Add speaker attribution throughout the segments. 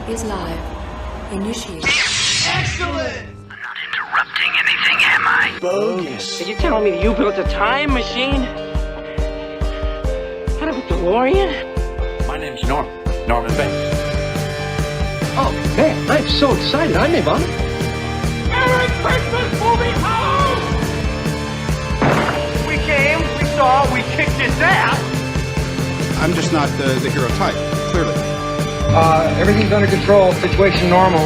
Speaker 1: is live. Initiate.
Speaker 2: Excellent!
Speaker 3: I'm not interrupting anything, am I?
Speaker 2: Bogus.
Speaker 4: Are you telling me that you built a time machine? Out of a DeLorean?
Speaker 5: My name's Norman Bates.
Speaker 6: Oh, man, I'm so excited. I'm in, Mom.
Speaker 4: Merry Christmas, movie house! We came, we saw, we kicked his ass.
Speaker 7: I'm just not the hero type, clearly.
Speaker 6: Everything's under control. Situation normal.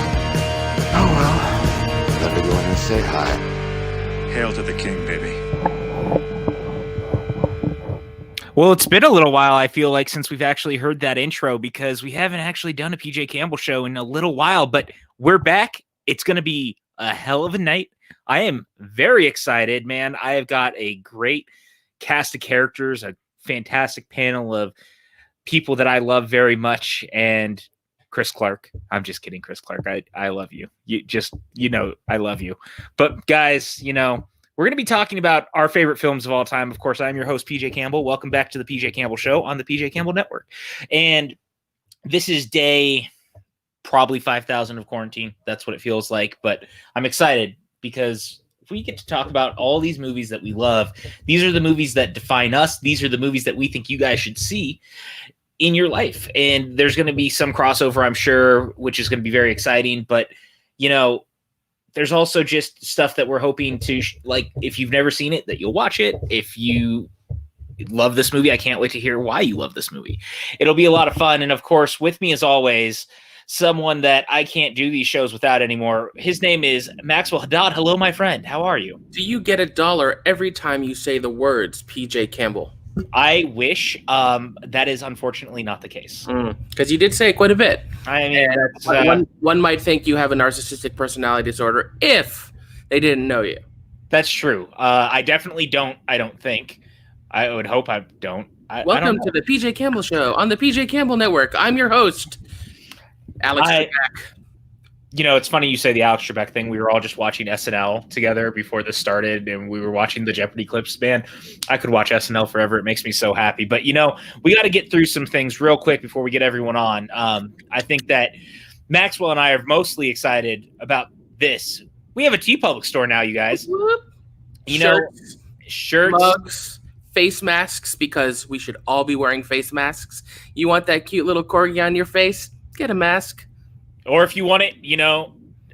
Speaker 8: Oh, well. Let me go in and say hi.
Speaker 5: Hail to the king, baby.
Speaker 9: Well, it's been a little while, I feel like, since we've actually heard that intro, because we haven't actually done a PJ Campbell show in a little while, but we're back. It's going to be a hell of a night. I am very excited, man. I have got a great cast of characters, a fantastic panel of people that I love very much, and Chris Clark. I'm just kidding, Chris Clark. I love you. I love you. But guys, we're going to be talking about our favorite films of all time. Of course, I'm your host, PJ Campbell. Welcome back to the PJ Campbell Show on the PJ Campbell Network. And this is day probably 5,000 of quarantine. That's what it feels like. But I'm excited because we get to talk about all these movies that we love. These are the movies that define us. These are the movies that we think you guys should see in your life. And there's going to be some crossover, I'm sure, which is going to be very exciting. But, there's also just stuff that we're hoping to, if you've never seen it, that you'll watch it. If you love this movie, I can't wait to hear why you love this movie. It'll be a lot of fun. And of course, with me as always, someone that I can't do these shows without anymore. His name is Maxwell Haddad. Hello, my friend. How are you?
Speaker 10: Do you get $1 every time you say the words PJ Campbell?
Speaker 9: I wish. That is unfortunately not the case.
Speaker 10: Because you did say it quite a bit.
Speaker 9: I mean,
Speaker 10: one might think you have a narcissistic personality disorder if they didn't know you.
Speaker 9: That's true. I definitely don't. I don't think. I would hope I don't.
Speaker 10: Welcome to the PJ Campbell Show on the PJ Campbell Network. I'm your host, Alex Trebek.
Speaker 9: It's funny you say the Alex Trebek thing. We were all just watching SNL together before this started, and we were watching the Jeopardy clips. Man, I could watch SNL forever. It makes me so happy. But, we got to get through some things real quick before we get everyone on. I think that Maxwell and I are mostly excited about this. We have a TeePublic store now, you guys. Shirts,
Speaker 10: mugs, face masks, because we should all be wearing face masks. You want that cute little corgi on your face? Get a mask.
Speaker 9: Or if you want it,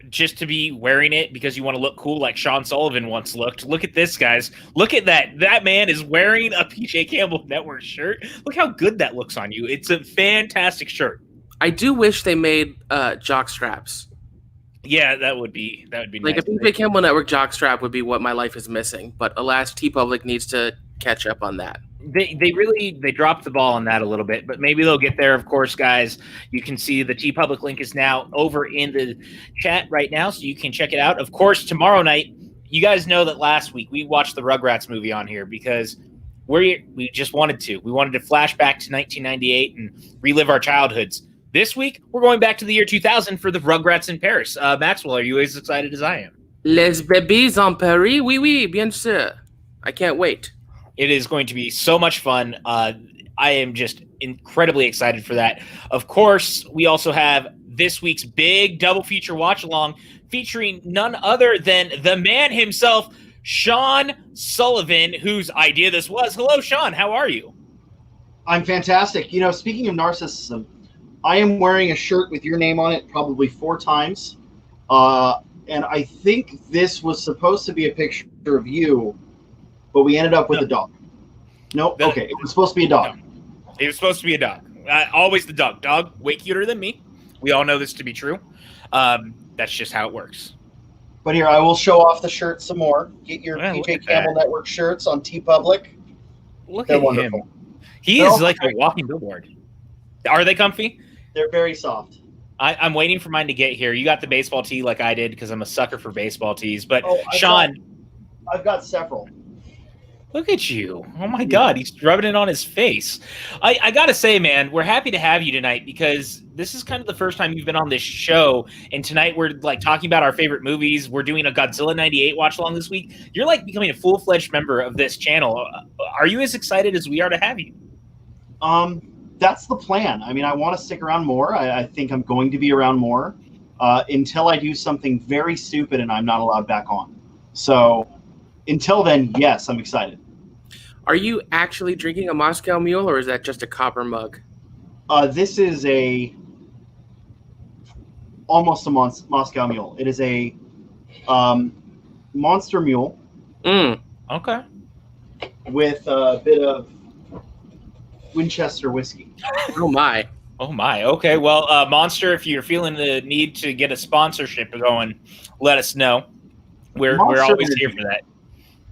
Speaker 9: just to be wearing it because you want to look cool like Sean Sullivan once looked. Look at this, guys. Look at that. That man is wearing a PJ Campbell Network shirt. Look how good that looks on you. It's a fantastic shirt.
Speaker 10: I do wish they made jock straps.
Speaker 9: Yeah, that would be nice.
Speaker 10: Like a PJ Campbell Network jock strap would be what my life is missing. But alas, TeePublic needs to catch up on that.
Speaker 9: They dropped the ball on that a little bit, but maybe they'll get there. Of course, guys, you can see the TeePublic link is now over in the chat right now, so you can check it out. Of course, tomorrow night, you guys know that last week we watched the Rugrats movie on here because we just wanted to. We wanted to flash back to 1998 and relive our childhoods. This week, we're going back to the year 2000 for the Rugrats in Paris. Maxwell, are you as excited as I am?
Speaker 10: Les bébés en Paris? Oui, oui, bien sûr. I can't wait.
Speaker 9: It is going to be so much fun. I am just incredibly excited for that. Of course, we also have this week's big double feature watch along featuring none other than the man himself, Sean Sullivan, whose idea this was. Hello, Sean. How are you?
Speaker 11: I'm fantastic. Speaking of narcissism, I am wearing a shirt with your name on it probably 4 times. And I think this was supposed to be a picture of you, but we ended up with a dog. Nope. Okay. It was supposed to be a dog.
Speaker 9: No. It was supposed to be a dog. Always the dog. Dog, way cuter than me. We all know this to be true. That's just how it works.
Speaker 11: But here, I will show off the shirt some more. Get your PJ Campbell Network shirts on TeePublic.
Speaker 9: They're wonderful. Him. He is like a walking billboard. Are they comfy?
Speaker 11: They're very soft.
Speaker 9: I'm waiting for mine to get here. You got the baseball tee like I did because I'm a sucker for baseball tees. But Sean,
Speaker 11: I've got several.
Speaker 9: Look at you. Oh, my God. He's rubbing it on his face. I got to say, man, we're happy to have you tonight because this is kind of the first time you've been on this show. And tonight we're talking about our favorite movies. We're doing a Godzilla 98 watch along this week. You're becoming a full-fledged member of this channel. Are you as excited as we are to have you?
Speaker 11: that's the plan. I mean, I want to stick around more. I think I'm going to be around more until I do something very stupid and I'm not allowed back on. So until then, yes, I'm excited.
Speaker 10: Are you actually drinking a Moscow Mule, or is that just a copper mug?
Speaker 11: This is almost a Moscow Mule. It is a Monster Mule.
Speaker 9: Okay.
Speaker 11: With a bit of Winchester whiskey.
Speaker 10: Oh my.
Speaker 9: Okay. Well, Monster, if you're feeling the need to get a sponsorship going, let us know. We're always here for that.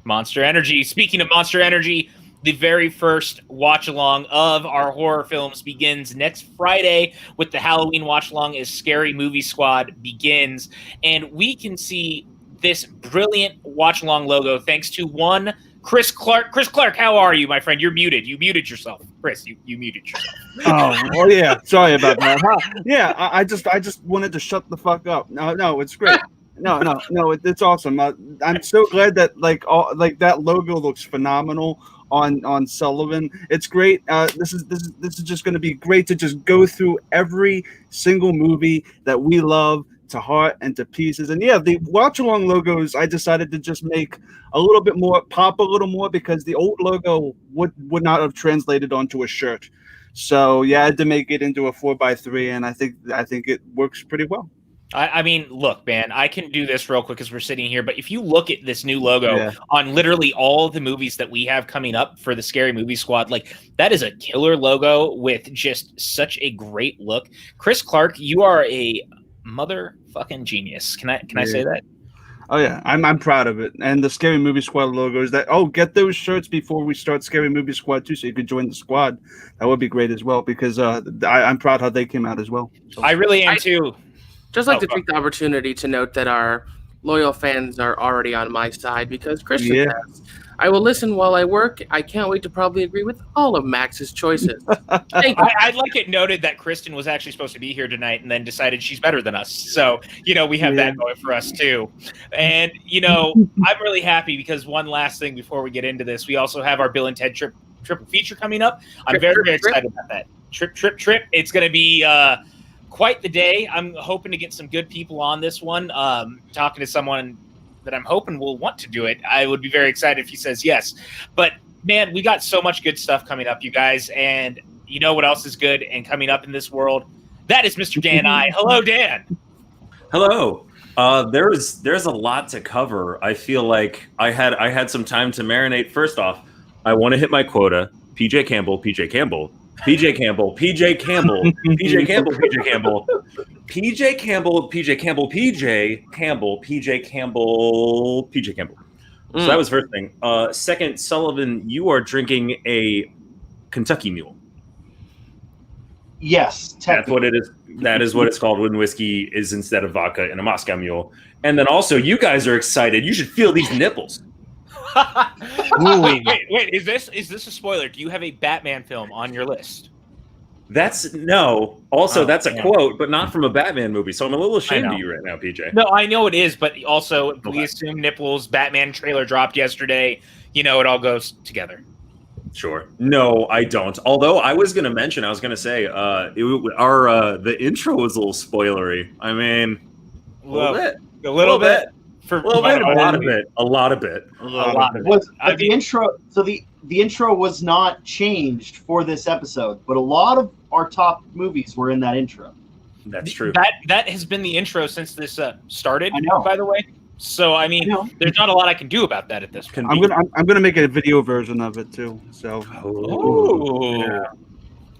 Speaker 9: Monster Energy. Speaking of Monster Energy, the very first watch along of our horror films begins next Friday with the Halloween watch along as Scary Movie Squad begins, and we can see this brilliant watch along logo thanks to one Chris Clark. Chris Clark, how are you, my friend? You're muted. You muted yourself. Chris, you muted yourself.
Speaker 12: Oh, yeah. Sorry about that. Yeah, I just wanted to shut the fuck up. No, it's great. No, it's awesome. I'm so glad that that logo looks phenomenal on Sullivan. It's great. This is just going to be great to just go through every single movie that we love to heart and to pieces. And yeah, the watch along logos, I decided to just make a little bit more, pop a little more, because the old logo would not have translated onto a shirt. So yeah, I had to make it into a 4x3, and I think it works pretty well.
Speaker 9: I mean, look, man, I can do this real quick because we're sitting here, but if you look at this new logo on literally all the movies that we have coming up for the Scary Movie Squad, like, that is a killer logo with just such a great look. Chris Clark, you are a motherfucking genius. Can I say that?
Speaker 12: Oh yeah, I'm proud of it. And the Scary Movie Squad logos, get those shirts before we start Scary Movie Squad 2, so you could join the squad. That would be great as well, because I'm proud how they came out as well. So.
Speaker 9: I really am too.
Speaker 10: Just like to take the opportunity to note that our loyal fans are already on my side, because Christian says, I will listen while I work. I can't wait to probably agree with all of Max's choices. Thank you.
Speaker 9: I'd like it noted that Kristen was actually supposed to be here tonight and then decided she's better than us. So, we have that going for us too. And, I'm really happy because one last thing before we get into this, we also have our Bill and Ted triple feature coming up. I'm very excited about that. Trip. It's going to be quite the day. I'm hoping to get some good people on this one. Talking to someone that I'm hoping will want to do it. I would be very excited if he says yes. But man, we got so much good stuff coming up, you guys. And you know what else is good and coming up in this world? That is Mr. Dan I. Hello, Dan.
Speaker 13: Hello. There's a lot to cover. I feel like I had some time to marinate. First off, I want to hit my quota. PJ Campbell, PJ Campbell. PJ Campbell, PJ Campbell, PJ Campbell, PJ Campbell, PJ Campbell, PJ Campbell, PJ Campbell, PJ Campbell, PJ Campbell. So that was first thing. Second, Sullivan, you are drinking a Kentucky Mule.
Speaker 11: Yes,
Speaker 13: that's what it is. That is what it's called when whiskey is instead of vodka in a Moscow Mule. And then also, you guys are excited. You should feel these nipples.
Speaker 9: wait, is this a spoiler? Do you have a Batman film on your list?
Speaker 13: That's a quote, but not from a Batman movie. So I'm a little ashamed of you right now, PJ.
Speaker 9: No, I know it is, but also we assume nipples. Batman trailer dropped yesterday. It all goes together.
Speaker 13: Sure. No, I don't. Although I was going to say, the intro was a little spoilery. I mean, a little bit.
Speaker 9: A little bit.
Speaker 13: A lot of it.
Speaker 11: The intro. So the intro was not changed for this episode, but a lot of our top movies were in that intro.
Speaker 13: That's true.
Speaker 9: That has been the intro since this started.
Speaker 11: I know.
Speaker 9: By the way, so I mean, there's not a lot I can do about that at this point.
Speaker 12: I'm gonna make a video version of it too. So.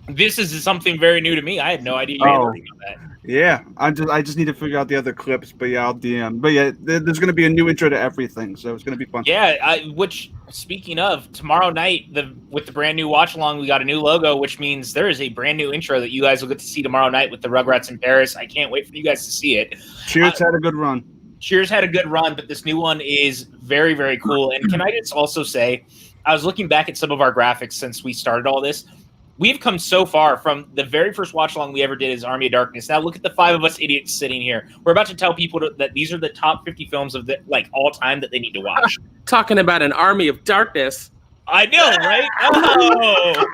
Speaker 9: This is something very new to me. I had no idea you had anything on that.
Speaker 12: Yeah, I just need to figure out the other clips, but yeah, I'll DM. But yeah, there's going to be a new intro to everything, so it's going to be fun.
Speaker 9: Yeah, which, speaking of, tomorrow night, with the brand new watch along, we got a new logo, which means there is a brand new intro that you guys will get to see tomorrow night with the Rugrats in Paris. I can't wait for you guys to see it.
Speaker 12: Cheers had a good run.
Speaker 9: Cheers had a good run, but this new one is very, very cool. And can I just also say, I was looking back at some of our graphics since we started all this. We've come so far from the very first watch along we ever did is Army of Darkness. Now look at the 5 of us idiots sitting here. We're about to tell people that these are the top 50 films of all time that they need to watch.
Speaker 10: Talking about an Army of Darkness.
Speaker 9: I know, right? Oh,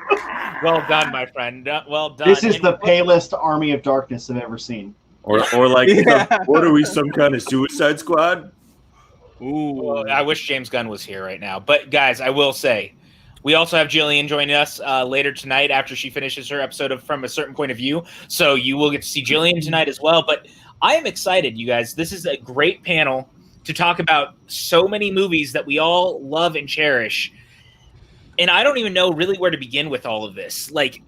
Speaker 9: well done, my friend. Well done.
Speaker 11: This is the palest Army of Darkness I've ever seen.
Speaker 13: Or like, what are we, some kind of Suicide Squad?
Speaker 9: Ooh, well, I wish James Gunn was here right now. But guys, I will say, we also have Jillian joining us later tonight after she finishes her episode of From a Certain Point of View. So you will get to see Jillian tonight as well. But I am excited, you guys. This is a great panel to talk about so many movies that we all love and cherish. And I don't even know really where to begin with all of this. Like,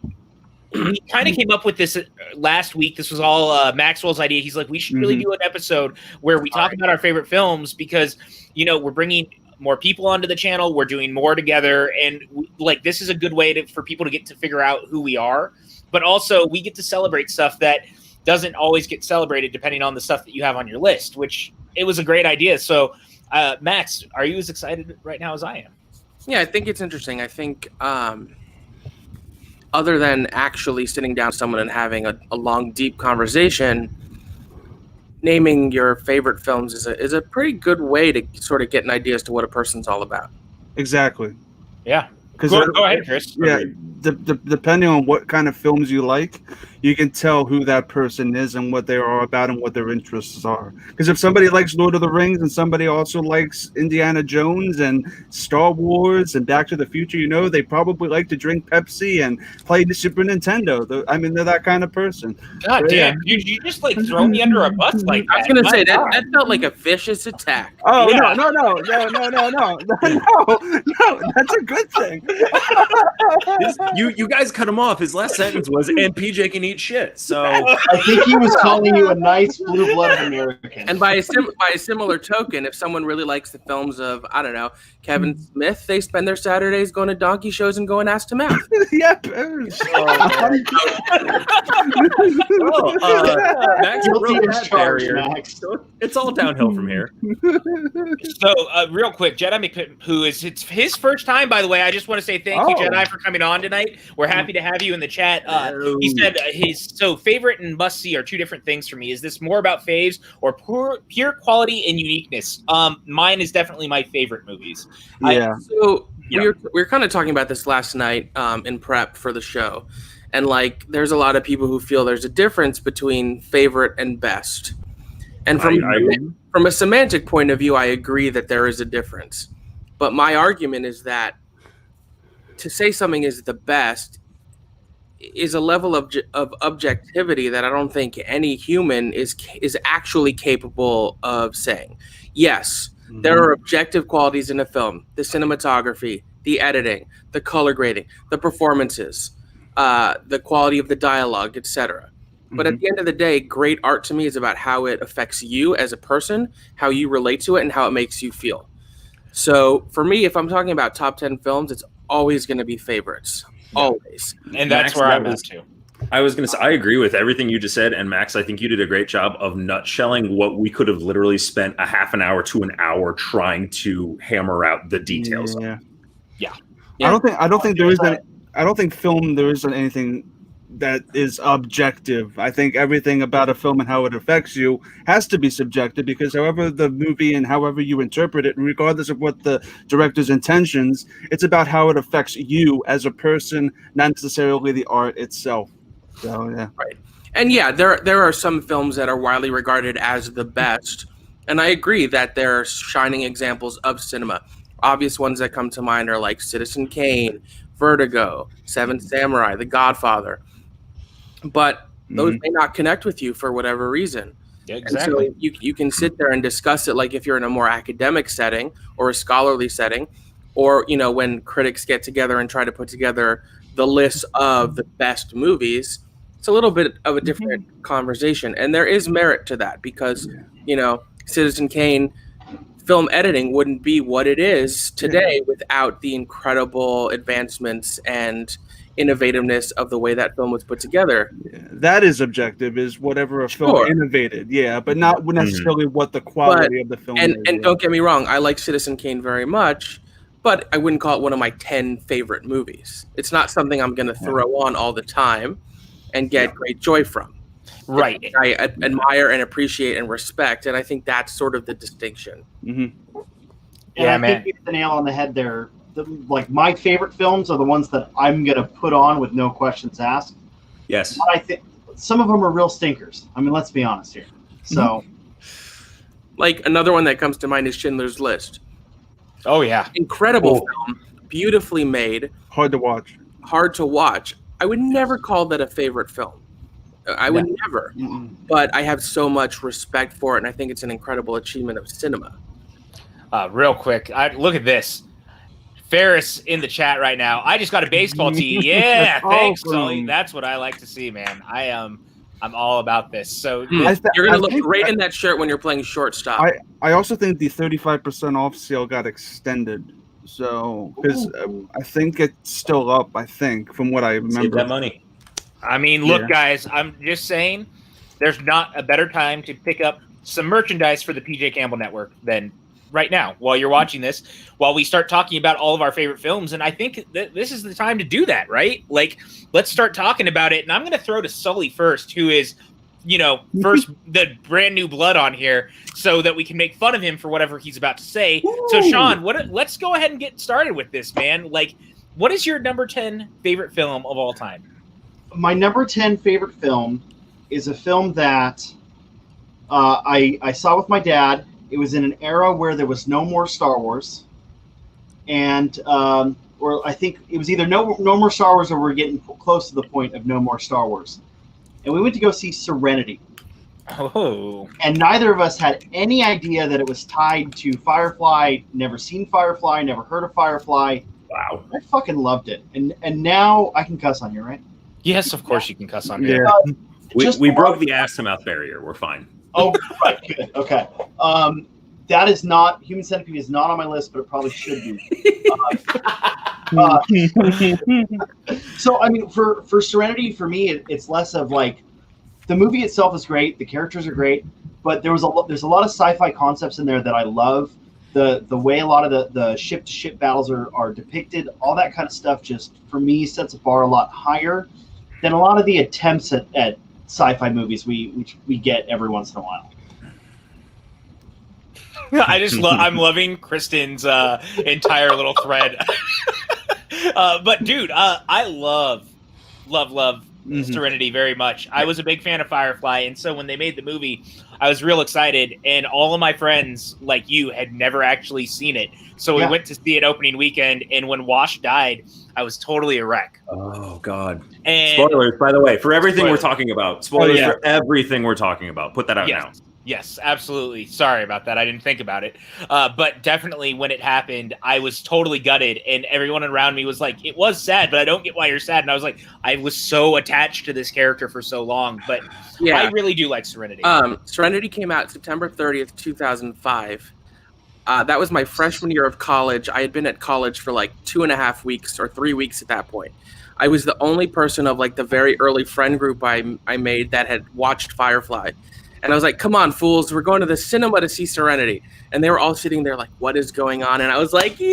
Speaker 9: we kind of came up with this last week. This was all Maxwell's idea. He's like, we should really do an episode where we talk about our favorite films because, you know, we're bringing more people onto the channel. We're doing more together. And like, this is a good way for people to get to figure out who we are. But also we get to celebrate stuff that doesn't always get celebrated depending on the stuff that you have on your list, which it was a great idea. So Max, are you as excited right now as I am?
Speaker 10: Yeah, I think it's interesting. I think other than actually sitting down with someone and having a long, deep conversation, naming your favorite films is a pretty good way to sort of get an idea as to what a person's all about.
Speaker 12: Exactly.
Speaker 9: Yeah.
Speaker 12: Because
Speaker 9: go ahead, Chris.
Speaker 12: Yeah, depending on what kind of films you like, you can tell who that person is and what they are about and what their interests are. Because if somebody likes Lord of the Rings and somebody also likes Indiana Jones and Star Wars and Back to the Future, you know, they probably like to drink Pepsi and play the Super Nintendo. They're that kind of person.
Speaker 9: God damn, you just like throw me under a bus like that.
Speaker 10: I was going to say, that felt like a vicious attack.
Speaker 12: Oh,
Speaker 9: yeah.
Speaker 12: No, that's a good thing.
Speaker 13: You guys cut him off. His last sentence was, and PJ can eat shit. So
Speaker 11: I think he was calling you a nice blue-blooded American.
Speaker 10: And by a similar token, if someone really likes the films of, I don't know, Kevin Smith, they spend their Saturdays going to donkey shows and going ass to mouth.
Speaker 12: Yep.
Speaker 13: Max broke that barrier. Max. It's all downhill from here.
Speaker 9: So, real quick, Jedi McPitt, who is it's his first time, by the way. I just want to say thank you, Jedi, for coming on tonight. We're happy to have you in the chat. He said his favorite and must see are two different things for me. Is this more about faves or pure quality and uniqueness? Mine is definitely my favorite movies.
Speaker 12: Yeah.
Speaker 10: We were kind of talking about this last night in prep for the show, and like, there's a lot of people who feel there's a difference between favorite and best. And from a semantic point of view, I agree that there is a difference. But my argument is that to say something is the best is a level of objectivity that I don't think any human is actually capable of saying. Yes, there are objective qualities in a film: the cinematography, the editing, the color grading, the performances, the quality of the dialogue, etc. But at the end of the day, great art to me is about how it affects you as a person, how you relate to it, and how it makes you feel. So for me, if I'm talking about top 10 films, it's always going to be favorites. Always.
Speaker 9: And that's where I'm at too.
Speaker 13: I was going to say, I agree with everything you just said. And Max, I think you did a great job of nutshelling what we could have literally spent a half an hour to an hour trying to hammer out the details.
Speaker 9: Yeah.
Speaker 12: I don't think there is any, I don't think film there isn't anything that is objective. I think everything about a film and how it affects you has to be subjective, because however the movie and however you interpret it, regardless of what the director's intentions, it's about how it affects you as a person, not necessarily the art itself. So yeah.
Speaker 10: Right. And yeah, there are some films that are widely regarded as the best, and I agree that they're shining examples of cinema. Obvious ones that come to mind are like Citizen Kane, Vertigo, Seven Samurai, The Godfather. But those may not connect with you for whatever reason.
Speaker 9: Yeah, exactly.
Speaker 10: And so you can sit there and discuss it like if you're in a more academic setting or a scholarly setting, or, you know, when critics get together and try to put together the list of the best movies. It's a little bit of a different conversation. And there is merit to that because, you know, Citizen Kane film editing wouldn't be what it is today without the incredible advancements and innovativeness of the way that film was put together.
Speaker 12: That is objective, is whatever a film innovated, but not necessarily what the quality of the film is.
Speaker 10: And don't get me wrong, I like Citizen Kane very much, but I wouldn't call it one of my 10 favorite movies. It's not something I'm going to throw on all the time and get great joy from.
Speaker 9: Right.
Speaker 10: I admire and appreciate and respect, and I think that's sort of the distinction.
Speaker 11: Yeah, man. I think you hit the nail on the head there, my favorite films are the ones that I'm gonna put on with no questions asked.
Speaker 13: Yes.
Speaker 11: But I think some of them are real stinkers. I mean, let's be honest here. So,
Speaker 10: like another one that comes to mind is Schindler's List.
Speaker 9: Oh yeah,
Speaker 10: incredible film, beautifully made,
Speaker 12: hard to watch.
Speaker 10: I would never call that a favorite film. I would never. But I have so much respect for it, and I think it's an incredible achievement of cinema.
Speaker 9: Real quick, look at this. Ferris in the chat right now. I just got a baseball tee. Yeah, thanks, Sully. That's what I like to see, man. I'm all about this. So
Speaker 10: you're gonna look great in that shirt when you're playing shortstop.
Speaker 12: I also think the 35% off sale got extended. So because I think it's still up. I think from what I remember.
Speaker 13: Save that money.
Speaker 9: I mean, look, guys. I'm just saying, there's not a better time to pick up some merchandise for the PJ Campbell Network than right now, while you're watching this, while we start talking about all of our favorite films. And I think that this is the time to do that, right? Like, let's start talking about it. And I'm going to throw to Sully first, who is, first the brand new blood on here, so that we can make fun of him for whatever he's about to say. Woo! So, Sean, let's go ahead and get started with this, man. Like, what is your number 10 favorite film of all time?
Speaker 11: My number 10 favorite film is a film that I saw with my dad. It was in an era where there was no more Star Wars, and or I think it was either no more Star Wars, or we're getting close to the point of no more Star Wars. And we went to go see Serenity.
Speaker 9: Oh. And
Speaker 11: neither of us had any idea that it was tied to Firefly. Never seen Firefly. Never heard of Firefly.
Speaker 13: Wow.
Speaker 11: I fucking loved it. And now I can cuss on here, right?
Speaker 9: Yes, of course you can cuss on here.
Speaker 13: We broke the ass to mouth barrier. We're fine.
Speaker 11: Oh, right, good. Okay. That is not, Human Centipede is not on my list, but it probably should be. So, I mean, for Serenity, for me, it's less of like, the movie itself is great, the characters are great, but there's a lot of sci-fi concepts in there that I love. The way a lot of the ship-to-ship battles are depicted, all that kind of stuff just, for me, sets a bar a lot higher than a lot of the attempts at sci-fi movies we get every once in a while.
Speaker 9: I'm loving Kristen's entire little thread. But dude, I love Serenity very much. I was a big fan of Firefly, and so when they made the movie, I was real excited, and all of my friends, like you, had never actually seen it. So we went to see it opening weekend, and when Wash died, I was totally a wreck.
Speaker 13: Oh, God.
Speaker 9: And
Speaker 13: spoilers, by the way, for everything we're talking about. Spoilers for everything we're talking about. Put that out now.
Speaker 9: Yes, absolutely. Sorry about that. I didn't think about it. But definitely when it happened, I was totally gutted, and everyone around me was like, it was sad, but I don't get why you're sad. And I was like, I was so attached to this character for so long, but I really do like Serenity.
Speaker 10: Serenity came out September 30th, 2005. That was my freshman year of college. I had been at college for like 2.5 weeks or 3 weeks at that point. I was the only person of like the very early friend group I made that had watched Firefly. And I was like, come on, fools, we're going to the cinema to see Serenity. And they were all sitting there like, what is going on? And I was like, yeah,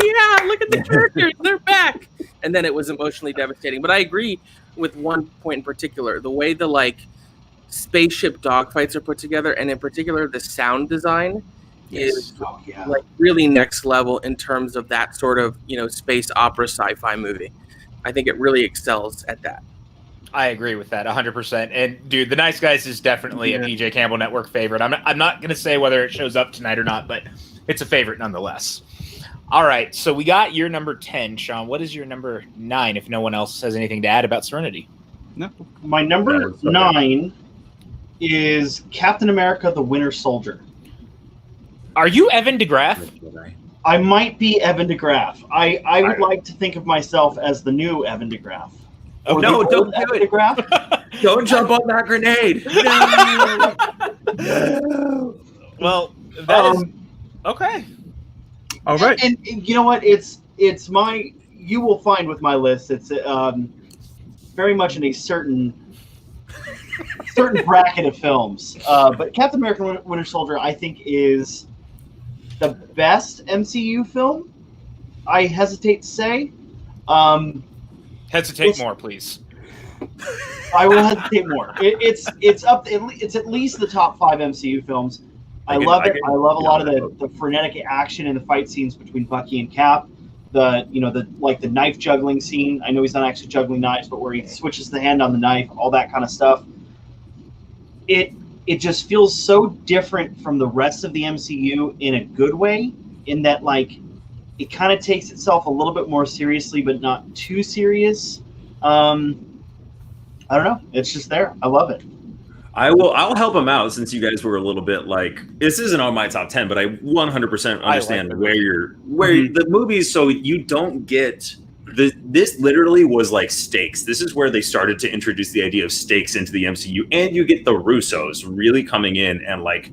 Speaker 10: look at the characters, they're back. And then it was emotionally devastating. But I agree with one point in particular, the way the like spaceship dogfights are put together, and in particular the sound design is like really next level in terms of that sort of, space opera sci-fi movie. I think it really excels at that.
Speaker 9: I agree with that 100%. And dude, The Nice Guys is definitely a PJ Campbell Network favorite. I'm not going to say whether it shows up tonight or not, but it's a favorite nonetheless. All right, so we got your number 10, Sean. What is your number 9, if no one else has anything to add about Serenity?
Speaker 11: No. My number 9 is Captain America: The Winter Soldier.
Speaker 9: Are you Evan DeGraff?
Speaker 11: I might be Evan DeGraff. I would like to think of myself as the new Evan DeGraff.
Speaker 13: Oh, no, don't do it. Don't jump on that grenade.
Speaker 11: No.
Speaker 9: Well, that is okay.
Speaker 11: All right. And you know what? It's my. You will find with my list. It's very much in a certain bracket of films. But Captain America: Winter Soldier, I think, is the best MCU film. I hesitate to say.
Speaker 9: Hesitate more, please.
Speaker 11: I will hesitate more. It's up. It's at least the top 5 MCU films. I love it. I love a lot of the frenetic action and the fight scenes between Bucky and Cap. the knife juggling scene. I know he's not actually juggling knives, but where he switches the hand on the knife, all that kind of stuff. It just feels so different from the rest of the MCU in a good way, in that like it kind of takes itself a little bit more seriously, but not too serious. I don't know. It's just there. I love it.
Speaker 13: I'll help him out, since you guys were a little bit like, this isn't on my top 10, but I 100% understand the movies. So you don't get this literally was like stakes. This is where they started to introduce the idea of stakes into the MCU, and you get the Russos really coming in and like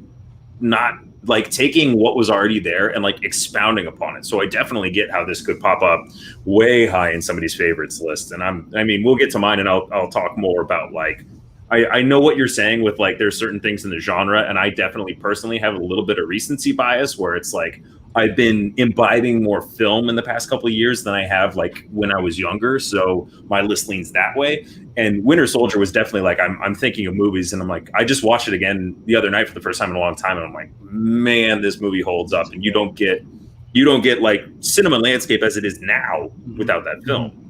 Speaker 13: not like taking what was already there and like expounding upon it. So I definitely get how this could pop up way high in somebody's favorites list. And we'll get to mine, and I'll talk more about like, I know what you're saying with like there's certain things in the genre, and I definitely personally have a little bit of recency bias where it's like I've been imbibing more film in the past couple of years than I have like when I was younger, so my list leans that way. And Winter Soldier was definitely like I'm thinking of movies, and I'm like, I just watched it again the other night for the first time in a long time, and I'm like, man, this movie holds up, and you don't get like cinema landscape as it is now without that film.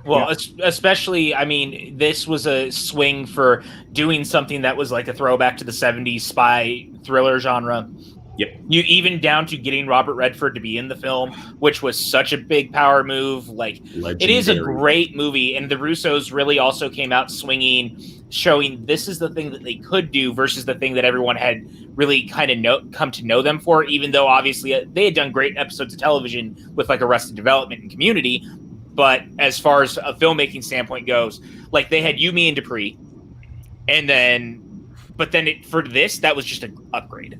Speaker 9: Well, especially, I mean, this was a swing for doing something that was like a throwback to the 70s spy thriller genre.
Speaker 13: Yep.
Speaker 9: You even down to getting Robert Redford to be in the film, which was such a big power move. Like, it is a great movie, and the Russos really also came out swinging, showing this is the thing that they could do versus the thing that everyone had really kind of come to know them for, even though obviously they had done great episodes of television with like Arrested Development and Community. But as far as a filmmaking standpoint goes, like they had You, Me, and Dupree, but then for this, that was just an upgrade.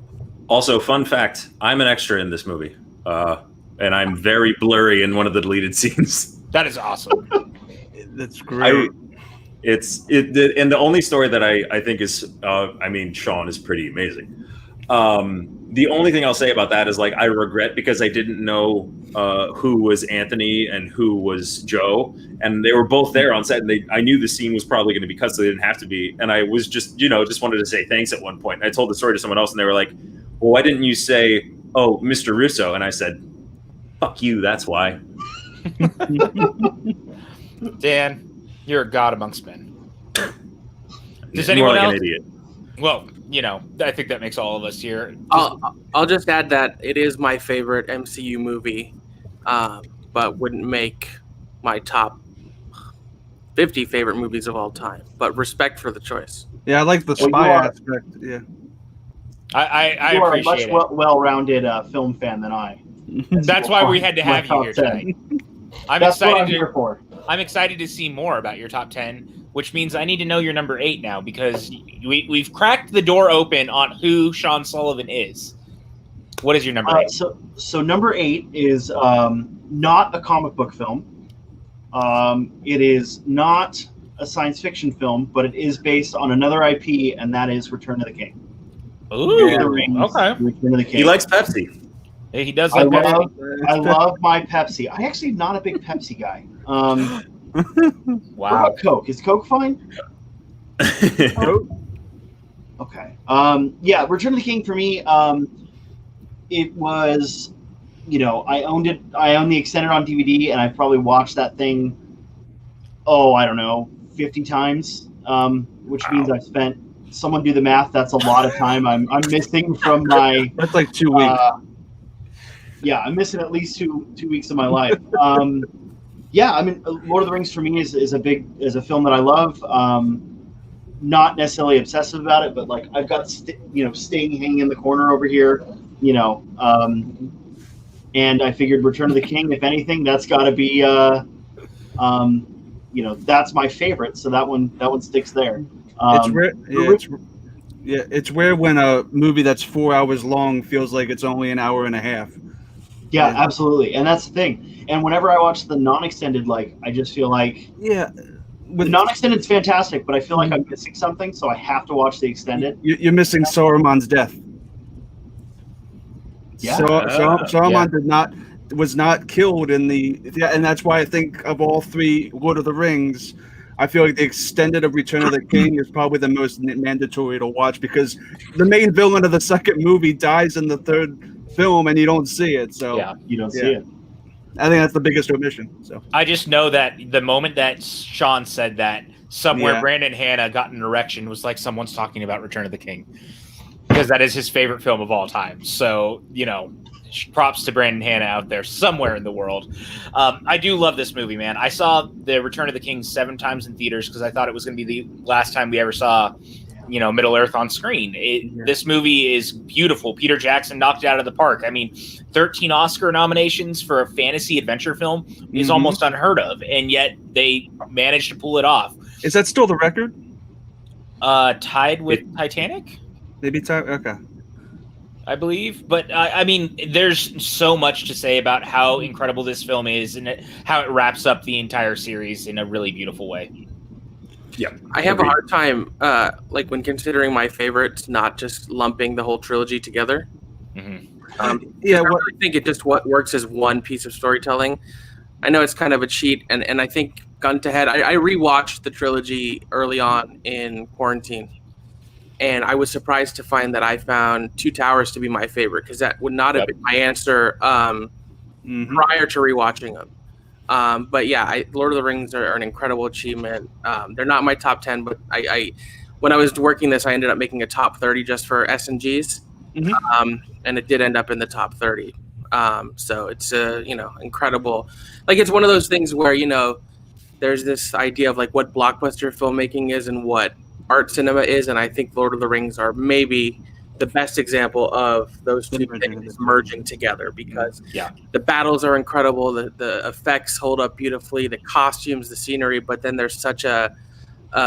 Speaker 13: Also, fun fact, I'm an extra in this movie, and I'm very blurry in one of the deleted scenes.
Speaker 9: That is awesome.
Speaker 12: That's great.
Speaker 13: And the only story that I think is, Sean is pretty amazing. The only thing I'll say about that is like I regret, because I didn't know who was Anthony and who was Joe, and they were both there on set, and I knew the scene was probably going to be cut, so they didn't have to be. And I was just wanted to say thanks at one point. And I told the story to someone else, and they were like, well, why didn't you say, oh, Mr. Russo? And I said, fuck you, that's why.
Speaker 9: Dan, you're a god amongst men. Does
Speaker 13: anyone
Speaker 9: else?
Speaker 13: An idiot.
Speaker 9: Well, I think that makes all of us here.
Speaker 10: I'll just add that it is my favorite MCU movie, but wouldn't make my top 50 favorite movies of all time. But respect for the choice.
Speaker 12: Yeah, I like the spy aspect. Yeah,
Speaker 11: I you are a much well-rounded film fan than I.
Speaker 9: That's why we had to have you here tonight.
Speaker 11: That's what I'm here for.
Speaker 9: I'm excited to see more about your top 10, which means I need to know your number 8 now, because we've cracked the door open on who Sean Sullivan is. What is your number 8?
Speaker 11: So number 8 is not a comic book film. It is not a science fiction film, but it is based on another IP, and that is Return of the King.
Speaker 9: Ooh, okay.
Speaker 11: Return of the King.
Speaker 13: He likes Pepsi.
Speaker 9: Yeah, he does like Pepsi.
Speaker 11: I love my Pepsi. I'm actually not a big Pepsi guy.
Speaker 9: Wow.
Speaker 11: What about Coke? Is Coke fine? Okay. Yeah, Return of the King for me, it was, I owned it. I own the extended on DVD, and I probably watched that thing, I don't know, 50 times, which means I've spent, someone do the math, that's a lot of time I'm missing from my...
Speaker 12: That's like 2 weeks.
Speaker 11: Yeah, I'm missing at least two weeks of my life. Yeah, Lord of the Rings for me is a film that I love. Not necessarily obsessive about it, but like I've got Sting hanging in the corner over here, and I figured Return of the King, if anything, that's got to be that's my favorite, so that one sticks there.
Speaker 12: It's rare when a movie that's 4 hours long feels like it's only an hour and a half.
Speaker 11: Yeah, absolutely, and that's the thing. And whenever I watch the non-extended, I just feel like the non-extended is fantastic, but I feel like I'm missing something, so I have to watch the extended.
Speaker 12: You're missing Saruman's death.
Speaker 11: Yeah,
Speaker 12: Saruman was not killed in and that's why I think of all 3 Lord of the Rings, I feel like the extended of Return of the King is probably the most mandatory to watch, because the main villain of the second movie dies in the third film and you don't see it. So
Speaker 11: you don't see it.
Speaker 12: I think that's the biggest omission. So
Speaker 9: I just know that the moment that Sean said that, somewhere
Speaker 12: Yeah.
Speaker 9: Brandon Hanna got an erection was like someone's talking about Return of the King, because that is his favorite film of all time. So, props to Brandon Hanna out there somewhere in the world. I do love this movie, man. I saw the Return of the King 7 times in theaters because I thought it was going to be the last time we ever saw, Middle Earth on screen. This movie is beautiful. Peter Jackson knocked it out of the park. I mean, 13 Oscar nominations for a fantasy adventure film is almost unheard of, and yet they managed to pull it off.
Speaker 12: Is that still the record?
Speaker 9: Tied with Titanic?
Speaker 12: Maybe tied. Okay.
Speaker 9: I believe. But I mean, there's so much to say about how incredible this film is and how it wraps up the entire series in a really beautiful way.
Speaker 13: Yeah,
Speaker 10: I have a hard time, like when considering my favorites, not just lumping the whole trilogy together. I really think it just what works as one piece of storytelling. I know it's kind of a cheat, and I think gun to head, I rewatched the trilogy early on in quarantine, and I was surprised to find that I found Two Towers to be my favorite, because that would not have been my answer prior to rewatching them. But yeah, Lord of the Rings are an incredible achievement. They're not my top 10, but I when I was working this, I ended up making a top 30 just for S&Gs, and it did end up in the top 30. So it's incredible. Like, it's one of those things where there's this idea of like what blockbuster filmmaking is and what art cinema is, and I think Lord of the Rings are maybe the best example of those two things merging together, because the battles are incredible, the effects hold up beautifully, the costumes, the scenery, but then there's such a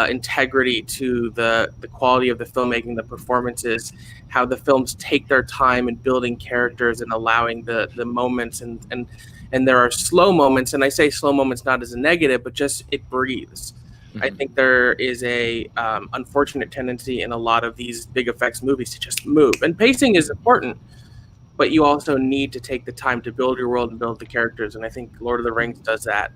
Speaker 10: integrity to the quality of the filmmaking, the performances, how the films take their time in building characters and allowing the moments, and there are slow moments, and I say slow moments not as a negative, but just it breathes. I think there is a unfortunate tendency in a lot of these big effects movies to just move. And pacing is important, but you also need to take the time to build your world and build the characters. And I think Lord of the Rings does that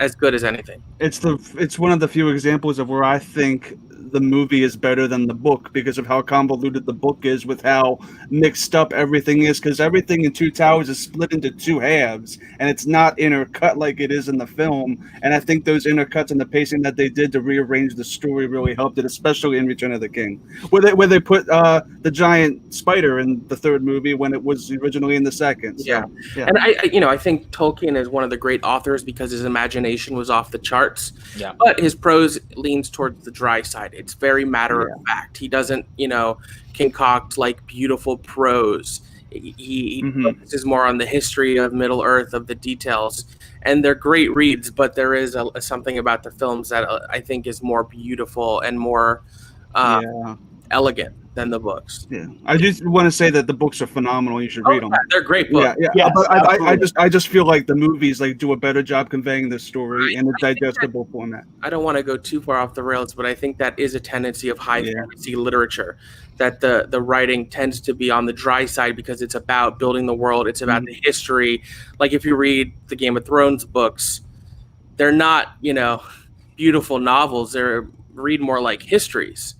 Speaker 10: as good as anything.
Speaker 12: It's one of the few examples of where I think the movie is better than the book, because of how convoluted the book is, with how mixed up everything is, because everything in Two Towers is split into two halves, and it's not intercut like it is in the film. And I think those intercuts and the pacing that they did to rearrange the story really helped it, especially in Return of the King, where they put the giant spider in the third movie when it was originally in the second. So,
Speaker 10: And I think Tolkien is one of the great authors because his imagination was off the charts. But his prose leans towards the dry side. It's very matter of fact. He doesn't, concoct like beautiful prose. He focuses more on the history of Middle Earth, of the details, and they're great reads. But there is something about the films that I think is more beautiful and more elegant than the books.
Speaker 12: I just want to say that the books are phenomenal. You should read them.
Speaker 10: They're great books.
Speaker 12: But I just feel like the movies do a better job conveying the story in a digestible format.
Speaker 10: I don't want to go too far off the rails, but I think that is a tendency of high fantasy literature, that the writing tends to be on the dry side because it's about building the world. It's about the history. Like if you read the Game of Thrones books, they're not, beautiful novels. They're read more like histories.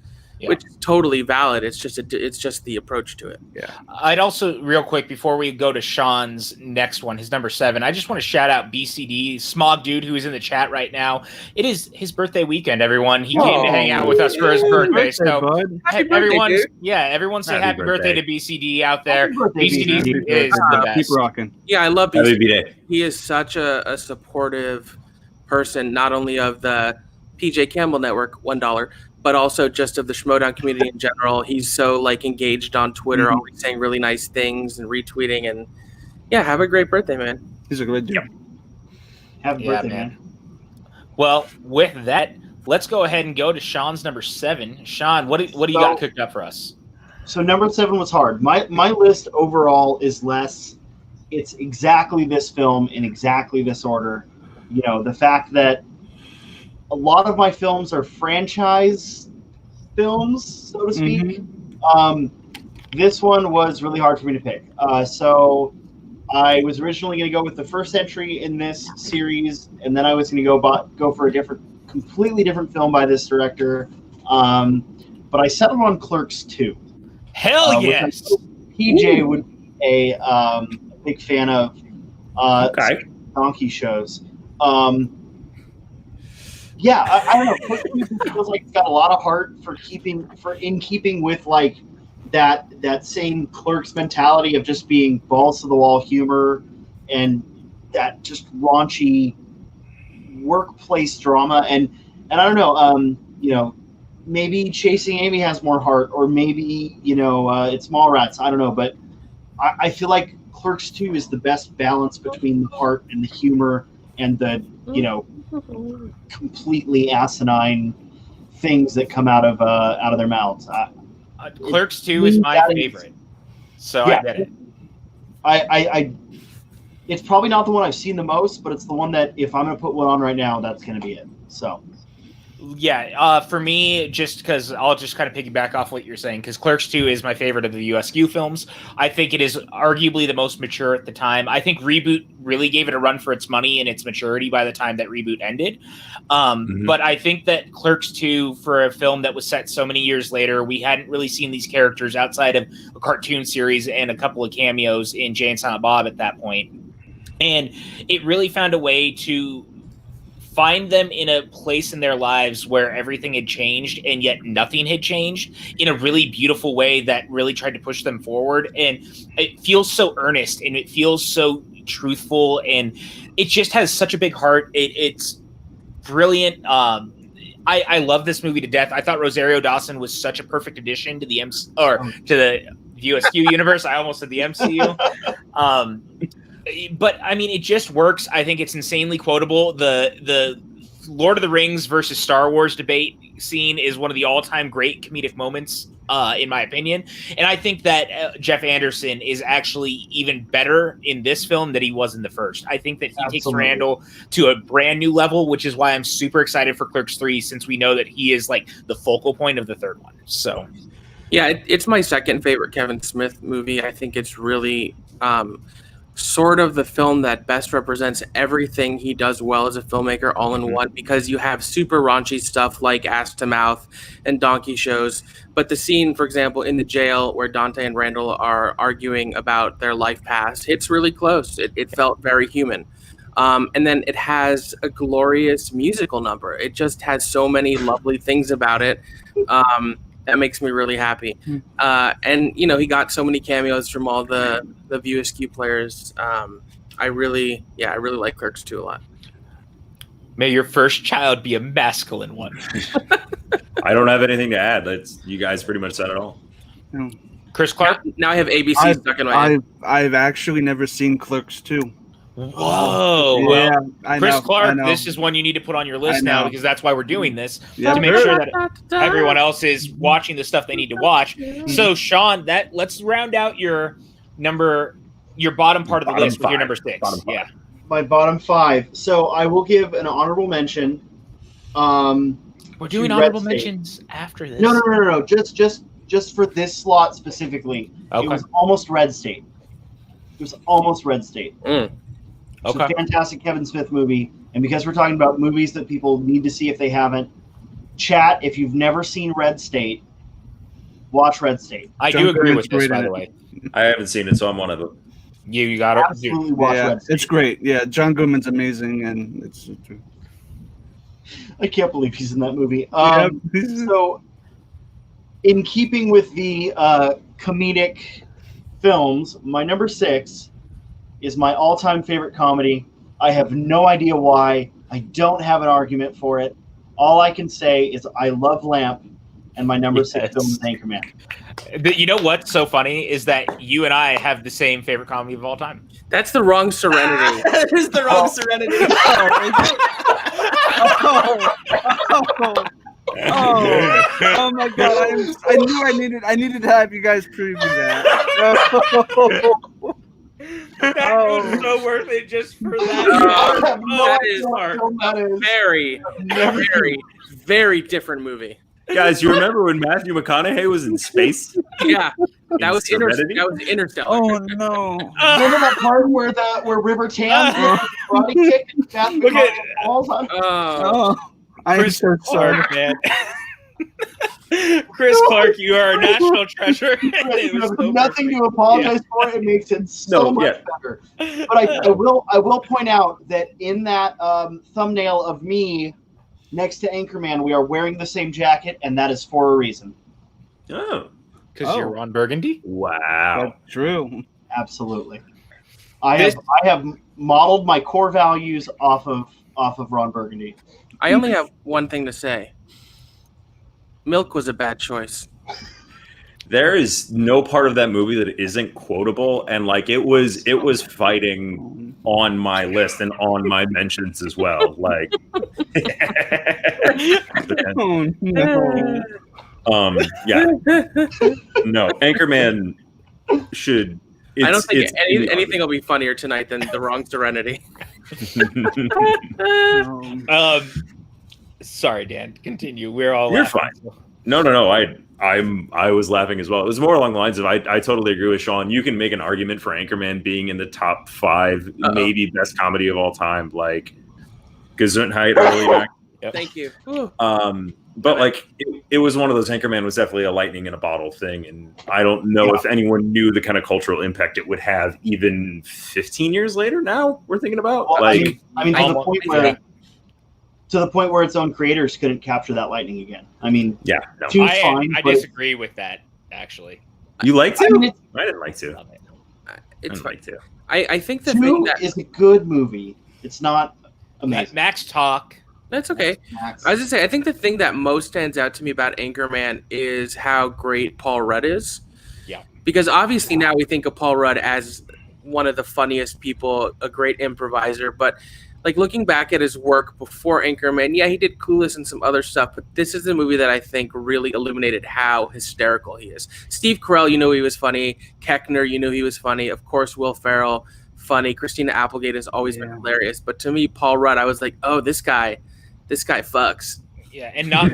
Speaker 10: Which is totally valid. It's just the approach to it.
Speaker 9: I'd also, real quick, before we go to Sean's next one, his number 7, I just want to shout out BCD, Smog Dude, who is in the chat right now. It is his birthday weekend, everyone. He came to hang out with us for his birthday. So everyone say happy birthday to BCD out there. BCD is the best.
Speaker 12: Keep rocking.
Speaker 10: Yeah, I love BCD.
Speaker 13: Happy B-Day.
Speaker 10: He is such a supportive person, not only of the PJ Campbell Network, $1, but also just of the Schmodown community in general. He's so engaged on Twitter, always saying really nice things and retweeting. And have a great birthday, man.
Speaker 12: He's a great dude.
Speaker 11: Happy birthday, man.
Speaker 9: Well, with that, let's go ahead and go to Sean's number 7. Sean, what do you got cooked up for us?
Speaker 11: So number 7 was hard. My list overall is less. It's exactly this film in exactly this order. The fact that a lot of my films are franchise films, so to speak. This one was really hard for me to pick. So I was originally going to go with the first entry in this series, and then I was going to go for a completely different film by this director. But I settled on Clerks 2.
Speaker 9: Hell yes!
Speaker 11: PJ would be a big fan of.
Speaker 13: Okay.
Speaker 11: donkey shows. Yeah, I don't know. Clerks 2 feels like it's got a lot of heart in keeping with like that same Clerks mentality of just being balls to the wall humor and that just raunchy workplace drama. And I don't know, maybe Chasing Amy has more heart, or maybe it's Mallrats. I don't know, but I feel like Clerks 2 is the best balance between the heart and the humor and the completely asinine things that come out of their mouths.
Speaker 9: Clerks 2 is my favorite, so yeah, I get it.
Speaker 11: I it's probably not the one I've seen the most, but it's the one that if I'm going to put one on right now, that's going to be it. So.
Speaker 9: Yeah, for me, just because I'll just kind of piggyback off what you're saying, because Clerks 2 is my favorite of the USQ films. I think it is arguably the most mature at the time. I think Reboot really gave it a run for its money and its maturity by the time that Reboot ended. But I think that Clerks 2, for a film that was set so many years later, we hadn't really seen these characters outside of a cartoon series and a couple of cameos in Jay and Silent Bob at that point. And it really found a way to find them in a place in their lives where everything had changed and yet nothing had changed in a really beautiful way that really tried to push them forward. And it feels so earnest and it feels so truthful and it just has such a big heart. It's brilliant. I love this movie to death. I thought Rosario Dawson was such a perfect addition to the to the USQ universe. I almost said the MCU. But I mean, it just works. I think it's insanely quotable. The Lord of the Rings versus Star Wars debate scene is one of the all-time great comedic moments, in my opinion. And I think that Jeff Anderson is actually even better in this film than he was in the first. I think that he takes Randall to a brand new level, which is why I'm super excited for Clerks 3, since we know that he is like the focal point of the third one. So,
Speaker 10: yeah, it's my second favorite Kevin Smith movie. I think it's really sort of the film that best represents everything he does well as a filmmaker all in one, because you have super raunchy stuff like Ass to Mouth and donkey shows, but the scene, for example, in the jail where Dante and Randall are arguing about their life past hits really close. It felt very human. And then it has a glorious musical number. It just has so many lovely things about it. That makes me really happy. And, he got so many cameos from all the VSQ players. I really like Clerks 2 a lot.
Speaker 9: May your first child be a masculine one.
Speaker 13: I don't have anything to add. You guys pretty much said it all.
Speaker 9: Chris Clark?
Speaker 10: Now I have ABC stuck in my head.
Speaker 12: I've actually never seen Clerks 2.
Speaker 9: Whoa.
Speaker 12: Yeah,
Speaker 9: well, Chris Clark, this is one you need to put on your list now, because that's why we're doing this, to make sure that everyone else is watching the stuff they need to watch. So, Sean, let's round out your bottom part of the list with your number 6. Yeah.
Speaker 11: My bottom 5. So I will give an honorable mention.
Speaker 9: We're doing honorable mentions after this.
Speaker 11: No. Just for this slot specifically. Okay. It was almost Red State. It's a fantastic Kevin Smith movie, and because we're talking about movies that people need to see if they haven't, chat, if you've never seen Red State, watch Red State.
Speaker 9: I do agree with this, by the way.
Speaker 13: I haven't seen it, so I'm one of them.
Speaker 9: You got it.
Speaker 11: Absolutely watch Red State.
Speaker 12: It's great. Yeah, John Goodman's amazing, and it's.
Speaker 11: I can't believe he's in that movie. So, in keeping with the comedic films, my number 6 is my all-time favorite comedy. I have no idea why. I don't have an argument for it. All I can say is I love Lamp, and my number 6 film is Anchorman.
Speaker 9: You know what's so funny is that you and I have the same favorite comedy of all time.
Speaker 10: That's the wrong Serenity.
Speaker 2: That is the wrong Serenity.
Speaker 12: Oh my God! I knew I needed to have you guys preview that.
Speaker 9: That was so worth it just for that.
Speaker 10: That is a very, very, very different movie.
Speaker 13: Guys, you remember when Matthew McConaughey was in space?
Speaker 10: Yeah, that was Interstellar.
Speaker 12: Oh no!
Speaker 11: Remember that part where River Tam karate kick and Matthew McConaughey falls on?
Speaker 12: I'm so sorry,
Speaker 9: man. Chris Clark, you are a national treasure.
Speaker 11: You have nothing to apologize for. It makes it so much better. But I will point out that in that thumbnail of me next to Anchorman, we are wearing the same jacket, and that is for a reason.
Speaker 13: Oh,
Speaker 9: because you're Ron Burgundy.
Speaker 13: Wow,
Speaker 12: that's true.
Speaker 11: Absolutely. I have modeled my core values off of Ron Burgundy.
Speaker 10: I only have one thing to say. Milk was a bad choice.
Speaker 13: There is no part of that movie that isn't quotable, and like it was fighting on my list and on my mentions as well. Like,
Speaker 12: oh no.
Speaker 13: Yeah, no, Anchorman should.
Speaker 10: I don't think anything will be funnier tonight than The Wrong Serenity.
Speaker 9: Sorry, Dan. Continue. We're all.
Speaker 13: You're
Speaker 9: laughing.
Speaker 13: fine. No. I was laughing as well. It was more along the lines of I totally agree with Sean. You can make an argument for Anchorman being in the top 5, maybe best comedy of all time, like Gesundheit early back.
Speaker 10: Thank you.
Speaker 13: But like it was one of those. Anchorman was definitely a lightning in a bottle thing, and I don't know if anyone knew the kind of cultural impact it would have even 15 years later. Now we're thinking about
Speaker 11: I mean to the point where its own creators couldn't capture that lightning again. I mean,
Speaker 9: I disagree with that. Actually,
Speaker 13: you like to? I didn't like to.
Speaker 10: It's
Speaker 13: like to.
Speaker 10: I think the
Speaker 11: 2
Speaker 10: thing that
Speaker 11: is a good movie. It's not amazing.
Speaker 9: Max talk.
Speaker 10: That's okay. I was gonna say, I think the thing that most stands out to me about Anchorman is how great Paul Rudd is.
Speaker 9: Yeah.
Speaker 10: Because obviously now we think of Paul Rudd as one of the funniest people, a great improviser, but like looking back at his work before Anchorman, yeah, he did Clueless and some other stuff, but this is a movie that I think really illuminated how hysterical he is. Steve Carell, you know he was funny. Keckner, you knew he was funny. Of course, Will Ferrell, funny. Christina Applegate has always been hilarious. But to me, Paul Rudd, I was like, oh, this guy fucks.
Speaker 9: Yeah, and not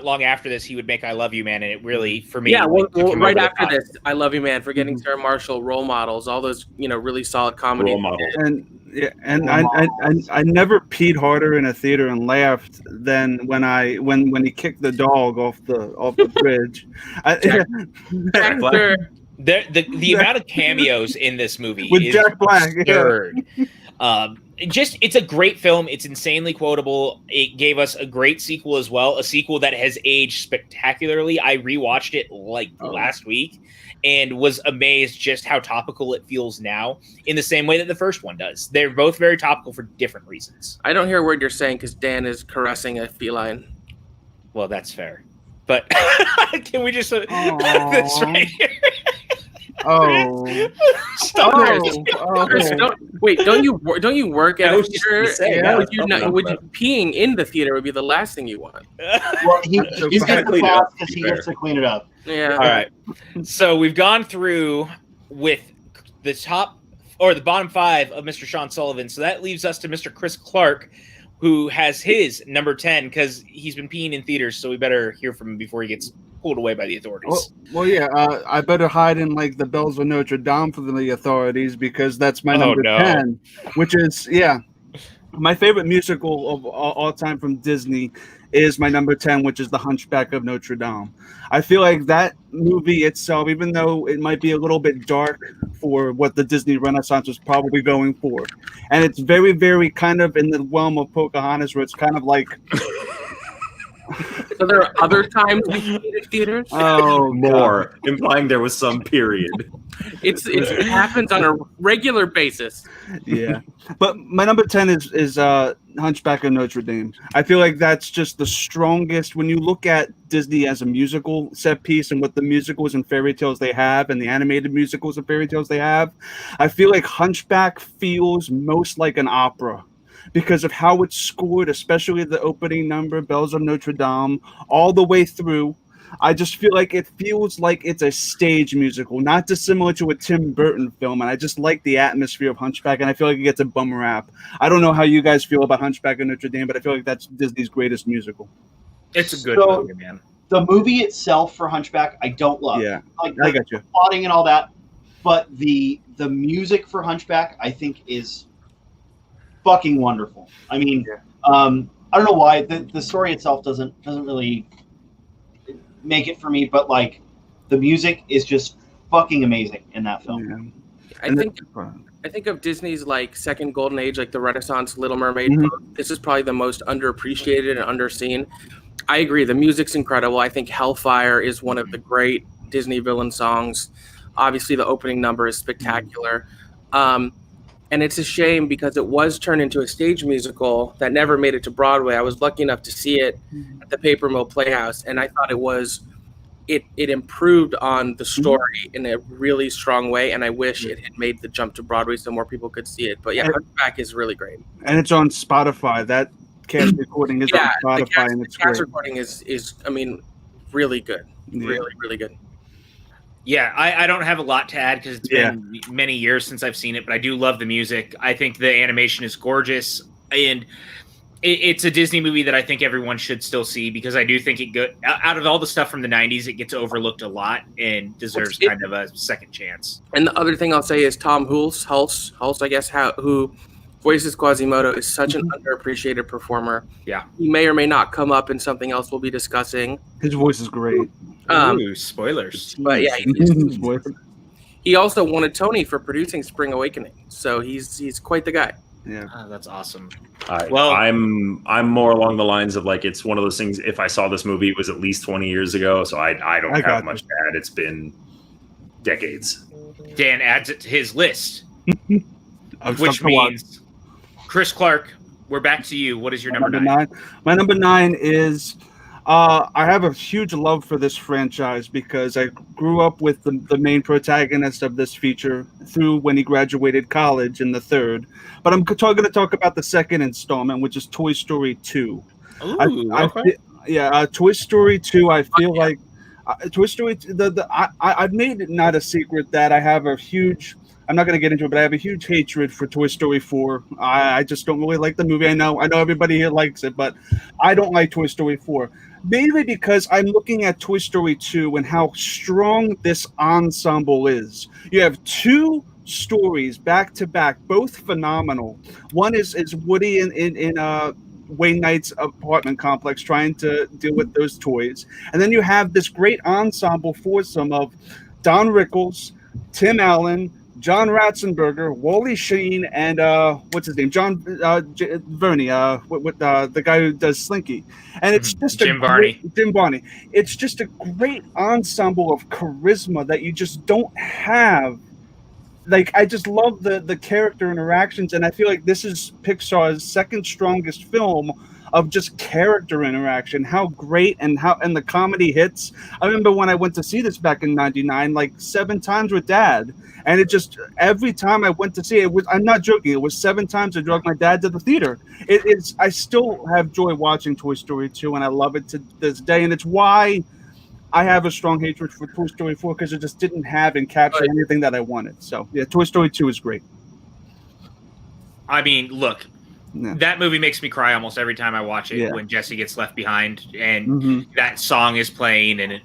Speaker 9: long after this, he would make "I Love You, Man," and it really, for me,
Speaker 10: right after this, "I Love You, Man," Forgetting Sarah Marshall, Role Models, all those really solid comedy.
Speaker 13: Role Models.
Speaker 12: And I never peed harder in a theater and laughed than when he kicked the dog off the bridge.
Speaker 9: The amount of cameos in this movie
Speaker 12: with
Speaker 9: is
Speaker 12: Jack Black,
Speaker 9: absurd. It's a great film. It's insanely quotable. It gave us a great sequel as well, a sequel that has aged spectacularly. I rewatched it last week and was amazed just how topical it feels now, in the same way that the first one does. They're both very topical for different reasons.
Speaker 10: I don't hear a word you're saying because Dan is caressing a feline.
Speaker 9: Well, that's fair. But can we just this right here?
Speaker 10: Stop Chris, don't you work at a theater? Would you peeing in the theater would be the last thing you want?
Speaker 11: Well, he's going to pause because he gets to clean it up.
Speaker 10: Yeah.
Speaker 9: All right. So we've gone through with the top or the bottom 5 of Mr. Sean Sullivan. So that leaves us to Mr. Chris Clark, who has his number 10 because he's been peeing in theaters. So we better hear from him before he gets pulled away by the authorities.
Speaker 12: Well, yeah. I better hide in like the bells of Notre Dame for the authorities because that's my number 10, which is my favorite musical of all time from Disney is my number 10, which is The Hunchback of Notre Dame. I feel like that movie itself, even though it might be a little bit dark for what the Disney Renaissance was probably going for, and it's very, very kind of in the realm of Pocahontas, where it's kind of like.
Speaker 10: So there are other times we see it in theaters?
Speaker 12: Oh,
Speaker 13: more implying there was some period.
Speaker 10: It happens on a regular basis.
Speaker 12: Yeah, but my number 10 is Hunchback of Notre Dame. I feel like that's just the strongest when you look at Disney as a musical set piece and what the musicals and fairy tales they have and the animated musicals and fairy tales they have. I feel like Hunchback feels most like an opera, because of how it's scored, especially the opening number, Bells of Notre Dame, all the way through. I just feel like it feels like it's a stage musical, not dissimilar to a Tim Burton film. And I just like the atmosphere of Hunchback, and I feel like it gets a bum rap. I don't know how you guys feel about Hunchback of Notre Dame, but I feel like that's Disney's greatest musical.
Speaker 9: It's a good movie, man.
Speaker 11: The movie itself for Hunchback, I don't love.
Speaker 12: Yeah,
Speaker 11: I
Speaker 12: got you.
Speaker 11: Plotting and all that, but the music for Hunchback, I think, is fucking wonderful. I mean, I don't know why the story itself doesn't really make it for me, but like the music is just fucking amazing in that film.
Speaker 10: I think of Disney's like second golden age, like the Renaissance, Little Mermaid. This is probably the most underappreciated and underseen. I agree. The music's incredible. I think Hellfire is one of the great Disney villain songs. Obviously, the opening number is spectacular. And it's a shame because it was turned into a stage musical that never made it to Broadway. I was lucky enough to see it at the Paper Mill Playhouse, and I thought it improved on the story in a really strong way, and I wish it had made the jump to Broadway so more people could see it. But yeah, Hunchback is really great.
Speaker 12: And it's on Spotify. That cast recording is on Spotify, and it's
Speaker 10: the cast
Speaker 12: great.
Speaker 10: recording is I mean, really good. Really, really good.
Speaker 9: Yeah, I don't have a lot to add because it's been many years since I've seen it, but I do love the music. I think the animation is gorgeous, and it's a Disney movie that I think everyone should still see because I do think out of all the stuff from the 90s, it gets overlooked a lot and deserves kind of a second chance.
Speaker 10: And the other thing I'll say is Tom Hulse, I guess, who voices Quasimodo, is such an underappreciated performer.
Speaker 9: Yeah.
Speaker 10: He may or may not come up in something else we'll be discussing.
Speaker 12: His voice is great.
Speaker 9: Ooh, spoilers.
Speaker 10: But yeah, he also won a Tony for producing Spring Awakening, so he's quite the guy.
Speaker 12: Yeah,
Speaker 9: that's awesome.
Speaker 13: Well, I'm more along the lines of like it's one of those things. If I saw this movie, it was at least 20 years ago, so I don't have much to add. It's been decades.
Speaker 9: Dan adds it to his list, which means Chris Clark. We're back to you. What is your number 9?
Speaker 12: My number 9 is. I have a huge love for this franchise because I grew up with the main protagonist of this feature through when he graduated college in the third. But I'm going to talk about the second installment, which is Toy Story 2.
Speaker 9: Ooh, okay.
Speaker 12: Toy Story 2, I feel like Toy Story, I've made it not a secret that I have a huge, I'm not going to get into it, but I have a huge hatred for Toy Story 4. I just don't really like the movie. I know everybody here likes it, but I don't like Toy Story 4. Mainly because I'm looking at Toy Story 2 and how strong this ensemble is. You have 2 stories back to back, both phenomenal. One is Woody in Wayne Knight's apartment complex trying to deal with those toys. And then you have this great ensemble foursome of Don Rickles, Tim Allen, John Ratzenberger, Wally Sheen, and what's his name? John Verney, the guy who does Slinky. And it's just Jim Varney. It's just a great ensemble of charisma that you just don't have. Like, I just love the character interactions, and I feel like this is Pixar's second strongest film of just character interaction. How great and the comedy hits. I remember when I went to see this back in '99, like 7 times with Dad, and it just every time I went to see it, I'm not joking. It was 7 times I drug my dad to the theater. I still have joy watching Toy Story 2, and I love it to this day, and it's why I have a strong hatred for Toy Story 4 because it just didn't have and capture anything that I wanted. So yeah, Toy Story 2 is great.
Speaker 9: I mean, look. Yeah. That movie makes me cry almost every time I watch it when Jesse gets left behind and that song is playing and it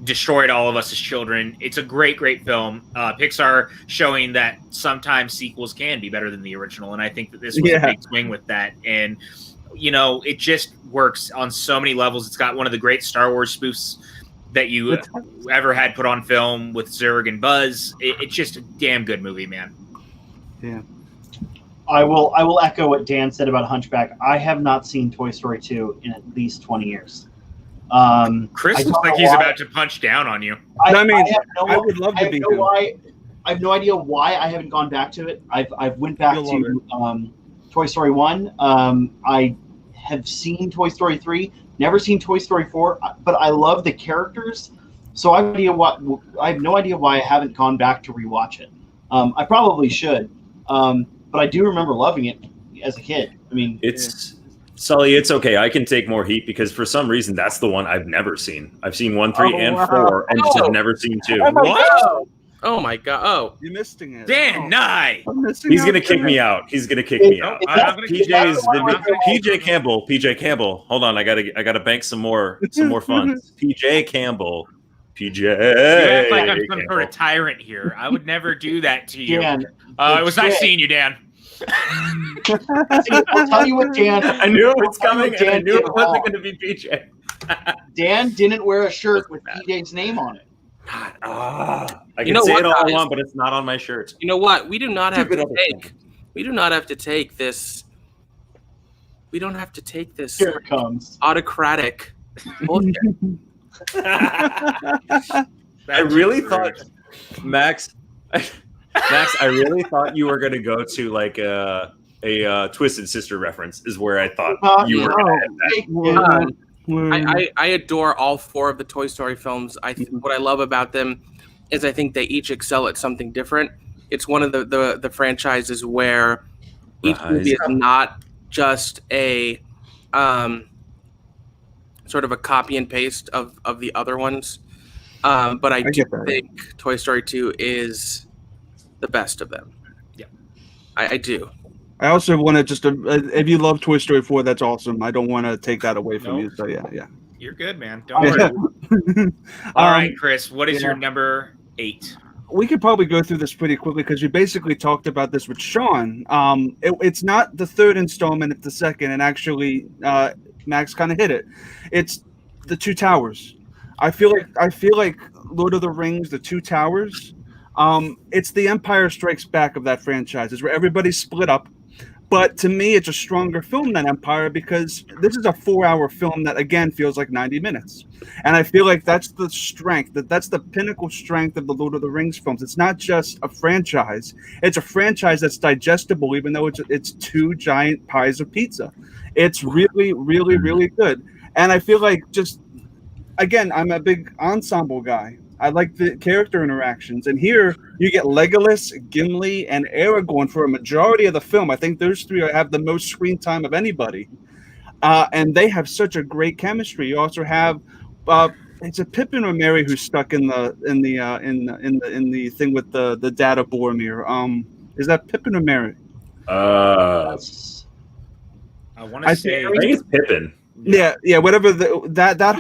Speaker 9: destroyed all of us as children. It's a great, great film. Pixar showing that sometimes sequels can be better than the original. And I think that this was a big swing with that. And, you know, it just works on so many levels. It's got one of the great Star Wars spoofs that you ever had put on film with Zurg and Buzz. It's just a damn good movie, man.
Speaker 12: Yeah.
Speaker 11: I will echo what Dan said about Hunchback. I have not seen Toy Story 2 in at least 20 years.
Speaker 9: Chris looks like he's about to punch down on you.
Speaker 12: I would love to be.
Speaker 11: I have no idea why I haven't gone back to it. I've went back to Toy Story 1. I have seen Toy Story 3. Never seen Toy Story 4. But I love the characters. So I have no idea why I haven't gone back to rewatch it. I probably should. But I do remember loving it as a kid. I mean,
Speaker 13: Sully, it's okay. I can take more heat because for some reason that's the one I've never seen. I've seen 1, 3, and 4, and just have never seen 2.
Speaker 10: What? Oh my god! Oh,
Speaker 12: you're missing it.
Speaker 9: Dan Nye.
Speaker 13: He's gonna kick me out. He's gonna kick me out. PJ Campbell. PJ Campbell. Hold on. I gotta bank some more funds. PJ Campbell. PJ.
Speaker 9: You act like I'm some sort of tyrant here. I would never do that to you.
Speaker 11: Dan,
Speaker 9: it was nice seeing you, Dan.
Speaker 11: I'll tell you what, Dan.
Speaker 13: I knew it was coming, and I knew it wasn't going to be PJ.
Speaker 11: Dan didn't wear a shirt with PJ's name on it.
Speaker 13: I can say it all I want, but it's not on my shirt.
Speaker 10: You know what? We do not have to take. We do not have to take this. We don't have to take this.
Speaker 11: Here it comes.
Speaker 10: Autocratic bullshit.
Speaker 13: I really thought, Max. I really thought you were going to go to like a Twisted Sister reference. Is where I thought you were going to that.
Speaker 10: I adore all 4 of the Toy Story films. What I love about them is I think they each excel at something different. It's one of the franchises where each movie is not just a sort of a copy and paste of the other ones. But I do think Toy Story 2 is the best of them.
Speaker 9: Yeah,
Speaker 10: I do.
Speaker 12: I also want to just if you love Toy Story 4, that's awesome. I don't want to take that away from you. So yeah.
Speaker 9: You're good, man. Don't worry. All right, Chris, what is your number 8?
Speaker 12: We could probably go through this pretty quickly because we basically talked about this with Sean. It's not the 3rd installment; it's the 2nd, and actually, Max kind of hit it. It's the Two Towers. I feel like Lord of the Rings, the Two Towers. It's the Empire Strikes Back of that franchise. It's where everybody's split up. But to me, it's a stronger film than Empire because this is a 4-hour film that, again, feels like 90 minutes. And I feel like that's the strength, that's the pinnacle strength of the Lord of the Rings films. It's not just a franchise. It's a franchise that's digestible, even though it's 2 giant pies of pizza. It's really, really, really good. And I feel like again, I'm a big ensemble guy. I like the character interactions. And here you get Legolas, Gimli, and Aragorn for a majority of the film. I think those 3 have the most screen time of anybody. And they have such a great chemistry. You also have it's a Pippin or Merry who's stuck in the thing with the dad of Boromir. Is that Pippin or Merry?
Speaker 9: I want to say
Speaker 13: I think it's Pippin.
Speaker 12: Yeah, whatever. That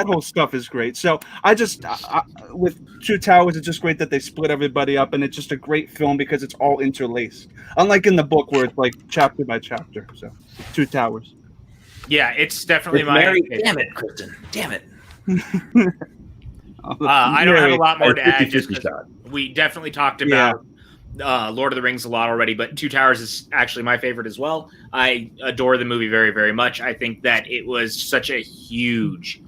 Speaker 12: whole stuff is great. So with Two Towers, it's just great that they split everybody up, and it's just a great film because it's all interlaced. Unlike in the book where it's like chapter by chapter. So, Two Towers.
Speaker 9: Yeah, it's definitely
Speaker 13: Damn it, Kristen. Damn it.
Speaker 9: I don't have a lot more to add. We definitely talked about Lord of the Rings a lot already, but Two Towers is actually my favorite as well. I adore the movie very, very much. I think that it was such a huge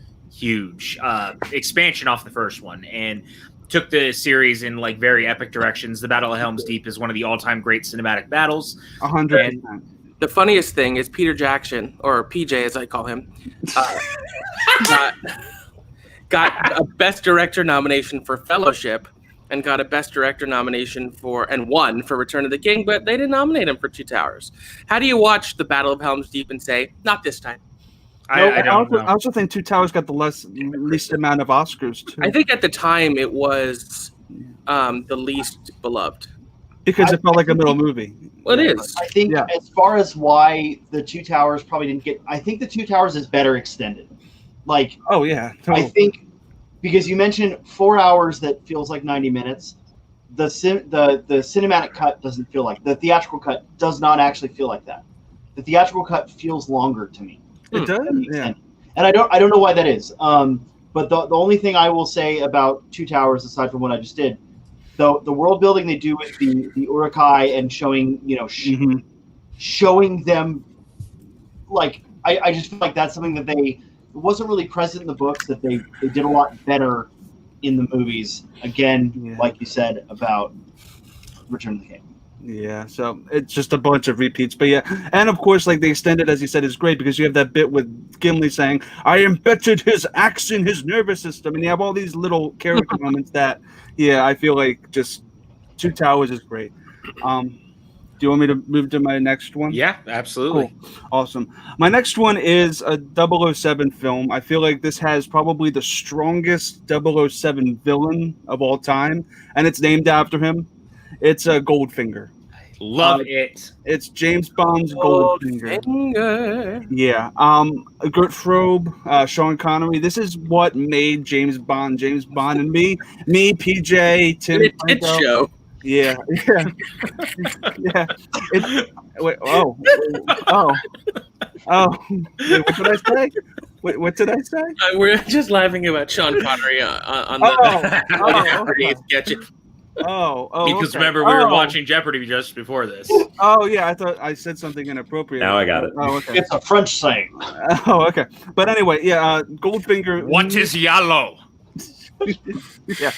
Speaker 9: expansion off the first one and took the series in like very epic directions. The Battle of Helm's Deep is one of the all-time great cinematic battles.
Speaker 12: 100%.
Speaker 10: The funniest thing is Peter Jackson, or PJ as I call him, got a Best Director nomination for Fellowship and got a Best Director nomination and won for Return of the King, but they didn't nominate him for Two Towers. How do you watch the Battle of Helm's Deep and say, not this time?
Speaker 12: I also think Two Towers got the least amount of Oscars, too.
Speaker 10: I think at the time it was the least beloved.
Speaker 12: Because it felt like a middle movie.
Speaker 10: Well, it is.
Speaker 11: I think as far as why the Two Towers probably didn't get, I think the Two Towers is better extended. Like,
Speaker 12: oh yeah, totally.
Speaker 11: I think because you mentioned 4 hours that feels like 90 minutes. The cinematic cut doesn't feel like the theatrical cut does not actually feel like that. The theatrical cut feels longer to me.
Speaker 12: It does, yeah.
Speaker 11: And I don't know why that is. But the only thing I will say about Two Towers, aside from what I just did, the world building they do with the Uruk-hai and showing showing them, like I just feel like that's something that it wasn't really present in the books, that they did a lot better in the movies. Again, like you said about Return of the King.
Speaker 12: Yeah, so it's just a bunch of repeats. But yeah, and of course, like the extended, as you said, is great because you have that bit with Gimli saying, I embedded his axe in his nervous system. And you have all these little character moments that, I feel like just Two Towers is great. Do you want me to move to my next one?
Speaker 9: Yeah, absolutely.
Speaker 12: Cool. Awesome. My next one is a 007 film. I feel like this has probably the strongest 007 villain of all time, and it's named after him. It's Goldfinger.
Speaker 9: Love it.
Speaker 12: It's James Bond's Goldfinger. Yeah. Gert Frobe, Sean Connery. This is what made James Bond, and me, PJ, Tim.
Speaker 10: It's show.
Speaker 12: Yeah. Yeah. Wait, oh. Wait, what did I say? Wait, what did I say?
Speaker 10: We're just laughing about Sean Connery on the Jeopardy sketch.
Speaker 9: Because remember, we were watching Jeopardy just before this.
Speaker 12: Oh yeah, I thought I said something inappropriate.
Speaker 13: Now I got it.
Speaker 12: Oh, okay.
Speaker 11: It's a French saying.
Speaker 12: Oh, okay. But anyway, yeah, Goldfinger.
Speaker 9: What is yellow?
Speaker 12: Yeah,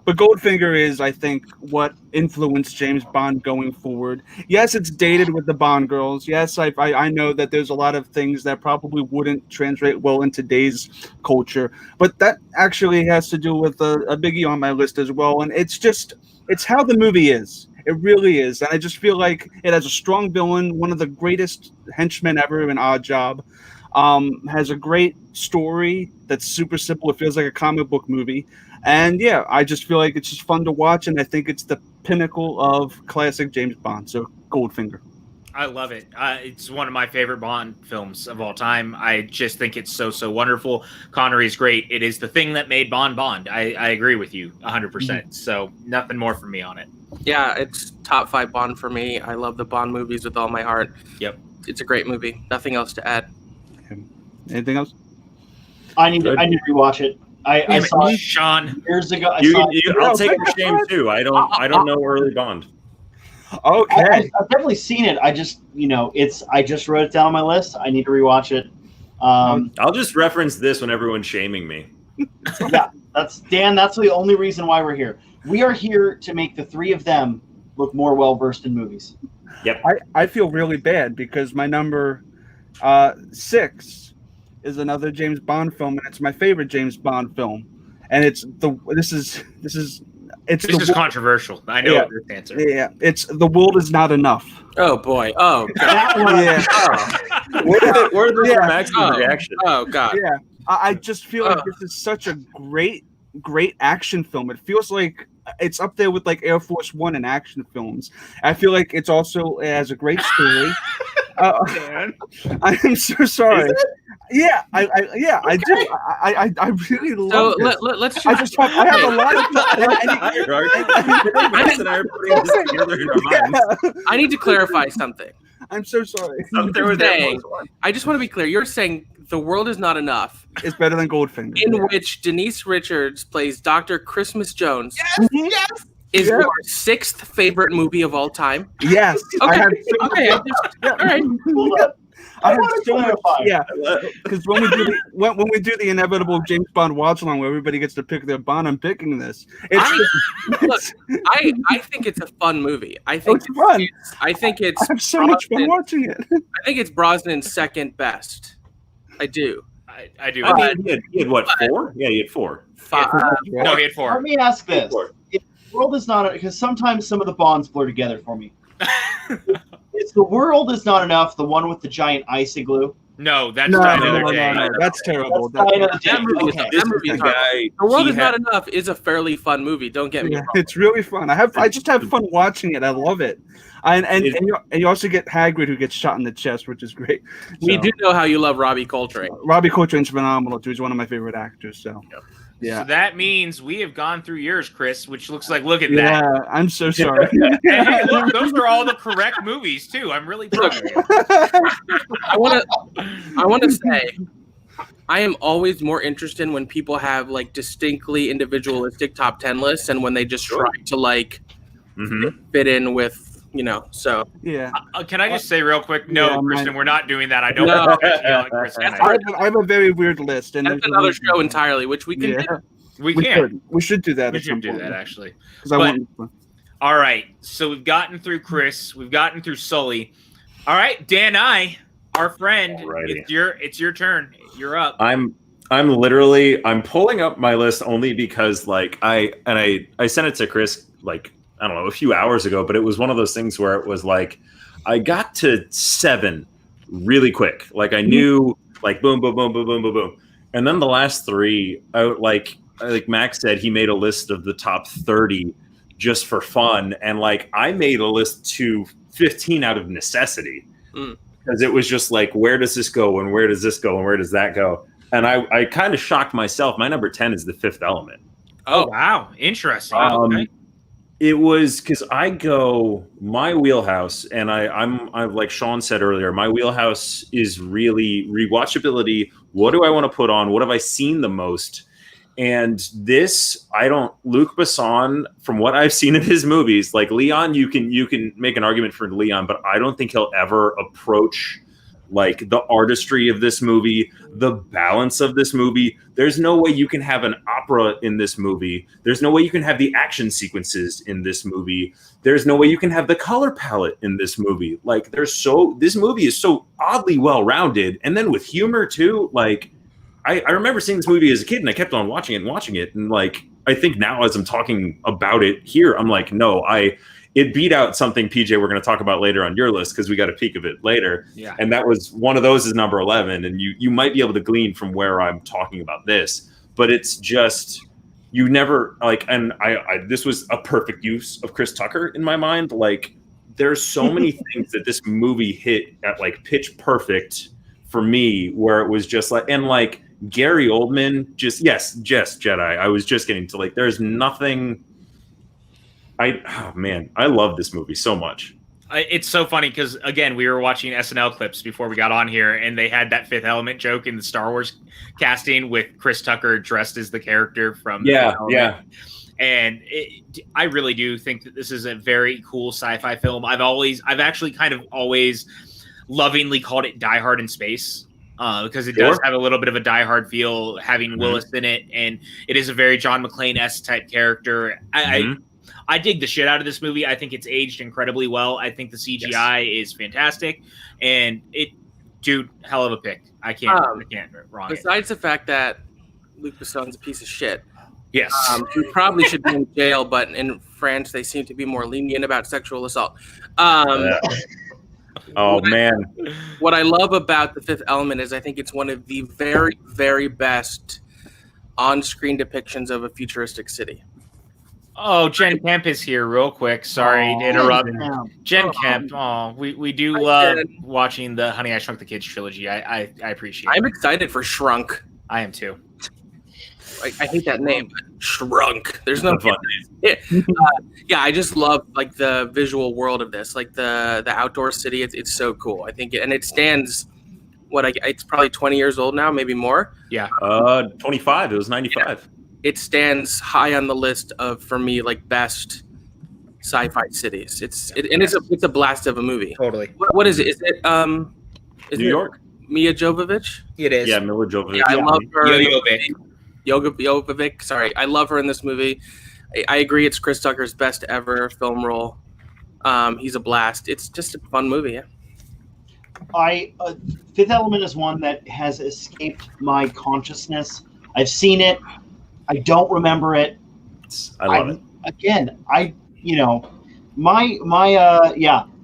Speaker 12: but Goldfinger is, I think, what influenced James Bond going forward. Yes, it's dated with the Bond girls. Yes, I know that there's a lot of things that probably wouldn't translate well in today's culture, but that actually has to do with a biggie on my list as well. And it's how the movie is. It really is. And I just feel like it has a strong villain, one of the greatest henchmen ever in Odd Job. Has a great story that's super simple. It feels like a comic book movie. And yeah, I just feel like it's just fun to watch. And I think it's the pinnacle of classic James Bond. So Goldfinger.
Speaker 9: I love it. It's one of my favorite Bond films of all time. I just think it's so wonderful. Connery's great. It is the thing that made Bond Bond. I agree with you 100%. So nothing more from me on it.
Speaker 10: Yeah, it's top 5 Bond for me. I love the Bond movies with all my heart.
Speaker 9: Yep.
Speaker 10: It's a great movie. Nothing else to add.
Speaker 12: Anything else?
Speaker 11: I need to rewatch it. I saw it
Speaker 9: Sean
Speaker 11: years ago.
Speaker 13: I'll take your shame too. I don't know early Bond.
Speaker 12: Okay.
Speaker 11: I've definitely seen it. I just I just wrote it down on my list. I need to rewatch it.
Speaker 13: I'll just reference this when everyone's shaming me.
Speaker 11: Yeah, that's the only reason why we're here. We are here to make the three of them look more well versed in movies.
Speaker 13: Yep.
Speaker 12: I feel really bad because my number 6 is another James Bond film, and it's my favorite James Bond film. And this is
Speaker 9: controversial. I know this answer.
Speaker 12: Yeah, it's The World Is Not Enough.
Speaker 10: Oh boy. Oh God.
Speaker 12: Yeah.
Speaker 13: Where did this Max's reaction?
Speaker 10: Oh God.
Speaker 12: Yeah. I just feel like this is such a great action film. It feels like it's up there with like Air Force One in action films. I feel like it has a great story. I am so sorry. Yeah, I do. I really love it.
Speaker 10: Let's.
Speaker 12: I have a lot of.
Speaker 10: I need to clarify something.
Speaker 12: I'm so sorry.
Speaker 10: I just want to be clear. You're saying The World Is Not Enough.
Speaker 12: It's better than Goldfinger.
Speaker 10: In which Denise Richards plays Dr. Christmas Jones. Yes. Is your 6th favorite movie of all time?
Speaker 12: Yes.
Speaker 10: Okay.
Speaker 12: All
Speaker 10: right.
Speaker 12: I have so much. Yeah, because when we do the inevitable James Bond watch along where everybody gets to pick their Bond, I'm picking this.
Speaker 10: I think it's a fun movie. I think
Speaker 12: it's fun.
Speaker 10: I have
Speaker 12: so much fun watching it.
Speaker 10: I think it's Brosnan's second best. I do.
Speaker 9: I do.
Speaker 13: I mean, he had what, 4? Yeah, he had 4.
Speaker 10: 5.
Speaker 9: No, he had 4.
Speaker 11: Let me ask this: if The World Is Not, because sometimes some of the Bonds blur together for me. Is The World Is Not Enough the one with the giant ice igloo?
Speaker 9: No, that's Die Another Day.
Speaker 12: No, that's terrible.
Speaker 10: That movie is The World Is Not Enough is a fairly fun movie. Don't get me wrong.
Speaker 12: It's really fun. I just have fun watching it. I love it. And you also get Hagrid, who gets shot in the chest, which is great.
Speaker 10: We do know how you love Robbie Coltrane.
Speaker 12: Robbie Coltrane's phenomenal too. He's one of my favorite actors. So. Yep. Yeah.
Speaker 9: So that means we have gone through yours, Chris, which looks like, look at that.
Speaker 12: Yeah, I'm so sorry.
Speaker 9: Hey, look, those are all the correct movies, too. I'm really proud of you.
Speaker 10: I want to say, I am always more interested when people have, like, distinctly individualistic top 10 lists and when they just try to, fit in with, so.
Speaker 12: Yeah.
Speaker 9: Can I just say real quick? No, Kristen, we're not doing that. I don't want to yell at Kristen.
Speaker 12: I have a very weird list. And
Speaker 10: that's another show entirely, which we can do.
Speaker 9: We can.
Speaker 12: We should do that.
Speaker 9: We should do that, actually.
Speaker 12: All
Speaker 9: right. So we've gotten through Chris. We've gotten through Sully. All right, Dan our friend. Alrighty. It's your turn. You're up.
Speaker 13: I'm pulling up my list only because I sent it to Chris I don't know, a few hours ago, but it was one of those things where it was like, I got to 7 really quick. Like I knew boom, boom, boom, boom, boom, boom, boom. And then the last 3, like Max said, he made a list of the top 30 just for fun. And I made a list to 15 out of necessity because it was just like, where does this go? And where does this go? And where does that go? And I kind of shocked myself. My number 10 is The Fifth Element.
Speaker 9: Oh, wow. Interesting. Okay.
Speaker 13: It was because my wheelhouse, and I'm like Sean said earlier, my wheelhouse is really rewatchability. What do I want to put on? What have I seen the most? And this, Luc Besson, from what I've seen of his movies, like Leon, you can make an argument for Leon, but I don't think he'll ever approach like the artistry of this movie, the balance of this movie. There's no way you can have an opera in this movie. There's no way you can have the action sequences in this movie. There's no way you can have the color palette in this movie. Like this movie is so oddly well-rounded. And then with humor too, like I remember seeing this movie as a kid and I kept on watching it. And like, I think now as I'm talking about it here, I'm like, no, it beat out something, PJ, we're going to talk about later on your list because we got a peek of it later. Yeah. And that was one of those is number 11. And you might be able to glean from where I'm talking about this, but it's just, you never like, and this was a perfect use of Chris Tucker in my mind. Like there's so many things that this movie hit at like pitch perfect for me, where it was just like, and like Gary Oldman, just Jedi. I was just getting to like, there's nothing. I love this movie so much.
Speaker 9: It's so funny because again, we were watching SNL clips before we got on here, and they had that Fifth Element joke in the Star Wars casting with Chris Tucker dressed as the character from And I really do think that this is a very cool sci-fi film. I've actually kind of always lovingly called it Die Hard in space. Because it does have a little bit of a Die Hard feel, having Willis in it, and it is a very John McClane-esque type character. I dig the shit out of this movie. I think it's aged incredibly well. I think the CGI is fantastic, and hell of a pick. I can't wrong.
Speaker 10: Besides the fact that Luc Besson's a piece of shit,
Speaker 9: yes,
Speaker 10: he probably should be in jail. But in France, they seem to be more lenient about sexual assault.
Speaker 13: Man.
Speaker 10: What I love about The Fifth Element is I think it's one of the very, very best on-screen depictions of a futuristic city.
Speaker 9: Oh, Jen Kemp is here real quick. Sorry to interrupt. Jen Kemp. We do love watching the Honey, I Shrunk the Kids trilogy. I appreciate it.
Speaker 10: I'm excited for Shrunk.
Speaker 9: I am too.
Speaker 10: I hate that name, but Shrunk. There's no fun. I just love like the visual world of this, like the outdoor city. It's so cool. I think, and it stands. It's probably 20 years old now, maybe more.
Speaker 9: Yeah.
Speaker 13: 25. It was 95.
Speaker 10: Yeah. It stands high on the list of, for me, like best sci-fi cities. It's a blast of a movie.
Speaker 9: Totally.
Speaker 10: What is it? Is it
Speaker 13: New York?
Speaker 10: Mia Jovovich?
Speaker 9: It is.
Speaker 13: Yeah, Mila Jovovich.
Speaker 10: Yeah, I love her.
Speaker 9: Jovovich.
Speaker 10: Sorry, I love her in this movie. I agree. It's Chris Tucker's best ever film role. He's a blast. It's just a fun movie. Yeah.
Speaker 11: Fifth Element is one that has escaped my consciousness. I've seen it. I don't remember it.
Speaker 13: I love it.
Speaker 11: Again,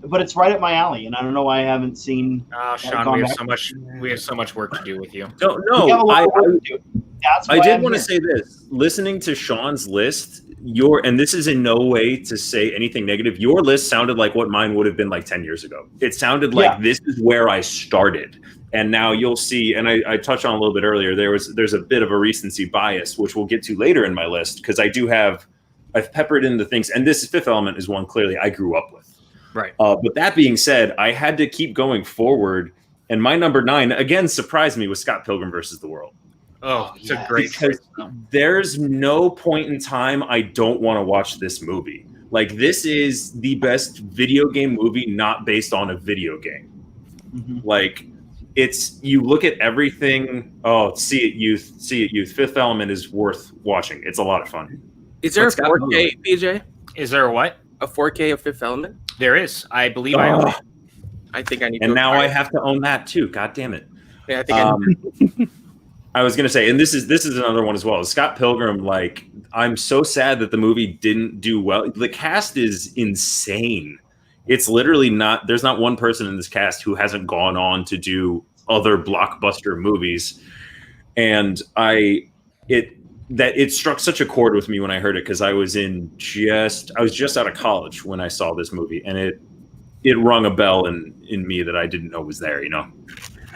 Speaker 11: but it's right up my alley, and I don't know why I haven't seen.
Speaker 9: Oh, Sean, we have so much work to do with you.
Speaker 13: No, I did want to say this. Listening to Sean's list, and this is in no way to say anything negative. Your list sounded like what mine would have been like 10 years ago. It sounded like this is where I started. And now you'll see, and I touched on a little bit earlier, there's a bit of a recency bias, which we'll get to later in my list, because I've peppered in the things, and this Fifth Element is one clearly I grew up with.
Speaker 9: Right.
Speaker 13: But that being said, I had to keep going forward, and my number 9, again, surprised me, was Scott Pilgrim versus the World.
Speaker 9: Oh, it's a great
Speaker 13: choice. There's no point in time I don't want to watch this movie. Like, this is the best video game movie not based on a video game. Mm-hmm. Like, you look at everything. Oh, see it, youth. Fifth Element is worth watching. It's a lot of fun.
Speaker 10: Is there a 4K, PJ?
Speaker 9: Is there a what?
Speaker 10: A 4K of Fifth Element?
Speaker 9: There is. I believe I own it.
Speaker 10: I think I need.
Speaker 13: And now I have to own that too. God damn it.
Speaker 10: Yeah, I think
Speaker 13: I was gonna say, and this is another one as well. Scott Pilgrim, like, I'm so sad that the movie didn't do well. The cast is insane. It's literally not. There's not one person in this cast who hasn't gone on to do other blockbuster movies, and it struck such a chord with me when I heard it, because I was just out of college when I saw this movie, and it rung a bell in me that I didn't know was there.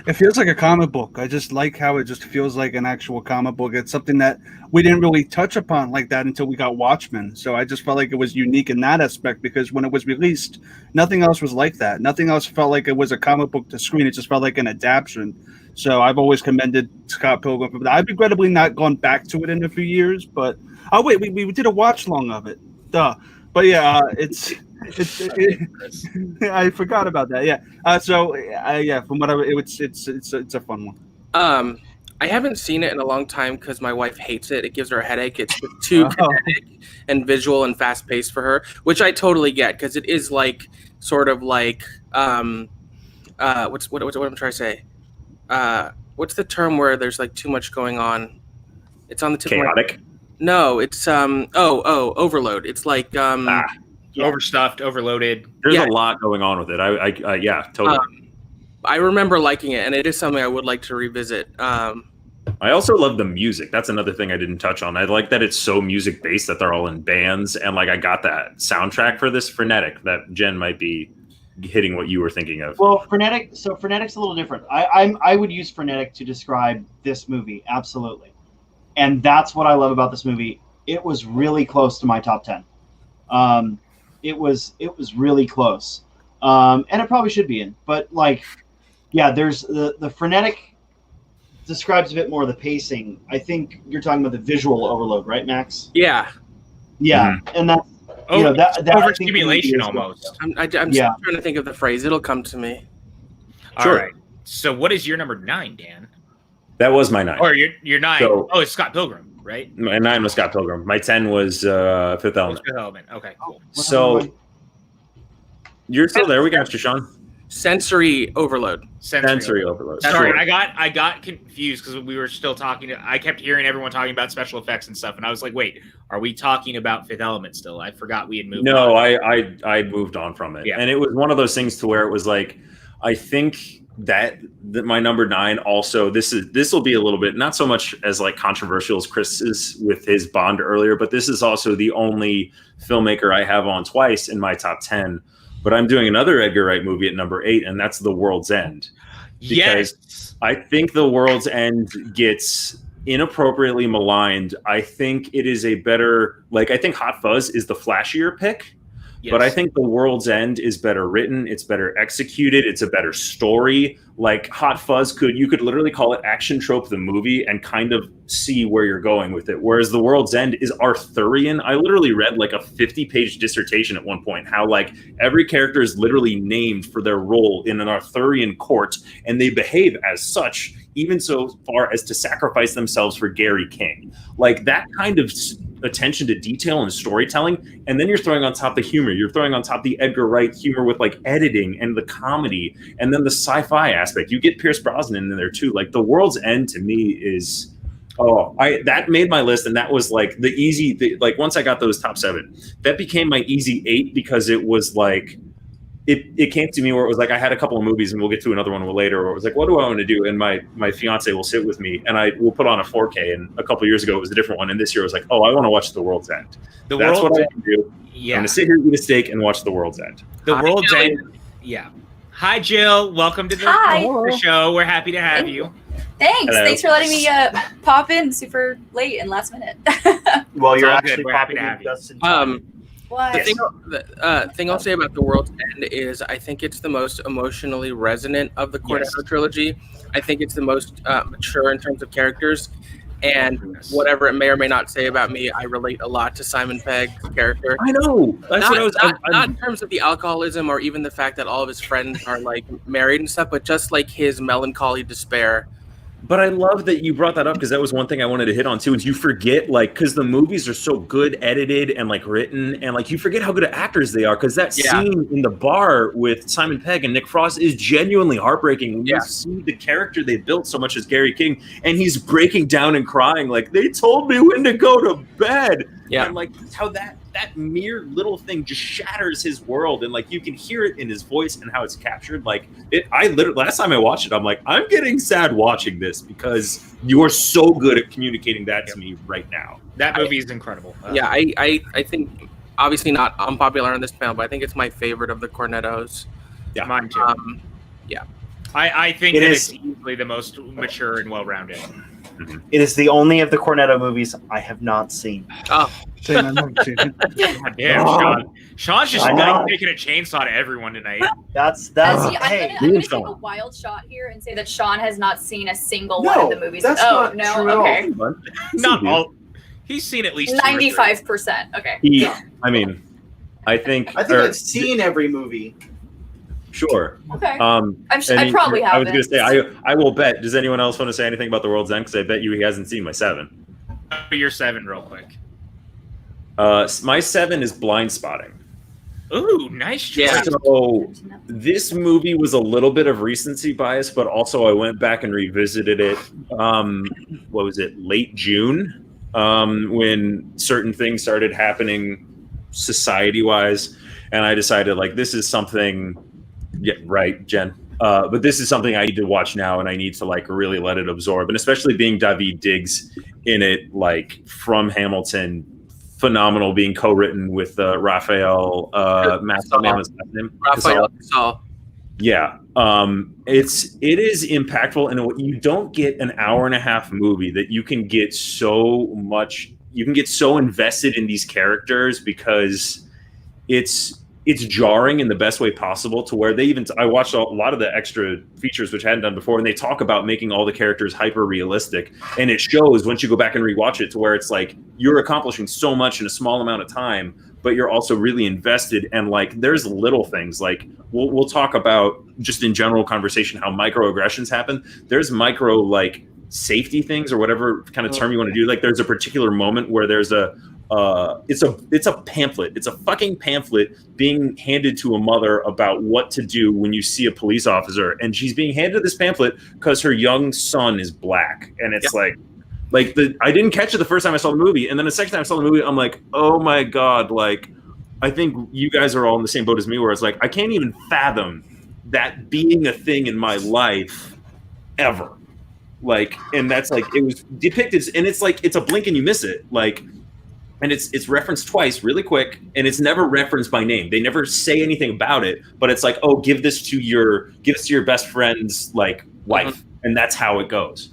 Speaker 12: It feels like a comic book. I just like how it just feels like an actual comic book. It's something that we didn't really touch upon like that until we got Watchmen. So I just felt like it was unique in that aspect because when it was released, nothing else was like that. Nothing else felt like it was a comic book to screen. It just felt like an adaptation. So I've always commended Scott Pilgrim for that. I've regrettably not gone back to it in a few years, but wait, we did a watch long of it. Duh. But yeah, I forgot about that. Yeah. From what it's a fun one.
Speaker 10: I haven't seen it in a long time because my wife hates it. It gives her a headache. It's too kinetic and visual and fast paced for her, which I totally get because it is like sort of like what I'm trying to say. What's the term where there's like too much going on? It's on the tip.
Speaker 13: Chaotic.
Speaker 10: No, it's overload. It's like
Speaker 9: overstuffed, overloaded.
Speaker 13: There's a lot going on with it. I totally.
Speaker 10: I remember liking it, and it is something I would like to revisit.
Speaker 13: I also love the music. That's another thing I didn't touch on. I like that it's so music based that they're all in bands, and like I got that soundtrack for this Frenetic that Jen might be hitting what you were thinking of.
Speaker 11: Well, Frenetic's a little different. I would use Frenetic to describe this movie, absolutely. And that's what I love about this movie. It was really close to my top 10. It was really close. And it probably should be in. But there's the Frenetic describes a bit more of the pacing. I think you're talking about the visual overload, right, Max?
Speaker 10: Yeah.
Speaker 11: Yeah. Mm-hmm. And that's that
Speaker 9: overstimulation almost.
Speaker 10: I'm still trying to think of the phrase. It'll come to me.
Speaker 9: All right. So what is your number 9, Dan?
Speaker 13: That was my 9.
Speaker 9: Or your 9. So, it's Scott Pilgrim, right?
Speaker 13: My 9 was Scott Pilgrim. My 10 was Fifth Element.
Speaker 9: Fifth Element. Okay, cool.
Speaker 13: So you're still there. We got you, Sean.
Speaker 10: Sensory overload.
Speaker 13: Sensory overload.
Speaker 9: Sorry, I got confused because we were still talking. I kept hearing everyone talking about special effects and stuff, and I was like, "Wait, are we talking about Fifth Element still?" I forgot we had moved.
Speaker 13: No,
Speaker 9: on.
Speaker 13: I moved on from it, and it was one of those things to where it was like, I think that my number 9 also. This will be a little bit not so much as like controversial as Chris is with his Bond earlier, but this is also the only filmmaker I have on twice in my top 10. But I'm doing another Edgar Wright movie at number 8, and that's The World's End. Because I think The World's End gets inappropriately maligned. I think it is a better, I think Hot Fuzz is the flashier pick. Yes. But I think The World's End is better written. It's better executed. It's a better story. Like Hot Fuzz you could literally call it Action Trope the movie and kind of see where you're going with it. Whereas The World's End is Arthurian. I literally read like a 50-page dissertation at one point, how like every character is literally named for their role in an Arthurian court, and they behave as such, even so far as to sacrifice themselves for Gary King. Like that kind of attention to detail and storytelling, and then you're throwing on top the humor. You're throwing on top the Edgar Wright humor with like editing and the comedy, and then the sci-fi aspect. You get Pierce Brosnan in there too. Like The World's End to me is that made my list, and that was like once I got those top 7, that became my easy 8 because it was like it came to me where it was like I had a couple of movies, and we'll get to another one later, where it was like, what do I want to do? And my fiance will sit with me, and I will put on a 4K. And a couple of years ago, it was a different one, and this year it was like, I want to watch The World's End. That's what I can do. Yeah. I'm going to sit here, eat a steak, and watch The World's End.
Speaker 9: The World's End. Yeah. Hi, Jill. Welcome to the show. We're happy to have you.
Speaker 14: Thanks.
Speaker 13: Hello.
Speaker 14: Thanks for letting me pop in super late and last minute.
Speaker 11: Well, you're
Speaker 9: actually popping in just in time.
Speaker 10: The thing I'll say about The World's End is I think it's the most emotionally resonant of the Cornetto trilogy. I think it's the most mature in terms of characters. And whatever it may or may not say about me, I relate a lot to Simon Pegg's character.
Speaker 13: I know.
Speaker 10: Not in terms of the alcoholism or even the fact that all of his friends are like married and stuff, but just like his melancholy despair.
Speaker 13: But I love that you brought that up, because that was one thing I wanted to hit on too. Is you forget, because the movies are so good edited and written, and you forget how good of actors they are. Because that scene in the bar with Simon Pegg and Nick Frost is genuinely heartbreaking. When you see the character they built so much as Gary King, and he's breaking down and crying, like, they told me when to go to bed. Yeah, and how that mere little thing just shatters his world, and you can hear it in his voice and how it's captured. I literally, last time I watched it, I'm like, I'm getting sad watching this because you are so good at communicating that to me right now.
Speaker 9: That movie is incredible.
Speaker 10: I think, obviously not unpopular on this panel, but I think it's my favorite of the Cornettos.
Speaker 9: Yeah, mine too. I think
Speaker 15: It
Speaker 9: that
Speaker 15: is-
Speaker 9: it's easily the most mature and well-rounded.
Speaker 15: It is the only of the Cornetto movies I have not seen.
Speaker 10: Oh,
Speaker 12: Same, I've never seen it.
Speaker 9: God damn,
Speaker 15: Oh.
Speaker 9: Sean. Sean's just
Speaker 15: I know.
Speaker 9: taking a chainsaw to everyone tonight.
Speaker 15: That's
Speaker 14: See,
Speaker 15: hey.
Speaker 14: I'm gonna take a wild shot here and say that Sean has not seen a single one
Speaker 15: No,
Speaker 14: of the movies.
Speaker 15: that's
Speaker 14: oh
Speaker 15: not
Speaker 14: no,
Speaker 15: true at all.
Speaker 14: okay,
Speaker 9: Not all. He's seen at least 2 or 3.
Speaker 14: 95%. Okay.
Speaker 13: I mean, I think
Speaker 11: I've seen every movie.
Speaker 13: Sure.
Speaker 14: Okay.
Speaker 13: I
Speaker 14: I probably
Speaker 13: I was
Speaker 14: haven't.
Speaker 13: going to say I will bet. Does anyone else want to say anything about The World's End? Because I bet you he hasn't seen my 7.
Speaker 9: Your 7 real quick.
Speaker 13: My 7 is Blind Spotting.
Speaker 9: Ooh, nice choice.
Speaker 10: Yeah.
Speaker 13: So this movie was a little bit of recency bias, but also I went back and revisited it. What was it? Late June, when certain things started happening society-wise, and I decided like this is something. Yeah, right, Jen. But this is something I need to watch now, and I need to like really let it absorb, and especially being Daveed Diggs in it, like from Hamilton. Phenomenal, being co-written with Raphael
Speaker 10: Raphael Casal.
Speaker 13: Yeah, it is impactful, and you don't get an hour and a half movie that you can get so much. You can get so invested in these characters because it's jarring in the best way possible. To where they even I watched a lot of the extra features which I hadn't done before, and they talk about making all the characters hyper realistic, and it shows once you go back and rewatch it to where it's like you're accomplishing so much in a small amount of time, but you're also really invested. And like there's little things like we'll talk about just in general conversation how microaggressions happen. There's micro like safety things or whatever kind of term you want to do. Like there's a particular moment where there's it's a pamphlet. It's a fucking pamphlet being handed to a mother about what to do when you see a police officer, and she's being handed this pamphlet because her young son is black, and it's I didn't catch it the first time I saw the movie, and then the second time I saw the movie, I'm like, oh my god, like I think you guys are all in the same boat as me, where it's like I can't even fathom that being a thing in my life ever, like, and that's like it was depicted, and it's like it's a blink and you miss it, like. And it's referenced twice really quick, and it's never referenced by name. They never say anything about it, but it's like, oh, give this to your best friend's like wife, and that's how it goes.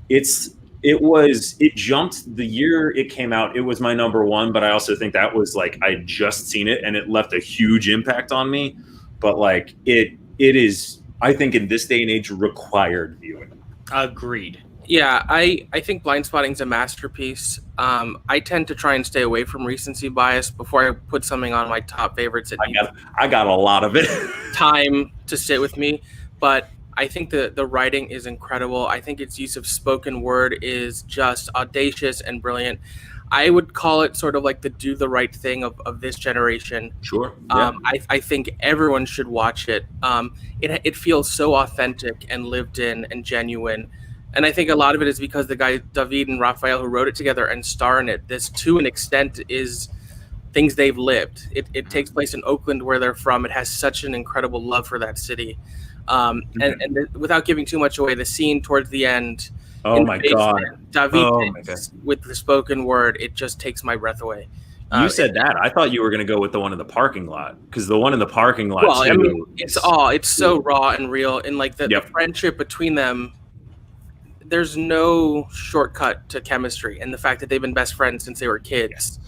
Speaker 13: It jumped the year it came out. It was my number 1, but I also think that was like I just seen it and it left a huge impact on me. But like it is, I think in this day and age, required viewing.
Speaker 9: Agreed.
Speaker 10: Yeah, I think Blind Spotting's a masterpiece. I tend to try and stay away from recency bias before I put something on my top favorites.
Speaker 13: I got a lot of it.
Speaker 10: Time to sit with me, but I think the writing is incredible. I think its use of spoken word is just audacious and brilliant. I would call it sort of like the do the right thing of this generation.
Speaker 13: Sure. Yeah.
Speaker 10: I think everyone should watch it. It feels so authentic and lived in and genuine. And I think a lot of it is because the guy, Daveed and Raphael, who wrote it together and star in it, this to an extent is things they've lived. It takes place in Oakland, where they're from. It has such an incredible love for that city. And without giving too much away, the scene towards the end.
Speaker 13: Oh my God.
Speaker 10: Daveed with the spoken word, it just takes my breath away.
Speaker 13: You said that. I thought you were going to go with the one in the parking lot, because the one in the parking lot.
Speaker 10: Well, I mean, it's so raw and real, and like the friendship between them. There's no shortcut to chemistry, and the fact that they've been best friends since they were kids,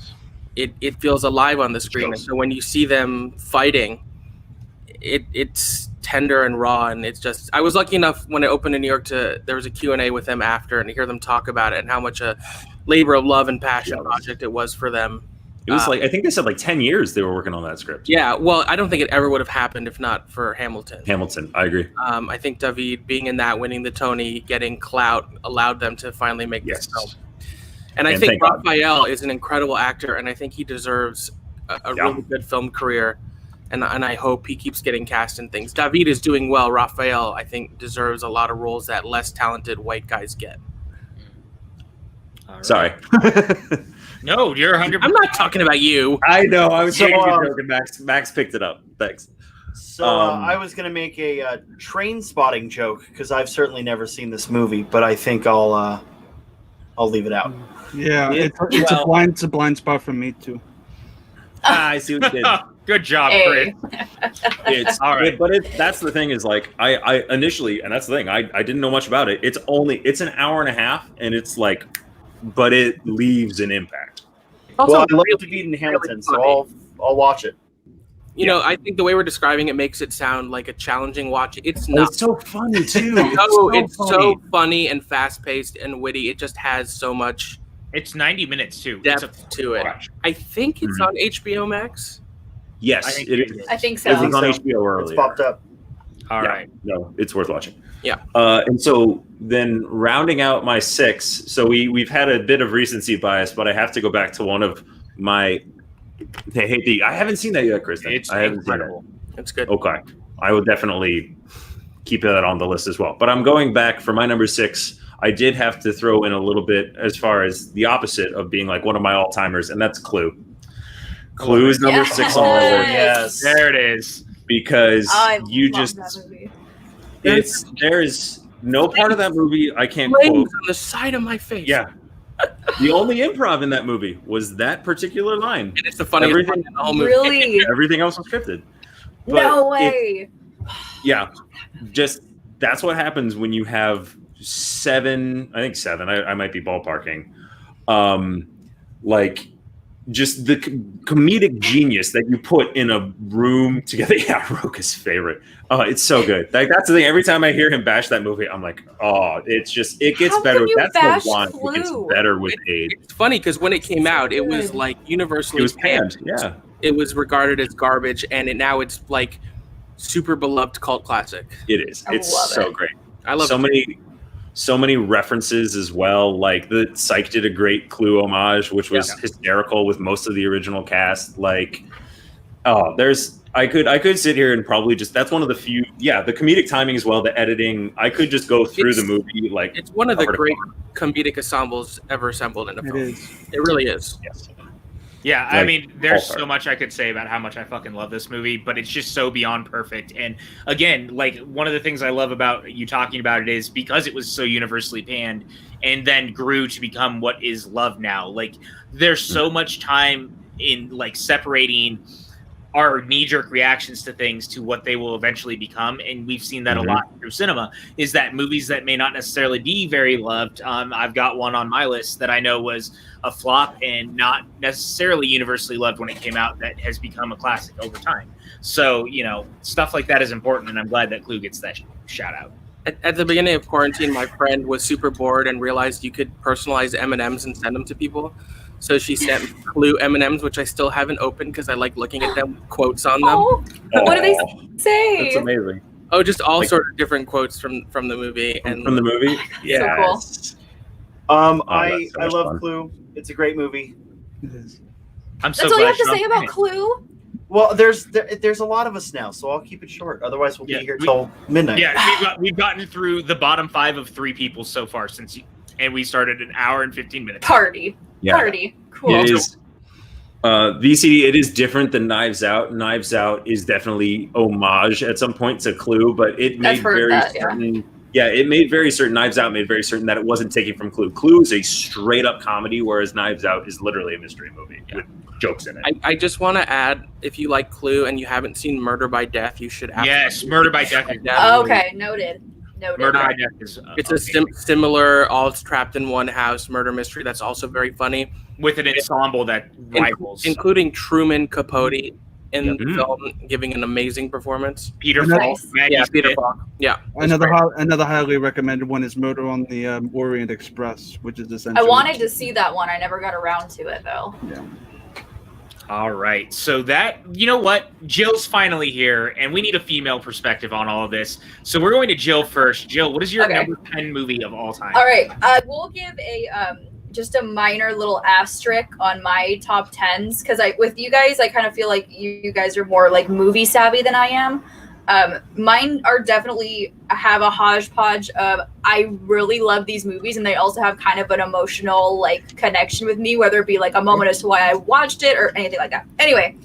Speaker 10: it feels alive on the screen. And so when you see them fighting, it's tender and raw, and it's just. I was lucky enough when I opened in New York there was a Q&A with them after, and to hear them talk about it and how much a labor of love and passion project it was for them.
Speaker 13: It was I think they said 10 years they were working on that script.
Speaker 10: Yeah, well, I don't think it ever would have happened if not for Hamilton.
Speaker 13: I agree.
Speaker 10: I think Daveed being in that, winning the Tony, getting clout, allowed them to finally make this film. And I think Raphael is an incredible actor, and I think he deserves a really good film career. And I hope he keeps getting cast in things. Daveed is doing well. Raphael, I think, deserves a lot of roles that less talented white guys get.
Speaker 9: Right.
Speaker 13: Sorry.
Speaker 9: No, you're 100%.
Speaker 10: I'm not talking about you.
Speaker 13: I know. I was joking. Max picked it up. Thanks.
Speaker 15: So I was going to make a train spotting joke, because I've certainly never seen this movie, but I think I'll leave it out.
Speaker 12: Yeah, it's a blind spot for me too.
Speaker 13: I see what you did.
Speaker 9: Good job,
Speaker 14: Hey.
Speaker 9: Chris.
Speaker 13: It's
Speaker 9: All right.
Speaker 13: that's the thing is like I initially, and that's the thing, I didn't know much about it. It's an hour and a half, and it's like, but it leaves an impact.
Speaker 10: Also,
Speaker 15: Well, I love
Speaker 10: really,
Speaker 15: David and Hamilton,
Speaker 10: really
Speaker 15: so
Speaker 10: funny.
Speaker 15: I'll watch it.
Speaker 10: You know, I think the way we're describing it makes it sound like a challenging watch. It's not.
Speaker 13: It's so funny too.
Speaker 10: It's so funny and fast paced and witty. It just has so much.
Speaker 9: It's 90 minutes too.
Speaker 10: Depth to it. I think it's on HBO Max.
Speaker 13: Yes, it is.
Speaker 14: I think so.
Speaker 13: It was on HBO earlier.
Speaker 15: It's popped up.
Speaker 9: All right.
Speaker 13: No, it's worth watching.
Speaker 10: Yeah.
Speaker 13: And so then rounding out my 6, so we've had a bit of recency bias, but I have to go back to one of my. I haven't seen that yet, Kristen.
Speaker 9: It's
Speaker 13: I haven't
Speaker 9: incredible.
Speaker 13: seen it.
Speaker 10: It's good.
Speaker 13: Okay, I will definitely keep that on the list as well. But I'm going back for my number 6. I did have to throw in a little bit as far as the opposite of being like one of my all timers, and that's Clue. Clue is number 6 on my list.
Speaker 15: Yes.
Speaker 9: There it is.
Speaker 13: Because
Speaker 14: I
Speaker 13: you
Speaker 14: love
Speaker 13: just
Speaker 14: that movie.
Speaker 13: there is no part of that movie I can't
Speaker 10: Flames
Speaker 13: quote.
Speaker 10: on the side of my face.
Speaker 13: Yeah. The only improv in that movie was that particular line.
Speaker 10: And it's the funniest
Speaker 13: Everything-
Speaker 10: part in the whole movie.
Speaker 14: Really?
Speaker 13: Everything else was scripted.
Speaker 14: No
Speaker 13: But it-
Speaker 14: way.
Speaker 13: yeah. Just that's what happens when you have 7, I think 7, I might be ballparking. Like just the comedic genius that you put in a room together. Yeah, Roka's favorite. Oh, it's so good. Like that's the thing. Every time I hear him bash that movie, I'm like, oh, it gets
Speaker 14: How
Speaker 13: better.
Speaker 14: can you
Speaker 13: That's
Speaker 14: bash
Speaker 13: the one. It gets
Speaker 14: Clue?
Speaker 13: better with age.
Speaker 10: It's funny because when it came out, it was
Speaker 14: good.
Speaker 10: like universally
Speaker 13: It was panned. Yeah.
Speaker 10: It was regarded as garbage, and now it's like super beloved cult classic.
Speaker 13: It is.
Speaker 14: I
Speaker 13: It's
Speaker 14: love
Speaker 13: so
Speaker 14: it.
Speaker 13: great.
Speaker 10: I love
Speaker 13: so many references as well. Like the Psych did a great Clue homage, which was hysterical with most of the original cast. Like, oh, I could sit here and probably just that's one of the few. Yeah, the comedic timing as well, the editing. I could just go through the movie like
Speaker 10: It's one of the
Speaker 13: cover to
Speaker 10: great
Speaker 13: cover.
Speaker 10: comedic ensembles ever assembled in a
Speaker 12: It
Speaker 10: film.
Speaker 12: is.
Speaker 10: It really is.
Speaker 13: Yes.
Speaker 9: Yeah, I
Speaker 13: Like,
Speaker 9: mean, there's
Speaker 13: all
Speaker 9: so much I could say about how much I fucking love this movie, but it's just so beyond perfect. And again, like one of the things I love about you talking about it is because it was so universally panned and then grew to become what is loved now. Like there's so much time in like separating our knee-jerk reactions to things to what they will eventually become, and we've seen that a lot through cinema, is that movies that may not necessarily be very loved, I've got one on my list that I know was a flop and not necessarily universally loved when it came out that has become a classic over time. So, you know, stuff like that is important, and I'm glad that Clue gets that shout out.
Speaker 10: At the beginning of quarantine, my friend was super bored and realized you could personalize M&Ms and send them to people. So she sent Clue M&Ms, which I still haven't opened because I like looking at them with quotes on them.
Speaker 14: Oh, what do they say?
Speaker 13: That's amazing.
Speaker 10: Oh, just all sort of different quotes from the movie. And
Speaker 13: From the movie?
Speaker 14: Yeah.
Speaker 15: I
Speaker 13: that's so much
Speaker 15: love
Speaker 13: fun.
Speaker 15: Clue. It's a great movie.
Speaker 9: I'm so
Speaker 14: That's all
Speaker 9: glad
Speaker 14: you have to
Speaker 9: Sean
Speaker 14: say about
Speaker 9: finished.
Speaker 14: Clue?
Speaker 15: Well, there's a lot of us now, so I'll keep it short. Otherwise, we'll be here till midnight.
Speaker 9: Yeah, we've gotten through the bottom 5 of 3 people so far and we started an hour and 15 minutes.
Speaker 14: Party.
Speaker 13: Yeah.
Speaker 14: Party. Cool.
Speaker 13: It is VCD. It is different than Knives Out. Knives Out is definitely homage at some point to Clue, but it made very certain. Yeah, it made very certain. Knives Out made very certain that it wasn't taken from Clue. Clue is a straight up comedy, whereas Knives Out is literally a mystery movie with jokes in it.
Speaker 10: I just want to add, if you like Clue and you haven't seen Murder by Death, you should absolutely
Speaker 9: Yes, Murder by Death.
Speaker 14: Okay, noted.
Speaker 9: Murder by Death is
Speaker 10: It's a similar, all trapped in one house murder mystery that's also very funny.
Speaker 9: with an ensemble that rivals.
Speaker 10: Including Truman Capote in the film, giving an amazing performance.
Speaker 9: Peter
Speaker 12: Another-
Speaker 9: Falk. Maggie
Speaker 10: Yeah, Peter
Speaker 9: Smith.
Speaker 10: Falk. Yeah.
Speaker 12: Another highly recommended one is Murder on the Orient Express, which is essentially.
Speaker 14: I wanted to see that one. I never got around to it, though.
Speaker 12: Yeah.
Speaker 9: All right. So that, you know what? Jill's finally here, and we need a female perspective on all of this. So we're going to Jill first. Jill, what is your number 10 movie of all time?
Speaker 14: All right. We'll give a just a minor little asterisk on my top 10s because with you guys, I kind of feel like you guys are more like movie savvy than I am. Mine are definitely have a hodgepodge of I really love these movies, and they also have kind of an emotional like connection with me, whether it be like a moment as to why I watched it or anything like that. Anyway,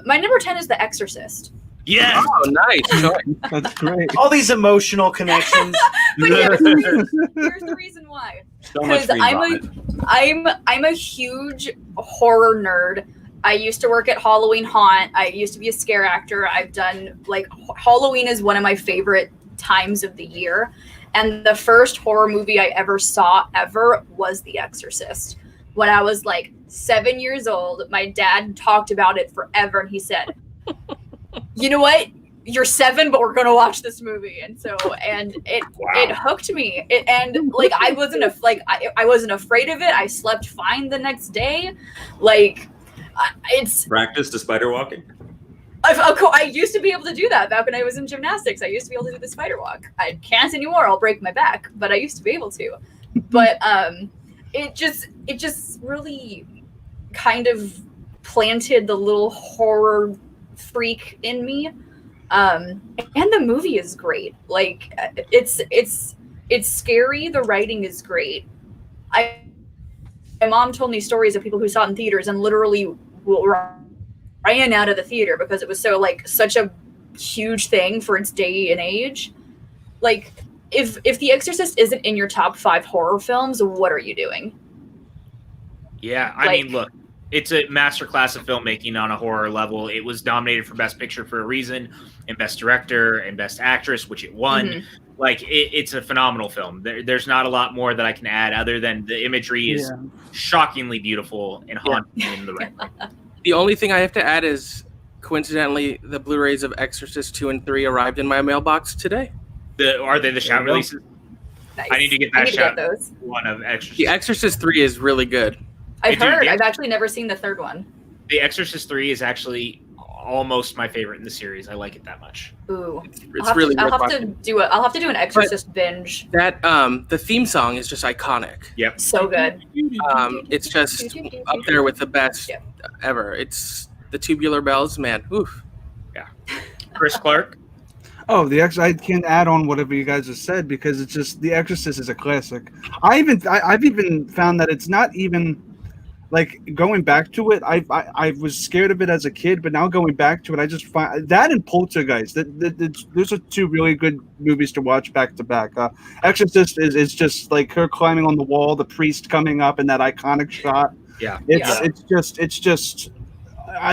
Speaker 14: my number 10 is The Exorcist.
Speaker 9: Yes.
Speaker 10: Oh, nice choice.
Speaker 12: That's great.
Speaker 15: All these emotional connections.
Speaker 14: But here's the reason why.
Speaker 13: So much
Speaker 14: Because
Speaker 13: green vomit.
Speaker 14: I'm a huge horror nerd, I used to work at Halloween Haunt. I used to be a scare actor. I've done like Halloween is one of my favorite times of the year. And the first horror movie I ever saw was The Exorcist. When I was like 7 years old, my dad talked about it forever, and he said, "You know what? You're 7, but we're gonna watch this movie." And it hooked me. I wasn't afraid of it. I slept fine the next day. Like, it's
Speaker 13: Practice to spider walking.
Speaker 14: I used to be able to do that back when I was in gymnastics. I used to be able to do the spider walk. I can't anymore. I'll break my back, but I used to be able to. But it just really kind of planted the little horror freak in me. And the movie is great. Like, it's scary. The writing is great. My mom told me stories of people who saw it in theaters and literally ran out of the theater because it was such a huge thing for its day and age. Like, if The Exorcist isn't in your top 5 horror films, what are you doing?
Speaker 9: Yeah, I mean, look, it's a masterclass of filmmaking on a horror level. It was nominated for Best Picture for a reason, and Best Director, and Best Actress, which it won.
Speaker 14: Mm-hmm.
Speaker 9: Like, it's a phenomenal film. There's not a lot more that I can add other than the imagery is shockingly beautiful and haunting in the right way.
Speaker 10: The only thing I have to add is, coincidentally, the Blu-rays of Exorcist 2 and 3 arrived in my mailbox today.
Speaker 9: Are they the shout releases?
Speaker 14: Nice.
Speaker 9: I need to get that shot. One of Exorcist.
Speaker 10: The Exorcist 3 is really good.
Speaker 14: I've heard. I've actually never seen the third one.
Speaker 9: The Exorcist 3 is actually almost my favorite in the series. I like it that much.
Speaker 14: Ooh,
Speaker 10: It's really.
Speaker 14: I'll have to do it. I'll have to do an Exorcist binge.
Speaker 10: That the theme song is just iconic.
Speaker 9: Yep.
Speaker 14: So good.
Speaker 10: It's just up there with the best ever. It's the Tubular Bells, man. Oof.
Speaker 9: Yeah. Chris Clark.
Speaker 12: Oh, I can't add on whatever you guys have said because it's just The Exorcist is a classic. I've even found that it's not even like going back to it. I was scared of it as a kid, but now going back to it, I just find that and Poltergeist. Those are 2 really good movies to watch back to back. Exorcist is just like her climbing on the wall, the priest coming up, and that iconic shot.
Speaker 9: Yeah,
Speaker 12: it's just.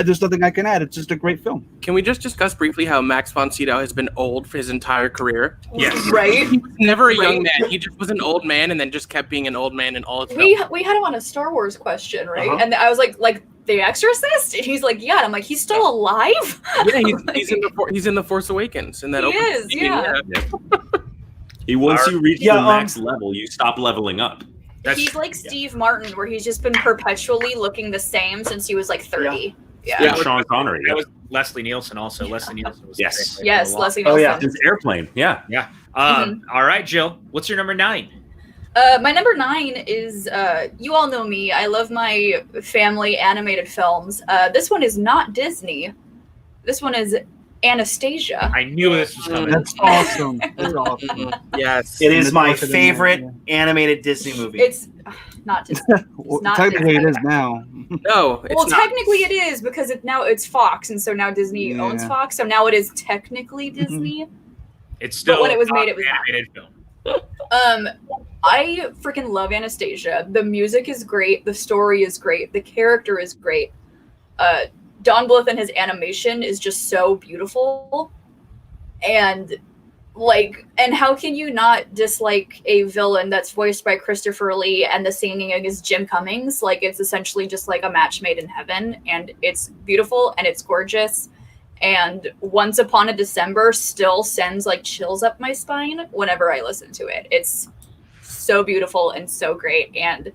Speaker 12: There's nothing I can add. It's just a great film.
Speaker 10: Can we just discuss briefly how Max von Sydow has been old for his entire career?
Speaker 9: Yes.
Speaker 14: Right?
Speaker 10: He was never a young man. He just was an old man and then just kept being an old man in all his films.
Speaker 14: We had him on a Star Wars question, right? And I was like The Exorcist? And he's like, yeah. And I'm like, he's still alive?
Speaker 10: Yeah, he's in the Force Awakens. In that
Speaker 14: he is, yeah.
Speaker 13: Once you reach the max level, you stop leveling up.
Speaker 14: He's like Steve Martin, where he's just been perpetually looking the same since he was like 30.
Speaker 13: Yeah. Sean Connery.
Speaker 9: That was Leslie Nielsen also. Leslie Nielsen was
Speaker 14: Leslie Nielsen.
Speaker 13: Oh yeah, it's Airplane. Yeah.
Speaker 9: All right, Jill. What's your number 9?
Speaker 14: My number 9 is you all know me. I love my family animated films. This one is not Disney. This one is Anastasia.
Speaker 9: I knew this was coming.
Speaker 12: That's awesome. That's awesome.
Speaker 10: Yes,
Speaker 15: it is my favorite animated Disney movie.
Speaker 14: It's not Disney.
Speaker 12: Well, technically, it is now.
Speaker 10: No,
Speaker 14: well, technically it is because it's Fox, and so now Disney owns Fox. So now it is technically Disney.
Speaker 9: It's still
Speaker 14: but when it was made, it was
Speaker 9: animated film.
Speaker 14: I freaking love Anastasia. The music is great. The story is great. The character is great. Don Bluth and his animation is just so beautiful. And how can you not dislike a villain that's voiced by Christopher Lee and the singing is Jim Cummings? Like, it's essentially just like a match made in heaven, and it's beautiful and it's gorgeous. And Once Upon a December still sends like chills up my spine whenever I listen to it. It's so beautiful and so great, and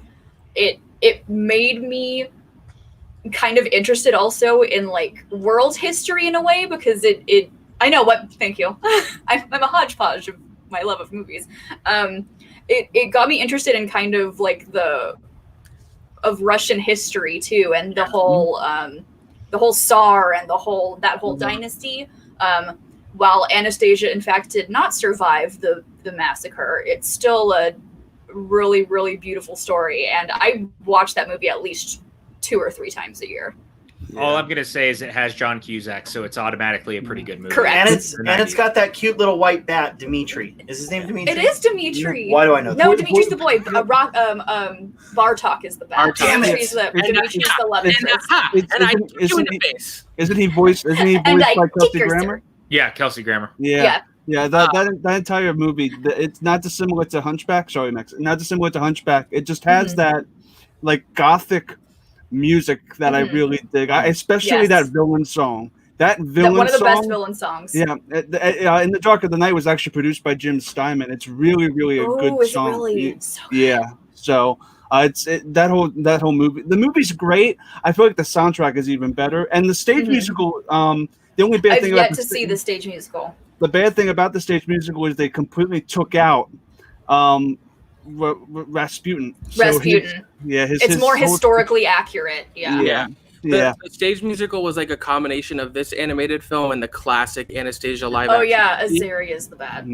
Speaker 14: it made me kind of interested also in like world history in a way, because it I know what. Thank you. I'm a hodgepodge of my love of movies. It got me interested in kind of like of Russian history too, and the whole Tsar and that whole dynasty. While Anastasia, in fact, did not survive the massacre, it's still a really, really beautiful story, and I watch that movie at least 2 or 3 times a year.
Speaker 9: All I'm gonna say is it has John Cusack, so it's automatically a pretty good movie.
Speaker 14: Correct.
Speaker 15: And it's got that cute little white bat, Dimitri. Is his name Dimitri?
Speaker 14: It is Dimitri.
Speaker 15: Why do I know that?
Speaker 14: No, Dimitri's the boy. Bartok is the bat.
Speaker 15: Damn it.
Speaker 14: Dimitri's the love interest.
Speaker 10: And I kick you in the face.
Speaker 12: Isn't he voiced by Kelsey Grammer?
Speaker 9: Yeah, Kelsey Grammer.
Speaker 12: Yeah. That entire movie, it's not dissimilar to Hunchback. Sorry, Max. Not dissimilar to Hunchback. It just has that like gothic music that I really dig. Especially that villain song. That villain
Speaker 14: one of the
Speaker 12: song,
Speaker 14: best villain songs.
Speaker 12: Yeah, In the Dark of the Night was actually produced by Jim Steinman. It's really, really a good song.
Speaker 14: Really? So good.
Speaker 12: Yeah. So that whole movie. The movie's great. I feel like the soundtrack is even better, and the stage musical. The only bad thing
Speaker 14: I've yet to see the stage musical.
Speaker 12: The bad thing about the stage musical is they completely took out Rasputin.
Speaker 14: Rasputin. It's more historically accurate. Yeah.
Speaker 10: The stage musical was like a combination of this animated film and the classic Anastasia live action.
Speaker 14: Oh yeah, Azaria is the bat.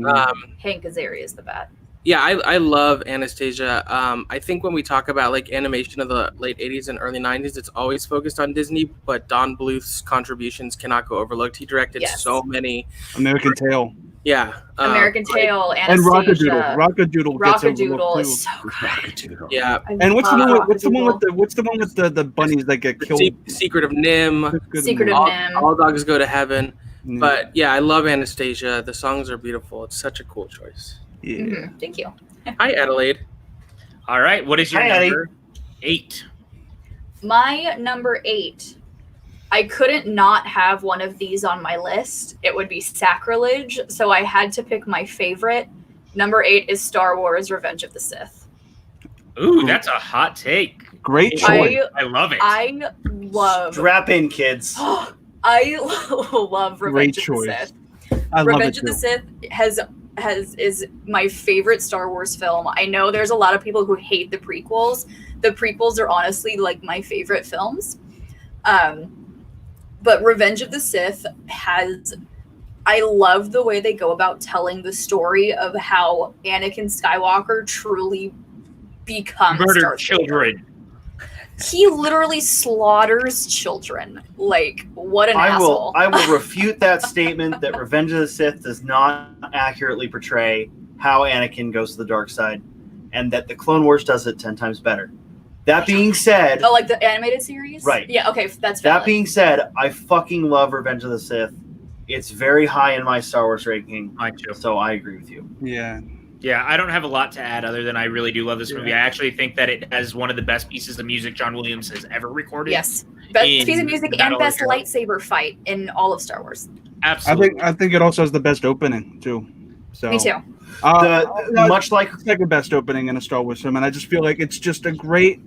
Speaker 14: Hank Azaria is the bat.
Speaker 10: Yeah, I love Anastasia. I think when we talk about like animation of the late 80s and early 90s, it's always focused on Disney, but Don Bluth's contributions cannot go overlooked. He directed so many.
Speaker 12: American Tail.
Speaker 10: Yeah.
Speaker 14: American Tail,
Speaker 12: and
Speaker 14: Anastasia.
Speaker 12: Rockadoodle
Speaker 14: is so good.
Speaker 10: Yeah.
Speaker 12: And what's the one with the bunnies that get killed?
Speaker 10: Secret of Nim.
Speaker 14: Secret of Nim.
Speaker 10: All Dogs Go to Heaven. But yeah, I love Anastasia. The songs are beautiful. It's such a cool choice.
Speaker 12: Yeah.
Speaker 14: Thank you.
Speaker 10: Hi, Adelaide.
Speaker 9: All right. What is your number 8?
Speaker 14: My number 8. I couldn't not have one of these on my list. It would be sacrilege. So I had to pick my favorite. Number 8 is Star Wars Revenge of the Sith.
Speaker 9: Ooh, that's a hot take.
Speaker 12: Great choice.
Speaker 9: I love it.
Speaker 14: I love.
Speaker 15: Strap in, kids.
Speaker 14: I love Revenge of the Sith. Revenge of the Sith is my favorite Star Wars film. I know there's a lot of people who hate the prequels. The prequels are honestly like my favorite films. But Revenge of the Sith I love the way they go about telling the story of how Anakin Skywalker truly becomes
Speaker 9: murdered children.
Speaker 14: He literally slaughters children. Like, what an asshole.
Speaker 15: I will refute that statement that Revenge of the Sith does not accurately portray how Anakin goes to the dark side, and that the Clone Wars does it 10 times better. That being said...
Speaker 14: Oh, like the animated series?
Speaker 15: Right.
Speaker 14: Yeah, okay, that's
Speaker 15: valid.
Speaker 14: valid.
Speaker 15: That being said, I fucking love Revenge of the Sith. It's very high in my Star Wars ranking.
Speaker 9: Mine too.
Speaker 15: So I agree with you.
Speaker 12: Yeah.
Speaker 9: Yeah, I don't have a lot to add other than I really do love this movie. I actually think that it has one of the best pieces of music John Williams has ever recorded.
Speaker 14: Yes. Best piece of music and best lightsaber fight in all of Star Wars.
Speaker 9: Absolutely.
Speaker 12: I think it also has the best opening too. So
Speaker 14: Me too.
Speaker 12: Much like second best opening in a Star Wars film, and I just feel like it's just a great,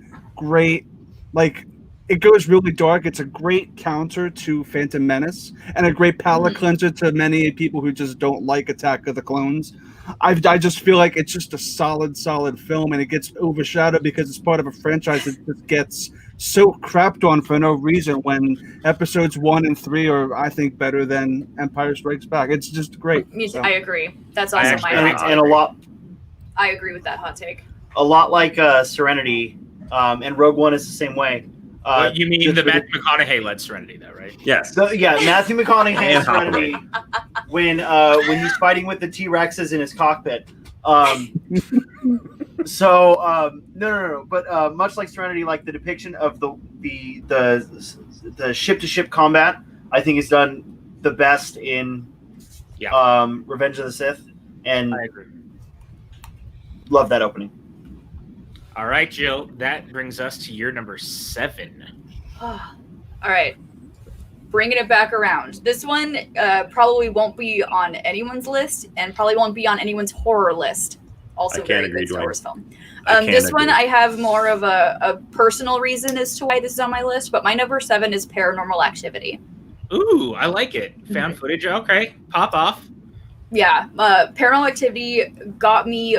Speaker 12: like it goes really dark. It's a great counter to Phantom Menace and a great palate cleanser to many people who just don't like Attack of the Clones. I just feel like it's just a solid film, and it gets overshadowed because it's part of a franchise that just gets so crapped on for no reason when episodes 1 and 3 are, I think, better than Empire Strikes Back. It's just great.
Speaker 14: I agree. That's also my hot take.
Speaker 15: And a lot.
Speaker 14: I agree with that hot take.
Speaker 15: A lot like Serenity, and Rogue One is the same way.
Speaker 9: You mean the Matthew McConaughey-led Serenity, though, right?
Speaker 13: Yes.
Speaker 15: Matthew McConaughey Serenity when he's fighting with the T-Rexes in his cockpit. No. But much like Serenity, like the depiction of the ship-to-ship combat, I think is done the best in Revenge of the Sith, and
Speaker 9: I agree.
Speaker 15: Love that opening.
Speaker 9: All right, Jill, that brings us to your number 7.
Speaker 14: All right. Bringing it back around. This one probably won't be on anyone's list and probably won't be on anyone's horror list. Also very good Star Wars film. This one I have more of a personal reason as to why this is on my list, but my number 7 is Paranormal Activity.
Speaker 9: Ooh, I like it. Found footage. Okay, pop off.
Speaker 14: Yeah, Paranormal Activity got me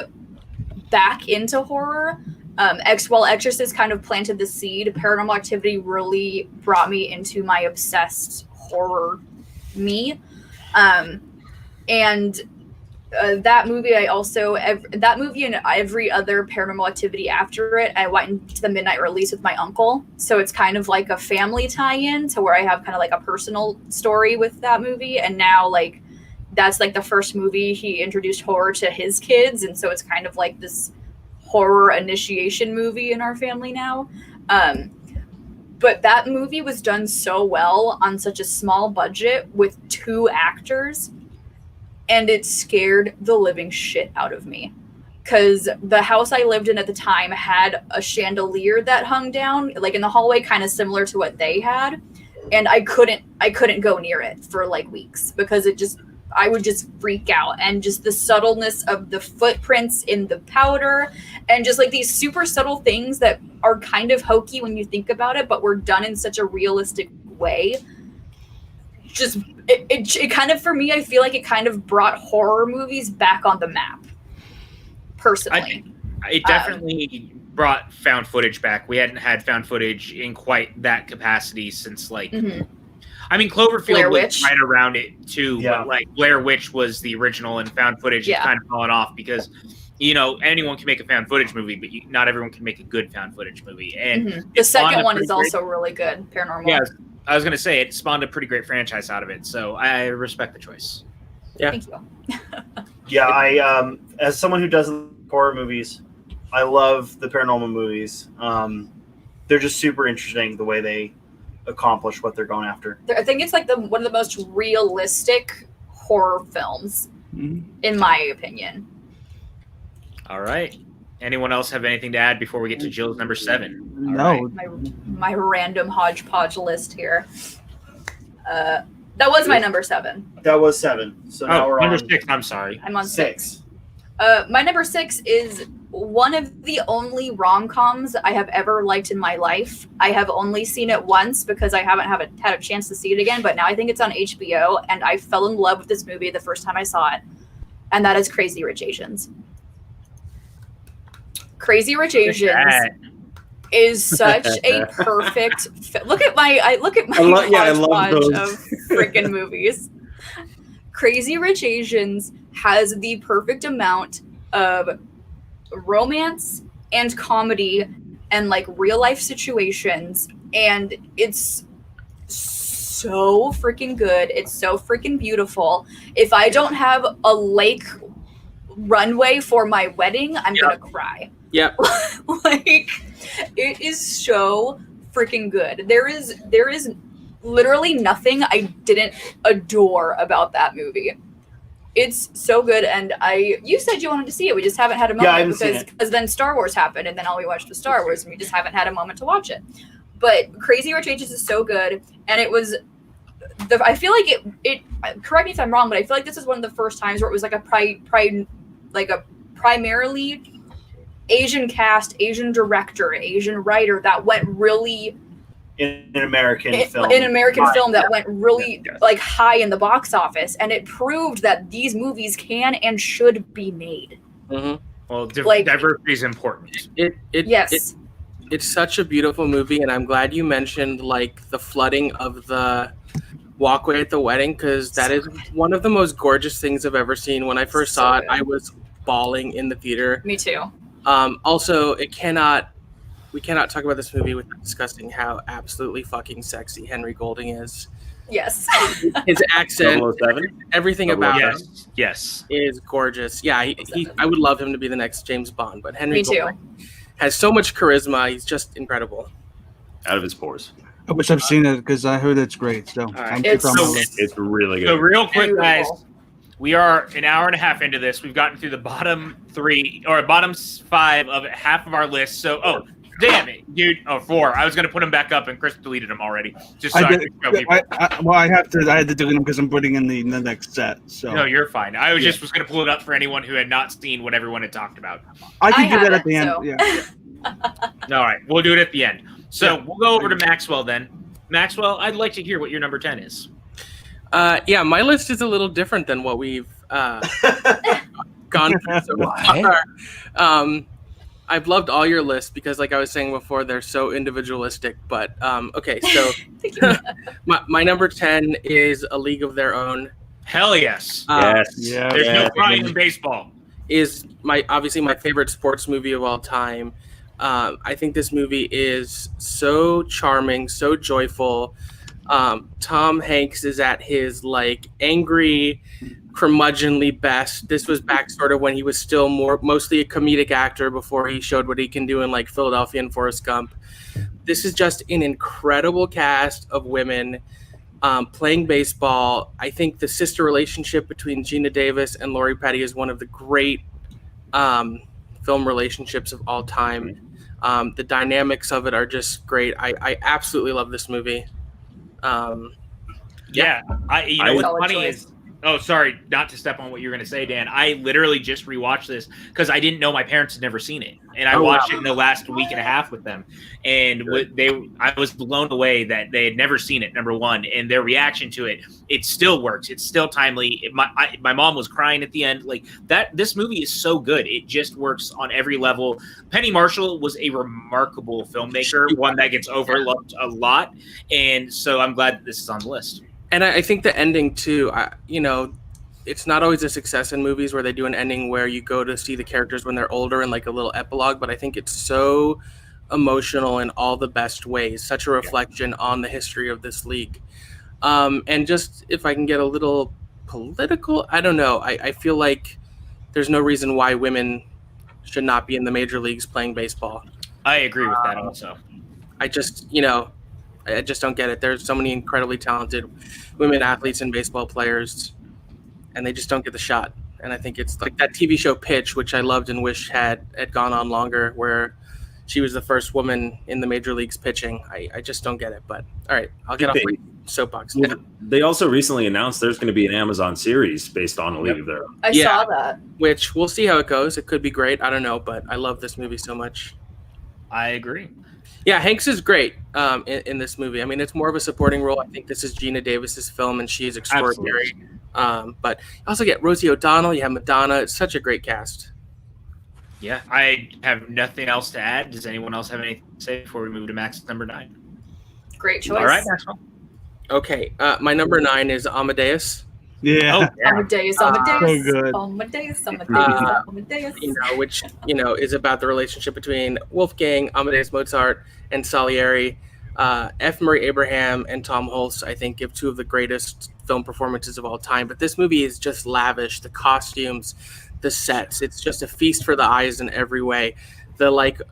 Speaker 14: back into horror. While Exorcist kind of planted the seed, Paranormal Activity really brought me into my obsessed horror me. And that movie, I also that movie and every other Paranormal Activity after it, I went into the midnight release with my uncle. So it's kind of like a family tie-in to where I have kind of like a personal story with that movie. And now like that's like the first movie he introduced horror to his kids, and so it's kind of like this horror initiation movie in our family now. But that movie was done so well on such a small budget with 2 actors, and it scared the living shit out of me. Because the house I lived in at the time had a chandelier that hung down, like in the hallway, kind of similar to what they had, and I couldn't go near it for like weeks because I would just freak out. And just the subtleness of the footprints in the powder and just like these super subtle things that are kind of hokey when you think about it, but were done in such a realistic way. Just it kind of, for me, I feel like it kind of brought horror movies back on the map. Personally,
Speaker 9: it definitely brought found footage back. We hadn't had found footage in quite that capacity since like, I mean, Cloverfield was right around it too, but like Blair Witch was the original, and found footage is kind of fallen off because, you know, anyone can make a found footage movie, but not everyone can make a good found footage movie. And
Speaker 14: the second one is also really good, Paranormal.
Speaker 9: Yeah, I was going to say it spawned a pretty great franchise out of it, so I respect the choice.
Speaker 14: Yeah, thank you.
Speaker 15: Yeah, I as someone who doesn't horror movies, I love the paranormal movies. They're just super interesting the way they accomplish what they're going after.
Speaker 14: I think it's like one of the most realistic horror films, in my opinion.
Speaker 9: All right. Anyone else have anything to add before we get to Jill's number 7?
Speaker 12: No.
Speaker 14: My random hodgepodge list here. That was my number 7.
Speaker 15: That was 7. So now we're
Speaker 9: number
Speaker 15: on
Speaker 9: 6. I'm sorry.
Speaker 14: I'm on 6. My number 6 is one of the only rom-coms I have ever liked in my life. I have only seen it once because I haven't had a chance to see it again, but now I think it's on HBO, and I fell in love with this movie the first time I saw it, and that is Crazy Rich Asians. Crazy Rich Asians is such a perfect look at my hodgepodge of freaking movies. Crazy Rich Asians has the perfect amount of romance and comedy and like real life situations, and it's so freaking good. It's so freaking beautiful. If I don't have a lake runway for my wedding, I'm gonna cry.
Speaker 10: Yep.
Speaker 14: Like, it is so freaking good. There is literally nothing I didn't adore about that movie. It's so good, and you said you wanted to see it. We just haven't had a moment because then Star Wars happened, and then all we watched was Star Wars, and we just haven't had a moment to watch it. But Crazy Rich Asians is so good, and it was I feel like it. Correct me if I'm wrong, but I feel like this is one of the first times where it was like a primarily Asian cast, Asian director, Asian writer that went really
Speaker 15: in an American film.
Speaker 14: In an American film that went really like high in the box office, and it proved that these movies can and should be made.
Speaker 9: Well, diversity is important.
Speaker 10: It's such a beautiful movie, and I'm glad you mentioned like the flooding of the walkway at the wedding, because that is one of the most gorgeous things I've ever seen. When I first saw it, I was bawling in the theater.
Speaker 14: Me too.
Speaker 10: Also, we cannot talk about this movie without discussing how absolutely fucking sexy Henry Golding is.
Speaker 14: Yes.
Speaker 10: His accent, everything about him
Speaker 9: is
Speaker 10: gorgeous. Yeah, I would love him to be the next James Bond, but Henry Golding has so much charisma. He's just incredible.
Speaker 13: Out of his pores.
Speaker 12: I wish I've seen it because I heard it's great. So
Speaker 13: it's really good.
Speaker 9: So real quick, guys, we are an hour and a half into this. We've gotten through the bottom 5 of half of our list. So, damn it, dude. 4. I was going to put them back up, and Chris deleted them already. Just so I could show people.
Speaker 12: I had to delete them because I'm putting in the next set. So
Speaker 9: no, you're fine. I was going to pull it up for anyone who had not seen what everyone had talked about.
Speaker 12: I can do that at the end. Yeah.
Speaker 9: All right, we'll do it at the end. So we'll go over to Maxwell then. Maxwell, I'd like to hear what your number 10 is.
Speaker 10: My list is a little different than what we've gone through so far. I've loved all your lists because, like I was saying before, they're so individualistic. But okay, so my number 10 is A League of Their Own.
Speaker 9: Hell yes.
Speaker 12: Yeah.
Speaker 9: There's no crying in baseball.
Speaker 10: Is obviously my favorite sports movie of all time. I think this movie is so charming, so joyful. Tom Hanks is at his like angry, curmudgeonly best. This was back sort of when he was still mostly a comedic actor before he showed what he can do in like Philadelphia and Forrest Gump. This is just an incredible cast of women playing baseball. I think the sister relationship between Gina Davis and Lori Petty is one of the great film relationships of all time. The dynamics of it are just great. I absolutely love this movie.
Speaker 9: Yeah. What's funny is, oh, sorry, not to step on what you were going to say, Dan. I literally just rewatched this because I didn't know my parents had never seen it. And I watched it in the last week and a half with them. And I was blown away that they had never seen it, number one. And their reaction to it, it still works. It's still timely. My mom was crying at the end. Like that, this movie is so good. It just works on every level. Penny Marshall was a remarkable filmmaker, one that gets overlooked a lot. And so I'm glad that this is on the list.
Speaker 10: And I think the ending too, it's not always a success in movies where they do an ending where you go to see the characters when they're older and like a little epilogue, but I think it's so emotional in all the best ways, such a reflection on the history of this league. And just if I can get a little political, I don't know. I feel like there's no reason why women should not be in the major leagues playing baseball.
Speaker 9: I agree with that also.
Speaker 10: I just don't get it. There's so many incredibly talented women athletes and baseball players, and they just don't get the shot. And I think it's like that TV show Pitch, which I loved and wish had gone on longer, where she was the first woman in the major leagues pitching. I just don't get it. But all right, I'll get off my soapbox.
Speaker 13: Well, they also recently announced there's going to be an Amazon series based on A League of Their Own.
Speaker 14: I saw that.
Speaker 10: Which we'll see how it goes. It could be great. I don't know, but I love this movie so much.
Speaker 9: I agree.
Speaker 10: Yeah, Hanks is great in this movie. I mean, it's more of a supporting role. I think this is Gina Davis's film, and she is extraordinary. But you also get Rosie O'Donnell. You have Madonna. It's such a great cast.
Speaker 9: Yeah, I have nothing else to add. Does anyone else have anything to say before we move to Max's number 9?
Speaker 14: Great choice.
Speaker 9: All right, Maxwell.
Speaker 10: Okay, my number 9 is Amadeus.
Speaker 12: Yeah.
Speaker 14: Amadeus.
Speaker 12: So good.
Speaker 14: Amadeus.
Speaker 10: Which is about the relationship between Wolfgang, Amadeus Mozart, and Salieri. F. Murray Abraham and Tom Hulce, I think, give two of the greatest film performances of all time. But this movie is just lavish. The costumes, the sets, it's just a feast for the eyes in every way. The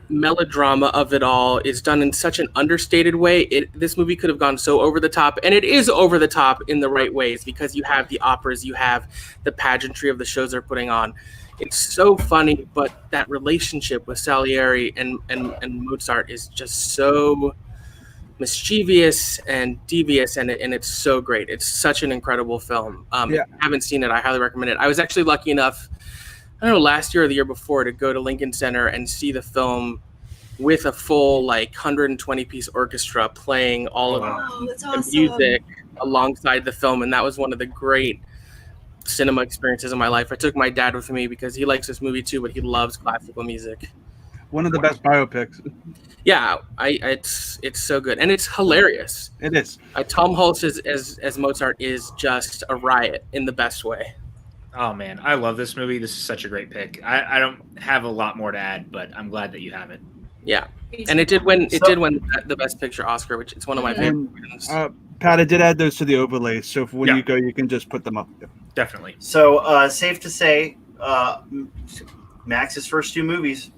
Speaker 10: melodrama of it all is done in such an understated way. This movie could have gone so over the top, and it is over the top in the right ways, because you have the operas, you have the pageantry of the shows they're putting on. It's so funny, but that relationship with Salieri and Mozart is just so mischievous and devious, and it's so great. It's such an incredible film. If you haven't seen it, I highly recommend it. I was actually lucky enough, I don't know, last year or the year before, to go to Lincoln Center and see the film with a full 120-piece orchestra playing all of the music alongside the film, and that was one of the great cinema experiences of my life. I took my dad with me because he likes this movie too, but he loves classical music.
Speaker 12: One of the best biopics.
Speaker 10: Yeah, it's so good, and it's hilarious.
Speaker 12: It is.
Speaker 10: Tom Hulce as Mozart is just a riot in the best way.
Speaker 9: Oh man, I love this movie. This is such a great pick. I don't have a lot more to add, but I'm glad that you have it.
Speaker 10: Yeah, and it did win. It did win the Best Picture Oscar, which it's one of my favorite wins.
Speaker 12: Pat, I did add those to the overlay, so when you go, you can just put them up.
Speaker 9: Definitely.
Speaker 15: So safe to say, Max's first 2 movies.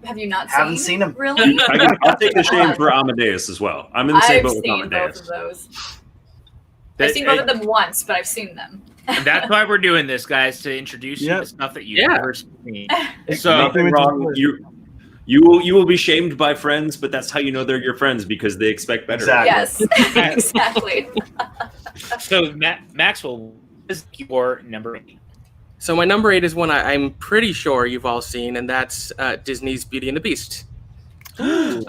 Speaker 14: Have you not
Speaker 15: Haven't seen them?
Speaker 14: Really?
Speaker 13: I'll take the shame for Amadeus as well. I'm in the same boat with Amadeus.
Speaker 14: Both of those. I've seen both of them once, but I've seen them.
Speaker 9: And that's why we're doing this, guys, to introduce you to stuff that you've never seen.
Speaker 13: So nothing wrong. You will be shamed by friends, but that's how you know they're your friends, because they expect better.
Speaker 14: Exactly. Yes, exactly.
Speaker 9: So Maxwell, what is your number 8?
Speaker 10: So my number 8 is one I'm pretty sure you've all seen, and that's Disney's Beauty and the Beast.
Speaker 14: Fucking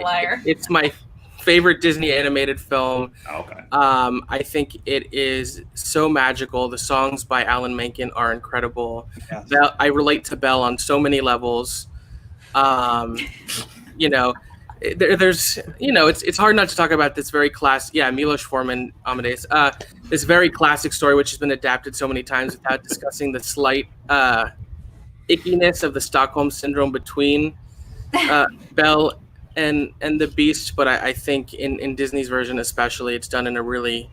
Speaker 14: liar.
Speaker 10: It's my favorite Disney animated film.
Speaker 13: Okay.
Speaker 10: I think it is so magical. The songs by Alan Menken are incredible. Yes. I relate to Belle on so many levels. there's it's hard not to talk about this very Milos Forman Amadeus, this very classic story which has been adapted so many times without discussing the slight ickiness of the Stockholm syndrome between Belle and the Beast. But I think in Disney's version especially, it's done in a really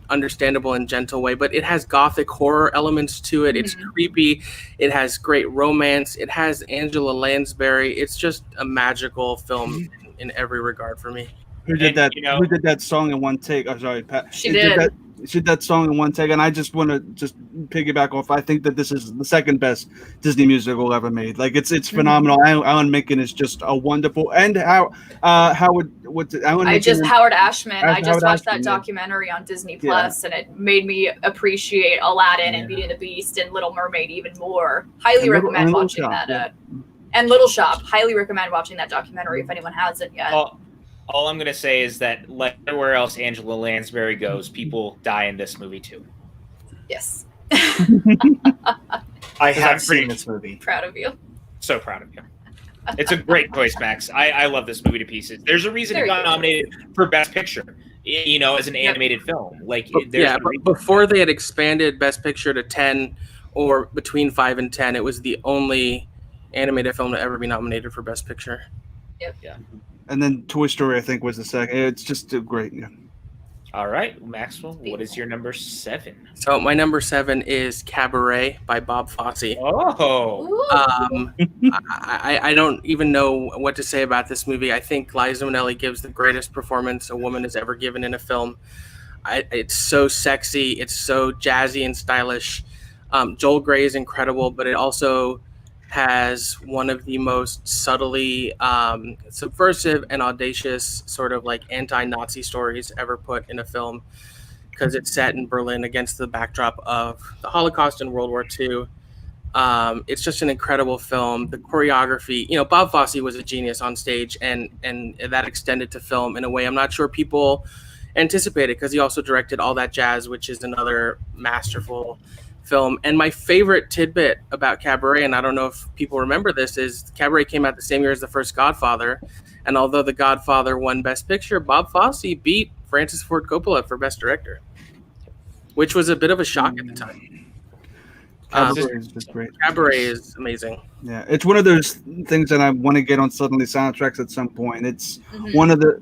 Speaker 10: understandable and gentle way, but it has gothic horror elements to it. It's creepy. It has great romance. It has Angela Lansbury. It's just a magical film in every regard for me.
Speaker 12: Who did that? Who did that song in one take? Oh, sorry, Pat.
Speaker 14: She did.
Speaker 12: She did that song in one take, and I just want to piggyback off. I think that this is the second best Disney musical ever made. Like it's phenomenal. Alan Menken is just a wonderful. And Howard
Speaker 14: Ashman. I just watched that documentary on Disney Plus, and it made me appreciate Aladdin and Beauty and the Beast and Little Mermaid even more. Highly recommend watching that. And Little Shop. Highly recommend watching that documentary if anyone hasn't yet.
Speaker 9: All I'm going to say is that, like everywhere else Angela Lansbury goes, people die in this movie too.
Speaker 14: Yes.
Speaker 15: I have seen this movie.
Speaker 14: Proud of you.
Speaker 9: So proud of you. It's a great choice, Max. I love this movie to pieces. There's a reason it got nominated for Best Picture, as an animated film.
Speaker 10: Before they had expanded Best Picture to 10 or between 5 and 10, it was the only animated film to ever be nominated for Best Picture.
Speaker 14: Yep.
Speaker 9: Yeah.
Speaker 12: And then Toy Story, I think, was the second. It's just great. Yeah.
Speaker 9: All right, Maxwell, what is your number 7?
Speaker 10: So my number 7 is Cabaret by Bob Fosse.
Speaker 9: Oh.
Speaker 10: I don't even know what to say about this movie. I think Liza Minnelli gives the greatest performance a woman has ever given in a film. It's so sexy. It's so jazzy and stylish. Joel Grey is incredible, but it also has one of the most subtly subversive and audacious sort of like anti-Nazi stories ever put in a film, because it's set in Berlin against the backdrop of the Holocaust and World War II. It's just an incredible film. The choreography, Bob Fosse was a genius on stage, and that extended to film in a way I'm not sure people anticipated, because he also directed All That Jazz, which is another masterful film. And my favorite tidbit about Cabaret, and I don't know if people remember this, is Cabaret came out the same year as the first Godfather, and although The Godfather won Best Picture, Bob Fosse beat Francis Ford Coppola for Best Director, which was a bit of a shock at the time.
Speaker 12: Cabaret is just great.
Speaker 10: Cabaret is amazing.
Speaker 12: Yeah, it's one of those things that I want to get on suddenly soundtracks at some point. It's one of the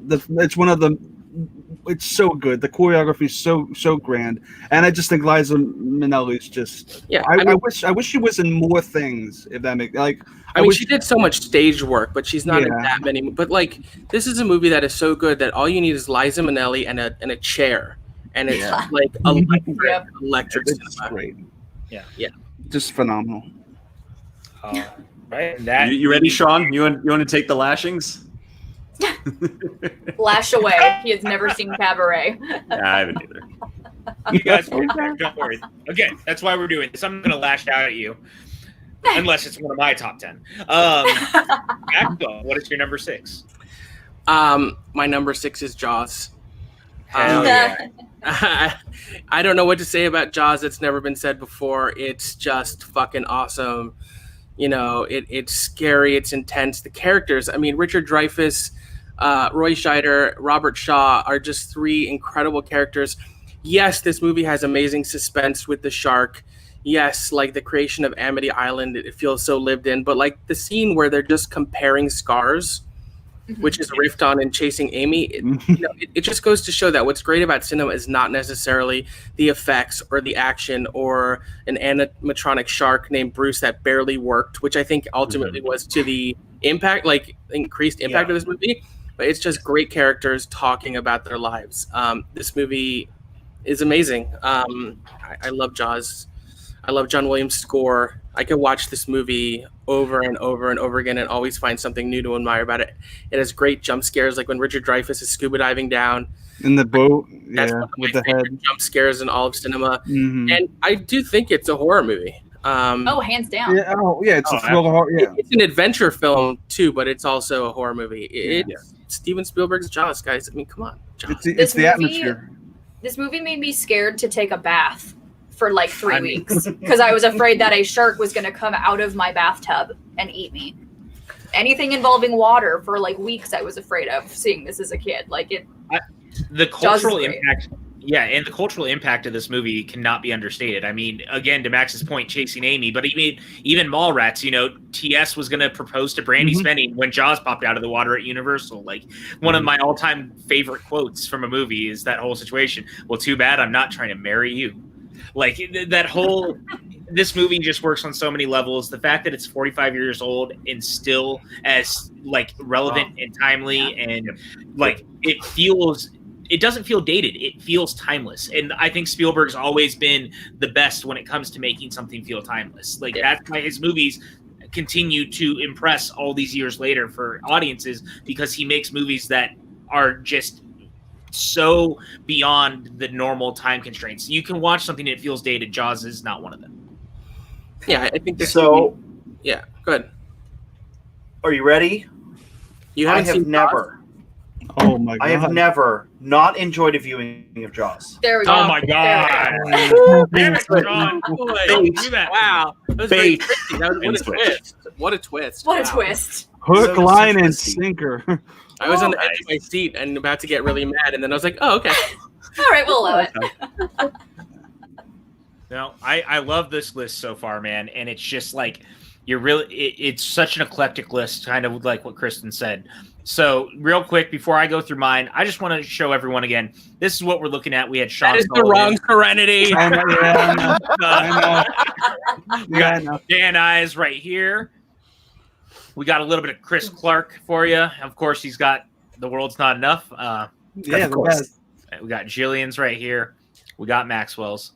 Speaker 12: it's so good. The choreography is so grand, and I just think Liza Minnelli's just. Yeah, I wish she was in more things. If that makes
Speaker 10: she did so much stage work, but she's not in that many. But this is a movie that is so good that all you need is Liza Minnelli and a chair, and it's electric.
Speaker 12: It's great.
Speaker 9: Yeah,
Speaker 12: just phenomenal.
Speaker 9: Right.
Speaker 13: You ready, Sean? You want to take the lashings?
Speaker 14: Lash away. He has never seen Cabaret.
Speaker 13: I haven't either.
Speaker 9: You guys, don't worry. Again, that's why we're doing this. I'm going to lash out at you, unless it's one of my top 10. Axel, what is your number 6?
Speaker 10: My number 6 is Jaws. I don't know what to say about Jaws. It's never been said before. It's just fucking awesome. It's scary. It's intense. The characters. I mean, Richard Dreyfuss, Roy Scheider, Robert Shaw are just 3 incredible characters. Yes, this movie has amazing suspense with the shark. Yes, the creation of Amity Island, it feels so lived in. But the scene where they're just comparing scars, which is riffed on in Chasing Amy, it just goes to show that what's great about cinema is not necessarily the effects or the action or an animatronic shark named Bruce that barely worked, which I think ultimately was to the impact, increased impact of this movie. But it's just great characters talking about their lives. This movie is amazing. I love Jaws. I love John Williams' score. I could watch this movie over and over and over again and always find something new to admire about it. It has great jump scares, like when Richard Dreyfuss is scuba diving down
Speaker 12: in the boat.
Speaker 10: That's one of with my the head jump scares in all of cinema. And I do think it's a horror movie.
Speaker 14: Hands down.
Speaker 12: It's a thriller horror. Yeah,
Speaker 10: it's an adventure film too, but it's also a horror movie. It's Steven Spielberg's Jaws, guys. I mean, come on, Jaws.
Speaker 12: It's the atmosphere.
Speaker 14: This movie made me scared to take a bath for 3 weeks because I was afraid that a shark was going to come out of my bathtub and eat me. anything involving water for like weeks. I was afraid of seeing this as a kid. Like
Speaker 9: the cultural impact. Yeah, and the cultural impact of this movie cannot be understated. I mean, again, to Max's point, chasing Amy, but even Mallrats, TS was going to propose to Brandy Spenny when Jaws popped out of the water at Universal. Like, one of my all-time favorite quotes from a movie is that whole situation. Well, too bad I'm not trying to marry you. Like, that whole... This movie just works on so many levels. The fact that it's 45 years old and still as, like, relevant and timely and, like, it doesn't feel dated. It feels timeless. And I think Spielberg's always been the best when it comes to making something feel timeless. Like, that's why his movies continue to impress all these years later for audiences, because he makes movies that are just so beyond the normal time constraints. You can watch something that feels dated. Jaws is not one of them.
Speaker 10: Yeah, I think
Speaker 15: so.
Speaker 10: Yeah, go ahead.
Speaker 15: Are you ready?
Speaker 10: I have
Speaker 15: never.
Speaker 12: Oh my god!
Speaker 15: I have never not enjoyed a viewing of Jaws.
Speaker 14: There we go.
Speaker 9: Oh my god! Damn it, John!
Speaker 10: Wow, that was very tricky. What a twist! What a twist!
Speaker 14: What a twist!
Speaker 12: Hook, line, and sinker.
Speaker 10: I was on the edge of my seat and about to get really mad, and then I was like, "Oh, okay,
Speaker 14: all right, we'll allow it."
Speaker 9: No, I love this list so far, man, and it's just like it's such an eclectic list, kind of like what Kristen said. So, real quick, before I go through mine, I just want to show everyone again. This is what we're looking at. We had Sean.
Speaker 10: That is the wrong Serenity.
Speaker 9: We got Dan Eyes right here. We got a little bit of Chris Clark for you. Of course, he's got The World's Not Enough.
Speaker 12: Of course.
Speaker 9: We got Jillian's right here. We got Maxwell's.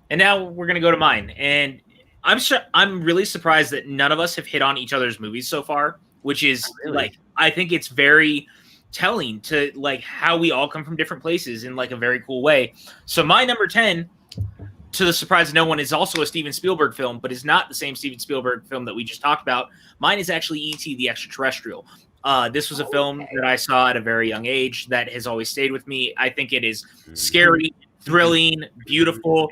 Speaker 9: And now we're going to go to mine. And I'm really surprised that none of us have hit on each other's movies so far, which is like, I think it's very telling to like how we all come from different places in like a very cool way. So my number 10, to the surprise of no one, is also a Steven Spielberg film, but is not the same Steven Spielberg film that we just talked about. Mine is actually E.T. the Extraterrestrial. This was a film that I saw at a very young age that has always stayed with me. I think it is scary, thrilling, beautiful.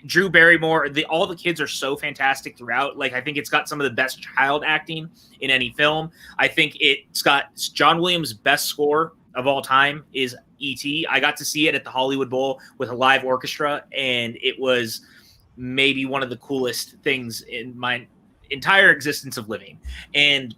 Speaker 9: Drew Barrymore, all the kids are so fantastic throughout. Like, I think it's got some of the best child acting in any film. I think it's got John Williams' best score of all time is E.T. I got to see it at the Hollywood Bowl with a live orchestra, and it was maybe one of the coolest things in my entire existence of living. And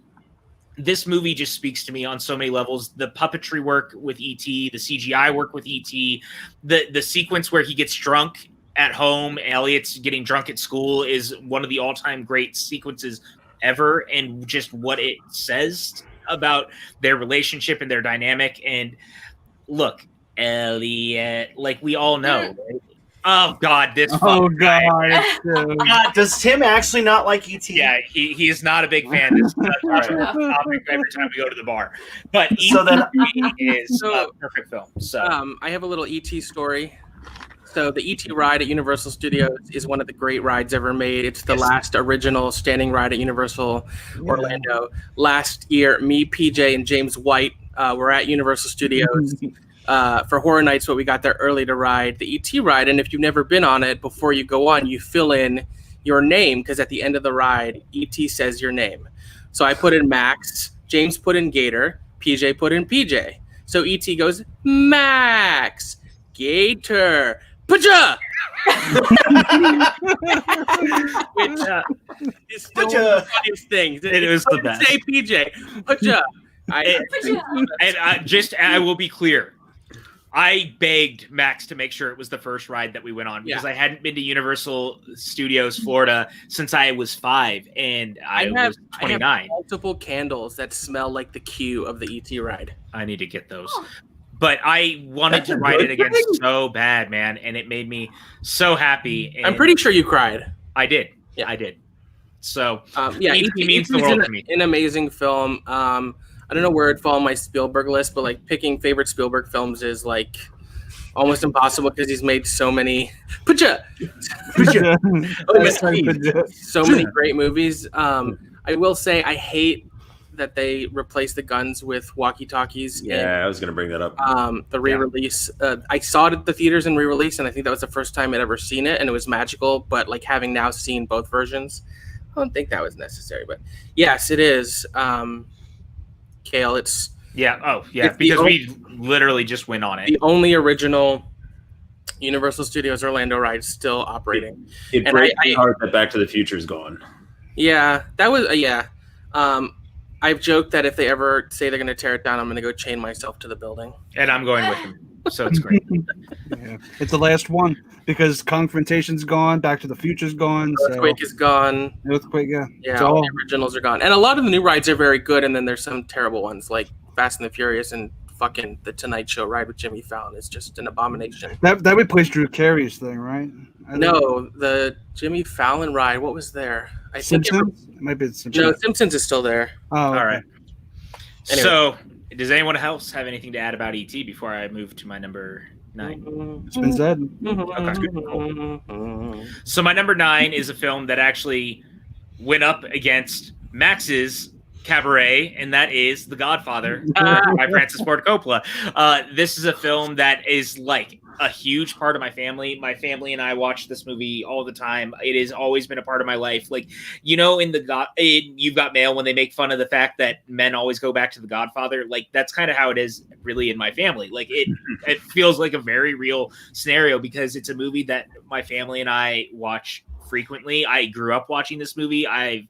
Speaker 9: this movie just speaks to me on so many levels. The puppetry work with E.T., the CGI work with E.T., the sequence where he gets drunk at home, Elliot's getting drunk at school, is one of the all-time great sequences ever, and just what it says about their relationship and their dynamic. And look, Elliot, like we all know. Oh God, this.
Speaker 12: Oh God,
Speaker 15: does Tim actually not like E.T.?
Speaker 9: Yeah, he is not a big fan. This is a topic every time we go to the bar. But E.T.
Speaker 15: So then,
Speaker 9: is a perfect film. So
Speaker 10: I have a little E.T. story. So the E.T. ride at Universal Studios is one of the great rides ever made. It's the last original standing ride at Universal Orlando. Last year, me, PJ, and James White were at Universal Studios for Horror Nights, but we got there early to ride the E.T. ride. And if you've never been on it, before you go on, you fill in your name, because at the end of the ride, E.T. says your name. So I put in Max, James put in Gator, PJ put in PJ. So E.T. goes, Max, Gator, Paja! Which is still one of the funniest things.
Speaker 9: It was the best.
Speaker 10: Say PJ, Paja.
Speaker 9: I will be clear. I begged Max to make sure it was the first ride that we went on, because I hadn't been to Universal Studios Florida since I was 5, and I was 29.
Speaker 10: I have multiple candles that smell like the queue of the ET ride.
Speaker 9: I need to get those. But I wanted to ride it again so bad, man, and it made me so happy. And
Speaker 10: I'm pretty sure you cried.
Speaker 9: I did. Yeah, I did. So
Speaker 10: E.T.
Speaker 9: means the world to me.
Speaker 10: An amazing film. I don't know where it'd fall on my Spielberg list, but like picking favorite Spielberg films is like almost impossible because he's made so many. So many great movies. I will say I hate that they replaced the guns with walkie-talkies.
Speaker 13: Yeah, I was going to bring that up.
Speaker 10: The re-release. I saw it at the theaters in re-release, and I think that was the first time I'd ever seen it, and it was magical. But like having now seen both versions, I don't think that was necessary, but yes, it is. Kale, it's
Speaker 9: because we literally just went on it.
Speaker 10: The only original Universal Studios Orlando ride still operating.
Speaker 13: It breaks my heart that Back to the Future is gone.
Speaker 10: Yeah, that was I've joked that if they ever say they're going to tear it down, I'm going to go chain myself to the building.
Speaker 9: And I'm going with them. So it's great.
Speaker 12: Yeah. It's the last one because Confrontation's gone, Back to the Future's gone.
Speaker 10: Earthquake is gone.
Speaker 12: Earthquake, yeah.
Speaker 10: Yeah, all the originals are gone. And a lot of the new rides are very good, and then there's some terrible ones like Fast and the Furious and fucking the Tonight Show ride with Jimmy Fallon is just an abomination.
Speaker 12: That replaced Drew Carey's thing, right?
Speaker 10: No, the Jimmy Fallon ride, what was there? I
Speaker 12: Simpsons? It might be Simpsons.
Speaker 10: No, Simpsons is still there.
Speaker 12: Oh,
Speaker 9: all
Speaker 12: okay.
Speaker 9: right.
Speaker 10: Anyway.
Speaker 9: So, does anyone else have anything to add about E.T. before I move to my number 9?
Speaker 12: It's been said.
Speaker 9: Okay, cool. So my number 9 is a film that actually went up against Max's Cabaret, and that is The Godfather by Francis Ford Coppola. This is a film that is like a huge part of my family. My family and I watch this movie all the time. It has always been a part of my life. Like, you know, in You've Got Mail, when they make fun of the fact that men always go back to The Godfather, like that's kind of how it is really in my family. Like it feels like a very real scenario because it's a movie that my family and I watch frequently. I grew up watching this movie. I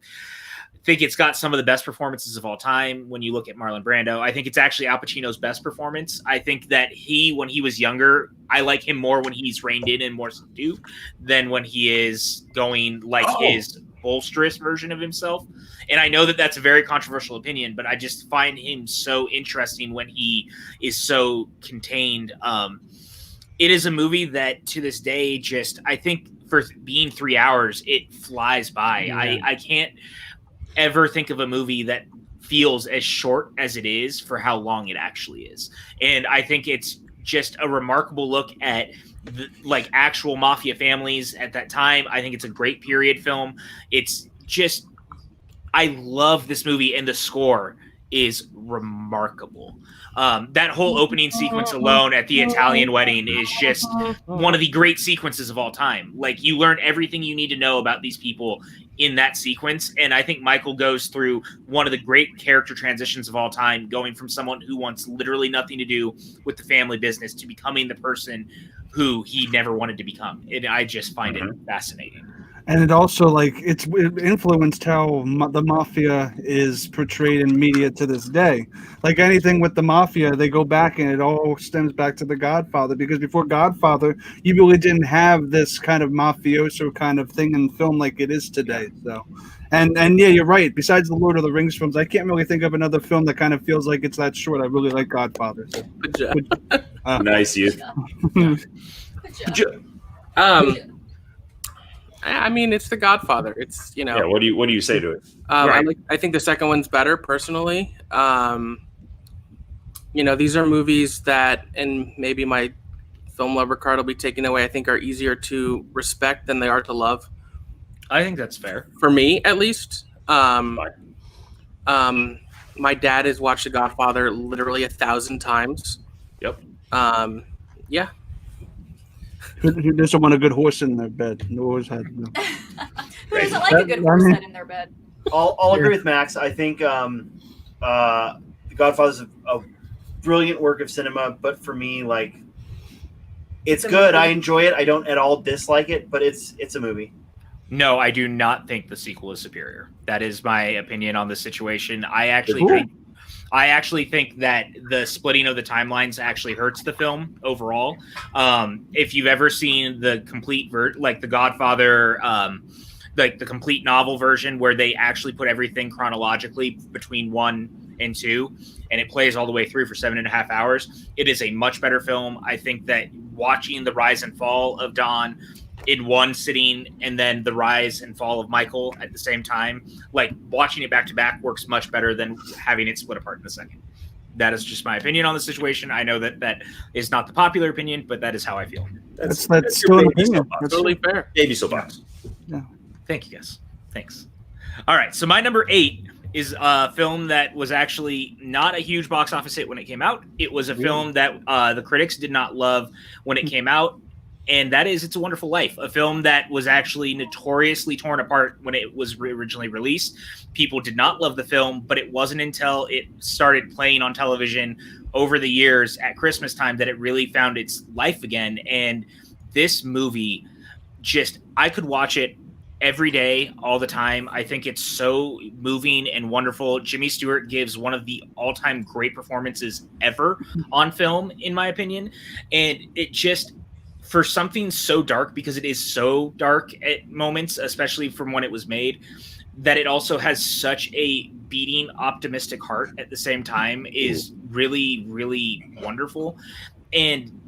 Speaker 9: think it's got some of the best performances of all time. When you look at Marlon Brando, I think it's actually Al Pacino's best performance. I think that when he was younger, I like him more when he's reined in and more subdued than when he is going like his bolsterous version of himself. And I know that that's a very controversial opinion, but I just find him so interesting when he is so contained. It is a movie that to this day, I think for being 3 hours, it flies by.
Speaker 12: Yeah.
Speaker 9: I can't ever think of a movie that feels as short as it is for how long it actually is. And I think it's just a remarkable look at like actual mafia families at that time. I think it's a great period film. It's just, I love this movie, and the score is remarkable. That whole opening sequence alone at the Italian wedding is just one of the great sequences of all time. Like, you learn everything you need to know about these people in that sequence. And I think Michael goes through one of the great character transitions of all time, going from someone who wants literally nothing to do with the family business to becoming the person who he never wanted to become. And I just find it fascinating.
Speaker 12: And it also, like, it influenced how the mafia is portrayed in media to this day. Like anything with the mafia, they go back and it all stems back to The Godfather, because before Godfather, you really didn't have this kind of mafioso kind of thing in film like it is today. So, and yeah, you're right. Besides the Lord of the Rings films, I can't really think of another film that kind of feels like it's that short. I really like Godfather. So.
Speaker 10: Good job.
Speaker 13: Nice, you.
Speaker 14: Good job.
Speaker 10: I mean, it's The Godfather. It's, you know.
Speaker 13: Yeah. What do you say to it?
Speaker 10: I think the second one's better personally. You know, these are movies that, and maybe my film lover card will be taken away, I think are easier to respect than they are to love.
Speaker 9: I think that's fair.
Speaker 10: For me, at least. My dad has watched The Godfather literally 1,000 times.
Speaker 9: Yep.
Speaker 10: Yeah.
Speaker 12: Who doesn't want a good horse in their bed? No always had.
Speaker 14: Who doesn't like a good horse head in their bed?
Speaker 15: I'll agree with Max. I think The Godfather is a brilliant work of cinema, but for me, like, it's good. I enjoy it. I don't at all dislike it, but it's a movie.
Speaker 9: No, I do not think the sequel is superior. That is my opinion on the situation. I actually think that the splitting of the timelines actually hurts the film overall. If you've ever seen the complete The Godfather, like the complete novel version, where they actually put everything chronologically between 1 and 2, and it plays all the way through for 7.5 hours, it is a much better film. I think that watching the rise and fall of Don in one sitting and then the rise and fall of Michael at the same time, like watching it back to back works much better than having it split apart in the second. That is just my opinion on the situation. I know that is not the popular opinion, but that is how I feel.
Speaker 12: That's still an opinion.
Speaker 10: That's totally fair.
Speaker 13: Baby soapbox.
Speaker 12: Yeah.
Speaker 9: Thank you, guys. Thanks. All right. So my number 8 is a film that was actually not a huge box office hit when it came out. It was a film that the critics did not love when it came out. and that is It's a Wonderful Life, a film that was actually notoriously torn apart when it was originally released. People did not love the film, but it wasn't until it started playing on television over the years at Christmas time that it really found its life again. And this movie, I could watch it every day, all the time. I think it's so moving and wonderful. Jimmy Stewart gives one of the all-time great performances ever on film, in my opinion. And it just, for something so dark, because it is so dark at moments, especially from when it was made, that it also has such a beating, optimistic heart at the same time is really, really wonderful. And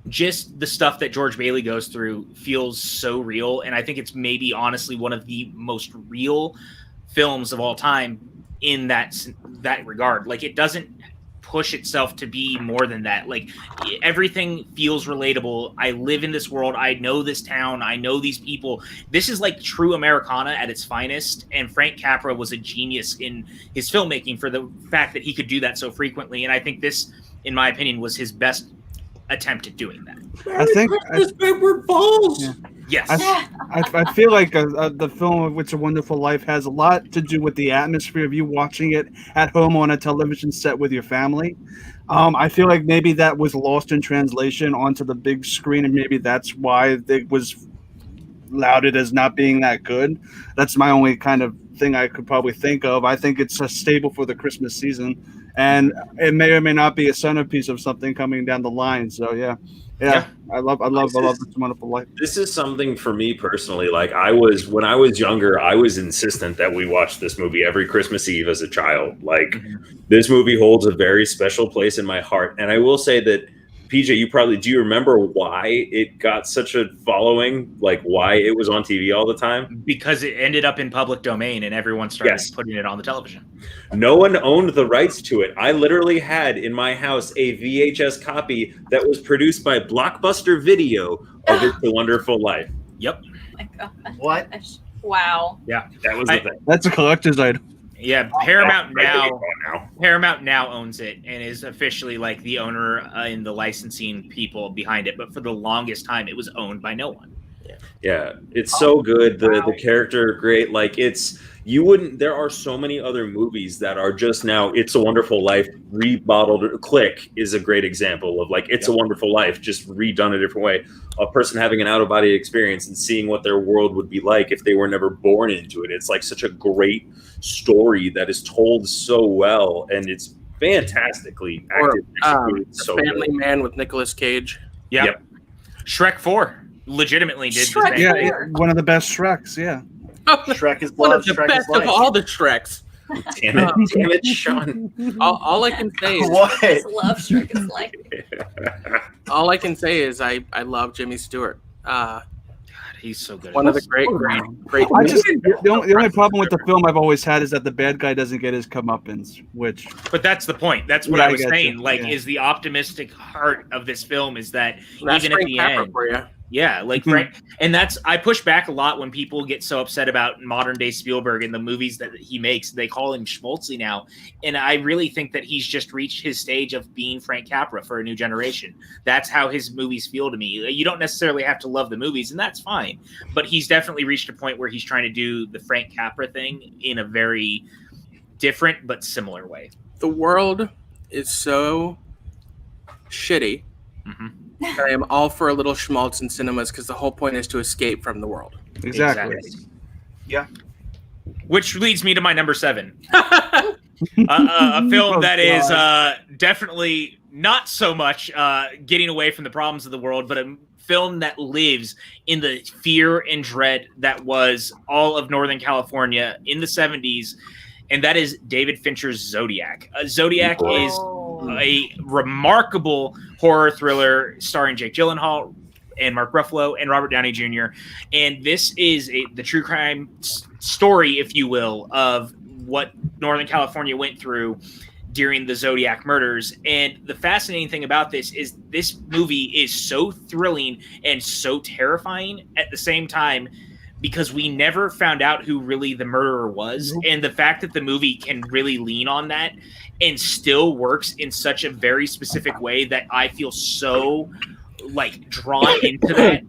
Speaker 9: just the stuff that George Bailey goes through feels so real. And I think it's maybe honestly one of the most real films of all time in that regard. Like, it doesn't push itself to be more than that. Like, everything feels relatable. I live in this world. I know this town. I know these people. This is like true Americana at its finest. And Frank Capra was a genius in his filmmaking for the fact that he could do that so frequently. And I think this, in my opinion, was his best attempt at doing that.
Speaker 12: I think
Speaker 15: balls.
Speaker 12: Yeah.
Speaker 9: Yes.
Speaker 12: I feel like the film of It's a Wonderful Life has a lot to do with the atmosphere of you watching it at home on a television set with your family. I feel like maybe that was lost in translation onto the big screen, and maybe that's why it was lauded as not being that good. That's my only kind of thing I could probably think of. I think it's a staple for the Christmas season, and it may or may not be a centerpiece of something coming down the line. So yeah. I love It's a Wonderful Life.
Speaker 13: This is something for me personally. Like, when I was younger, I was insistent that we watch this movie every Christmas Eve as a child. Like, this movie holds a very special place in my heart. And I will say that, PJ, do you remember why it got such a following? Like, why it was on TV all the time?
Speaker 9: Because it ended up in public domain and everyone started putting it on the television.
Speaker 13: No one owned the rights to it. I literally had in my house a VHS copy that was produced by Blockbuster Video of It's a Wonderful Life.
Speaker 9: Yep.
Speaker 14: Oh my God.
Speaker 15: What?
Speaker 14: Wow.
Speaker 13: Yeah, that was the thing.
Speaker 12: That's a collector's item.
Speaker 9: Yeah, Paramount now owns it and is officially like the owner and the licensing people behind it. But for the longest time, it was owned by no one.
Speaker 13: Yeah, it's so good. The character, great. Like, there are so many other movies that are just now It's a Wonderful Life remodeled. Click is a great example of like It's a Wonderful Life just redone a different way. A person having an out-of-body experience and seeing what their world would be like if they were never born into it. It's like such a great story that is told so well, and it's fantastically acted.
Speaker 10: The Family Man with Nicolas Cage.
Speaker 9: Yep. Shrek 4 legitimately did
Speaker 12: the same thing. One of the best Shreks, yeah.
Speaker 15: Shrek is
Speaker 10: one
Speaker 15: love,
Speaker 10: of the
Speaker 15: Shrek
Speaker 10: best
Speaker 15: is life.
Speaker 10: of all the Shreks.
Speaker 13: Damn it, Sean.
Speaker 10: All I can say is
Speaker 15: What?
Speaker 14: I just love Shrek is like.
Speaker 10: all I can say is I love Jimmy Stewart.
Speaker 9: He's so good.
Speaker 10: One of the great.
Speaker 12: The only problem with the film I've always had is that the bad guy doesn't get his comeuppance, which.
Speaker 9: But that's the point. That's what I was saying.
Speaker 12: You.
Speaker 9: Like, is the optimistic heart of this film is that
Speaker 10: That's
Speaker 9: even at
Speaker 10: Frank
Speaker 9: the
Speaker 10: Capra
Speaker 9: end.
Speaker 10: for you.
Speaker 9: Yeah, like Frank, and I push back a lot when people get so upset about modern day Spielberg and the movies that he makes. They call him schmaltzy now, and I really think that he's just reached his stage of being Frank Capra for a new generation. That's how his movies feel to me. You don't necessarily have to love the movies, and that's fine. But he's definitely reached a point where he's trying to do the Frank Capra thing in a very different but similar way.
Speaker 10: The world is so shitty. I am all for a little schmaltz in cinemas because the whole point is to escape from the world.
Speaker 12: Exactly.
Speaker 15: Yeah.
Speaker 9: Which leads me to my number 7. A film that is definitely not so much getting away from the problems of the world, but a film that lives in the fear and dread that was all of Northern California in the 70s, and that is David Fincher's Zodiac. Zodiac is a remarkable horror thriller starring Jake Gyllenhaal and Mark Ruffalo and Robert Downey Jr. And this is the true crime story, if you will, of what Northern California went through during the Zodiac murders. And the fascinating thing about this is this movie is so thrilling and so terrifying at the same time, because we never found out who really the murderer was. And the fact that the movie can really lean on that and still works in such a very specific way that I feel so like drawn into that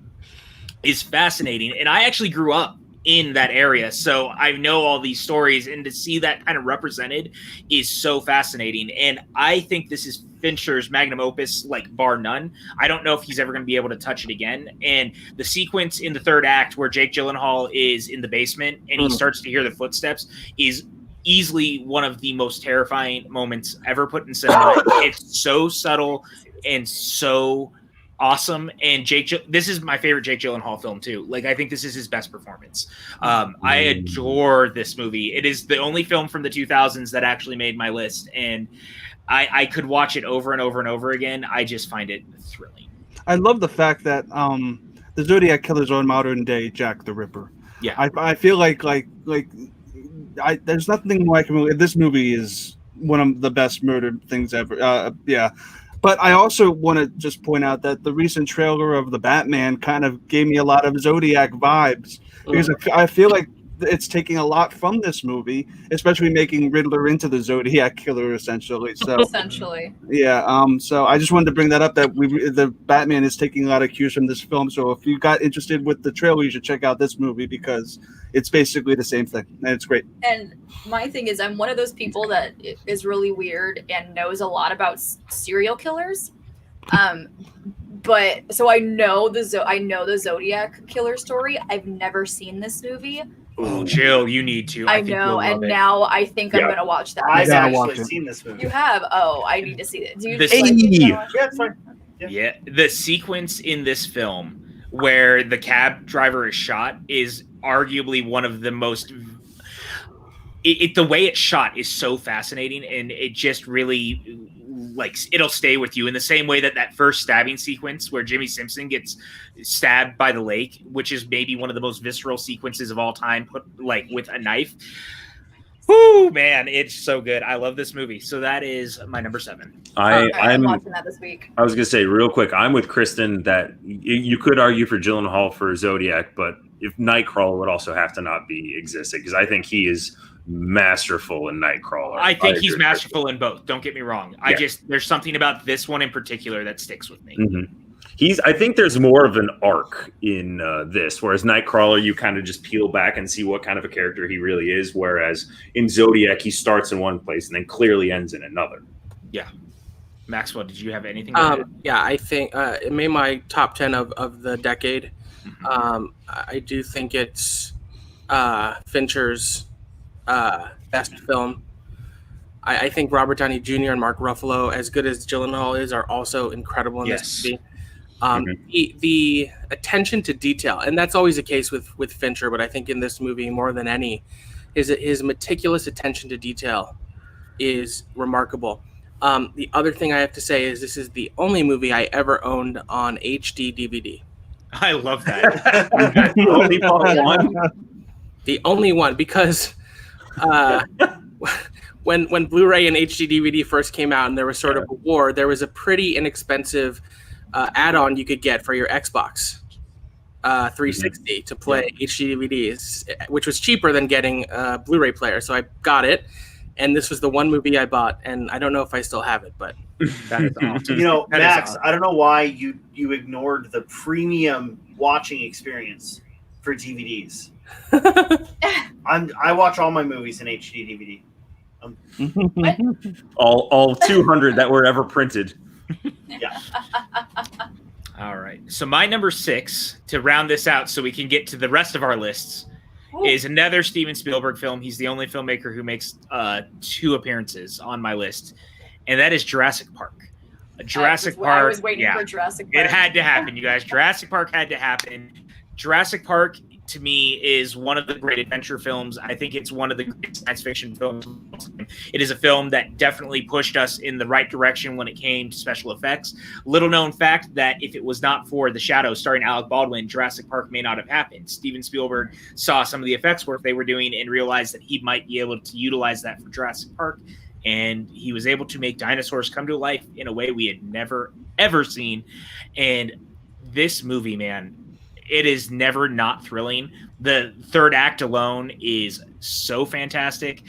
Speaker 9: is fascinating. And I actually grew up in that area, so I know all these stories, and to see that kind of represented is so fascinating. And I think this is Fincher's magnum opus, like bar none. I don't know if he's ever going to be able to touch it again. And the sequence in the third act where Jake Gyllenhaal is in the basement and he starts to hear the footsteps is easily one of the most terrifying moments ever put in cinema. It's so subtle and so awesome. And this is my favorite Jake Gyllenhaal film too. Like, I think this is his best performance. I adore this movie. It is the only film from the 2000s that actually made my list, and I could watch it over and over and over again. I just find it thrilling.
Speaker 12: I love the fact that the Zodiac Killer's on modern day Jack the Ripper.
Speaker 9: Yeah,
Speaker 12: I feel like there's nothing more I can. This movie is one of the best murder things ever. Yeah. But I also want to just point out that the recent trailer of the Batman kind of gave me a lot of Zodiac vibes, because I feel like it's taking a lot from this movie, especially making Riddler into the Zodiac Killer, essentially. So
Speaker 14: essentially,
Speaker 12: yeah. So I just wanted to bring that up, that the Batman is taking a lot of cues from this film. So if you got interested with the trailer, you should check out this movie, because it's basically the same thing, and it's great.
Speaker 14: And my thing is, I'm one of those people that is really weird and knows a lot about serial killers. But so I know the Zodiac Killer story. I've never seen this movie.
Speaker 9: Oh, Jill, you need to.
Speaker 14: I know, and now I think I'm gonna watch that.
Speaker 15: I've actually seen this movie.
Speaker 14: You have? Oh, I need to see it. Do you
Speaker 15: Yeah, it's fine.
Speaker 9: Yeah, the sequence in this film where the cab driver is shot is arguably one of the most. The way it's shot is so fascinating, and it just really, like, it'll stay with you in the same way that first stabbing sequence where Jimmy Simpson gets stabbed by the lake, which is maybe one of the most visceral sequences of all time, put like with a knife. Whoo, man, it's so good. I love this movie. So that is my number 7.
Speaker 14: I'm watching that this week.
Speaker 13: I was gonna say real quick, I'm with Kristen that you could argue for Gyllenhaal for Zodiac, but if Nightcrawler would also have to not be existing, because I think he is masterful in Nightcrawler.
Speaker 9: I think he's masterful in both. Don't get me wrong. Yeah. There's something about this one in particular that sticks with me.
Speaker 13: Mm-hmm. I think there's more of an arc in this, whereas Nightcrawler, you kind of just peel back and see what kind of a character he really is. Whereas in Zodiac, he starts in one place and then clearly ends in another.
Speaker 9: Yeah. Maxwell, did you have anything?
Speaker 10: Yeah, I think it made my top 10 of the decade. I do think it's Fincher's best film. I think Robert Downey Jr. and Mark Ruffalo, as good as Gyllenhaal is, are also incredible in this movie. The attention to detail, and that's always the case with Fincher, but I think in this movie more than any, his meticulous attention to detail is remarkable. The other thing I have to say is this is the only movie I ever owned on HD DVD.
Speaker 9: I love that.
Speaker 10: The only one, because when Blu-ray and HD DVD first came out and there was sort of a war, there was a pretty inexpensive add-on you could get for your Xbox 360 to play HD DVDs, which was cheaper than getting a Blu-ray player. So I got it, and this was the one movie I bought, and I don't know if I still have it, but
Speaker 9: that is awesome.
Speaker 15: You know, Max, awesome. I don't know why you ignored the premium watching experience for DVDs. I watch all my movies in HD DVD.
Speaker 13: All 200 that were ever printed.
Speaker 15: Yeah.
Speaker 9: All right. So my number 6, to round this out so we can get to the rest of our lists, is another Steven Spielberg film. He's the only filmmaker who makes 2 appearances on my list, and that is Jurassic Park. Jurassic Park.
Speaker 14: I was waiting for Jurassic Park.
Speaker 9: It had to happen, you guys. Jurassic Park had to happen. Jurassic Park, to me, is one of the great adventure films. I think it's one of the great science fiction films. It is a film that definitely pushed us in the right direction when it came to special effects. Little known fact that if it was not for The Shadow starring Alec Baldwin, Jurassic Park may not have happened. Steven Spielberg saw some of the effects work they were doing and realized that he might be able to utilize that for Jurassic Park. And he was able to make dinosaurs come to life in a way we had never, ever seen. And this movie, man, it is never not thrilling. The third act alone is so fantastic.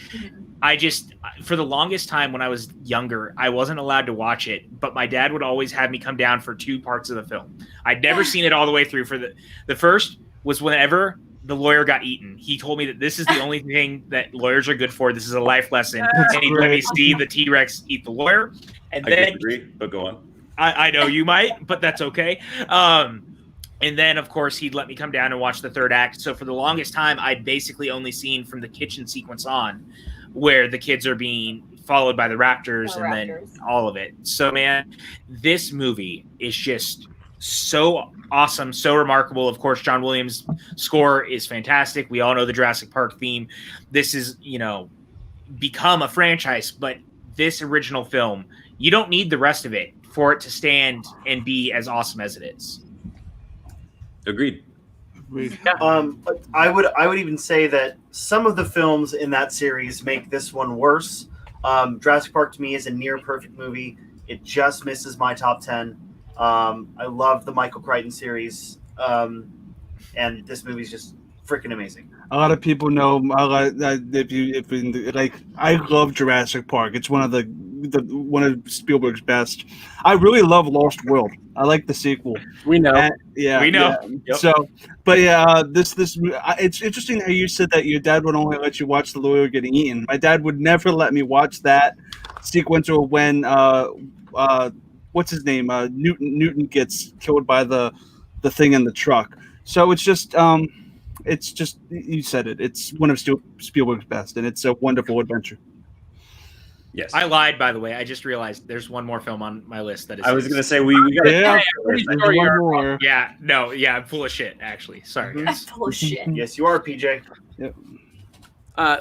Speaker 9: for the longest time when I was younger, I wasn't allowed to watch it, but my dad would always have me come down for 2 parts of the film. I'd never seen it all the way through. For the first was whenever the lawyer got eaten. He told me that this is the only thing that lawyers are good for. This is a life lesson. And he let me see the T-Rex eat the lawyer. And
Speaker 13: I
Speaker 9: then
Speaker 13: disagree, but go on.
Speaker 9: I know you might, but that's okay. And then, of course, he'd let me come down and watch the third act. So for the longest time, I'd basically only seen from the kitchen sequence on, where the kids are being followed by the raptors then all of it. So, man, this movie is just so awesome, so remarkable. Of course, John Williams' score is fantastic. We all know the Jurassic Park theme. This is, become a franchise, but this original film, you don't need the rest of it for it to stand and be as awesome as it is.
Speaker 13: Agreed.
Speaker 15: But I would even say that some of the films in that series make this one worse. Jurassic Park to me is a near perfect movie. It just misses my top 10. I love the Michael Crichton series, and this movie's just freaking amazing.
Speaker 12: A lot of people know. I love Jurassic Park. It's one of Spielberg's best. I really love Lost World. I like the sequel.
Speaker 10: We know.
Speaker 9: We know.
Speaker 12: Yeah.
Speaker 9: Yep.
Speaker 12: So, but yeah, this it's interesting how you said that your dad would only let you watch the lawyer getting eaten. My dad would never let me watch that sequence or when what's his name? Newton gets killed by the thing in the truck. So it's just you said it. It's one of Spielberg's best, and it's a wonderful adventure.
Speaker 13: Yes,
Speaker 9: I lied, by the way. I just realized there's one more film on my list that is.
Speaker 13: I was going to say we got
Speaker 12: one more.
Speaker 9: Yeah, I'm full of shit. Actually, sorry, guys.
Speaker 14: Full of shit.
Speaker 15: Yes, you are, PJ.
Speaker 12: Yep.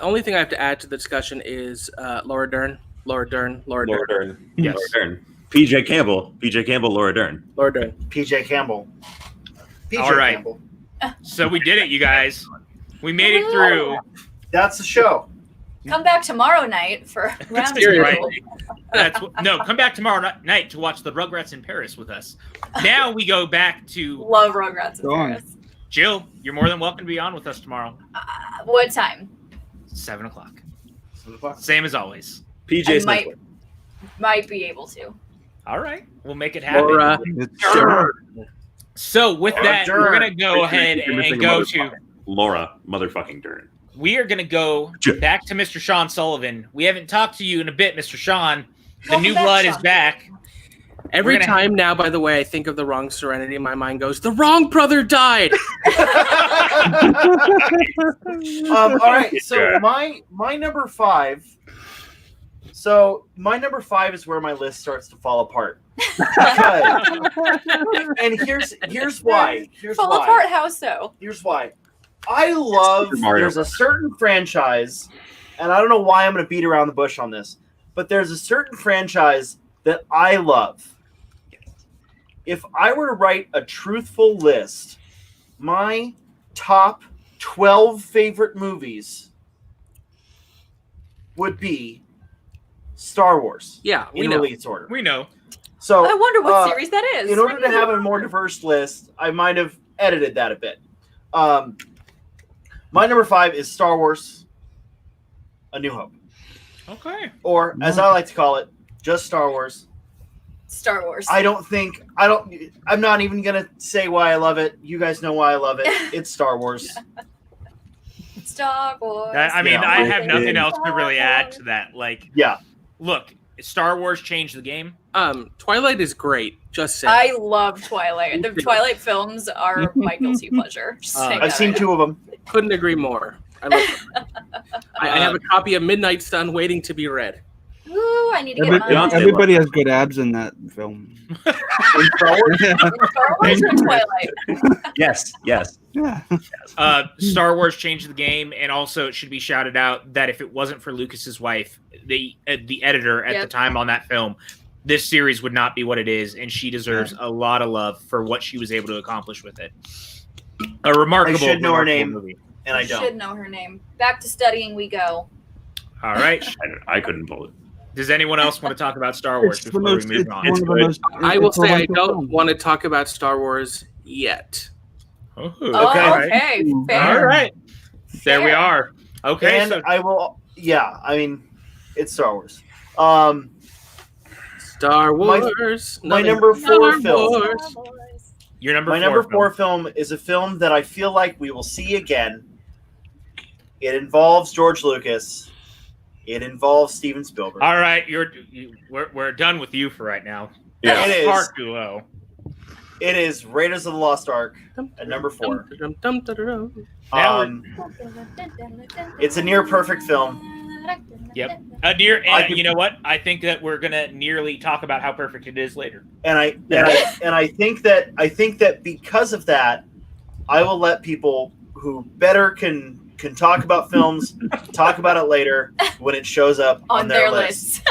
Speaker 10: Only thing I have to add to the discussion is Laura Dern.
Speaker 9: Yes.
Speaker 13: Laura Dern. PJ Campbell, Laura Dern.
Speaker 15: PJ Campbell. PJ
Speaker 9: All right.
Speaker 15: Campbell.
Speaker 9: So we did it, you guys. We made it through.
Speaker 15: That's the show.
Speaker 14: Come back tomorrow night for round
Speaker 9: Right.
Speaker 14: 2.
Speaker 9: Come back tomorrow night to watch the Rugrats in Paris with us. Now we go back to
Speaker 14: Love Rugrats in Paris.
Speaker 9: Jill. You're more than welcome to be on with us tomorrow.
Speaker 14: What time?
Speaker 9: 7:00. Same as always.
Speaker 13: PJ
Speaker 14: might be able to.
Speaker 9: All right, we'll make it happen.
Speaker 10: Laura.
Speaker 9: So with that, we're gonna go ahead and go to
Speaker 13: Laura motherfucking Dern.
Speaker 9: We are gonna go back to Mr. Sean Sullivan. We haven't talked to you in a bit, Mr. Sean. The new blood is back.
Speaker 10: Every time now, by the way, I think of the wrong Serenity, my mind goes, the wrong brother died.
Speaker 15: All right, so my number 5. So my number 5 is where my list starts to fall apart. And here's why.
Speaker 14: Fall apart how so?
Speaker 15: Here's why. I love there's a certain franchise, and I don't know why I'm going to beat around the bush on this, but there's a certain franchise that I love. If I were to write a truthful list, my top 12 favorite movies would be Star Wars.
Speaker 10: Yeah,
Speaker 15: in release order.
Speaker 9: We know.
Speaker 15: So
Speaker 14: I wonder what series that is.
Speaker 15: In order to have a more diverse list, I might have edited that a bit. My number 5 is Star Wars: A New Hope.
Speaker 9: Okay.
Speaker 15: Or, as I like to call it, just Star Wars.
Speaker 14: Star Wars.
Speaker 15: I'm not even going to say why I love it. You guys know why I love it. It's Star Wars.
Speaker 14: Star Wars.
Speaker 9: I mean, I have nothing else to really add to that. Look, Star Wars changed the game.
Speaker 10: Twilight is great. Just saying.
Speaker 14: I love Twilight. The Twilight films are my guilty pleasure.
Speaker 15: I've seen 2 of them.
Speaker 10: Couldn't agree more. I love them. I have a copy of Midnight Sun waiting to be read.
Speaker 14: Ooh, I need to get mine.
Speaker 12: Everybody has good abs in that film.
Speaker 15: In Star Wars?
Speaker 14: In Star Wars or Twilight?
Speaker 13: Yes.
Speaker 12: Yeah.
Speaker 9: Star Wars changed the game, and also it should be shouted out that if it wasn't for Lucas's wife, the editor at the time on that film, this series would not be what it is, and she deserves a lot of love for what she was able to accomplish with it. A remarkable.
Speaker 15: I should know her name,
Speaker 14: movie.
Speaker 15: and I don't.
Speaker 14: Should know her name. Back to studying we go.
Speaker 9: All right.
Speaker 13: I couldn't pull it.
Speaker 9: Does anyone else want to talk about Star Wars before we move on?
Speaker 10: I will say I don't want to talk about Star Wars yet.
Speaker 9: Okay.
Speaker 14: Okay. Fair.
Speaker 9: All right. There we are. Okay.
Speaker 15: And I will Yeah, I mean, it's Star Wars.
Speaker 10: Star Wars.
Speaker 15: My number 4 film.
Speaker 9: Your number
Speaker 15: My
Speaker 9: 4
Speaker 15: number
Speaker 9: film.
Speaker 15: 4 film is a film that I feel like we will see again. It involves George Lucas. It involves Steven Spielberg.
Speaker 9: All right, we're done with you for right now.
Speaker 15: Yeah, it is.
Speaker 9: Far too low.
Speaker 15: It is Raiders of the Lost Ark at number 4. It's a near perfect film.
Speaker 9: Yep. You know what? I think that we're gonna nearly talk about how perfect it is later.
Speaker 15: And I think that because of that, I will let people who better can talk about films talk about it later when it shows up on their list.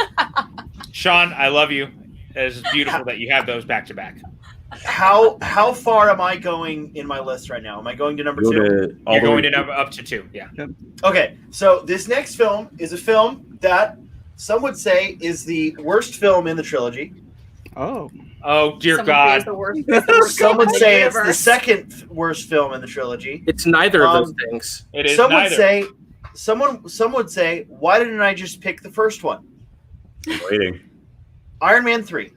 Speaker 9: Sean, I love you. It's beautiful that you have those back to back.
Speaker 15: How far am I going in my list right now? Am I going to number 2?
Speaker 9: You're going to up to 2. Yeah.
Speaker 15: Okay, so this next film is a film that some would say is the worst film in the trilogy.
Speaker 9: Oh, dear
Speaker 14: Someone
Speaker 9: God.
Speaker 14: says the worst- it's the worst
Speaker 15: Some
Speaker 14: film
Speaker 15: would
Speaker 14: in the
Speaker 15: say it's the
Speaker 14: universe.
Speaker 15: second worst film in the trilogy.
Speaker 10: It's neither of those things.
Speaker 9: It is
Speaker 15: Some
Speaker 9: neither.
Speaker 15: would say, some would say, why didn't I just pick the first one?
Speaker 13: Waiting.
Speaker 15: Iron Man 3.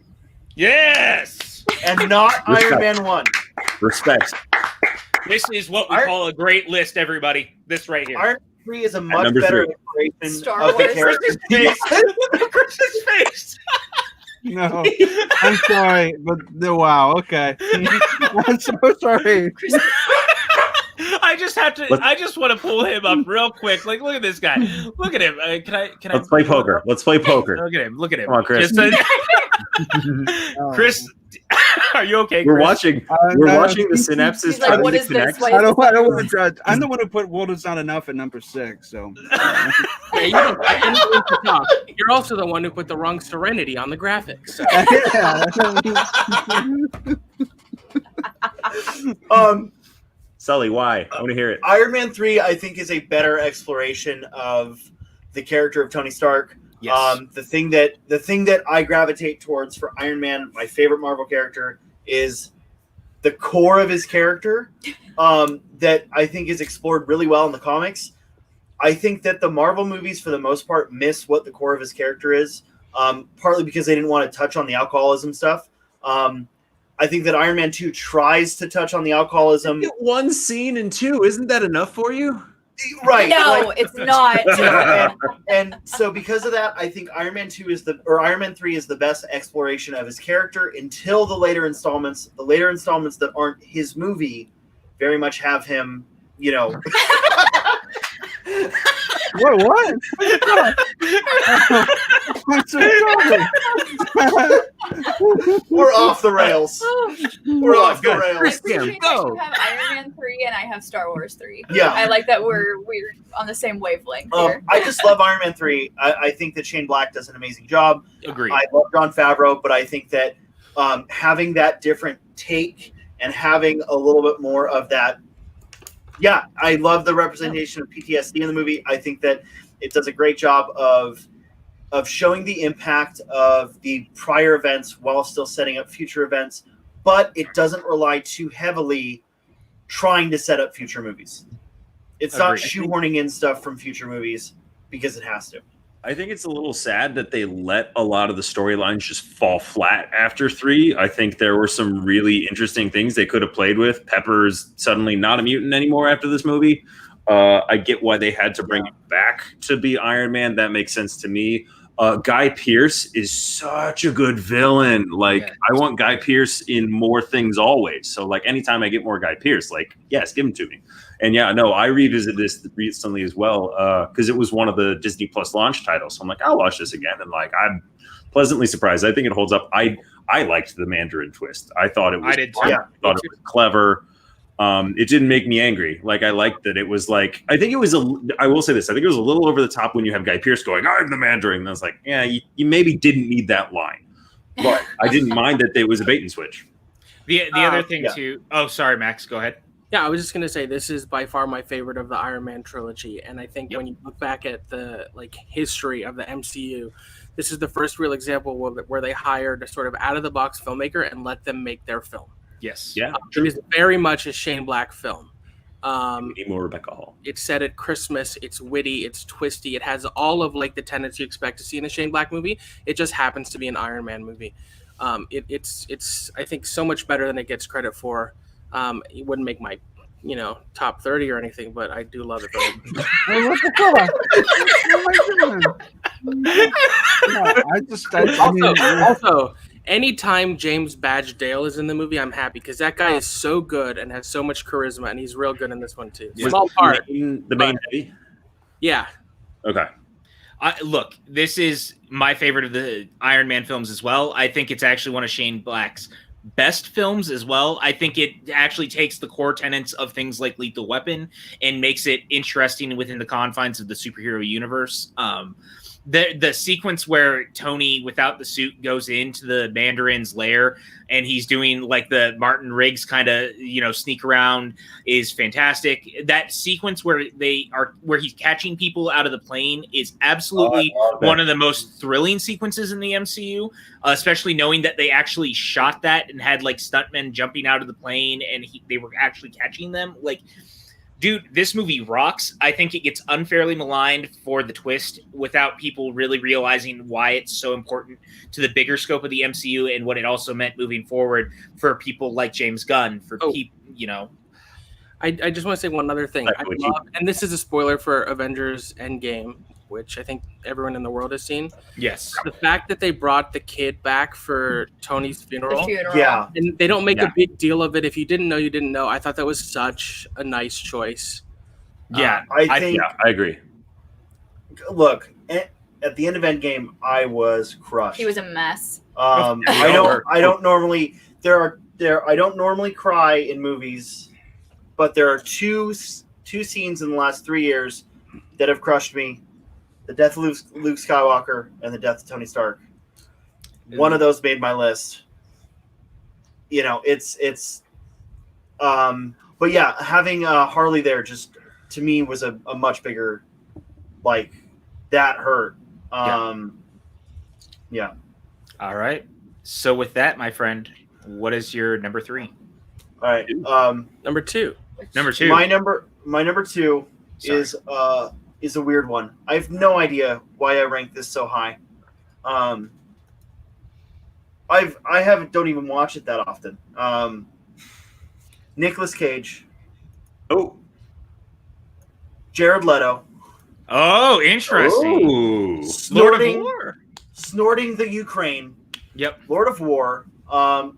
Speaker 9: Yes.
Speaker 15: And not
Speaker 13: Respect.
Speaker 15: Iron Man 1.
Speaker 13: Respect.
Speaker 9: This is what we call a great list, everybody. This right here.
Speaker 15: Iron Man 3 is a much
Speaker 13: number
Speaker 15: better
Speaker 13: 3.
Speaker 15: exploration
Speaker 14: Star
Speaker 15: of the
Speaker 14: Wars.
Speaker 15: character.
Speaker 9: Chris's face.
Speaker 12: No, I'm sorry, but wow. Okay, I'm so sorry.
Speaker 9: I just want to pull him up real quick. Like, look at this guy. Look at him. Can I?
Speaker 13: Let's play poker. Let's play poker.
Speaker 9: Look at him. Look at him.
Speaker 13: Come on, Chris.
Speaker 9: Chris, are you okay?
Speaker 13: We're
Speaker 9: Chris?
Speaker 13: watching.
Speaker 12: No,
Speaker 13: watching the synapses.
Speaker 14: He's like,
Speaker 13: starting
Speaker 14: what
Speaker 13: to
Speaker 14: is this?
Speaker 13: connect.
Speaker 14: Why
Speaker 12: I don't
Speaker 14: is
Speaker 12: want to judge. I'm the one who put "World Is Not Enough" at number 6. So
Speaker 10: Yeah, you don't, I didn't mean to talk. You're also the one who put the wrong Serenity on the graphics. So.
Speaker 13: Sully, why? I want to hear it.
Speaker 15: Iron Man 3, I think, is a better exploration of the character of Tony Stark.
Speaker 9: Yes.
Speaker 15: The thing that I gravitate towards for Iron Man, my favorite Marvel character, is the core of his character that I think is explored really well in the comics. I think that the Marvel movies, for the most part, miss what the core of his character is, partly because they didn't want to touch on the alcoholism stuff. I think that Iron Man 2 tries to touch on the alcoholism.
Speaker 13: One scene in 2, isn't that enough for you?
Speaker 15: Right.
Speaker 14: No, it's not.
Speaker 15: and so because of that, I think Iron Man 3 is the best exploration of his character until the later installments. The later installments that aren't his movie very much have him, you know.
Speaker 12: what? I'm so sorry.
Speaker 15: We're off the rails. We're off the rails.
Speaker 14: Appreciate that you have Iron Man 3 and I have Star Wars 3.
Speaker 15: Yeah.
Speaker 14: I like that we're on the same wavelength here.
Speaker 15: I just love Iron Man 3. I think that Shane Black does an amazing job.
Speaker 9: Agreed.
Speaker 15: I love Jon Favreau, but I think that having that different take and having a little bit more of that. Yeah, I love the representation of PTSD in the movie. I think that it does a great job of showing the impact of the prior events while still setting up future events, but it doesn't rely too heavily trying to set up future movies. It's not shoehorning in stuff from future movies because it has to.
Speaker 13: I think it's a little sad that they let a lot of the storylines just fall flat after 3. I think there were some really interesting things they could have played with. Pepper's suddenly not a mutant anymore after this movie. I get why they had to bring him back to be Iron Man. That makes sense to me. Guy Pearce is such a good villain. Like, I want Guy Pearce in more things always. So, like, anytime I get more Guy Pearce, like, yes, give him to me. And yeah, no, I revisited this recently as well because it was one of the Disney Plus launch titles. So I'm like, I'll watch this again, and like, I'm pleasantly surprised. I think it holds up. I liked the Mandarin twist. I thought it was.
Speaker 9: I did too.
Speaker 13: I thought it was clever. It didn't make me angry. Like, I liked that it was like. I think it was I will say this. I think it was a little over the top when you have Guy Pearce going, "I'm the Mandarin." And I was like, yeah, you maybe didn't need that line, but I didn't mind that it was a bait and switch.
Speaker 9: The other thing too. Oh, sorry, Max. Go ahead.
Speaker 10: Yeah, I was just gonna say this is by far my favorite of the Iron Man trilogy, and I think when you look back at the history of the MCU, this is the first real example where they hired a sort of out of the box filmmaker and let them make their film.
Speaker 9: Yes.
Speaker 13: Yeah.
Speaker 10: It is very much a Shane Black film.
Speaker 13: We need more Rebecca Hall.
Speaker 10: It's set at Christmas. It's witty. It's twisty. It has all of like the tenets you expect to see in a Shane Black movie. It just happens to be an Iron Man movie. It's I think so much better than it gets credit for. It wouldn't make my top 30 or anything, but I do love it.
Speaker 12: Hey, what the fuck?
Speaker 10: Also, anytime James Badge Dale is in the movie, I'm happy because that guy is so good and has so much charisma, and he's real good in this one too. Small part,
Speaker 13: the main heavy.
Speaker 10: Yeah.
Speaker 13: Okay.
Speaker 9: Look, this is my favorite of the Iron Man films as well. I think it's actually one of Shane Black's best films as well. I think it actually takes the core tenets of things like Lethal Weapon and makes it interesting within the confines of the superhero universe. The sequence where Tony without the suit goes into the Mandarin's lair and he's doing like the Martin Riggs kind of sneak around is fantastic. That sequence where he's catching people out of the plane is absolutely one of the most thrilling sequences in the MCU, especially knowing that they actually shot that and had like stuntmen jumping out of the plane and they were actually catching them. Like, dude, this movie rocks. I think it gets unfairly maligned for the twist without people really realizing why it's so important to the bigger scope of the MCU and what it also meant moving forward for people like James Gunn, for people,
Speaker 10: I just want to say one other thing. I love, and this is a spoiler for Avengers Endgame, which I think everyone in the world has seen.
Speaker 9: Yes.
Speaker 10: The fact that they brought the kid back for Tony's funeral.
Speaker 15: Yeah.
Speaker 10: And they don't make a big deal of it. If you didn't know, you didn't know. I thought that was such a nice choice.
Speaker 9: Yeah.
Speaker 15: I
Speaker 13: agree.
Speaker 15: Look, at the end of Endgame, I was crushed.
Speaker 14: He was a mess.
Speaker 15: I don't normally cry in movies, but there are two scenes in the last 3 years that have crushed me. The death of Luke Skywalker and the death of Tony Stark. One of those made my list. But yeah, having Harley there just to me was a much bigger, like, that hurt. Yeah.
Speaker 9: All right. So with that, my friend, what is your number 3?
Speaker 15: All right.
Speaker 10: Number 2.
Speaker 9: Number 2.
Speaker 15: My number 2 is a weird one. I have no idea why I ranked this so high. I don't even watch it that often. Nicolas Cage.
Speaker 13: Oh.
Speaker 15: Jared Leto.
Speaker 9: Oh, interesting.
Speaker 13: Ooh.
Speaker 9: Lord of War.
Speaker 15: Snorting the Ukraine.
Speaker 9: Yep.
Speaker 15: Lord of War. I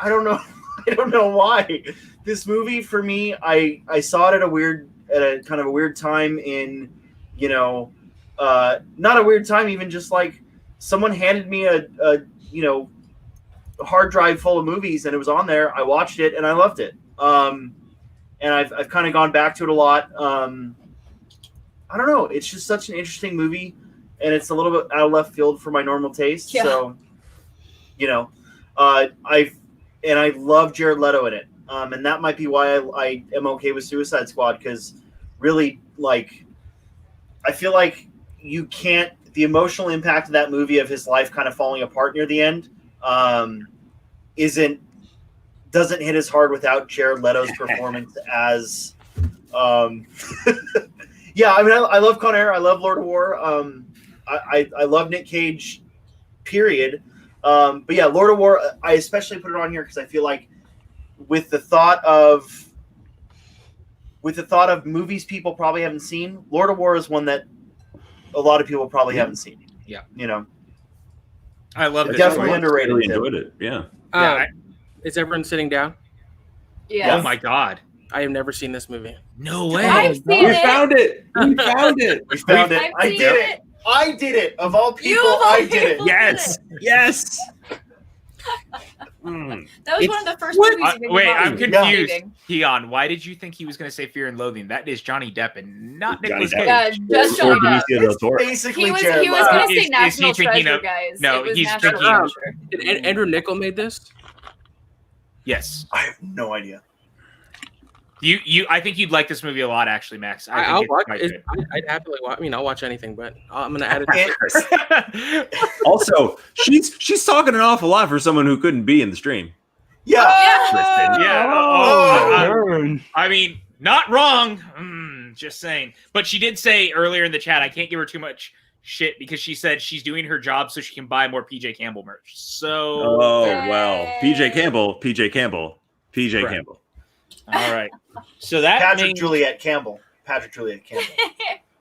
Speaker 15: don't know. I don't know why. This movie for me, I saw it at a kind of a weird time in, not a weird time, even just like someone handed me a hard drive full of movies and it was on there. I watched it and I loved it. And I've kind of gone back to it a lot. I don't know. It's just such an interesting movie and it's a little bit out of left field for my normal taste. Yeah. So, I love Jared Leto in it. And that might be why I am okay with Suicide Squad, because really, like, I feel like the emotional impact of that movie of his life kind of falling apart near the end doesn't hit as hard without Jared Leto's performance as yeah, I mean, I love Con Air, I love Lord of War, I love Nick Cage, period. But yeah, Lord of War, I especially put it on here because I feel like with the thought of movies people probably haven't seen, Lord of War is one that a lot of people probably haven't seen.
Speaker 9: Yeah.
Speaker 15: I
Speaker 9: love it.
Speaker 15: Definitely underrated.
Speaker 13: Really enjoyed it. Yeah.
Speaker 10: Is everyone sitting down?
Speaker 14: Yeah.
Speaker 9: Oh my God.
Speaker 10: I have never seen this movie.
Speaker 9: No way.
Speaker 14: I've seen
Speaker 8: We
Speaker 14: it.
Speaker 8: found it. We found it.
Speaker 15: We found it.
Speaker 14: I've
Speaker 15: I
Speaker 14: seen
Speaker 15: did
Speaker 14: it.
Speaker 15: it. I did it. Of all people,
Speaker 14: You of all
Speaker 15: I did it.
Speaker 14: people.
Speaker 9: Yes. Yes.
Speaker 14: That was one of the first movies you made me
Speaker 9: Wait,
Speaker 14: watch.
Speaker 9: I'm confused.
Speaker 14: Leaving.
Speaker 9: Keon, why did you think he was going to say Fear and Loathing? That is Johnny Depp and not
Speaker 13: Johnny
Speaker 9: Nicolas
Speaker 13: Depp.
Speaker 9: Cage.
Speaker 14: Yeah, just Johnny Depp.
Speaker 13: Depp.
Speaker 15: Basically,
Speaker 14: He was
Speaker 15: Jared
Speaker 14: going
Speaker 15: Leto.
Speaker 14: to say
Speaker 9: Is he
Speaker 14: National
Speaker 9: thinking
Speaker 14: Treasure,
Speaker 9: of-
Speaker 14: guys.
Speaker 9: no,
Speaker 14: It was
Speaker 9: he's
Speaker 14: National
Speaker 9: thinking of-
Speaker 14: Treasure.
Speaker 10: Did Andrew Niccol made this?
Speaker 9: Yes.
Speaker 15: I have no idea.
Speaker 9: I think you'd like this movie a lot, actually, Max.
Speaker 10: I'll watch
Speaker 9: quite
Speaker 10: it. I'd happily watch. I mean, I'll watch anything, but I'm going to add it.
Speaker 9: good.
Speaker 13: Also, she's talking an awful lot for someone who couldn't be in the stream.
Speaker 15: Yeah.
Speaker 9: Yeah. I mean, Not wrong. Just saying. But she did say earlier in the chat, I can't give her too much shit because she said she's doing her job so she can buy more PJ Campbell merch. So.
Speaker 13: Oh, well. PJ Campbell. Right.
Speaker 9: All right. So that
Speaker 15: Patrick Juliet Campbell.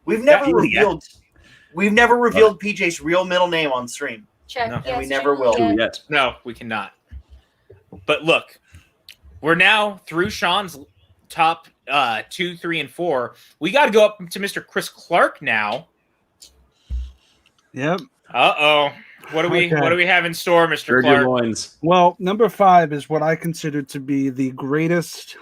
Speaker 15: We've never revealed PJ's real middle name on stream.
Speaker 14: Check.
Speaker 9: No.
Speaker 15: And we never will.
Speaker 13: Juliet.
Speaker 9: No, we cannot. But look, we're now through Sean's top 2, 3, and 4. We got to go up to Mr. Chris Clark now.
Speaker 12: Yep.
Speaker 9: Uh-oh. What do we have in store, Mr. Clark?
Speaker 12: Well, number 5 is what I consider to be the greatest.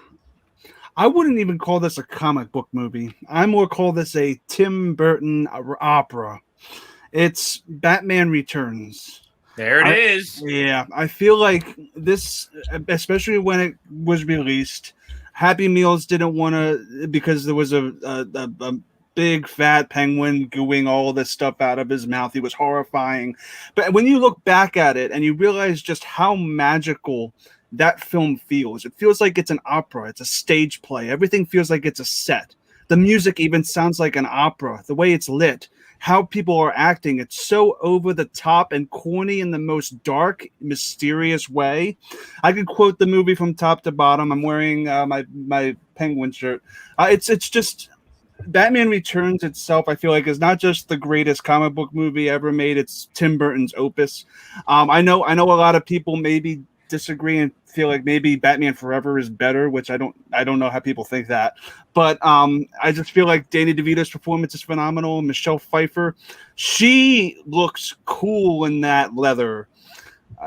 Speaker 12: I wouldn't even call this a comic book movie. I more call this a Tim Burton opera. It's Batman Returns.
Speaker 9: There it is.
Speaker 12: Yeah, I feel like this, especially when it was released, Happy Meals didn't want to, because there was a big fat penguin gooing all this stuff out of his mouth. He was horrifying. But when you look back at it and you realize just how magical that film feels, it feels like it's an opera. It's a stage play. Everything feels like it's a set. The music even sounds like an opera. The way it's lit, how people are acting, it's so over the top and corny in the most dark, mysterious way. I could quote the movie from top to bottom. I'm wearing my penguin shirt. It's just Batman Returns itself, I feel like, is not just the greatest comic book movie ever made. It's Tim Burton's opus. I know a lot of people maybe disagree and feel like maybe Batman Forever is better, which I don't know how people think that. But I just feel like Danny DeVito's performance is phenomenal. Michelle Pfeiffer, she looks cool in that leather.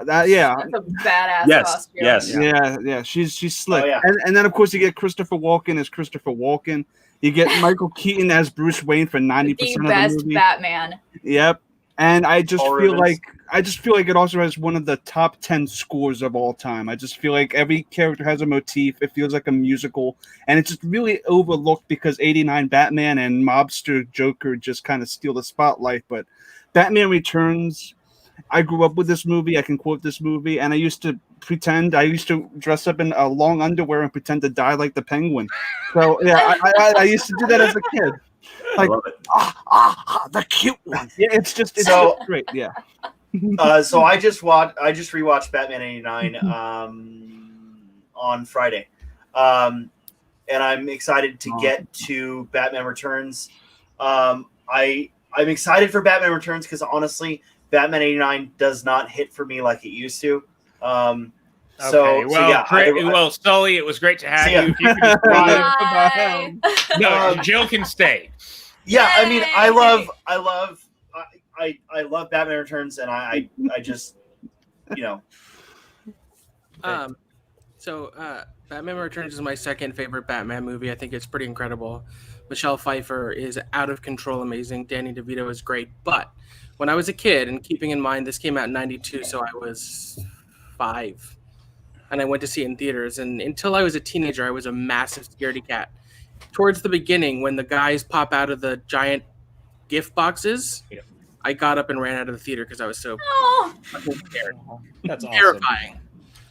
Speaker 14: That's a badass costume.
Speaker 12: Yeah. She's slick. And then of course you get Christopher Walken as Christopher Walken. You get Michael Keaton as Bruce Wayne for 90% of the
Speaker 14: best
Speaker 12: movie.
Speaker 14: Batman.
Speaker 12: Yep. And I just feel like it also has one of the top 10 scores of all time. I just feel like every character has a motif. It feels like a musical, and it's just really overlooked because 89 Batman and Mobster Joker just kind of steal the spotlight. But Batman Returns, I grew up with this movie. I can quote this movie, and I used to dress up in long underwear and pretend to die like the Penguin. So yeah, I used to do that as a kid. Like, the cute one. Yeah, it's just great. Yeah.
Speaker 15: So I just rewatched Batman '89 on Friday, and I'm excited to get to Batman Returns. I'm excited for Batman Returns because honestly, Batman '89 does not hit for me like it used to. Sully,
Speaker 9: it was great to have you. If you could just no, Jill can stay.
Speaker 15: Yeah, I mean, I love Batman Returns, and I just,
Speaker 10: So Batman Returns is my second favorite Batman movie. I think it's pretty incredible. Michelle Pfeiffer is out of control amazing. Danny DeVito is great. But when I was a kid, and keeping in mind this came out in '92, so I was 5, and I went to see it in theaters. And until I was a teenager, I was a massive scaredy cat. Towards the beginning, when the guys pop out of the giant gift boxes, I got up and ran out of the theater because I was so fucking scared.
Speaker 9: That's awesome.
Speaker 10: Terrifying.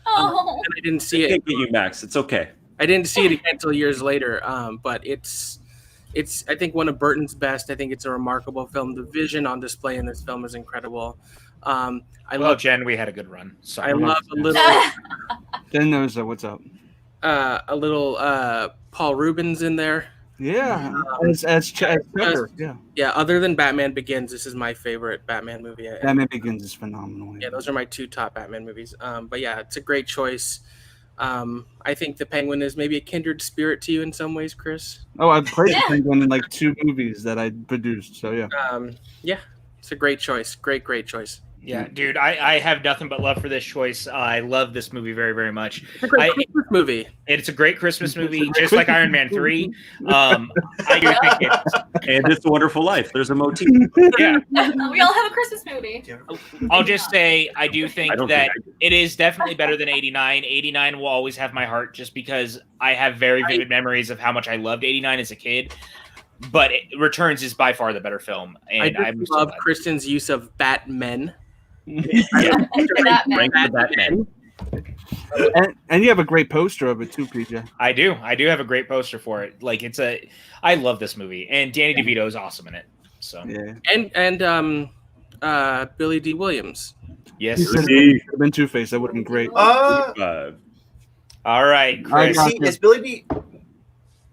Speaker 10: And I didn't see it.
Speaker 13: Can't get you, Max. It's okay.
Speaker 10: I didn't see it again until years later. But it's I think one of Burton's best. I think it's a remarkable film. The vision on display in this film is incredible.
Speaker 9: Jen, we had a good run.
Speaker 10: I love a little.
Speaker 12: Jen knows that. What's up?
Speaker 10: A little Paul Rubens in there.
Speaker 12: Yeah, as Trevor.
Speaker 10: Yeah. Other than Batman Begins, this is my favorite Batman movie.
Speaker 12: Batman Begins is phenomenal.
Speaker 10: Yeah, those are my 2 top Batman movies. But yeah, it's a great choice. I think the Penguin is maybe a kindred spirit to you in some ways, Chris.
Speaker 12: Oh, I've played the Penguin in like 2 movies that I produced. So yeah.
Speaker 10: Yeah, it's a great choice. Great choice.
Speaker 9: Yeah, dude, I have nothing but love for this choice. I love this movie very, very much.
Speaker 10: It's a great Christmas movie.
Speaker 9: It's a great Christmas movie, just like Iron Man 3. I do think
Speaker 13: and It's a Wonderful Life. There's a motif.
Speaker 9: Yeah.
Speaker 14: We all have a Christmas movie.
Speaker 9: I'll just say I do think that it is definitely better than 89. 89 will always have my heart just because I have very vivid memories of how much I loved 89 as a kid. But Returns is by far the better film. And
Speaker 10: I love Kristen's use of Batmen.
Speaker 14: Batman.
Speaker 13: Batman.
Speaker 12: And you have a great poster of it too, PJ.
Speaker 9: I do have a great poster for it. Like I love this movie, and Danny DeVito is awesome in it. So
Speaker 10: and Billy D. Williams.
Speaker 9: Yes,
Speaker 12: Could have been Two-Face. That would have been great.
Speaker 9: All right, Chris.
Speaker 15: Is Billy D?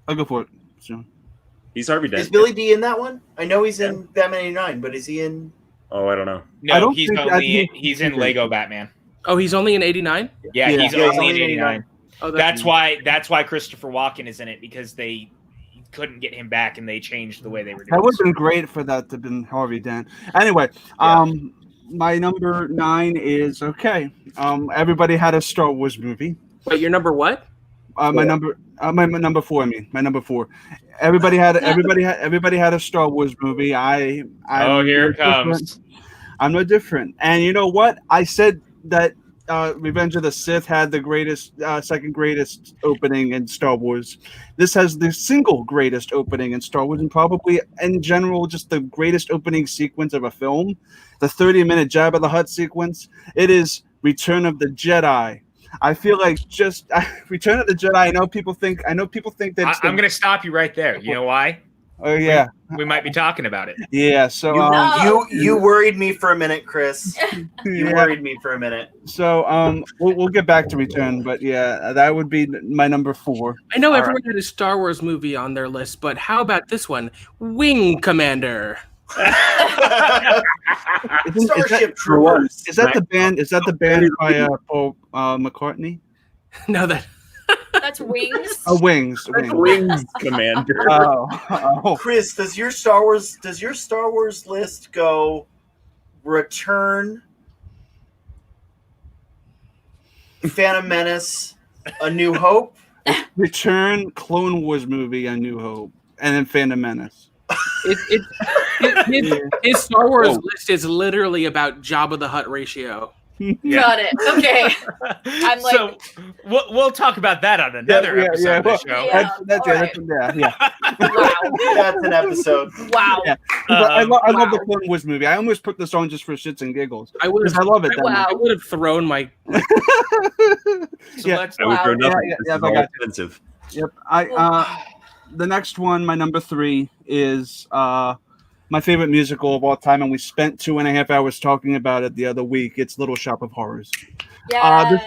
Speaker 12: I'll go for it. Soon.
Speaker 13: He's Harvey Dent.
Speaker 15: Is Billy D in that one? I know he's in Batman '89, but is he in?
Speaker 13: Oh, I don't know.
Speaker 9: No, he's in Lego Batman.
Speaker 10: Oh, he's only in '89.
Speaker 9: Yeah, he's only in '89.
Speaker 10: Oh,
Speaker 9: that's why Christopher Walken is in it, because they couldn't get him back and they changed the way they were doing.
Speaker 12: That would have been great for that to have been Harvey Dent. Anyway, my number 9 is okay. Everybody had a Star Wars movie.
Speaker 10: Wait, your number what?
Speaker 12: My number 4. I mean, my number 4. Everybody had a Star Wars movie.
Speaker 9: Here it comes.
Speaker 12: I'm no different. And you know what? I said that Revenge of the Sith had the greatest, second greatest opening in Star Wars. This has the single greatest opening in Star Wars, and probably in general just the greatest opening sequence of a film. The 30-minute Jabba the Hutt sequence. It is Return of the Jedi. I feel like just Return of the Jedi. I know people think that.
Speaker 9: I'm going to stop you right there. You know why?
Speaker 12: Oh yeah,
Speaker 9: we might be talking about it.
Speaker 12: Yeah. So
Speaker 15: you worried me for a minute, Chris. You worried me for a minute.
Speaker 12: So we'll get back to Return, but yeah, that would be my number 4.
Speaker 10: I know everyone had a Star Wars movie on their list, but how about this one, Wing Commander?
Speaker 15: Starship Troopers.
Speaker 12: Is that the band? Is that the band by Paul McCartney?
Speaker 10: No,
Speaker 14: that's Wings.
Speaker 12: Oh, Wings.
Speaker 13: Wings Commander.
Speaker 12: Oh.
Speaker 15: Chris, does your Star Wars list go Return, Phantom Menace, A New Hope?
Speaker 12: Return, Clone Wars movie, A New Hope, and then Phantom Menace.
Speaker 10: His Star Wars list is literally about Jabba the Hutt ratio.
Speaker 14: Got it. Okay. I'm like,
Speaker 9: so we'll talk about that on another episode of the show.
Speaker 15: Wow, that's an episode.
Speaker 14: Wow.
Speaker 12: Yeah. I love the Clone Wars movie. I almost put this on just for shits and giggles. I love it.
Speaker 10: I would have thrown my.
Speaker 9: So let's.
Speaker 13: Expensive.
Speaker 12: Yep. The next one, my number 3, is my favorite musical of all time, and we spent 2.5 hours talking about it the other week. It's Little Shop of Horrors.
Speaker 14: Yes.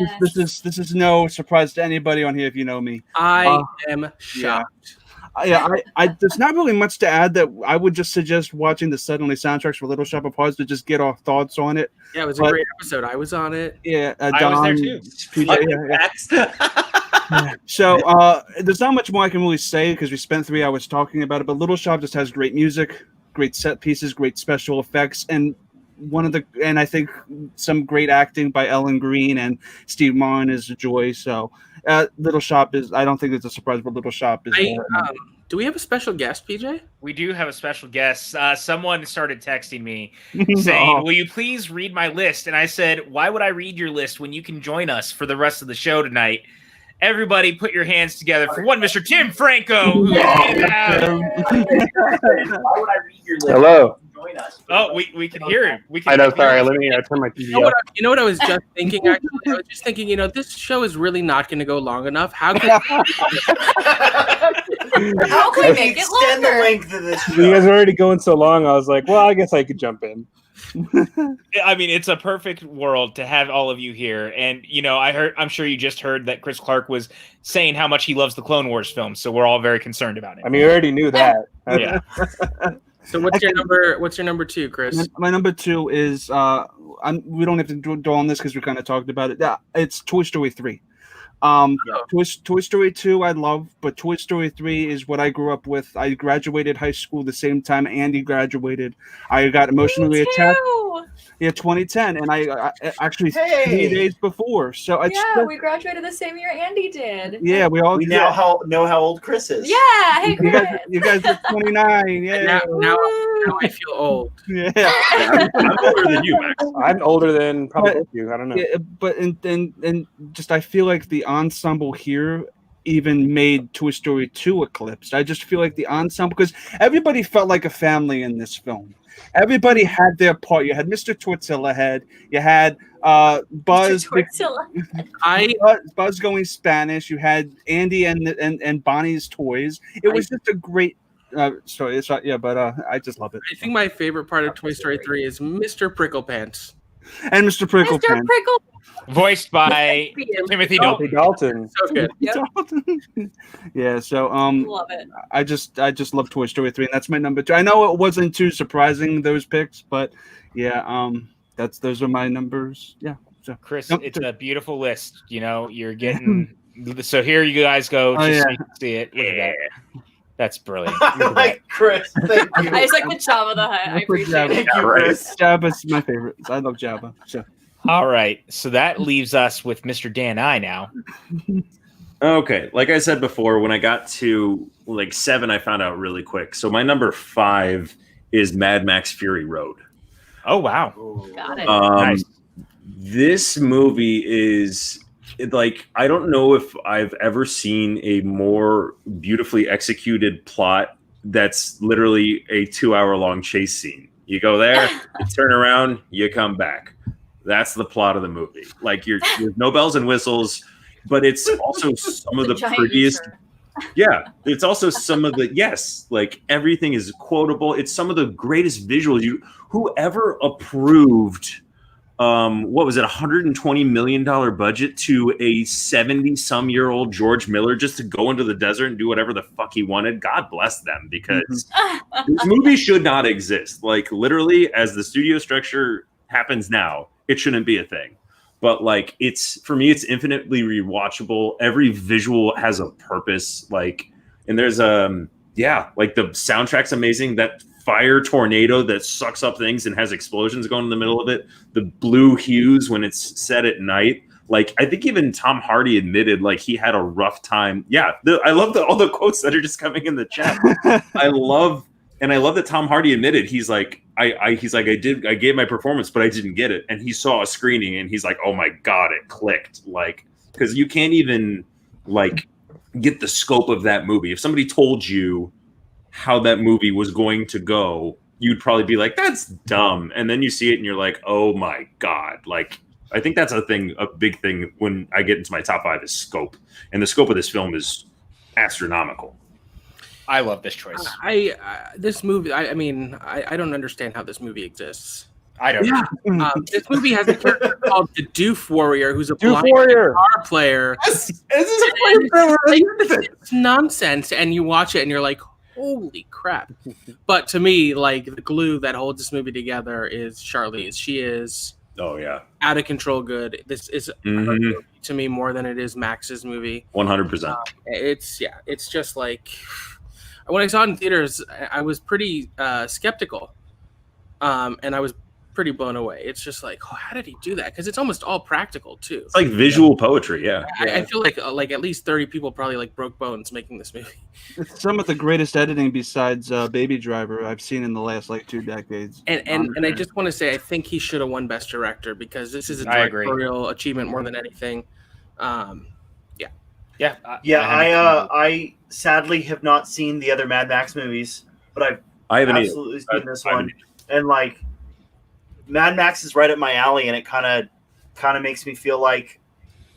Speaker 12: This is no surprise to anybody on here if you know me.
Speaker 10: I am shocked.
Speaker 12: There's not really much to add. That I would just suggest watching the Suddenly soundtracks for Little Shop of Horrors to just get our thoughts on it.
Speaker 10: Yeah, it was a great episode. I was on it.
Speaker 12: Yeah,
Speaker 9: I was there too.
Speaker 12: So there's not much more I can really say because we spent 3 hours talking about it. But Little Shop just has great music, great set pieces, great special effects, and I think some great acting by Ellen Green and Steve Martin is a joy. So Little Shop is. I don't think it's a surprise, but Little Shop is.
Speaker 10: Do we have a special guest, PJ?
Speaker 9: We do have a special guest. Someone started texting me saying, "Will you please read my list?" And I said, "Why would I read your list when you can join us for the rest of the show tonight?" Everybody put your hands together for one Mr. Tim Franco.
Speaker 15: Why would I read your list?
Speaker 16: Hello.
Speaker 15: Join us.
Speaker 9: Oh, we can hear him.
Speaker 16: I know. Sorry, let me turn my TV off.
Speaker 10: You know what I was just thinking? Actually, I was just thinking. This show is really not going to go long enough. How can
Speaker 14: we make it
Speaker 15: extend the
Speaker 14: longer?
Speaker 15: length of this show?
Speaker 16: You guys are already going so long. I was like, well, I guess I could jump in.
Speaker 9: I mean, it's a perfect world to have all of you here. And, I'm sure you just heard that Chris Clark was saying how much he loves the Clone Wars films. So we're all very concerned about it.
Speaker 16: I mean, we already knew that.
Speaker 9: Yeah.
Speaker 10: So what's your number 2, Chris?
Speaker 12: My number 2 is we don't have to dwell on this because we kind of talked about it. Yeah, it's Toy Story 3. Toy Story 2 I love, but Toy Story 3 is what I grew up with. I graduated high school the same time Andy graduated. I got emotionally attached. Yeah, 2010, and I actually 3 days before. So
Speaker 14: we graduated the same year Andy did.
Speaker 12: Yeah, we
Speaker 15: now know how old Chris is.
Speaker 14: Yeah, hey Chris.
Speaker 12: You guys are 29. Yeah.
Speaker 10: Now I feel old.
Speaker 12: Yeah.
Speaker 13: I'm older than you, Max.
Speaker 16: I'm older than probably you. I don't know.
Speaker 12: Yeah, but and just I feel like the ensemble here even made Toy Story 2 eclipsed. I just feel like the ensemble, because everybody felt like a family in this film. Everybody had their part. You had Mr. Tortilla Head. You had Buzz. Buzz going Spanish. You had Andy and Bonnie's toys. It was just a great story. It's not, but I just love it.
Speaker 10: I think my favorite part of Toy Story 3 is Mr. Pricklepants.
Speaker 12: And Mr. Pricklepants.
Speaker 9: Voiced by Timothy
Speaker 16: Dalton.
Speaker 10: So good.
Speaker 12: Yeah, so
Speaker 14: Love it.
Speaker 12: I just love Toy Story 3, and that's my number 2. I know it wasn't too surprising, those picks, but yeah, those are my numbers. Yeah. So
Speaker 9: Chris, it's a beautiful list. You know, you're getting so here you guys go to see it. Look at that. That's brilliant.
Speaker 11: Like Chris, thank you.
Speaker 14: I just like the Jabba the Hutt. I appreciate it.
Speaker 11: Thank you, Chris.
Speaker 12: Jabba's my favorite. I love Jabba. So.
Speaker 9: All right, so that leaves us with Mr. Dan I now.
Speaker 13: Okay, like I said before, when I got to like 7, I found out really quick. So my number 5 is Mad Max Fury Road.
Speaker 9: Oh wow,
Speaker 14: got it.
Speaker 9: Nice.
Speaker 13: This movie is like, I don't know if I've ever seen a more beautifully executed plot that's literally a 2-hour-long chase scene. You go there, you turn around, you come back. That's the plot of the movie. Like you're no bells and whistles, but it's also some of the prettiest. Yeah, it's also some of the like everything is quotable. It's some of the greatest visuals. Whoever approved what was it, $120 million budget to a 70-some-year-old George Miller just to go into the desert and do whatever the fuck he wanted. God bless them, because this movie should not exist. Like literally, as the studio structure happens now, it shouldn't be a thing. But like, for me, it's infinitely rewatchable. Every visual has a purpose. Like, and there's like the soundtrack's amazing. That fire tornado that sucks up things and has explosions going in the middle of it. The blue hues when it's set at night. Like, I think even Tom Hardy admitted like he had a rough time. Yeah, I love all the quotes that are just coming in the chat. I love that Tom Hardy admitted he's like I gave my performance, but I didn't get it. And he saw a screening and he's like, oh my God, it clicked. Like, because you can't even like get the scope of that movie. If somebody told you how that movie was going to go, you'd probably be like, that's dumb. And then you see it and you're like, oh my God. Like, I think that's a big thing when I get into my top 5 is scope. And the scope of this film is astronomical.
Speaker 9: I love this choice.
Speaker 10: This movie. I mean, I don't understand how this movie exists.
Speaker 9: I don't.
Speaker 10: Yeah. This movie has a character called the Doof Warrior, who's a blind guitar player. It's nonsense, and you watch it and you're like, holy crap. But to me, like, the glue that holds this movie together is Charlize. She is out of control good. This is to me more than it is Max's movie.
Speaker 13: 100%.
Speaker 10: It's just like, when I saw it in theaters, I was pretty skeptical, and I was pretty blown away. It's just like, oh, how did he do that? Because it's almost all practical too.
Speaker 13: It's like visual poetry. Yeah,
Speaker 10: I feel like at least 30 people probably like broke bones making this movie.
Speaker 12: It's some of the greatest editing besides Baby Driver I've seen in the last like 2 decades.
Speaker 10: And I just want to say, I think he should have won Best Director, because this is a directorial achievement more than anything.
Speaker 15: I sadly have not seen the other Mad Max movies, but
Speaker 13: I haven't
Speaker 15: absolutely seen this one. And like, Mad Max is right up my alley, and it kind of makes me feel like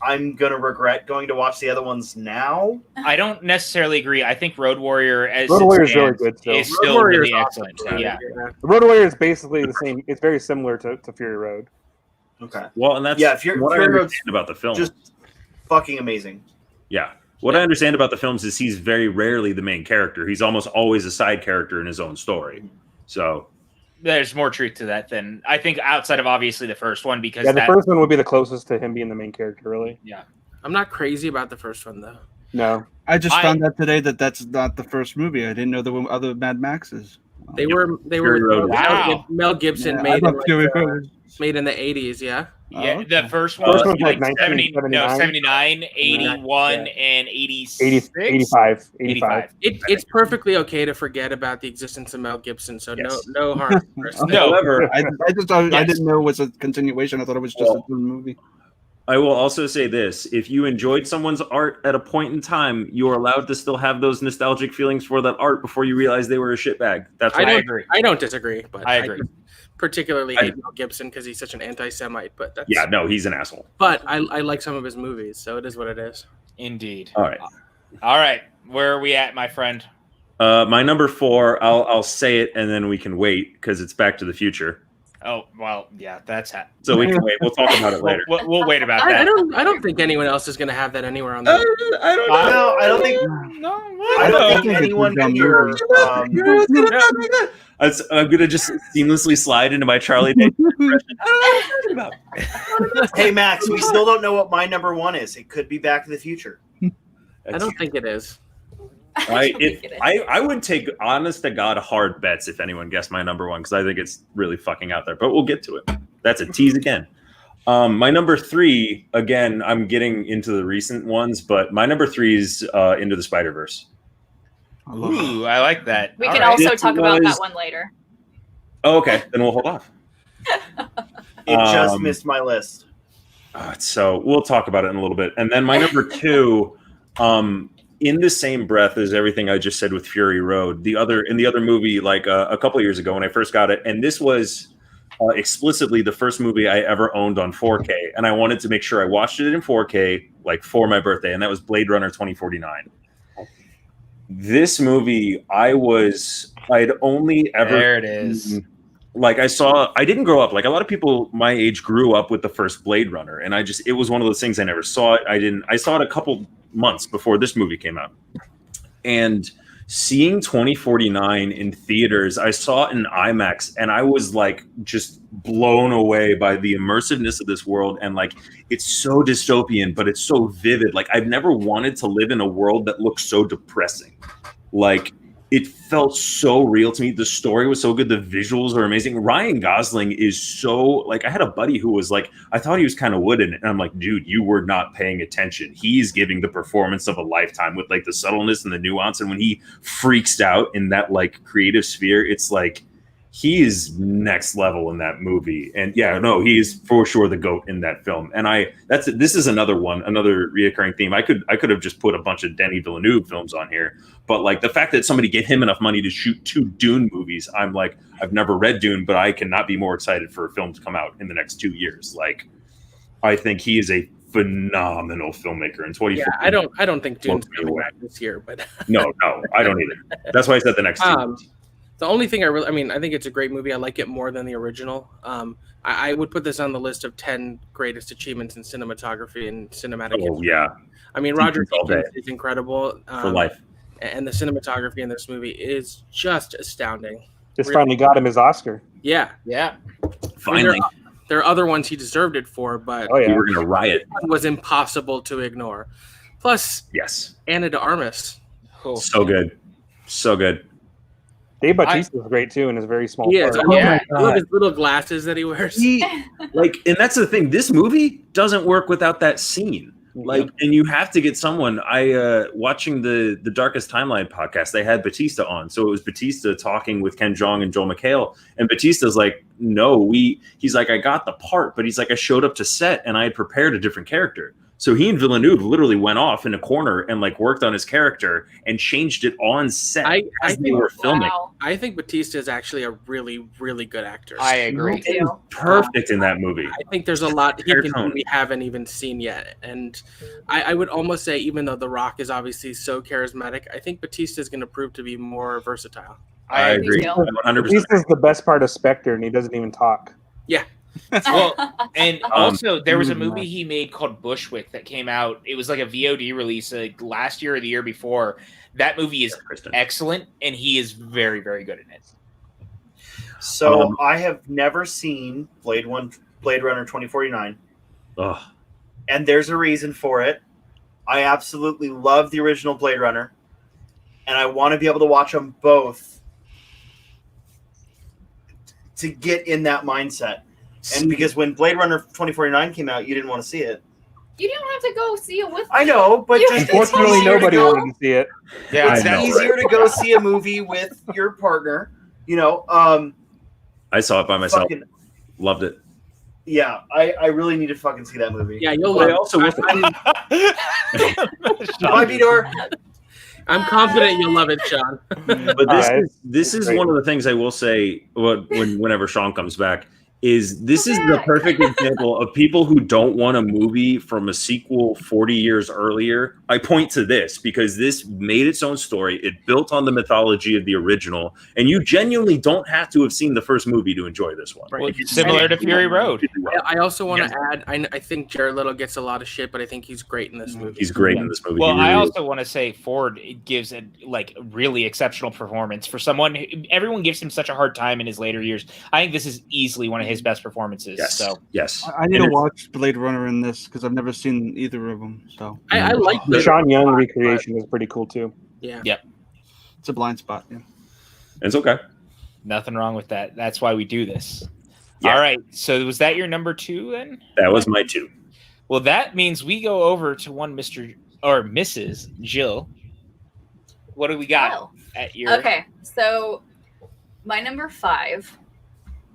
Speaker 15: I'm gonna regret going to watch the other ones now.
Speaker 9: I don't necessarily agree. I think Road Warrior is
Speaker 16: really good.
Speaker 9: Is still really excellent. Yeah.
Speaker 16: The Road Warrior is basically the same. It's very similar to Fury Road.
Speaker 15: Okay.
Speaker 13: Well, and that's what I understand about the film.
Speaker 15: Just fucking amazing.
Speaker 13: Yeah. What I understand about the films is he's very rarely the main character. He's almost always a side character in his own story. So
Speaker 9: there's more truth to that than I think, outside of obviously the first one, because
Speaker 16: the first one would be the closest to him being the main character, really.
Speaker 9: Yeah.
Speaker 10: I'm not crazy about the first one though.
Speaker 16: No.
Speaker 12: I just found out today that that's not the first movie. I didn't know there were other Mad Maxes.
Speaker 10: They were Mel Gibson made in the 80s, yeah.
Speaker 9: Yeah, the first one was like 79, 81, and 86.
Speaker 16: 85.
Speaker 10: It's perfectly okay to forget about the existence of Mel Gibson, so no harm.
Speaker 12: However, I didn't know it was a continuation. I thought it was just a movie.
Speaker 13: I will also say this: if you enjoyed someone's art at a point in time, you are allowed to still have those nostalgic feelings for that art before you realize they were a shitbag. That's what
Speaker 10: I agree. I don't disagree, but
Speaker 9: I agree.
Speaker 10: Particularly hate Mel Gibson because he's such an anti-Semite. But that's,
Speaker 13: yeah, no, he's an asshole.
Speaker 10: But I like some of his movies, so it is what it is.
Speaker 9: Indeed.
Speaker 13: All right.
Speaker 9: All right. Where are we at, my friend?
Speaker 13: My number 4. I'll say it and then we can wait because it's Back to the Future.
Speaker 9: Oh well, yeah, that's
Speaker 13: so we can wait. We'll talk about it later.
Speaker 9: We'll wait about that.
Speaker 10: I don't think anyone else is going to have that anywhere on the.
Speaker 13: I don't know.
Speaker 15: No, I don't think. I don't think anyone can hear.
Speaker 13: I'm gonna just seamlessly slide into my Charlie Day impression. I don't know what you're talking about.
Speaker 15: Hey Max, we still don't know what my number 1 is. It could be Back to the Future.
Speaker 10: I don't think it is.
Speaker 13: I would take honest to God hard bets if anyone guessed my number 1 because I think it's really fucking out there. But we'll get to it. That's a tease again. My number 3, again, I'm getting into the recent ones, but my number 3 is Into the Spider-Verse.
Speaker 9: Ooh, I like that.
Speaker 14: We can also talk about that one later.
Speaker 13: Oh, okay, then we'll hold off.
Speaker 15: It just missed my list.
Speaker 13: So we'll talk about it in a little bit. And then my number 2, in the same breath as everything I just said with Fury Road, the other movie, like a couple of years ago when I first got it, and this was explicitly the first movie I ever owned on 4K, and I wanted to make sure I watched it in 4K, like for my birthday, and that was Blade Runner 2049. This movie, I'd only ever
Speaker 9: there it is.
Speaker 13: Like I didn't grow up like a lot of people my age grew up with the first Blade Runner, and it was one of those things I never saw it. I saw it a couple months before this movie came out, and seeing 2049 in theaters, I saw it in IMAX, and I was like just blown away by the immersiveness of this world, and like it's so dystopian, but it's so vivid. Like I've never wanted to live in a world that looks so depressing. Like it felt so real to me. The story was so good. The visuals are amazing. Ryan Gosling is so like, I had a buddy who was like, I thought he was kind of wooden. And I'm like, dude, you were not paying attention. He's giving the performance of a lifetime with like the subtleness and the nuance. And when he freaks out in that like creative sphere, it's like, he is next level in that movie. And yeah, no, he is for sure the GOAT in that film. And this is another reoccurring theme. I could have just put a bunch of Denis Villeneuve films on here, but like the fact that somebody gave him enough money to shoot 2 Dune movies, I'm like, I've never read Dune, but I cannot be more excited for a film to come out in the next 2 years. Like, I think he is a phenomenal filmmaker in 2014.
Speaker 10: Yeah, I don't think Dune's coming back this year, but
Speaker 13: no, I don't either. That's why I said the next 2 years.
Speaker 10: The only thing I think it's a great movie. I like it more than the original. I would put this on the list of 10 greatest achievements in cinematography and cinematic.
Speaker 13: Oh, yeah.
Speaker 10: I mean, Roger Deakins is incredible.
Speaker 13: For life.
Speaker 10: And the cinematography in this movie is just astounding.
Speaker 16: Just finally got him his Oscar.
Speaker 10: Yeah.
Speaker 13: Finally.
Speaker 10: There are other ones he deserved it for, but
Speaker 13: we were going to riot.
Speaker 10: It was impossible to ignore. Plus,
Speaker 13: yes,
Speaker 10: Ana de Armas.
Speaker 13: Oh, so good. So good.
Speaker 16: Dave Bautista is great too in his very small
Speaker 10: part. I love his little glasses that he wears.
Speaker 13: And that's the thing. This movie doesn't work without that scene. Like, and you have to get someone. Watching the Darkest Timeline podcast, they had Bautista on, so it was Bautista talking with Ken Jeong and Joel McHale, and Bautista's like, "No, he's like, I got the part, but he's like, I showed up to set and I had prepared a different character." So he and Villeneuve literally went off in a corner and like worked on his character and changed it on set as they were filming.
Speaker 10: I think Bautista is actually a really, really good actor.
Speaker 9: I agree.
Speaker 13: He's perfect in that movie.
Speaker 10: I think there's a lot he can do we haven't even seen yet. And I would almost say, even though The Rock is obviously so charismatic, I think Bautista is going to prove to be more versatile.
Speaker 13: I agree. 100%.
Speaker 16: Batista's the best part of Spectre, and he doesn't even talk.
Speaker 10: Yeah.
Speaker 9: Well, and also there was a movie he made called Bushwick that came out. It was like a VOD release last year or the year before. That movie is excellent, and he is very, very good in it.
Speaker 15: So I have never seen Blade Runner 2049. And there's a reason for it. I absolutely love the original Blade Runner, and I want to be able to watch them both to get in that mindset. And because when Blade Runner 2049 came out, you didn't want to see it.
Speaker 14: You didn't have to go see it with me.
Speaker 15: I know, but
Speaker 16: unfortunately, nobody wanted to see it.
Speaker 15: Yeah, it's easier to go see a movie with your partner. You know,
Speaker 13: I saw it by myself. Loved it.
Speaker 15: Yeah, I really need to fucking see that movie.
Speaker 10: Yeah, you'll
Speaker 13: But I
Speaker 10: love
Speaker 13: also will
Speaker 15: Bye, Vidor.
Speaker 10: I'm confident you'll love it, Sean.
Speaker 13: But this is one of the things I will say whenever Sean comes back is this is the perfect example of people who don't want a movie from a sequel 40 years earlier. I point to this because this made its own story. It built on the mythology of the original, and you genuinely don't have to have seen the first movie to enjoy this one.
Speaker 9: Well, similar to Fury Road.
Speaker 10: I also want to add, I think Jared Leto gets a lot of shit, but I think he's great in this movie.
Speaker 13: He's great in this movie.
Speaker 9: Well,
Speaker 13: He really
Speaker 9: I
Speaker 13: is.
Speaker 9: also want to say Ford gives a really exceptional performance for someone. Everyone gives him such a hard time in his later years. I think this is easily one of his best performances.
Speaker 13: Yes.
Speaker 9: So
Speaker 13: yes,
Speaker 12: I need to watch Blade Runner in this because I've never seen either of them. So
Speaker 10: I like
Speaker 16: the Sean Young recreation is pretty cool too.
Speaker 10: Yeah.
Speaker 9: Yep.
Speaker 12: It's a blind spot. Yeah.
Speaker 13: It's okay.
Speaker 9: Nothing wrong with that. That's why we do this.
Speaker 13: Yeah.
Speaker 9: All right. So was that your number 2 then?
Speaker 13: That was my 2.
Speaker 9: Well, that means we go over to one Mr. or Mrs. Jill. What do we got at your?
Speaker 14: Okay, so my number 5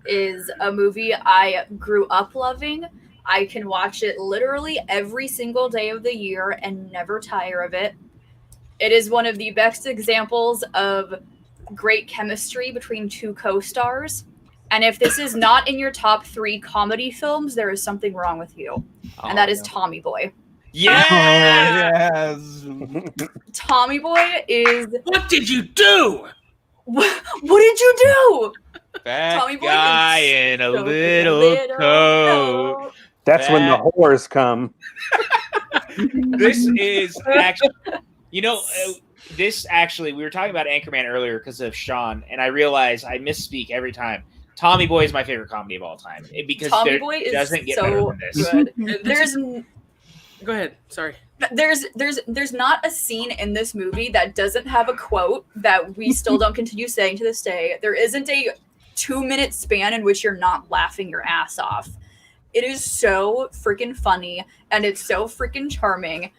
Speaker 14: is a movie I grew up loving. I can watch it literally every single day of the year and never tire of it. It is one of the best examples of great chemistry between two co-stars. And if this is not in your top 3 comedy films, there is something wrong with you. And that is Tommy Boy.
Speaker 9: Yes!
Speaker 14: Tommy Boy is...
Speaker 10: What did you do?
Speaker 14: What did you do?
Speaker 9: That
Speaker 14: Tommy Boy
Speaker 9: guy
Speaker 14: is
Speaker 9: in a
Speaker 14: so
Speaker 9: little coat.
Speaker 16: That's when the whores come.
Speaker 9: This is actually, this actually, we were talking about Anchorman earlier because of Sean, and I realize I misspeak every time. Tommy Boy is my favorite comedy of all time because
Speaker 14: Tommy Boy is
Speaker 9: doesn't get
Speaker 14: so
Speaker 9: better than this.
Speaker 14: good. There's
Speaker 10: Go ahead. Sorry.
Speaker 14: There's not a scene in this movie that doesn't have a quote that we still don't continue saying to this day. There isn't a 2-minute span in which you're not laughing your ass off. It is so freaking funny and it's so freaking charming.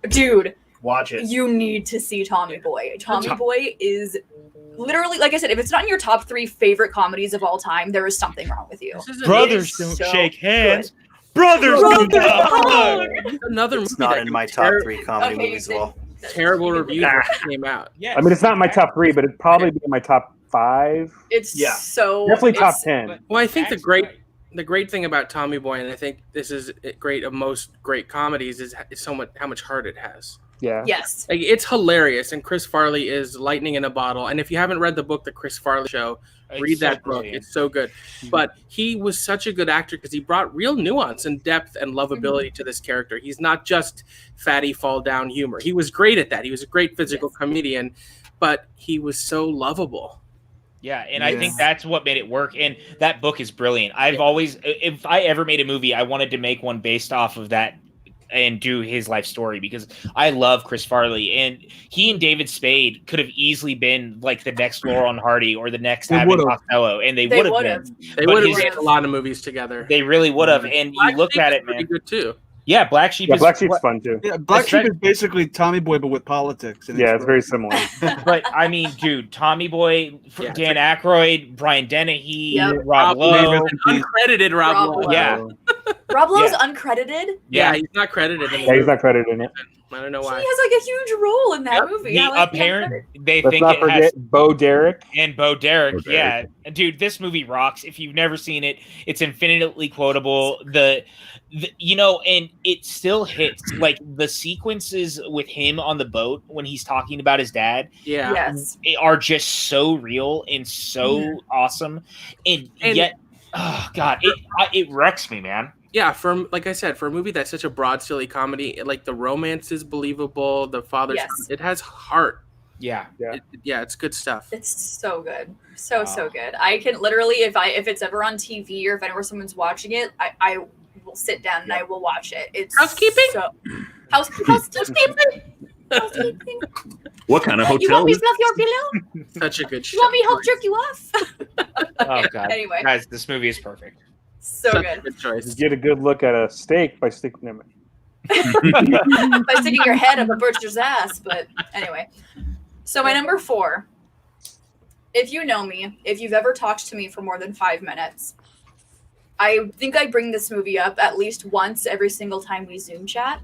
Speaker 14: Dude,
Speaker 15: watch it.
Speaker 14: You need to see Tommy Boy. Tommy Boy is literally, like I said, if it's not in your top 3 favorite comedies of all time, there is something wrong with you.
Speaker 9: Brothers don't shake hands. Brothers do not.
Speaker 10: Another
Speaker 17: It's
Speaker 10: movie
Speaker 17: not
Speaker 10: that
Speaker 17: in my
Speaker 10: gets
Speaker 17: top 3 comedy
Speaker 14: Okay,
Speaker 17: movies as well.
Speaker 10: terrible reviews when it came out.
Speaker 9: Yeah.
Speaker 16: I mean, it's not in my top 3, but it'd probably be in my top 5.
Speaker 14: It's so
Speaker 16: Definitely top
Speaker 14: it's-
Speaker 16: 10.
Speaker 10: Well, I think the great thing about Tommy Boy, and I think this is great of most great comedies, is so much how much heart it has.
Speaker 16: Yeah.
Speaker 14: Yes.
Speaker 10: Like, it's hilarious, and Chris Farley is lightning in a bottle. And if you haven't read the book, The Chris Farley Show, read that book.
Speaker 9: brilliant.
Speaker 10: It's so good. But he was such a good actor because he brought real nuance and depth and lovability to this character. He's not just fatty fall down humor. He was great at that. He was a great physical comedian, but he was so lovable.
Speaker 9: Yeah, and I think that's what made it work. And that book is brilliant. I've always, if I ever made a movie, I wanted to make one based off of that and do his life story because I love Chris Farley. And he and David Spade could have easily been like the next Laurel and Hardy or the next Abbott Costello, and they would have been.
Speaker 10: They would have made a lot of movies together.
Speaker 9: They really would have. And you look at it, man.
Speaker 10: Good too.
Speaker 9: Yeah, Black Sheep.
Speaker 16: Yeah, Black Sheep's fun too.
Speaker 12: Yeah, Black Sheep is basically Tommy Boy, but with politics. And
Speaker 16: Yeah, it's very similar.
Speaker 9: But I mean, dude, Tommy Boy, Dan Aykroyd, Brian Dennehy,
Speaker 14: Yep.
Speaker 9: Rob Lowe,
Speaker 10: Uncredited Rob Lowe.
Speaker 9: Yeah.
Speaker 14: Rob Lowe's uncredited.
Speaker 10: Yeah, he's not credited in it.
Speaker 16: Yeah, he's not credited in it.
Speaker 10: I don't know
Speaker 14: He
Speaker 10: why.
Speaker 14: has like a huge role in that movie. I like
Speaker 9: they
Speaker 16: Let's
Speaker 9: think
Speaker 16: not
Speaker 9: it
Speaker 16: forget
Speaker 9: has
Speaker 16: Bo Derek.
Speaker 9: and Bo Derek.
Speaker 13: Bo Derek.
Speaker 9: Yeah, and dude, this movie rocks. If you've never seen it, it's infinitely quotable. The and it still hits like the sequences with him on the boat when he's talking about his dad.
Speaker 10: Yeah.
Speaker 14: Yes.
Speaker 9: Are just so real and so awesome, and yet, oh god, it wrecks me, man.
Speaker 10: Yeah, like I said, for a movie that's such a broad, silly comedy, like the romance is believable. The father's it has heart.
Speaker 9: Yeah,
Speaker 10: it's good stuff.
Speaker 14: It's so good, so good. I can literally, if it's ever on TV or if ever someone's watching it, I will sit down and I will watch it. It's
Speaker 10: housekeeping.
Speaker 14: Housekeeping. Housekeeping.
Speaker 13: What kind of
Speaker 14: You
Speaker 13: hotel?
Speaker 14: want me to fluff your pillow?
Speaker 10: Such a good show.
Speaker 14: You want me to help jerk you off?
Speaker 9: Oh god.
Speaker 14: Anyway.
Speaker 9: Guys, this movie is perfect.
Speaker 14: So
Speaker 10: Such
Speaker 14: good.
Speaker 10: a good choice.
Speaker 16: You get a good look at a steak by sticking them
Speaker 14: By sticking your head up a butcher's ass, but anyway. So my number 4. If you know me, if you've ever talked to me for more than 5 minutes, I think I bring this movie up at least once every single time we Zoom chat.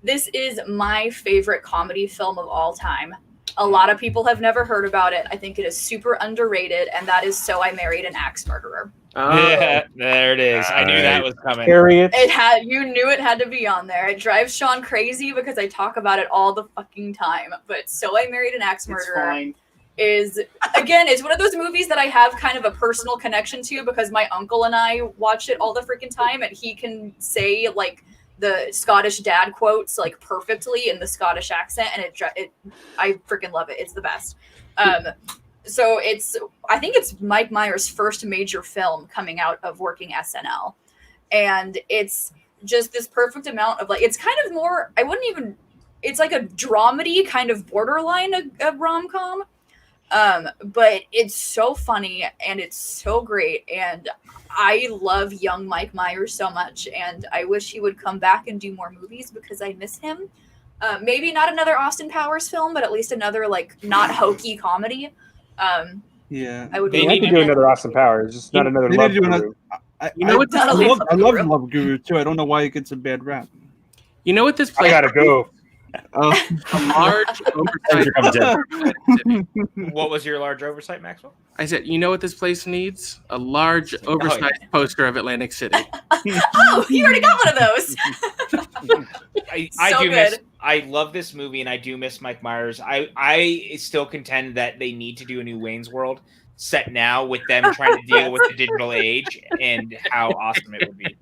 Speaker 14: This is my favorite comedy film of all time. A lot of people have never heard about it. I think it is super underrated, and that is So I Married an Axe Murderer.
Speaker 9: Yeah, there it is. I knew that was coming.
Speaker 14: You knew it had to be on there. It drives Sean crazy because I talk about it all the fucking time. But So I Married an Axe Murderer is, again, it's one of those movies that I have kind of a personal connection to because my uncle and I watch it all the freaking time, and he can say like the Scottish dad quotes like perfectly in the Scottish accent, and I freaking love it. It's the best. So I think it's Mike Myers' first major film coming out of working SNL, and it's just this perfect amount of like, it's kind of more, it's like a dramedy kind of borderline a rom-com. But it's so funny and it's so great, and I love young Mike Myers so much, and I wish he would come back and do more movies because I miss him. Maybe not another Austin Powers film, but at least another like not hokey comedy.
Speaker 12: Yeah,
Speaker 14: I would.
Speaker 16: They need to do another Austin Powers, just not another Love Guru.
Speaker 12: I love Love Guru too. I don't know why it gets a bad rap.
Speaker 10: You know what this place?
Speaker 16: I gotta go.
Speaker 10: A large oversight.
Speaker 9: What was your large oversight, Maxwell?
Speaker 10: I said, you know what this place needs? A large oversized poster of Atlantic City.
Speaker 14: Oh, you already got one of those.
Speaker 9: I love this movie, and I do miss Mike Myers. I still contend that they need to do a new Wayne's World set now with them trying to deal with the digital age and how awesome it would be.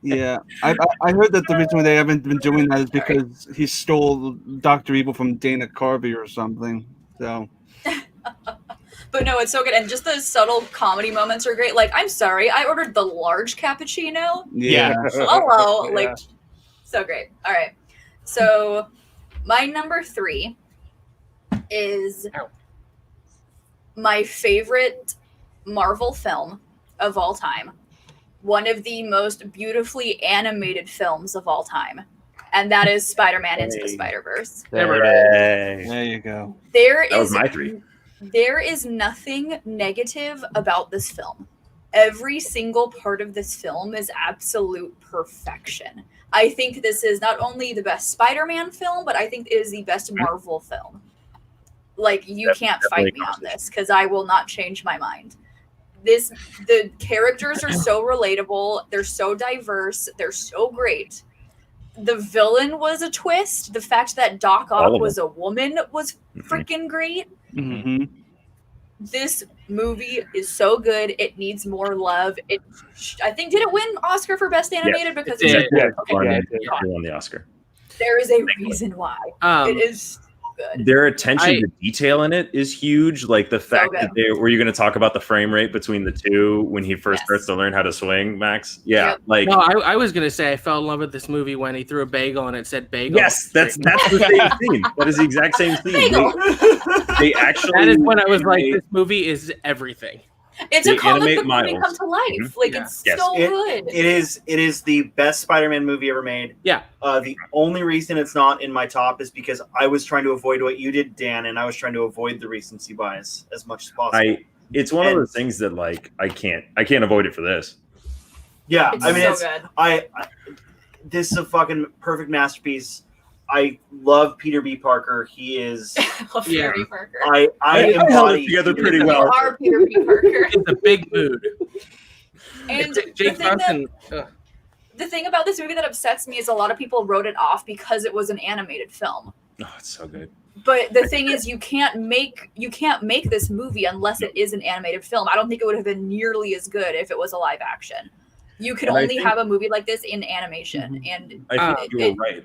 Speaker 12: Yeah, I heard that the reason they haven't been doing that is because he stole Dr. Evil from Dana Carvey or something. So.
Speaker 14: But no, it's so good, and just the subtle comedy moments are great. Like, I'm sorry, I ordered the large cappuccino.
Speaker 12: Yeah.
Speaker 14: Hello, like, so great. All right, so my number 3 is my favorite Marvel film of all time. One of the most beautifully animated films of all time. And that is Spider-Man Into the Spider-Verse.
Speaker 12: There you go.
Speaker 13: That was my 3.
Speaker 14: There is nothing negative about this film. Every single part of this film is absolute perfection. I think this is not only the best Spider-Man film, but I think it is the best Marvel film. Like, you can't fight me on this because I will not change my mind. The characters are so relatable. They're so diverse. They're so great. The villain was a twist. The fact that Doc Ock was a woman was freaking great.
Speaker 12: Mm-hmm.
Speaker 14: This movie is so good. It needs more love. I think, did it win Oscar for Best Animated? Because
Speaker 13: it won the Oscar.
Speaker 14: There is a reason why. It is good.
Speaker 13: Their attention to detail in it is huge. Like the fact that were you going to talk about the frame rate between the two when he first starts to learn how to swing, Max? Yeah. Like,
Speaker 10: no, I was going to say I fell in love with this movie when he threw a bagel and it said bagel.
Speaker 13: Yes, that's the same scene. That is the exact same scene. They actually.
Speaker 10: That is when I was like, this movie is everything.
Speaker 14: It's a comic book movie come to life.
Speaker 13: Mm-hmm.
Speaker 14: Like, it's so good.
Speaker 15: It is the best Spider-Man movie ever made.
Speaker 10: Yeah.
Speaker 15: The only reason it's not in my top is because I was trying to avoid what you did, Dan, and I was trying to avoid the recency bias as much as possible.
Speaker 13: It's one of those things that like I can't avoid it for this.
Speaker 15: Yeah,
Speaker 14: It's
Speaker 15: I mean,
Speaker 14: so good.
Speaker 15: I this is a fucking perfect masterpiece. I love Peter B. Parker. He is.
Speaker 14: Peter B. Parker.
Speaker 15: I
Speaker 13: held it together pretty well.
Speaker 14: You are Peter B. Parker.
Speaker 10: It's a big mood.
Speaker 14: And
Speaker 10: Jake Johnson.
Speaker 14: The thing about this movie that upsets me is a lot of people wrote it off because it was an animated film.
Speaker 13: Oh, it's so good.
Speaker 14: But the thing is, you can't make this movie unless it is an animated film. I don't think it would have been nearly as good if it was a live action. You could only have a movie like this in animation, and
Speaker 13: I think you were right.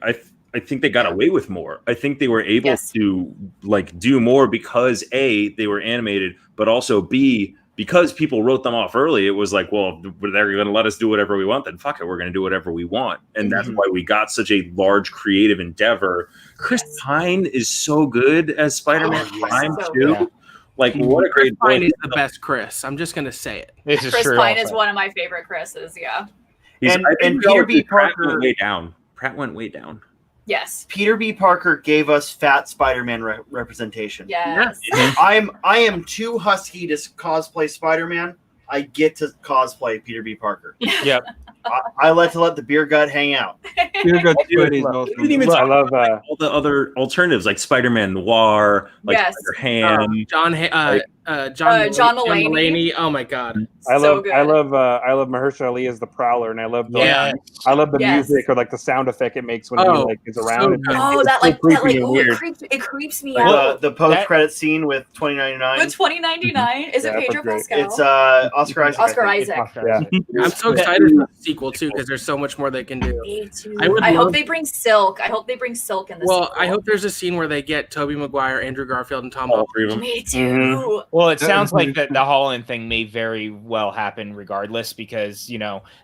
Speaker 13: I think they got away with more. I think they were able to like do more because A, they were animated, but also B, because people wrote them off early. It was like, well, they're going to let us do whatever we want. Then fuck it, we're going to do whatever we want, and that's why we got such a large creative endeavor. Chris Pine is so good as Spider-Man Prime too.
Speaker 14: Good.
Speaker 13: Like, what a great
Speaker 10: Chris Pine is the best Chris. I'm just going to say it.
Speaker 14: Chris Pine is one of my favorite Chris's. Yeah.
Speaker 15: And Peter B. Parker
Speaker 13: went way down. Pratt went way down.
Speaker 14: Yes.
Speaker 15: Peter B. Parker gave us fat Spider-Man representation.
Speaker 14: Yes.
Speaker 15: I am too husky to cosplay Spider-Man, I get to cosplay Peter B. Parker.
Speaker 9: Yep.
Speaker 15: I like to let the beer gut hang out.
Speaker 12: Peter Gut
Speaker 13: We
Speaker 12: Sweaty is
Speaker 13: didn't
Speaker 12: awesome.
Speaker 13: even
Speaker 16: I
Speaker 13: talk
Speaker 16: love
Speaker 13: about all the other alternatives like Spider-Man Noir, like
Speaker 14: Yes.
Speaker 13: Spider-Ham.
Speaker 10: John Mulaney. Oh my god.
Speaker 16: I
Speaker 14: So
Speaker 16: love
Speaker 14: good.
Speaker 16: I love Mahershala Ali as the Prowler, and I love the
Speaker 9: Yeah.
Speaker 16: I love the
Speaker 14: Yes.
Speaker 16: music or like the sound effect it makes when he
Speaker 10: Oh,
Speaker 16: like is
Speaker 10: so
Speaker 16: around.
Speaker 10: good.
Speaker 14: Oh,
Speaker 16: It's
Speaker 14: that
Speaker 16: so
Speaker 14: like
Speaker 16: creepy and
Speaker 14: ooh,
Speaker 16: weird.
Speaker 14: it creeps me
Speaker 15: Like
Speaker 14: out.
Speaker 15: the post-credit scene with 2099.
Speaker 14: With 2099, is it
Speaker 16: Yeah,
Speaker 14: Pedro
Speaker 16: that's
Speaker 14: Pascal?
Speaker 15: It's Oscar Isaac.
Speaker 14: Oscar
Speaker 15: I think.
Speaker 14: Isaac.
Speaker 16: Yeah.
Speaker 10: I'm so excited for the sequel too because there's so much more they can do.
Speaker 14: Me too.
Speaker 10: I would
Speaker 14: I hope
Speaker 10: love-
Speaker 14: they bring Silk. I hope they bring Silk in the
Speaker 10: Well,
Speaker 14: sequel.
Speaker 10: I hope there's a scene where they get Tobey Maguire, Andrew Garfield, and Tom
Speaker 13: All
Speaker 10: Holland.
Speaker 13: three of them.
Speaker 14: Me too.
Speaker 9: Well, it sounds like that the Holland thing may very well happen regardless, because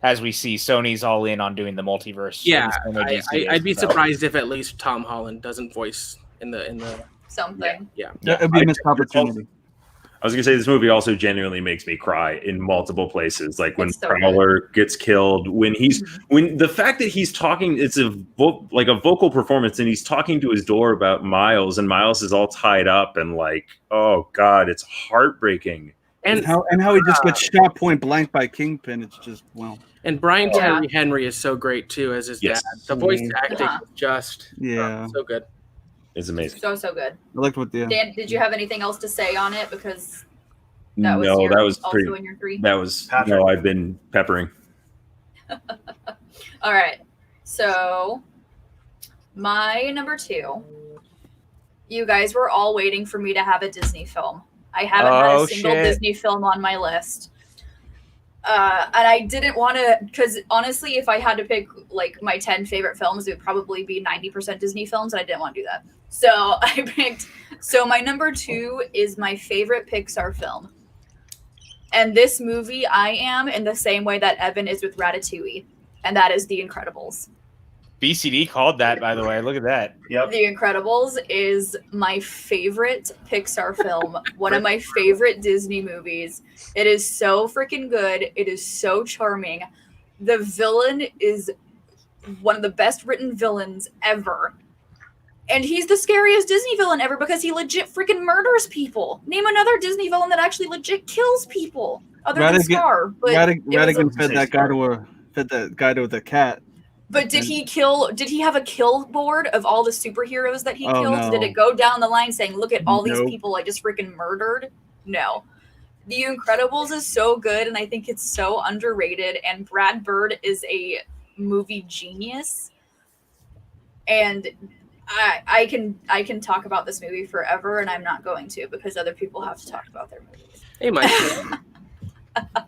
Speaker 9: as we see, Sony's all in on doing the multiverse.
Speaker 10: Yeah,
Speaker 9: in the same way DC
Speaker 10: I'd
Speaker 9: is,
Speaker 10: be
Speaker 9: so.
Speaker 10: surprised if at least Tom Holland doesn't voice in the
Speaker 14: Something.
Speaker 10: yeah.
Speaker 12: It'd be a missed opportunity.
Speaker 13: I was gonna say this movie also genuinely makes me cry in multiple places. Like when
Speaker 14: It's so
Speaker 13: Prowler gets killed, when the fact that he's talking, it's a vocal performance, and he's talking to his door about Miles, and Miles is all tied up, and like, oh god, it's heartbreaking.
Speaker 12: And how he just gets shot point blank by Kingpin. It's just
Speaker 10: And Brian
Speaker 14: Yeah.
Speaker 10: Tyree Henry is so great too as his
Speaker 13: Yes.
Speaker 10: dad. The voice acting
Speaker 14: Yeah.
Speaker 10: is just
Speaker 12: yeah.
Speaker 10: so good.
Speaker 13: It's amazing.
Speaker 14: So good.
Speaker 12: I liked what the
Speaker 14: Dan, did you have anything else to say on it? Because that was
Speaker 13: No, that was
Speaker 14: also
Speaker 13: pretty.
Speaker 14: in your three.
Speaker 13: That was
Speaker 15: Patrick.
Speaker 13: no. I've been peppering.
Speaker 14: All right. So my number 2. You guys were all waiting for me to have a Disney film. I haven't had a single Disney film on my list. And I didn't want to, because honestly, if I had to pick like my 10 favorite films, it would probably be 90% Disney films, and I didn't want to do that. So I picked, so my number 2 is my favorite Pixar film. And this movie, I am in the same way that Evan is with Ratatouille, and that is The Incredibles.
Speaker 9: BCD called that, by the way. Look at that.
Speaker 15: Yep.
Speaker 14: The Incredibles is my favorite Pixar film, one of my favorite Disney movies. It is so freaking good. It is so charming. The villain is one of the best written villains ever. And he's the scariest Disney villain ever because he legit freaking murders people. Name another Disney villain that actually legit kills people other than Scar. But
Speaker 12: Radigan fed that guy to the cat.
Speaker 14: But did he have a kill board of all the superheroes that he
Speaker 12: Oh,
Speaker 14: killed?
Speaker 12: no.
Speaker 14: Did it go down the line saying, look at all these
Speaker 12: Nope.
Speaker 14: people I just freaking murdered? No. The Incredibles is so good, and I think it's so underrated, and Brad Bird is a movie genius. And I can talk about this movie forever, and I'm not going to because other people have to talk about their movies.
Speaker 10: Hey, Mike.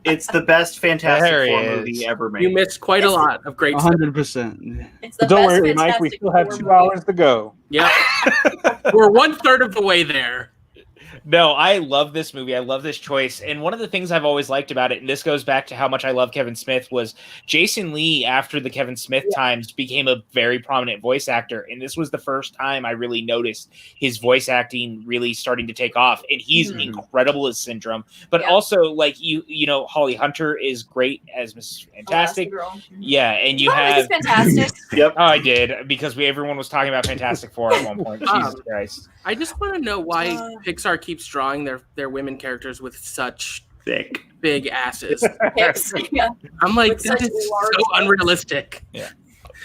Speaker 15: It's the best Fantastic
Speaker 9: There he
Speaker 15: Four
Speaker 9: is.
Speaker 15: movie ever made.
Speaker 10: You missed quite a lot of great stuff.
Speaker 12: 100%.
Speaker 14: It's the
Speaker 16: But don't
Speaker 14: best
Speaker 16: worry, Mike. We
Speaker 14: Fantastic
Speaker 16: still have
Speaker 14: Four
Speaker 16: 2
Speaker 14: movie.
Speaker 16: hours to go.
Speaker 10: Yep. We're 1/3 of the way there.
Speaker 9: No, I love this movie. I love this choice. And one of the things I've always liked about it, and this goes back to how much I love Kevin Smith, was Jason Lee, after the Kevin Smith times, became a very prominent voice actor. And this was the first time I really noticed his voice acting really starting to take off. And he's incredible as Syndrome. But also, like, you know, Holly Hunter is great as Mrs. Fantastic. Yeah, and you have
Speaker 14: Fantastic.
Speaker 15: Yep.
Speaker 9: Oh, I did, because everyone was talking about Fantastic Four at one point. Jesus Christ.
Speaker 10: I just want to know why Pixar keeps drawing their women characters with such
Speaker 13: Thick.
Speaker 10: big asses.
Speaker 14: Hips. Yeah.
Speaker 10: I'm like,
Speaker 14: With
Speaker 10: that
Speaker 14: such
Speaker 10: is
Speaker 14: large
Speaker 10: so
Speaker 14: hips.
Speaker 10: unrealistic.
Speaker 9: Yeah.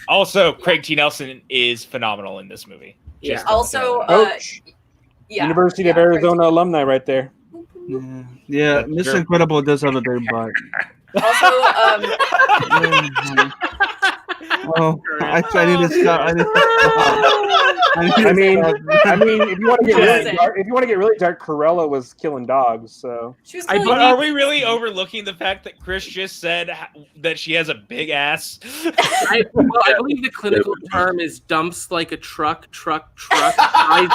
Speaker 9: Also, Craig T. Nelson is phenomenal in this movie.
Speaker 10: Yeah.
Speaker 9: Just
Speaker 14: Also,
Speaker 16: Coach.
Speaker 14: yeah.
Speaker 16: University of Arizona alumni right there.
Speaker 12: Yeah, Miss
Speaker 9: Sure.
Speaker 12: Incredible does have a big butt.
Speaker 14: Also,
Speaker 12: Oh, I need to stop. I need to stop.
Speaker 16: I mean, if you want to get really
Speaker 14: Listen.
Speaker 16: dark, Cruella was killing dogs. So
Speaker 14: she was
Speaker 10: I
Speaker 14: killing
Speaker 9: But are we really overlooking the fact that Chris just said that she has a big ass?
Speaker 10: I believe the clinical term is dumps like a truck. I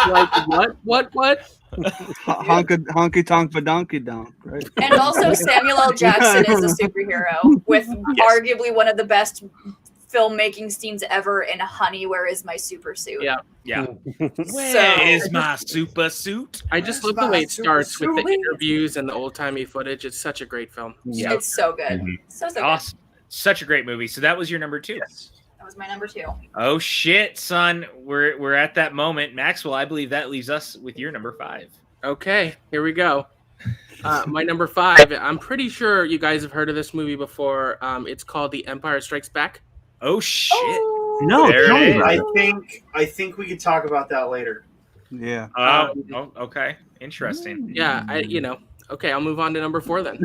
Speaker 10: like what?
Speaker 12: Honky tonk for donkey donk, right?
Speaker 14: And also, Samuel L. Jackson is a superhero with arguably one of the best filmmaking scenes ever in Honey, Where Is My Super Suit?
Speaker 10: Yeah.
Speaker 9: Yeah.
Speaker 14: So,
Speaker 9: Where is my super suit?
Speaker 10: I just love the way it starts with the interviews and the old timey footage. It's such a great film.
Speaker 14: it's so good. So good.
Speaker 9: Awesome. Such a great movie. So that was your number 2.
Speaker 14: That was my number 2.
Speaker 9: Oh shit, son. We're at that moment. Maxwell, I believe that leaves us with your number 5.
Speaker 10: Okay, here we go. My number 5. I'm pretty sure you guys have heard of this movie before. It's called The Empire Strikes Back.
Speaker 9: Oh shit!
Speaker 12: No,
Speaker 9: There
Speaker 12: tell
Speaker 9: it
Speaker 12: me.
Speaker 9: is.
Speaker 15: I think we could talk about that later.
Speaker 12: Yeah.
Speaker 9: Okay. Interesting.
Speaker 10: Yeah, Okay, I'll move on to number 4 then.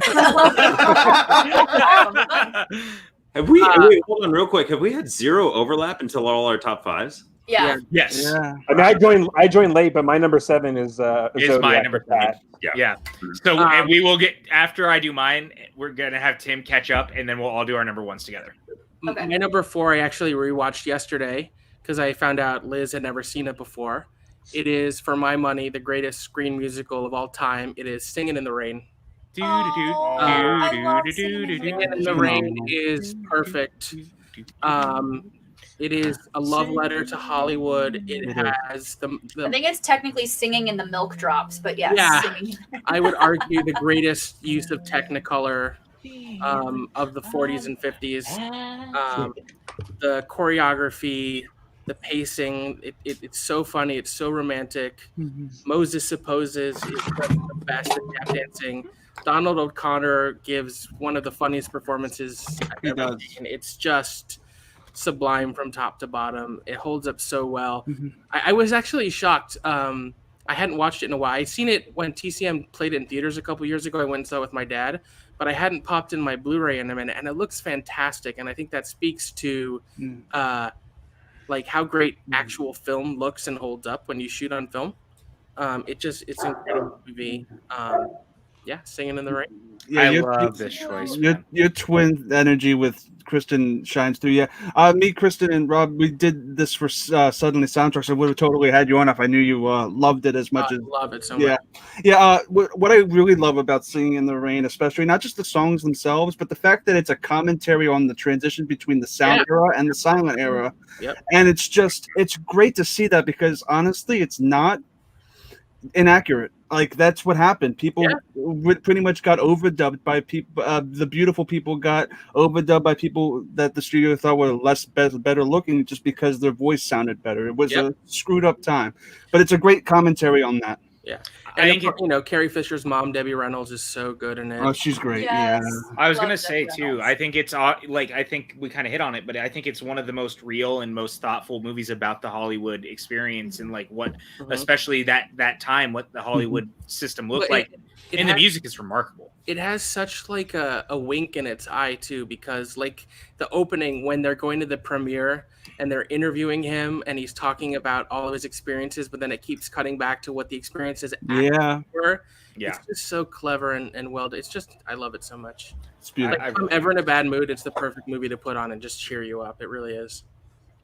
Speaker 13: Have we? Wait, hold on, real quick. Have we had zero overlap until all our top 5s?
Speaker 14: Yeah.
Speaker 9: Yes.
Speaker 12: Yeah.
Speaker 16: I mean, I joined late, but my number 7 is Zodiac
Speaker 9: my number
Speaker 16: with that.
Speaker 9: 7. Yeah. So and we will get after I do mine. We're gonna have Tim catch up, and then we'll all do our number 1s together.
Speaker 10: My number 4 I actually rewatched yesterday because I found out Liz had never seen it before. It is, for my money, the greatest screen musical of all time. It is Singing in the Rain. Singing in the Rain is perfect. It is a love letter to Hollywood. It has
Speaker 14: I think it's technically Singing in the Milk Drops, but yes.
Speaker 10: Yeah,
Speaker 14: Singing.
Speaker 10: I would argue the greatest use of Technicolor of the 40s and 50s. The choreography, the pacing, it's so funny. It's so romantic. Moses Supposes is just the best at tap dancing. Donald O'Connor gives one of the funniest performances I've ever seen. It's just sublime from top to bottom. It holds up so well. I was actually shocked. I hadn't watched it in a while. I'd seen it when TCM played it in theaters a couple years ago. I went and saw it with my dad, but I hadn't popped in my Blu-ray in a minute, and it looks fantastic. And I think that speaks to like how great actual film looks and holds up when you shoot on film. It's an incredible movie. Singing in the Rain.
Speaker 12: Yeah,
Speaker 9: I love this choice.
Speaker 12: Your twin energy with Kristen shines through. Yeah, me, Kristen, and Rob, we did this for Suddenly Soundtracks. So I would have totally had you on if I knew you loved it as much as.
Speaker 10: Love it so much.
Speaker 12: What I really love about Singing in the Rain, especially not just the songs themselves, but the fact that it's a commentary on the transition between the sound era and the silent era.
Speaker 10: Yep.
Speaker 12: And it's great to see that because honestly, it's not inaccurate. Like that's what happened. People pretty much got overdubbed by people. The beautiful people got overdubbed by people that the studio thought were better looking, just because their voice sounded better. It was a screwed up time, but it's a great commentary on that.
Speaker 10: Yeah, I think Carrie Fisher's mom, Debbie Reynolds, is so good in it.
Speaker 12: Oh, she's great.
Speaker 14: Yes.
Speaker 12: Yeah,
Speaker 9: I was gonna say too. I think it's I think we kind of hit on it, but I think it's one of the most real and most thoughtful movies about the Hollywood experience and like what, especially that time, what the Hollywood system looked like. And the music is remarkable.
Speaker 10: It has such like a wink in its eye too, because like the opening when they're going to the premiere and they're interviewing him and he's talking about all of his experiences, but then it keeps cutting back to what the experiences were.
Speaker 9: Yeah.
Speaker 10: It's just so clever and well. It's just, I love it so much.
Speaker 12: It's beautiful.
Speaker 10: Like, if I'm ever in a bad mood, it's the perfect movie to put on and just cheer you up. It really is.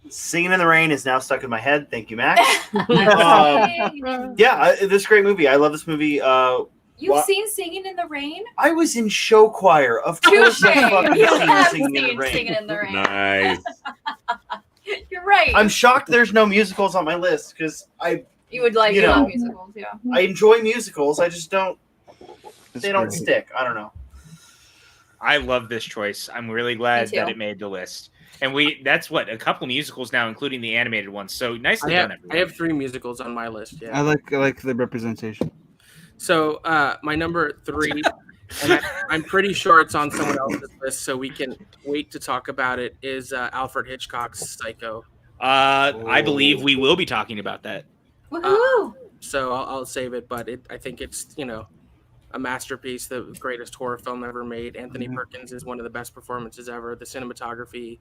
Speaker 15: Singing in the Rain is now stuck in my head. Thank you, Max. This is a great movie. I love this movie.
Speaker 14: You've seen Singing in the Rain?
Speaker 15: I was in show choir. Of course, I fucking Singing in the Rain.
Speaker 14: Singing in the Rain.
Speaker 13: Nice.
Speaker 14: You're right.
Speaker 15: I'm shocked there's no musicals on my list because
Speaker 14: you would like musicals, yeah.
Speaker 15: I enjoy musicals. I just don't. They don't stick. I don't know.
Speaker 9: I love this choice. I'm really glad that it made the list. And that's what, a couple musicals now, including the animated ones. So nicely done, everyone.
Speaker 10: I have 3 musicals on my list. Yeah.
Speaker 12: I like the representation.
Speaker 10: So my number 3, and I'm pretty sure it's on someone else's list, so we can wait to talk about it, is Alfred Hitchcock's Psycho.
Speaker 9: I believe we will be talking about that.
Speaker 14: Woohoo!
Speaker 10: So I'll save it, but I think it's, a masterpiece, the greatest horror film ever made. Anthony Perkins is one of the best performances ever. The cinematography,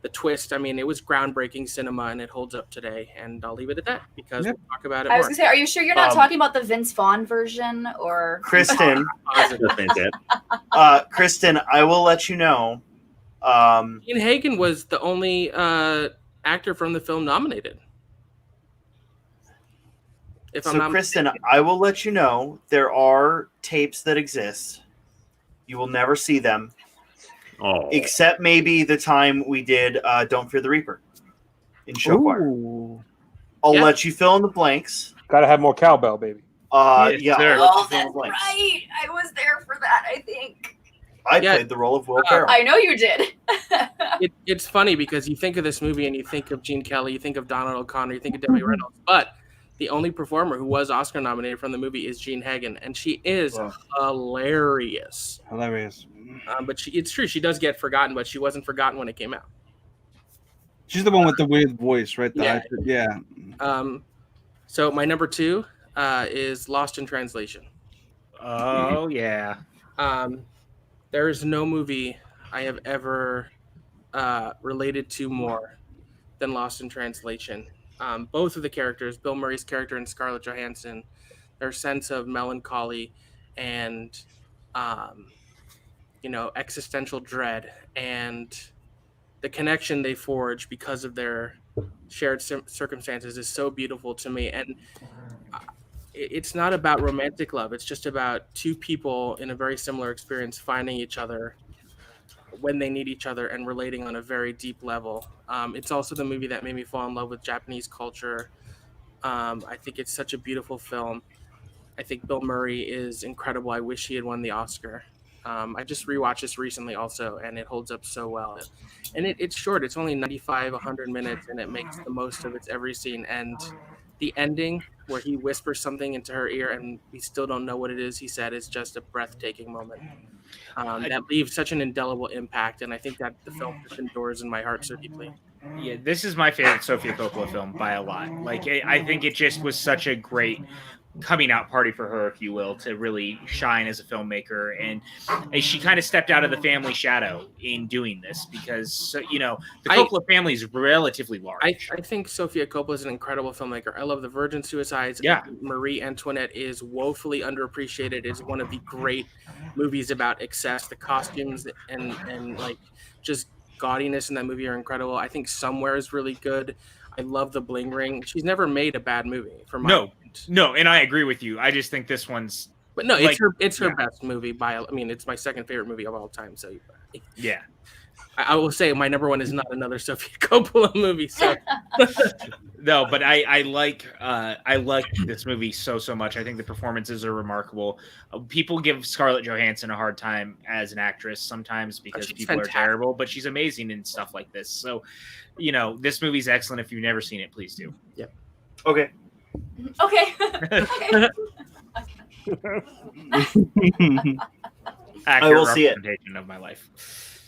Speaker 10: the twist. I mean, it was groundbreaking cinema, and it holds up today. And I'll leave it at that because we'll talk about it more.
Speaker 14: I was going to say, are you sure you're not talking about the Vince Vaughn version? Or
Speaker 15: Kristen, Kristen, I will let you know.
Speaker 10: Ian Hagen was the only actor from the film nominated.
Speaker 15: Kristen, I will let you know there are tapes that exist. You will never see them.
Speaker 13: Oh.
Speaker 15: Except maybe the time we did Don't Fear the Reaper in show choir. I'll let you fill in the blanks.
Speaker 16: Gotta have more cowbell, baby.
Speaker 15: I'll let you fill in
Speaker 14: that's
Speaker 15: the blanks.
Speaker 14: right. I was there for that, I think.
Speaker 15: I played the role of Will Ferrell.
Speaker 14: I know you did.
Speaker 10: It's funny because you think of this movie and you think of Gene Kelly, you think of Donald O'Connor, you think of Debbie Reynolds, but the only performer who was Oscar nominated from the movie is Jean Hagen, and she is hilarious.
Speaker 12: Hilarious.
Speaker 10: But it's true, she does get forgotten, but she wasn't forgotten when it came out.
Speaker 12: She's the one with the weird voice, right?
Speaker 10: Yeah. So my number 2 is Lost in Translation.
Speaker 9: Oh yeah.
Speaker 10: There is no movie I have ever related to more than Lost in Translation. Both of the characters, Bill Murray's character and Scarlett Johansson, their sense of melancholy and existential dread, and the connection they forge because of their shared circumstances is so beautiful to me. And it's not about romantic love. It's just about two people in a very similar experience finding each other when they need each other and relating on a very deep level. It's also the movie that made me fall in love with Japanese culture. I think it's such a beautiful film. I think Bill Murray is incredible. I wish he had won the Oscar. I just rewatched this recently also, and it holds up so well. And it's short. It's only 95, 100 minutes, and it makes the most of its every scene. And the ending where he whispers something into her ear and we still don't know what it is he said is just a breathtaking moment. That leaves such an indelible impact, and I think that the film just endures in my heart so deeply.
Speaker 9: Yeah, this is my favorite Sofia Coppola film by a lot. Like, I think it just was such a great coming out party for her, if you will, to really shine as a filmmaker. And she kind of stepped out of the family shadow in doing this because, the Coppola family is relatively large.
Speaker 10: I think Sofia Coppola is an incredible filmmaker. I love The Virgin Suicides.
Speaker 9: Yeah.
Speaker 10: Marie Antoinette is woefully underappreciated. It's one of the great movies about excess. The costumes and like just gaudiness in that movie are incredible. I think Somewhere is really good. I love The Bling Ring. She's never made a bad movie.
Speaker 9: No, and I agree with you. I just think this one's.
Speaker 10: But no, it's her best movie it's my second favorite movie of all time. So
Speaker 9: yeah,
Speaker 10: I will say my number one is not another Sofia Coppola movie. So
Speaker 9: no, but I like this movie so much. I think the performances are remarkable. People give Scarlett Johansson a hard time as an actress sometimes because people are terrible, but she's amazing in stuff like this. So, this movie's excellent. If you've never seen it, please do.
Speaker 10: Yep.
Speaker 15: Okay.
Speaker 14: Okay.
Speaker 9: I
Speaker 15: will see it.
Speaker 9: Representation of my life.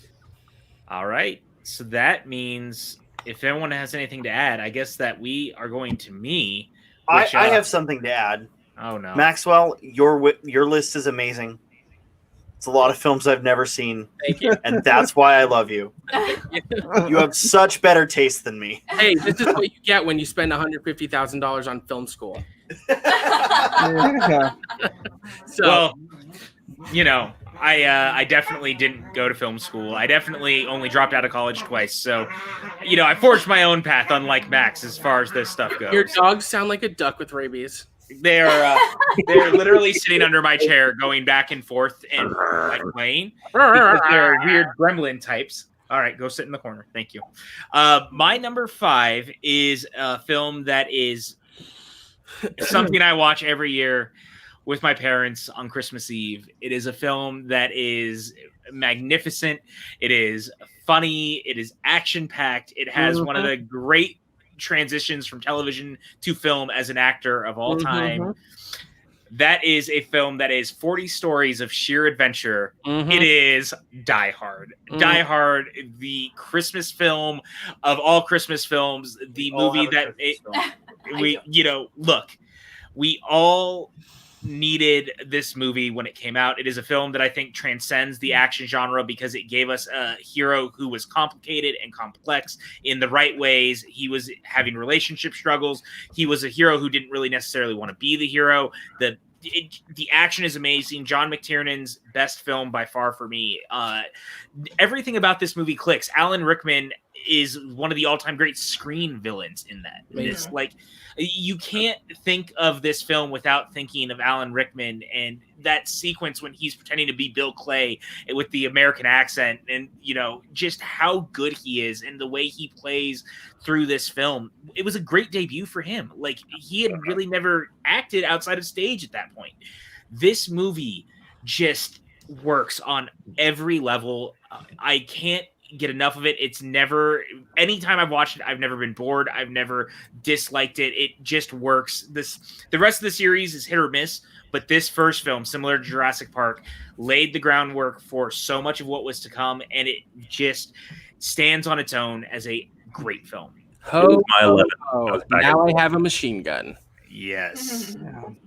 Speaker 9: All right. So that means if anyone has anything to add, I guess that we are going to me.
Speaker 15: I have something to add.
Speaker 9: Oh no,
Speaker 15: Maxwell, your list is amazing. It's a lot of films I've never seen.
Speaker 10: Thank you.
Speaker 15: And that's why I love you. You have such better taste than me.
Speaker 10: Hey, this is what you get when you spend $150,000 on film school.
Speaker 9: So, I definitely didn't go to film school. I definitely only dropped out of college twice. So, I forged my own path, unlike Max, as far as this stuff goes.
Speaker 10: Your dogs sound like a duck with rabies.
Speaker 9: They're literally sitting under my chair, going back and forth and playing because they're weird gremlin types. All right, go sit in the corner. Thank you. My number 5 is a film that is something I watch every year with my parents on Christmas Eve. It is a film that is magnificent. It is funny. It is action-packed. It has one of the great transitions from television to film as an actor of all time. That is a film that is 40 stories of sheer adventure. It is Die Hard. Die Hard, the Christmas film of all Christmas films, the movie that we all needed this movie when it came out. It is a film that I think transcends the action genre because it gave us a hero who was complicated and complex in the right ways. He was having relationship struggles. He was a hero who didn't really necessarily want to be the hero. The action is amazing. John McTiernan's best film by far for me. Everything about this movie clicks. Alan Rickman is one of the all-time great screen villains in that. It's like you can't think of this film without thinking of Alan Rickman and that sequence when he's pretending to be Bill Clay with the American accent and just how good he is and the way he plays through this film. It was a great debut for him. Like, he had really never acted outside of stage at that point. This movie just works on every level. I can't get enough of it. It's never, anytime I've watched it, I've never been bored. I've never disliked it. It just works. The rest of the series is hit or miss, but this first film, similar to Jurassic Park, laid the groundwork for so much of what was to come, and it just stands on its own as a great film.
Speaker 10: Now I have a machine gun.
Speaker 9: Yes.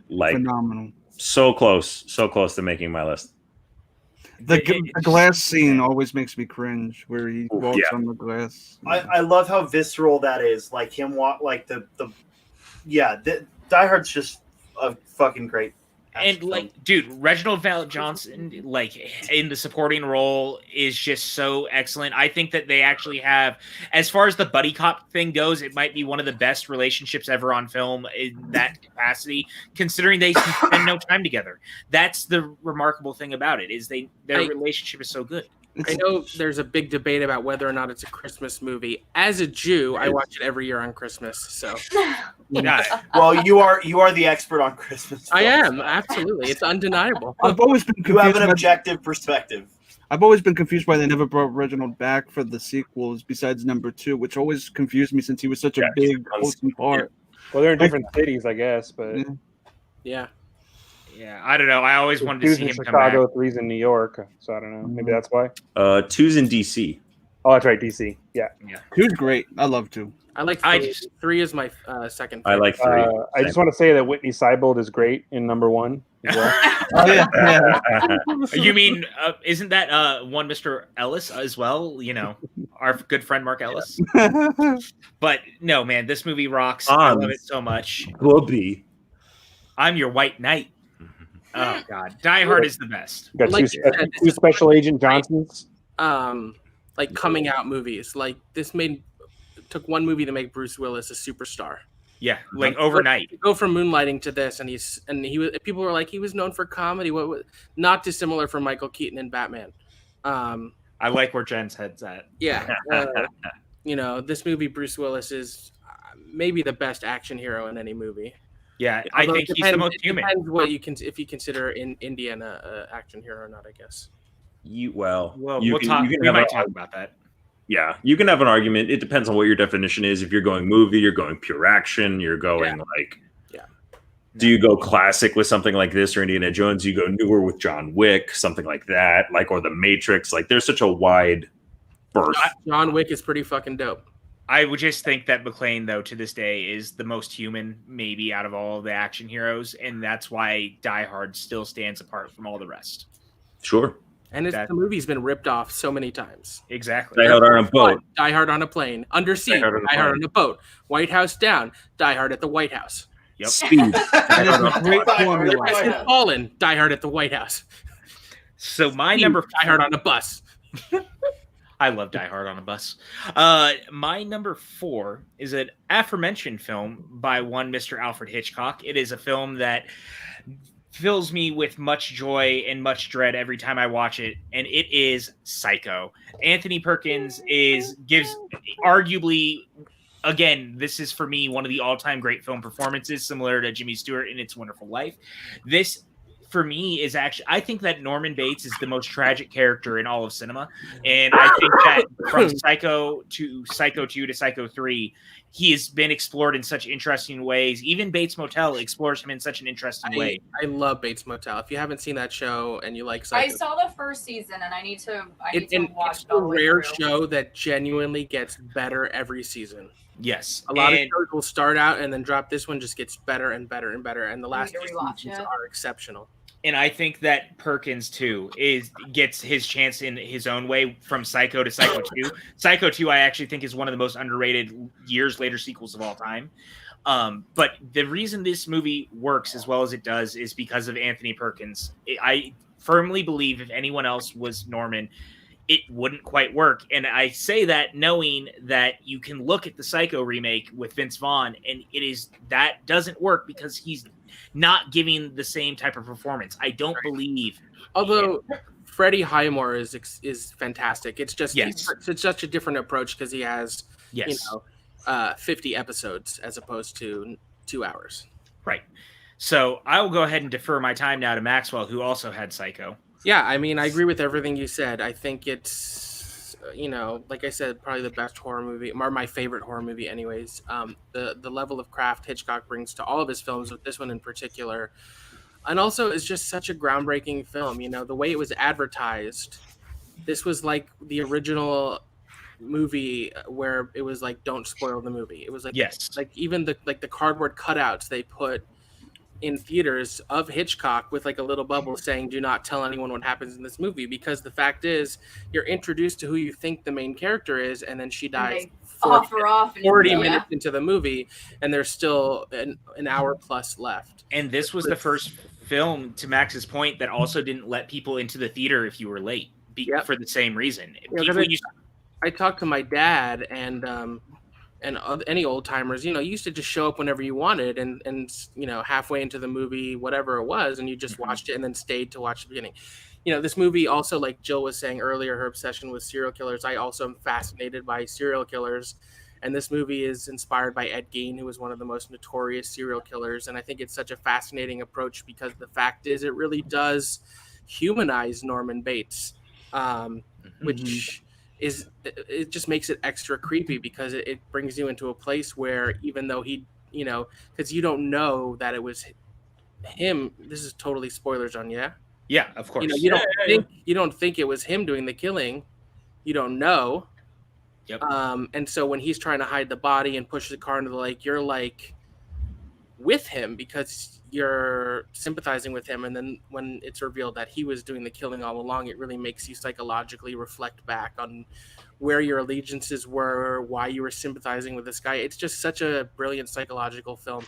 Speaker 13: Like
Speaker 12: phenomenal.
Speaker 13: So close to making my list.
Speaker 12: The glass scene always makes me cringe, where he walks on the glass.
Speaker 15: I love how visceral that is. Like him walk, like the Die Hard's just a fucking great.
Speaker 9: And like, dude, Reginald VelJohnson, like in the supporting role, is just so excellent. I think that they actually have, as far as the buddy cop thing goes, it might be one of the best relationships ever on film in that capacity, considering they spend no time together. That's the remarkable thing about it, is their relationship is so good.
Speaker 10: I know there's a big debate about whether or not it's a Christmas movie. As a Jew, I watch it every year on Christmas. So,
Speaker 15: well, you are the expert on Christmas.
Speaker 10: I am, absolutely. It's undeniable.
Speaker 12: I've always been confused.
Speaker 15: You have an objective perspective.
Speaker 12: I've always been confused why they never brought Reginald back for the sequels besides number 2, which always confused me since he was such a big wholesome part.
Speaker 16: Well, they're in different cities, I guess, but
Speaker 10: yeah.
Speaker 9: Yeah, I don't know. I always wanted to see him
Speaker 16: Chicago,
Speaker 9: come back.
Speaker 16: 3's in New York, so I don't know. Maybe that's why.
Speaker 13: 2's in DC.
Speaker 16: Oh, that's right, DC. Yeah.
Speaker 12: 2's great. I love 2.
Speaker 10: I like 3. 3 is my second favorite.
Speaker 13: I like 3.
Speaker 16: I just want to say that Whitney Seibold is great in number 1 as well.
Speaker 9: You mean, isn't that one Mr. Ellis as well? You know, our good friend Mark Ellis. But no, man, this movie rocks. I love it so much.
Speaker 13: Will be.
Speaker 9: I'm your white knight. Oh God, Die Hard is the best.
Speaker 16: You got two Special Agent Johnsons.
Speaker 10: Like coming out movies. Like this took one movie to make Bruce Willis a superstar.
Speaker 9: Yeah, like overnight.
Speaker 10: Go from Moonlighting to this, and he was. People were like, he was known for comedy. Not dissimilar from Michael Keaton in Batman.
Speaker 9: I like where Jen's head's at.
Speaker 10: Yeah, you know, this movie, Bruce Willis is maybe the best action hero in any movie.
Speaker 9: Yeah, I think he's the most human.
Speaker 10: Depends what you can, if you consider in Indiana action hero or not, I guess.
Speaker 13: We
Speaker 9: might talk about that.
Speaker 13: Yeah, you can have an argument. It depends on what your definition is. If you're going movie, you're going pure action. You're going do you go classic with something like this or Indiana Jones? You go newer with John Wick, something like that, or The Matrix. Like there's such a wide berth.
Speaker 10: John Wick is pretty fucking dope.
Speaker 9: I would just think that McClane, though, to this day, is the most human, maybe, out of all the action heroes, and that's why Die Hard still stands apart from all the rest.
Speaker 13: Sure.
Speaker 10: And the movie's been ripped off so many times.
Speaker 9: Exactly.
Speaker 13: Die Hard on a boat.
Speaker 10: Die Hard on a plane. Under sea. Die Hard on a boat. White House down. Die Hard at the White House.
Speaker 9: Yep.
Speaker 13: Speed.
Speaker 12: Great formula.
Speaker 10: Fallen. Die Hard at the White House.
Speaker 9: So my
Speaker 10: Die Hard on a bus.
Speaker 9: I love Die Hard on a bus. My number 4 is an aforementioned film by one Mr. Alfred Hitchcock. It is a film that fills me with much joy and much dread every time I watch it, and it is Psycho. Anthony Perkins gives arguably, again, this is for me one of the all-time great film performances, similar to Jimmy Stewart in It's a Wonderful Life. This, for me, is actually, I think that Norman Bates is the most tragic character in all of cinema. And I think that from Psycho to Psycho 2 to Psycho 3, he has been explored in such interesting ways. Even Bates Motel explores him in such an interesting way.
Speaker 10: I love Bates Motel. If you haven't seen that show and you like Psycho,
Speaker 14: I saw the first season and I need to watch
Speaker 10: it's a rare show that genuinely gets better every season.
Speaker 9: Yes.
Speaker 10: A lot of shows will start out and then drop. This one just gets better and better and better. And the last two seasons are exceptional.
Speaker 9: And I think that Perkins, too, gets his chance in his own way from Psycho to Psycho 2. Psycho 2, I actually think, is one of the most underrated years later sequels of all time. But the reason this movie works as well as it does is because of Anthony Perkins. I firmly believe if anyone else was Norman, it wouldn't quite work. And I say that knowing that you can look at the Psycho remake with Vince Vaughn, and that doesn't work because he's not giving the same type of performance. I don't believe.
Speaker 10: Although Freddie Highmore is fantastic. It's just it's such a different approach because he has 50 episodes as opposed to 2 hours.
Speaker 9: Right. So I will go ahead and defer my time now to Maxwell, who also had Psycho.
Speaker 10: Yeah, I mean, I agree with everything you said. I think it's like I said, probably the best horror movie, or my favorite horror movie, anyways. The level of craft Hitchcock brings to all of his films, with this one in particular, and also it's just such a groundbreaking film. The way it was advertised, this was like the original movie where it was like, don't spoil the movie. It was like,
Speaker 9: yes,
Speaker 10: like even the cardboard cutouts they put in theaters of Hitchcock with like a little bubble saying, do not tell anyone what happens in this movie, because the fact is you're introduced to who you think the main character is, and then she dies 40 minutes into the movie, and there's still an hour plus left.
Speaker 9: And this was the first film, to Max's point, that also didn't let people into the theater if you were late for the same reason.
Speaker 10: I talked to my dad and any old timers, you used to just show up whenever you wanted, and halfway into the movie, whatever it was, and you just watched it and then stayed to watch the beginning. This movie also, like Jill was saying earlier, her obsession with serial killers. I also am fascinated by serial killers, and this movie is inspired by Ed Gein, who was one of the most notorious serial killers. And I think it's such a fascinating approach because the fact is it really does humanize Norman Bates, which it just makes it extra creepy, because it brings you into a place where, even though he, because you don't know that it was him. This is totally spoilers on, yeah?
Speaker 9: Yeah, of course.
Speaker 10: You don't think it was him doing the killing. You don't know.
Speaker 9: Yep.
Speaker 10: And so when he's trying to hide the body and push the car into the lake, you're like with him because you're sympathizing with him. And then when it's revealed that he was doing the killing all along, it really makes you psychologically reflect back on where your allegiances were, why you were sympathizing with this guy. It's just such a brilliant psychological film.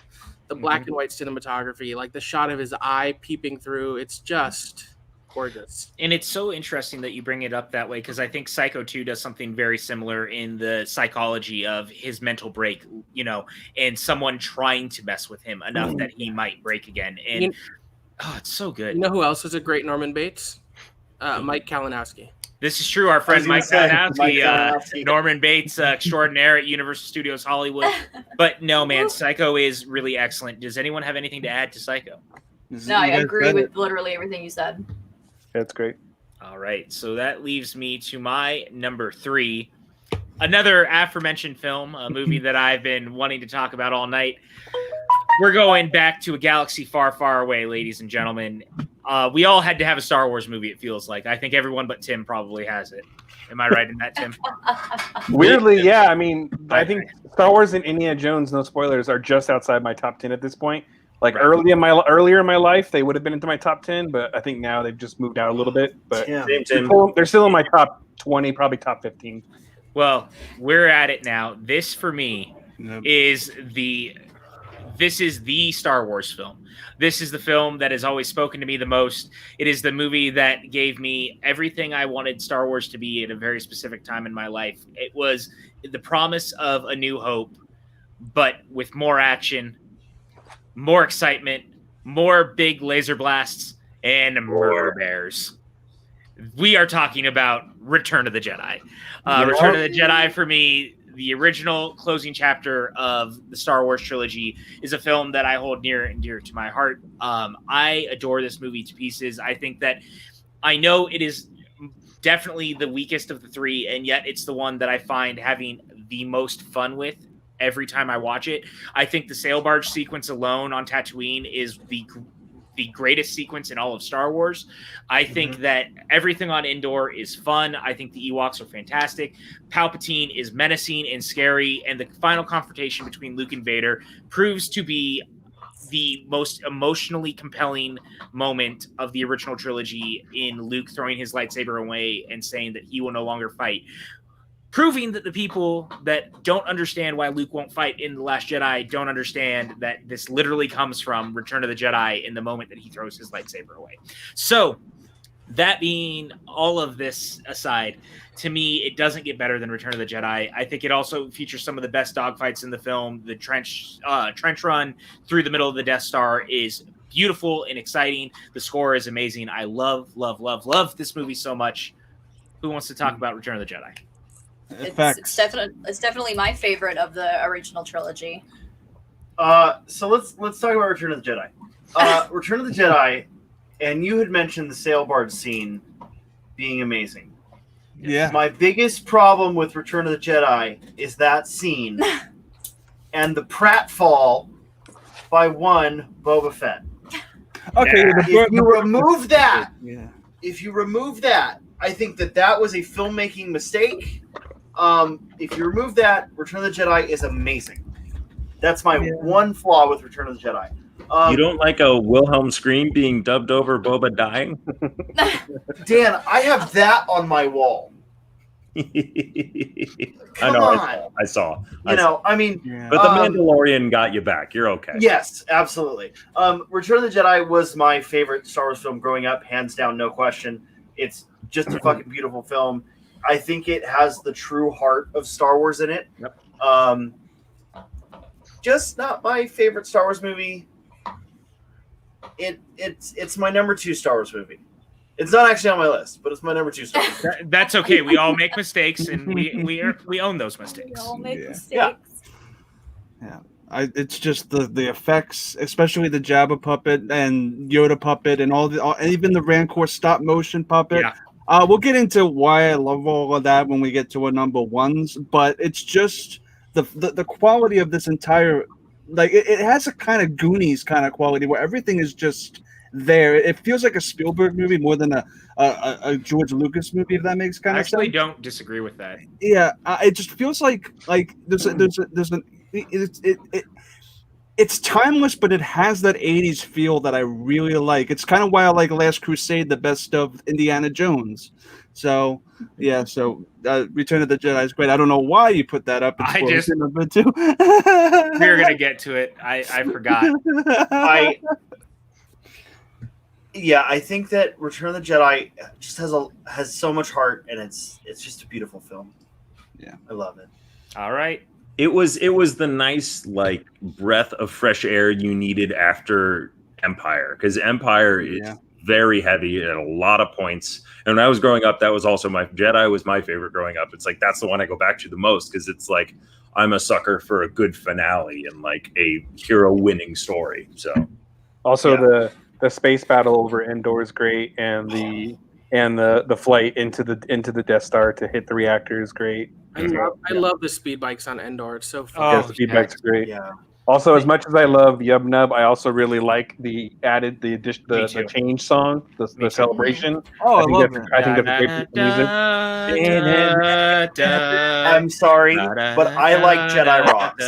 Speaker 10: The black and white cinematography, like the shot of his eye peeping through, it's just gorgeous.
Speaker 9: And it's so interesting that you bring it up that way, because I think Psycho 2 does something very similar in the psychology of his mental break, and someone trying to mess with him enough that he might break again. And it's so good.
Speaker 10: You know who else was a great Norman Bates? Mike Kalinowski.
Speaker 9: This is true. Our friend Mike Kalinowski, Norman Bates extraordinaire at Universal Studios Hollywood. But no, man, Psycho is really excellent. Does anyone have anything to add to Psycho?
Speaker 14: No, I agree with literally everything you said.
Speaker 16: That's great.
Speaker 9: All right, so that leaves me to my number 3. Another aforementioned film, a movie that I've been wanting to talk about all night. We're going back to a galaxy far, far away, ladies and gentlemen. We all had to have a Star Wars movie, it feels like. I think everyone but Tim probably has it. Am I right in that, Tim?
Speaker 16: Weirdly, yeah. I mean, I think Star Wars and Indiana Jones, no spoilers, are just outside my top 10 at this point. Like earlier in my life, they would have been into my top 10, but I think now they've just moved out a little bit. But they're still in my top 20, probably top 15.
Speaker 9: Well, we're at it now. This, for me, is the Star Wars film. This is the film that has always spoken to me the most. It is the movie that gave me everything I wanted Star Wars to be at a very specific time in my life. It was the promise of A New Hope, but with more action, more excitement, more big laser blasts, and murder bears. We are talking about Return of the Jedi. Return of the Jedi, for me, the original closing chapter of the Star Wars trilogy, is a film that I hold near and dear to my heart. I adore this movie to pieces. I think that I know it is definitely the weakest of the 3, and yet it's the one that I find having the most fun with every time I watch it. I think the sail barge sequence alone on Tatooine is the greatest sequence in all of Star Wars. I think that everything on Endor is fun. I think the Ewoks are fantastic. Palpatine is menacing and scary, and the final confrontation between Luke and Vader proves to be the most emotionally compelling moment of the original trilogy, in Luke throwing his lightsaber away and saying that he will no longer fight, proving that the people that don't understand why Luke won't fight in The Last Jedi don't understand that this literally comes from Return of the Jedi in the moment that he throws his lightsaber away. So, that being all of this aside, to me, it doesn't get better than Return of the Jedi. I think it also features some of the best dogfights in the film. The trench run through the middle of the Death Star is beautiful and exciting. The score is amazing. I love, love, love, love this movie so much. Who wants to talk about Return of the Jedi?
Speaker 14: It's definitely my favorite of the original trilogy.
Speaker 15: So let's talk about Return of the Jedi. Return of the Jedi, and you had mentioned the sail barge scene being amazing.
Speaker 12: Yeah.
Speaker 15: My biggest problem with Return of the Jedi is that scene and the pratfall by one Boba Fett.
Speaker 12: Okay,
Speaker 15: If you remove that,
Speaker 12: yeah.
Speaker 15: if you remove that, I think that was a filmmaking mistake. If you remove that, Return of the Jedi is amazing. That's my one flaw with Return of the Jedi.
Speaker 13: You don't like a Wilhelm scream being dubbed over Boba dying?
Speaker 15: Dan, I have that on my wall.
Speaker 13: Come on. I saw.
Speaker 15: I mean,
Speaker 13: but the Mandalorian got you back. You're okay.
Speaker 15: Yes, absolutely. Return of the Jedi was my favorite Star Wars film growing up, hands down, no question. It's just a fucking beautiful film. I think it has the true heart of Star Wars in it.
Speaker 13: Yep.
Speaker 15: Just not my favorite Star Wars movie. It's my number 2 Star Wars movie. It's not actually on my list, but it's my number 2 Star Wars.
Speaker 9: That's okay. We all make mistakes, and we own those mistakes.
Speaker 14: We all make mistakes.
Speaker 12: Yeah. It's just the effects, especially the Jabba puppet and Yoda puppet, and and even the Rancor stop motion puppet.
Speaker 9: Yeah.
Speaker 12: We'll get into why I love all of that when we get to our number ones, but it's just the quality of this entire, like it has a kind of Goonies kind of quality where everything is just there. It feels like a Spielberg movie more than a George Lucas movie, if that makes kind of sense.
Speaker 9: I actually don't disagree with that.
Speaker 12: Yeah, it just feels like it's timeless, but it has that 80s feel that I really like. It's kind of why I like Last Crusade the best of Indiana Jones. So yeah, Return of the Jedi is great. I don't know why you put that up.
Speaker 9: It's
Speaker 12: number 2.
Speaker 9: We were gonna get to it. I forgot.
Speaker 15: I think that Return of the Jedi just has so much heart, and it's just a beautiful film.
Speaker 12: Yeah,
Speaker 15: I love it.
Speaker 9: All right.
Speaker 13: It was the nice like breath of fresh air you needed after Empire, because Empire is very heavy at a lot of points. And when I was growing up, that was also Jedi was my favorite growing up. It's like that's the one I go back to the most, because it's like I'm a sucker for a good finale and like a hero winning story. So
Speaker 16: also the space battle over Endor is great, and the flight into the Death Star to hit the reactor is great.
Speaker 10: I love the speed bikes on Endor. It's so fun.
Speaker 16: Yeah, the speed bikes are great.
Speaker 15: Yeah.
Speaker 16: Also, as much as I love Yub Nub, I also really like the change song, the celebration.
Speaker 12: Oh, I love it.
Speaker 16: I think that's a great piece of music.
Speaker 15: I'm sorry, but I like Jedi Rocks.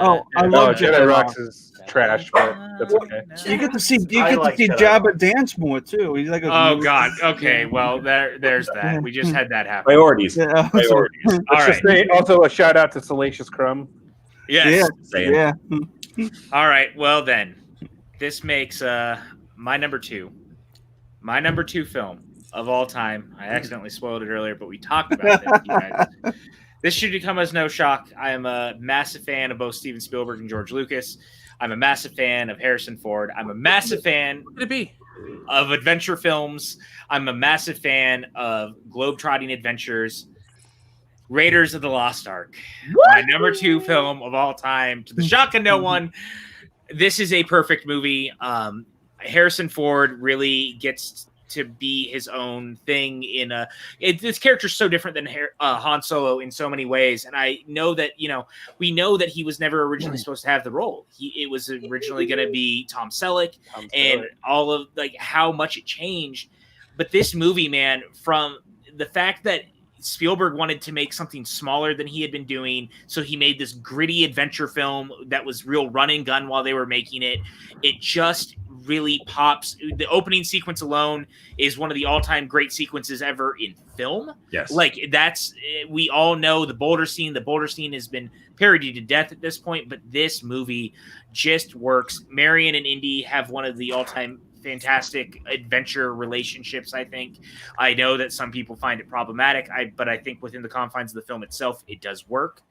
Speaker 12: Oh, I love
Speaker 16: Jedi Rocks is trash, but that's okay.
Speaker 12: You get to see Jabba dance more too. He's like
Speaker 9: oh god. Okay, well there's that. We just had that happen.
Speaker 13: Priorities.
Speaker 12: Yeah.
Speaker 13: Priorities.
Speaker 9: All right.
Speaker 16: Also, a shout out to Salacious Crumb.
Speaker 9: Yes.
Speaker 12: Yeah.
Speaker 9: All right. Well then, this makes my number 2. My number 2 film of all time. I accidentally spoiled it earlier, but we talked about it. You guys. This should come as no shock. I am a massive fan of both Steven Spielberg and George Lucas. I'm a massive fan of Harrison Ford. I'm a massive fan of adventure films. I'm a massive fan of globetrotting adventures. Raiders of the Lost Ark. My number 2 film of all time. To the shock of no one, this is a perfect movie. Harrison Ford really gets to be his own thing this character's so different than Han Solo in so many ways. And I know that, we know that he was never originally supposed to have the role. It was originally going to be Tom Selleck, and all of like how much it changed. But this movie, man, from the fact that Spielberg wanted to make something smaller than he had been doing, so he made this gritty adventure film that was real run and gun while they were making it. It just really pops. The opening sequence alone is one of the all-time great sequences ever in film.
Speaker 13: Yes.
Speaker 9: Like we all know the Boulder scene. The Boulder scene has been parodied to death at this point, but this movie just works. Marion and Indy have one of the all-time fantastic adventure relationships. I think. I know that some people find it problematic, but I think within the confines of the film itself, it does work.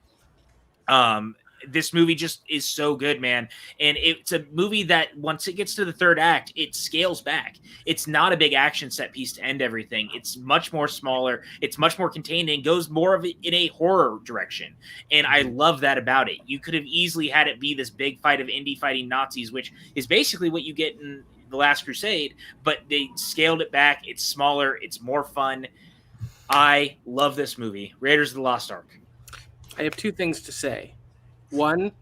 Speaker 9: This movie just is so good, man. And it's a movie that once it gets to the third act, it scales back. It's not a big action set piece to end everything. It's much more smaller. It's much more contained and goes more of it in a horror direction. And I love that about it. You could have easily had it be this big fight of Indy fighting Nazis, which is basically what you get in The Last Crusade, but they scaled it back. It's smaller. It's more fun. I love this movie, Raiders of the Lost Ark.
Speaker 10: I have two things to say. One,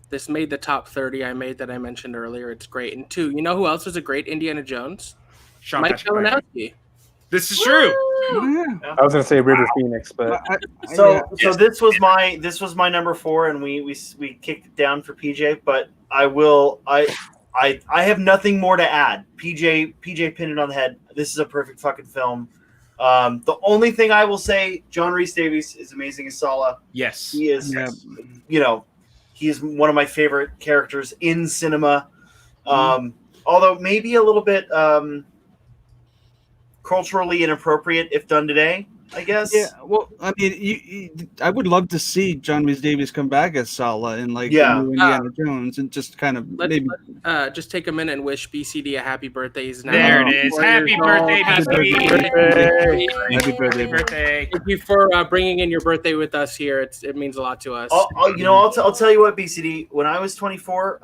Speaker 10: this made the top 30 I mentioned earlier. It's great. And two, you know who else was a great Indiana Jones?
Speaker 9: Sean
Speaker 10: Mike
Speaker 9: Patrick Flanery.
Speaker 10: Kalinowski.
Speaker 9: This is true.
Speaker 16: I was going to say River Phoenix, but
Speaker 15: So this was my number 4, and we kicked it down for PJ. But I have nothing more to add. PJ pinned it on the head. This is a perfect fucking film. The only thing I will say, John Rhys Davies is amazing as Sala.
Speaker 9: Yes,
Speaker 15: he is. He's one of my favorite characters in cinema. Although maybe a little bit culturally inappropriate if done today, I guess.
Speaker 12: Yeah, well, I mean, I would love to see John Rhys Davies come back as Sala in the new Indiana Jones, and just kind of maybe
Speaker 10: just take a minute and wish BCD a happy birthday. He's now
Speaker 9: there it is. Happy birthday, BCD.
Speaker 12: Happy birthday.
Speaker 10: Thank you for bringing in your birthday with us here. It means a lot to us.
Speaker 15: I'll tell you what, BCD. When I was 24,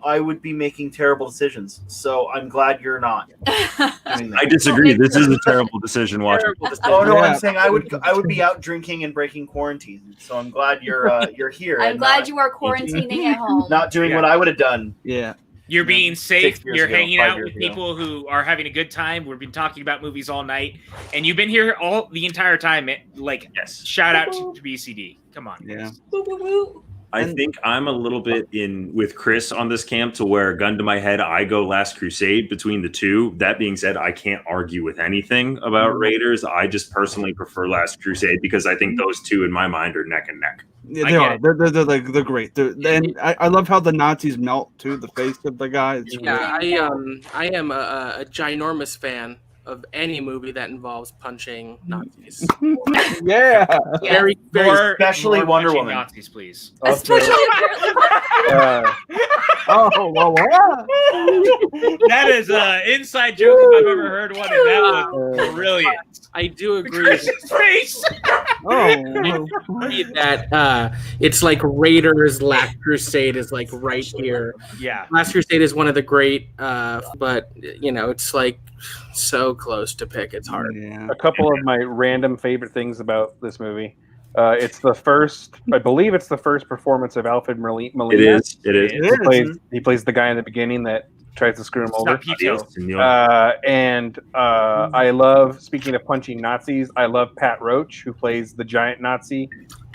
Speaker 15: I would be making terrible decisions. So I'm glad you're not.
Speaker 13: I disagree. This is a terrible decision. Watching.
Speaker 15: Oh no, I'm saying I would be out drinking and breaking quarantine. So I'm glad you're here.
Speaker 14: I'm glad you are quarantining at home.
Speaker 15: Not doing what I would have done.
Speaker 12: Yeah.
Speaker 9: You're being safe.
Speaker 15: 6 years
Speaker 9: You're
Speaker 15: ago,
Speaker 9: hanging
Speaker 15: 5
Speaker 9: out
Speaker 15: years
Speaker 9: with
Speaker 15: ago.
Speaker 9: people who are having a good time. We've been talking about movies all night, and you've been here all the entire time. Shout out to BCD. Come on.
Speaker 12: Yeah.
Speaker 13: I think I'm a little bit in with Chris on this camp to where, gun to my head, I go Last Crusade between the two. That being said, I can't argue with anything about Raiders. I just personally prefer Last Crusade because I think those two in my mind are neck and neck.
Speaker 12: Yeah, they are. They're great. And I love how the Nazis melt too. The face of the guy. It's great.
Speaker 10: I am a ginormous fan of any movie that involves punching Nazis.
Speaker 12: Yeah.
Speaker 10: Very,
Speaker 15: especially
Speaker 9: more
Speaker 15: Wonder
Speaker 9: punching
Speaker 15: Woman.
Speaker 9: Nazis, please. That is an inside joke if I've ever heard one, and that was brilliant.
Speaker 10: I do agree.
Speaker 9: Chris's face.
Speaker 10: That it's like Raiders. Last Crusade is like right here.
Speaker 9: Yeah.
Speaker 10: Last Crusade is one of the great, but it's like so close to pick. It's hard.
Speaker 12: Yeah.
Speaker 16: a couple of my random favorite things about this movie. It's the first, I believe it's the first performance of Alfred Molina.
Speaker 13: It is.
Speaker 16: He plays the guy in the beginning that tries to screw him over. I love, speaking of punching Nazis, I love Pat Roach, who plays the giant Nazi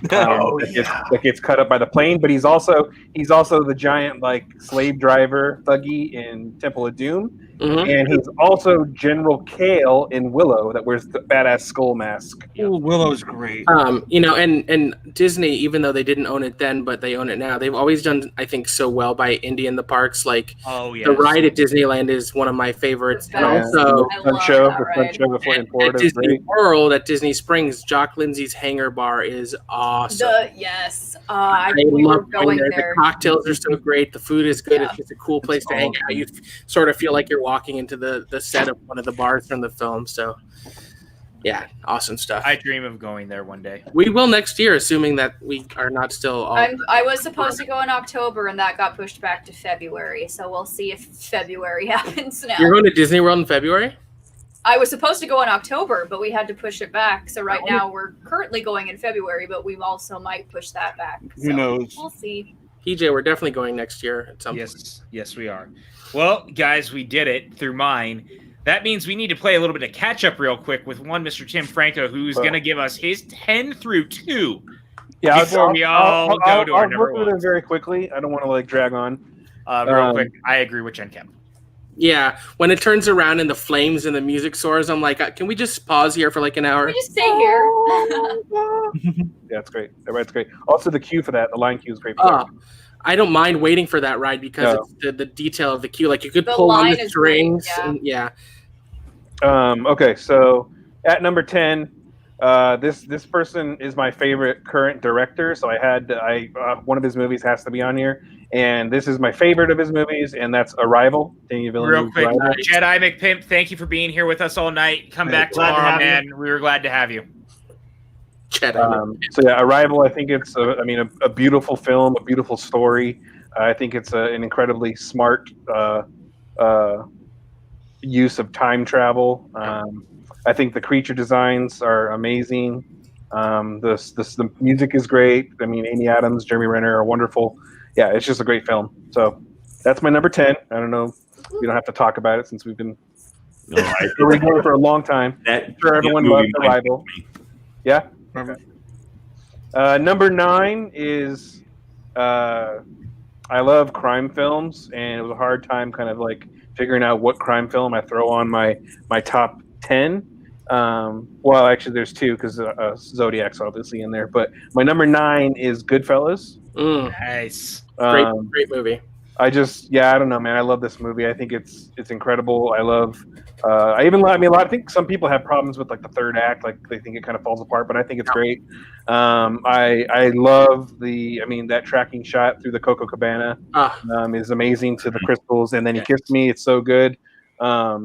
Speaker 16: that gets cut up by the plane. But he's also the giant slave driver thuggy in Temple of Doom. Mm-hmm. And he's also General Kale in Willow that wears the badass skull mask.
Speaker 12: Oh, Willow's great.
Speaker 10: And Disney, even though they didn't own it then, but they own it now, they've always done, I think, so well by Indy in the parks. The ride at Disneyland is one of my favorites. And also
Speaker 16: the Fun Show in Florida.
Speaker 10: At Disney World, at Disney Springs, Jock Lindsay's Hangar Bar is awesome.
Speaker 14: I
Speaker 10: love
Speaker 14: going there.
Speaker 10: The cocktails are so great. The food is good. Yeah. It's just a cool place to hang out. You sort of feel like you're walking into the set of one of the bars from the film. So, yeah, awesome stuff.
Speaker 9: I dream of going there one day.
Speaker 10: We will next year, assuming that we are not still all.
Speaker 14: I was supposed to go in October, and that got pushed back to February. So we'll see if February happens now.
Speaker 10: You're going to Disney World in February?
Speaker 14: I was supposed to go in October, but we had to push it back. So right now we're currently going in February, but we also might push that back.
Speaker 12: Who knows?
Speaker 14: We'll see.
Speaker 10: PJ, we're definitely going next year at some point.
Speaker 9: Yes, we are. Well, guys, we did it through mine. That means we need to play a little bit of catch up real quick with one Mr. Tim Franco, who's going to give us his 10 through 2.
Speaker 16: Yeah,
Speaker 9: before we all go to our number
Speaker 16: one. I'll go through them very quickly. I don't want to drag on.
Speaker 9: Real quick, I agree with Jen Kemp.
Speaker 10: Yeah, when it turns around and the flames and the music soars, I'm like, can we just pause here for an hour?
Speaker 14: Can we just stay here?
Speaker 16: Yeah, it's great. That's great. Also, the cue for that, the line cue is great.
Speaker 10: I don't mind waiting for that ride because it's the detail of the cue. You could pull on the strings.
Speaker 16: Okay, so at number 10, this person is my favorite current director. So one of his movies has to be on here, and this is my favorite of his movies, and that's Arrival.
Speaker 9: Real quick, Jedi McPimp, thank you for being here with us all night. Come back tomorrow, man. We were glad to have you.
Speaker 16: Arrival. I think it's a beautiful film, a beautiful story. I think it's an incredibly smart use of time travel. I think the creature designs are amazing. The music is great. I mean, Amy Adams, Jeremy Renner are wonderful. Yeah, it's just a great film. So that's my number 10. I don't know. We don't have to talk about it since we've been going for a long time. I'm sure everyone loves Arrival. Yeah. Number 9 is I love crime films, and it was a hard time kind of like figuring out what crime film I throw on my top 10. Well, actually, there's 2 because Zodiac's obviously in there. But my number 9 is Goodfellas.
Speaker 9: Nice,
Speaker 10: great movie.
Speaker 16: I don't know, man. I love this movie. I think it's incredible. I love. I think some people have problems with like the third act, like they think it kind of falls apart, but I think it's great. I love that tracking shot through the Coco Cabana is amazing to the crystals, and then he kissed me. It's so good. I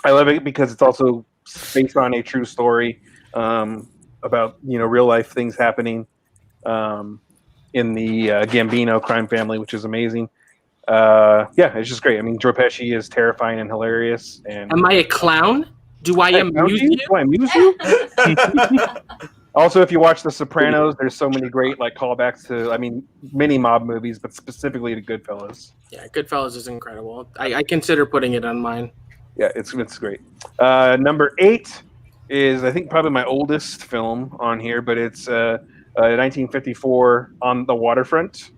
Speaker 16: love it because it's also based on a true story about real life things happening in the Gambino crime family, which is amazing. It's just great. I mean, Joe Pesci is terrifying and hilarious. And
Speaker 10: am I a clown? Do I amuse you?
Speaker 16: Do I amuse you? Also, if you watch The Sopranos, there's so many great like callbacks to, many mob movies, but specifically to Goodfellas.
Speaker 10: Yeah, Goodfellas is incredible. I consider putting it on mine.
Speaker 16: Yeah, it's great. Number 8 is I think probably my oldest film on here, but it's 1954 On the Waterfront.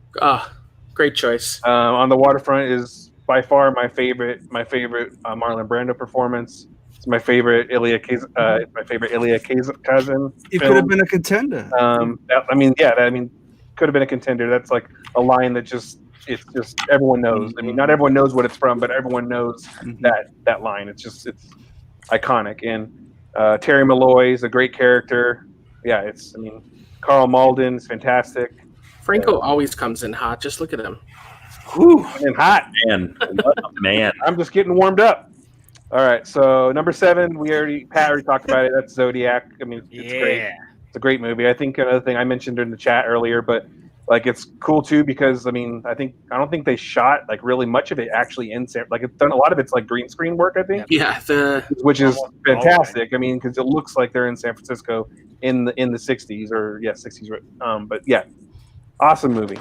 Speaker 10: Great choice.
Speaker 16: On the Waterfront is by far my favorite Marlon Brando performance. It's my favorite Elia Kazan.
Speaker 12: It could have been a contender.
Speaker 16: Could have been a contender. That's like a line that it's just everyone knows. I mean, not everyone knows what it's from, but everyone knows that line. It's iconic. And Terry Malloy is a great character. Yeah, Carl Malden is fantastic.
Speaker 10: Franco always comes in hot. Just look at him.
Speaker 16: Whew, and hot.
Speaker 13: Man.
Speaker 16: I'm just getting warmed up. All right, so number 7, Pat already talked about it. That's Zodiac. I mean, it's great. It's a great movie. I think another thing I mentioned in the chat earlier, but it's cool too because I don't think they shot like really much of it actually in it's done a lot of it's like green screen work. I think.
Speaker 10: Yeah,
Speaker 16: which is fantastic. I mean, because it looks like they're in San Francisco in the 60s or 60s. But yeah, awesome movie.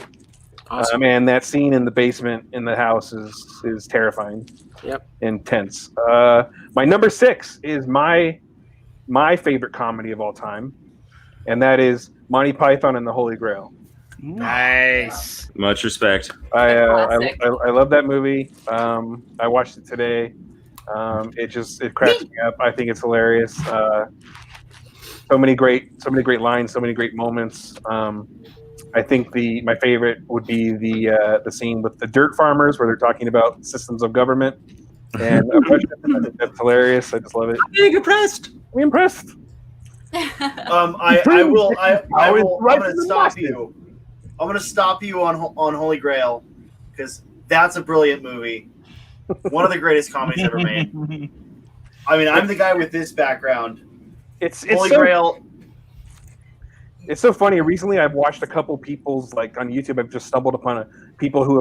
Speaker 10: Awesome.
Speaker 16: And that scene in the basement in the house is terrifying.
Speaker 10: Yep.
Speaker 16: Intense. My number 6 is my favorite comedy of all time, and that is Monty Python and the Holy Grail.
Speaker 9: Nice.
Speaker 13: Much respect.
Speaker 16: I love that movie. I watched it today. It cracks me up. I think it's hilarious. So many great lines, so many great moments. I think my favorite would be the scene with the dirt farmers where they're talking about systems of government, and that's hilarious. I just love it.
Speaker 10: I'm being impressed.
Speaker 16: We impressed.
Speaker 15: I'm gonna stop you. I'm gonna stop you on Holy Grail because that's a brilliant movie. One of the greatest comedies ever made. I'm the guy with this background.
Speaker 16: It's
Speaker 15: Holy Grail.
Speaker 16: It's so funny. Recently, I've watched a couple people's on YouTube. I've just stumbled upon people who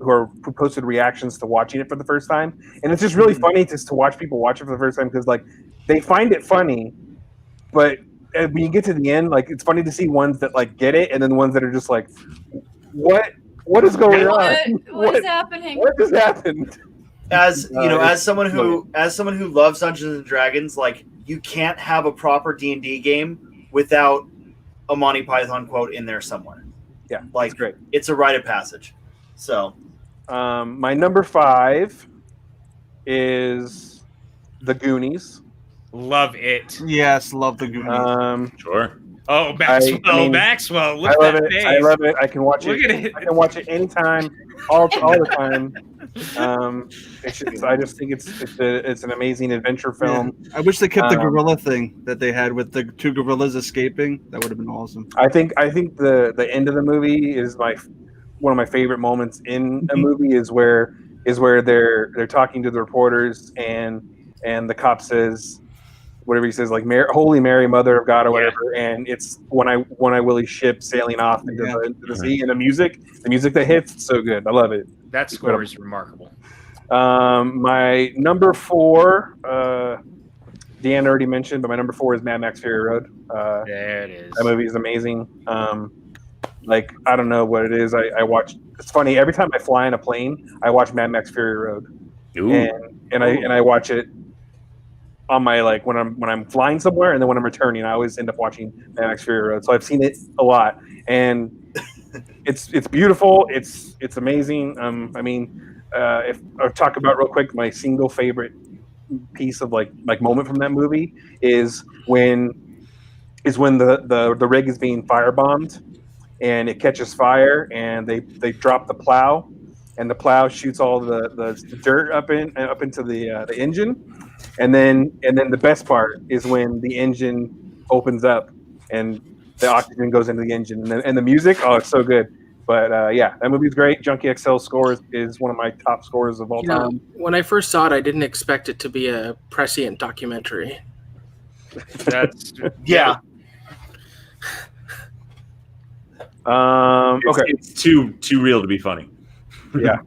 Speaker 16: are posted reactions to watching it for the first time, and it's just really funny just to watch people watch it for the first time because they find it funny, but when you get to the end, it's funny to see ones that get it, and then ones that are just what is going on?
Speaker 14: What is happening?
Speaker 16: What just happened?
Speaker 15: As someone who loves Dungeons and Dragons, you can't have a proper D&D game without a Monty Python quote in there somewhere.
Speaker 16: Yeah, that's great.
Speaker 15: It's a rite of passage. So,
Speaker 16: my number 5 is The Goonies.
Speaker 9: Love it.
Speaker 12: Yes, love The Goonies.
Speaker 13: Sure.
Speaker 9: Oh, Maxwell! Maxwell, look
Speaker 16: I love
Speaker 9: at that
Speaker 16: it.
Speaker 9: face.
Speaker 16: I love it. I can watch
Speaker 9: Look
Speaker 16: it.
Speaker 9: at it.
Speaker 16: I can watch it anytime, all the time. I just think it's an amazing adventure film.
Speaker 12: Yeah. I wish they kept the gorilla thing that they had with the 2 gorillas escaping. That would have been awesome.
Speaker 16: I think the end of the movie is one of my favorite moments in a movie is where they're talking to the reporters and the cop says whatever he says, Holy Mary, Mother of God, or whatever, and it's when I Willie's ship sailing off into the sea, and the music that hits, it's so good. I love it.
Speaker 9: That score is remarkable.
Speaker 16: My number 4 Deanna already mentioned, but my number 4 is Mad Max Fury Road.
Speaker 9: There it is.
Speaker 16: That movie is amazing. Like, I don't know what it is. I watch. It's funny. Every time I fly in a plane, I watch Mad Max Fury Road, and I watch it on my like when I'm flying somewhere, and then when I'm returning, I always end up watching Mad Max Fury Road. So I've seen it a lot, and it's beautiful. It's amazing. I mean, if I talk about real quick, my single favorite piece of like moment from that movie is when the rig is being firebombed and it catches fire and they drop the plow and the plow shoots all the dirt up into the engine, and then the best part is when the engine opens up and the oxygen goes into the engine and the music, it's so good. But yeah, that movie's great. Junkie XL's score is one of my top scores of all time.
Speaker 10: When I first saw it, I didn't expect it to be a prescient documentary.
Speaker 9: That's
Speaker 15: Yeah.
Speaker 16: Okay.
Speaker 13: It's too real to be funny.
Speaker 16: Yeah.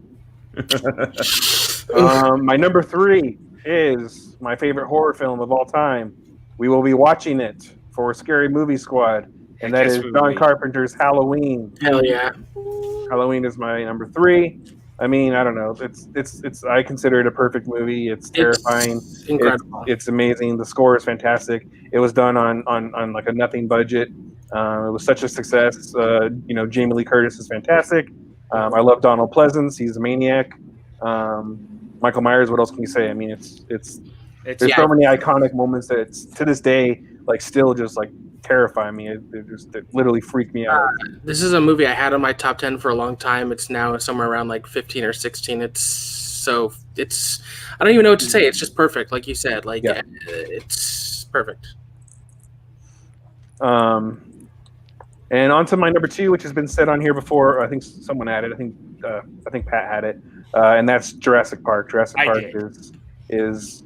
Speaker 16: My number 3 is my favorite horror film of all time. We will be watching it for Scary Movie Squad, and that is John Carpenter's Halloween.
Speaker 10: Hell yeah.
Speaker 16: Halloween is my number 3. I mean, I don't know. It's I consider it a perfect movie. It's terrifying.
Speaker 10: It's incredible.
Speaker 16: It's amazing. The score is fantastic. It was done on like a nothing budget. It was such a success. Jamie Lee Curtis is fantastic. I love Donald Pleasance. He's a maniac. Michael Myers. What else can you say? I mean, there's so many iconic moments that to this day like still just like terrify me. It literally freak me out.
Speaker 10: This is a movie I had on my top 10 for a long time. It's now somewhere around like 15 or 16. It's I don't even know what to say. It's just perfect, like you said. Like it's perfect.
Speaker 16: And on to my number 2, which has been said on here before. I think someone had it. I think Pat had it, and that's Jurassic Park. Jurassic Park is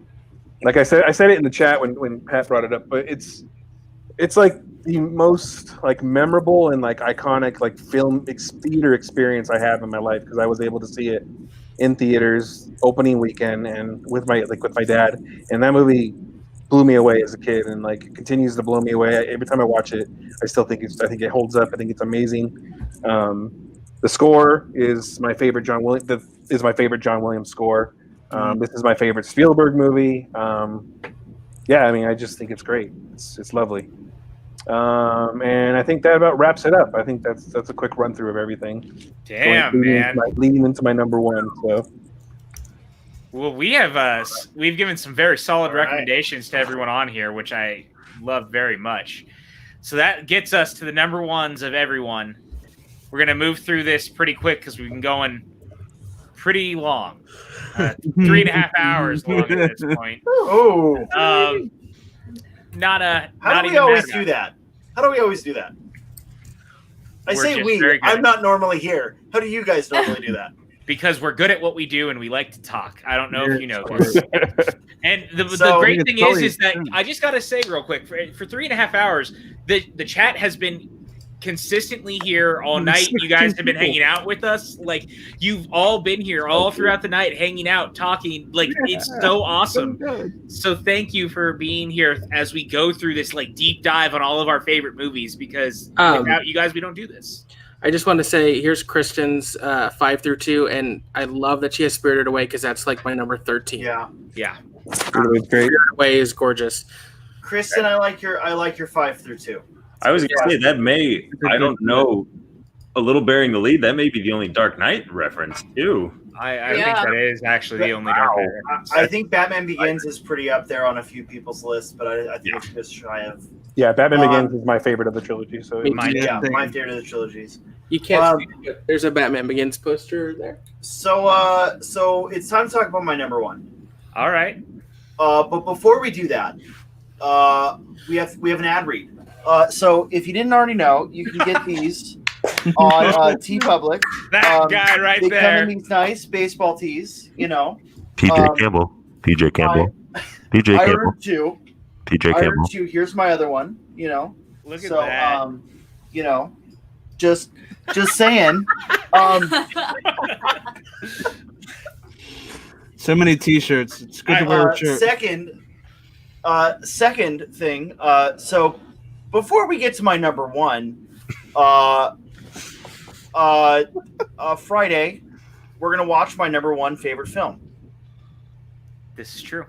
Speaker 16: like I said it in the chat when Pat brought it up, but it's like the most like memorable and like iconic like film theater experience I have in my life, because I was able to see it in theaters opening weekend and with my dad, and that movie blew me away as a kid, and like it continues to blow me away every time I watch it. I think it holds up. I think it's amazing. The score is my favorite John Williams score. This is my favorite Spielberg movie. Yeah, I mean, I just think it's great. It's lovely. And I think that about wraps it up. I think that's a quick run through of everything.
Speaker 9: Damn, man.
Speaker 16: Leading into my number 1. So.
Speaker 9: Well, we've given some very solid recommendations to everyone on here, which I love very much. So that gets us to the number 1s of everyone. We're going to move through this pretty quick because we've been going pretty long. 3.5 hours long at this point.
Speaker 15: Oh.
Speaker 11: How do we always do that? I say we. I'm not normally here. How do you guys normally do that?
Speaker 9: Because we're good at what we do and we like to talk. I don't know if you know this. And the great thing is that I just got to say real quick, for 3.5 hours, the chat has been consistently here all night. You guys have been hanging out with us. Like, you've all been here all throughout the night, hanging out, talking. Like, it's so awesome. So thank you for being here as we go through this like deep dive on all of our favorite movies, because without you guys, we don't do this.
Speaker 10: I just want to say, here's Kristen's 5 through 2, and I love that she has Spirited Away because that's like my number 13.
Speaker 11: Yeah.
Speaker 10: Spirited Away is gorgeous.
Speaker 11: Kristen, I like your 5 through 2.
Speaker 13: I was gonna say that I don't know, a little bearing the lead. That may be the only Dark Knight reference too.
Speaker 9: I think that is actually the only Dark Knight reference.
Speaker 11: I think Batman Begins is pretty up there on a few people's lists, but I think it's just shy of.
Speaker 16: Yeah, Batman Begins is my favorite of the trilogy. So
Speaker 11: my favorite of the trilogies.
Speaker 10: You can't. There's a Batman Begins poster there.
Speaker 11: So it's time to talk about my number 1.
Speaker 9: All right.
Speaker 11: But before we do that, we have an ad read. So if you didn't already know, you can get these on TeePublic.
Speaker 9: That guy right
Speaker 11: they
Speaker 9: there.
Speaker 11: They come in these nice baseball tees,
Speaker 8: PJ Campbell. PJ Campbell. PJ
Speaker 11: I
Speaker 8: Campbell.
Speaker 11: heard 2.
Speaker 8: PJ
Speaker 11: I
Speaker 8: Campbell.
Speaker 11: heard 2. Here's my other one.
Speaker 9: Look at that.
Speaker 11: Just saying.
Speaker 12: So many T-shirts. It's good to wear a shirt.
Speaker 11: Second,
Speaker 15: Second thing, so before we get to my number one, Friday, we're gonna watch my number one favorite film.
Speaker 9: This is true.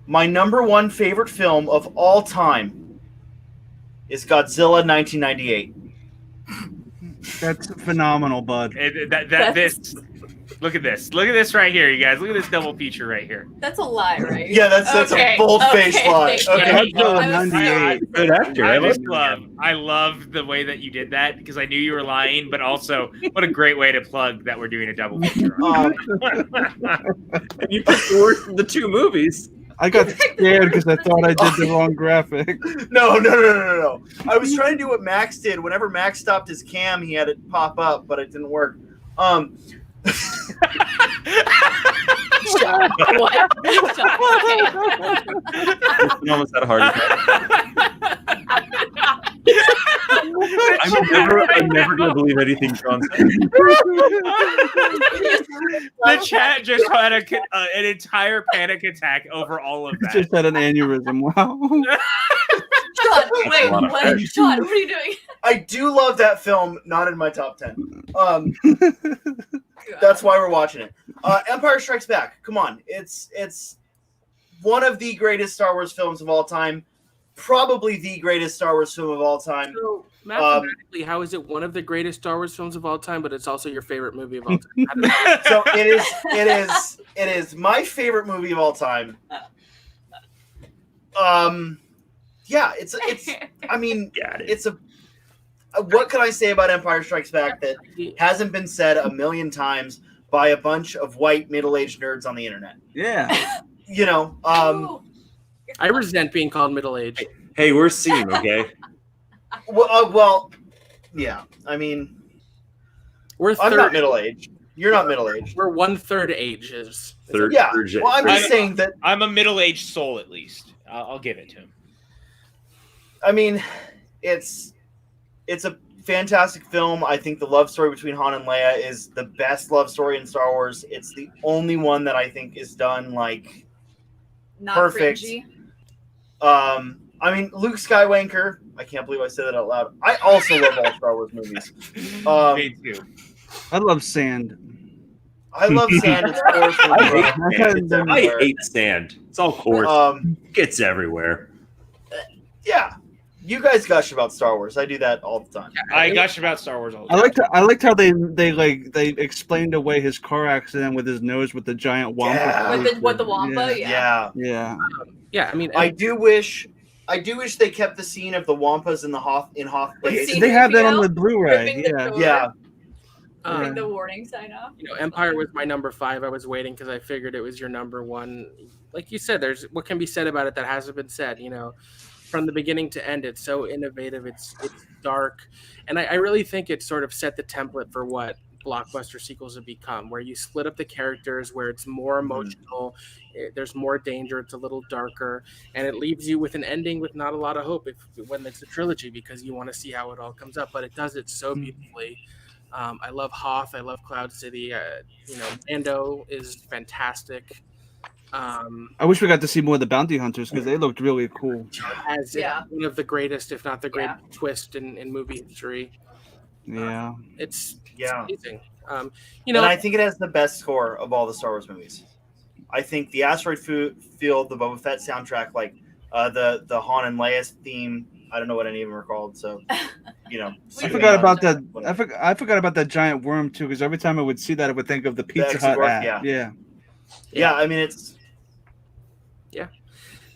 Speaker 15: My number one favorite film of all time is Godzilla 1998.
Speaker 12: That's phenomenal, bud.
Speaker 9: Look at this. Look at this right here, you guys. Look at this double feature right here.
Speaker 14: That's a lie, right?
Speaker 15: Yeah, that's a bold-faced lie. Okay.
Speaker 13: Good actor.
Speaker 9: I love the way that you did that because I knew you were lying, but also what a great way to plug that we're doing a double feature.
Speaker 13: And you picked the worst of the two movies.
Speaker 12: I got scared because I thought I did the wrong graphic.
Speaker 15: No. I was trying to do what Max did. Whenever Max stopped his cam, he had it pop up, but it didn't work.
Speaker 14: What?
Speaker 13: You almost had a heart attack. I'm never going to believe anything John said.
Speaker 9: The chat just had an entire panic attack over all of that.
Speaker 12: Just had an aneurysm. Wow.
Speaker 14: John, wait, John, what are you doing?
Speaker 15: I do love that film, not in my top 10. That's why we're watching it. Empire Strikes Back. Come on. It's one of the greatest Star Wars films of all time. Probably the greatest Star Wars film of all time.
Speaker 10: So, mathematically, how is it one of the greatest Star Wars films of all time, but it's also your favorite movie of all time?
Speaker 15: So it is my favorite movie of all time. Yeah, it's I mean, it's a what can I say about Empire Strikes Back that hasn't been said a million times by a bunch of white middle-aged nerds on the internet?
Speaker 12: Yeah.
Speaker 15: You know,
Speaker 10: I resent being called middle-aged.
Speaker 13: Hey, we're seen, okay?
Speaker 15: Well, yeah. I mean, I'm not middle-aged. You're not middle-aged.
Speaker 10: We're 1/3 ages.
Speaker 13: Third.
Speaker 15: Yeah. Well, I'm just saying that
Speaker 9: I'm a middle-aged soul, at least. I'll give it to him.
Speaker 15: I mean, it's a fantastic film. I think the love story between Han and Leia is the best love story in Star Wars. It's the only one that I think is done like
Speaker 14: Not
Speaker 15: perfect.
Speaker 14: cringy.
Speaker 15: I mean, Luke Skywalker. I can't believe I said that out loud. I also love all Star Wars movies.
Speaker 9: Me too.
Speaker 12: I love sand.
Speaker 15: I love sand. It's coarse.
Speaker 13: I hate sand. It's all coarse. It gets everywhere.
Speaker 15: Yeah. You guys gush about Star Wars. I do that all the time.
Speaker 9: I gush about Star Wars all the time.
Speaker 12: I liked how they explained away his car accident with his nose with the giant wampa.
Speaker 15: Yeah.
Speaker 14: With the wampa, yeah.
Speaker 10: Yeah, I mean,
Speaker 15: I do wish they kept the scene of the wampas in the Hoth place.
Speaker 12: They have that on the Blu-ray.
Speaker 14: Ripping the door.
Speaker 15: Yeah.
Speaker 14: Putting the warning sign off.
Speaker 10: You know, Empire was my number 5. I was waiting because I figured it was your number 1. Like you said, there's what can be said about it that hasn't been said. You know, from the beginning to end, it's so innovative. It's dark, and I really think it sort of set the template for what blockbuster sequels have become, where you split up the characters, where it's more emotional, there's more danger, it's a little darker, and it leaves you with an ending with not a lot of hope when it's a trilogy, because you want to see how it all comes up. But it does it so beautifully. I love Hoth. I love Cloud City. You know, Mando is fantastic.
Speaker 12: I wish we got to see more of the bounty hunters because they looked really cool.
Speaker 10: As one of the greatest, if not the greatest twist in movie history.
Speaker 12: Yeah.
Speaker 10: It's amazing.
Speaker 15: You know, and I think it has the best score of all the Star Wars movies. I think the Asteroid Field, the Boba Fett soundtrack, like the Han and Leia theme. I don't know what any of them are called, so you know.
Speaker 12: I forgot about that. I forgot about that giant worm too, because every time I would see that, I would think of the Pizza Hut ad.
Speaker 15: Yeah. I mean, it's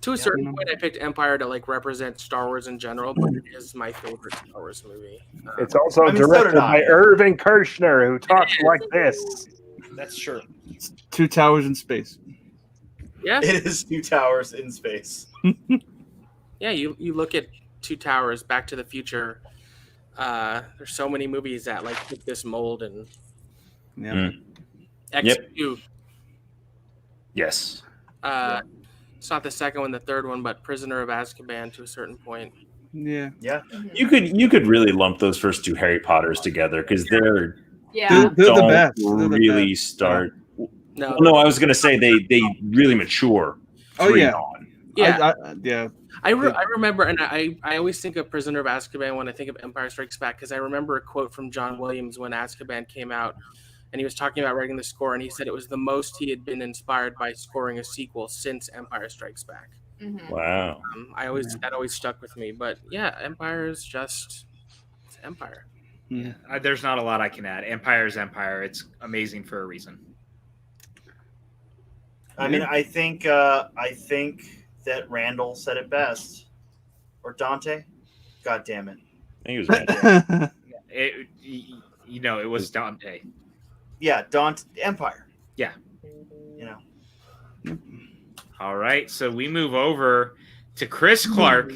Speaker 10: to a certain point, I picked Empire to like represent Star Wars in general, but it is my favorite Star Wars movie.
Speaker 16: It's also directed by Irving Kershner, who talks like this.
Speaker 9: That's true.
Speaker 12: It's 2 towers in space.
Speaker 10: Yeah,
Speaker 15: it is 2 towers in space.
Speaker 10: Yeah, you look at 2 Towers, Back to the Future. There's so many movies that like fit this mold, and X2.
Speaker 13: Yes.
Speaker 10: It's not the second one, the third one, but Prisoner of Azkaban to a certain point.
Speaker 12: Yeah.
Speaker 13: You could really lump those first 2 Harry Potters together because they're
Speaker 12: the best.
Speaker 13: Really start. No, I was gonna say they really mature.
Speaker 12: Oh yeah.
Speaker 13: On.
Speaker 10: Yeah.
Speaker 12: Yeah.
Speaker 10: I remember, and I always think of Prisoner of Azkaban when I think of Empire Strikes Back, because I remember a quote from John Williams when Azkaban came out, and he was talking about writing the score, and he said it was the most he had been inspired by scoring a sequel since Empire Strikes Back.
Speaker 13: Wow.
Speaker 10: That always stuck with me. But yeah, Empire is just it's Empire.
Speaker 9: Yeah, there's not a lot I can add. Empire is Empire. It's amazing for a reason.
Speaker 15: I mean, I think that Randall said it best, or Dante. God damn it!
Speaker 13: He was right.
Speaker 9: It was Dante.
Speaker 15: Yeah, Dante Empire.
Speaker 9: Yeah.
Speaker 15: You know.
Speaker 9: All right, so we move over to Chris Clark.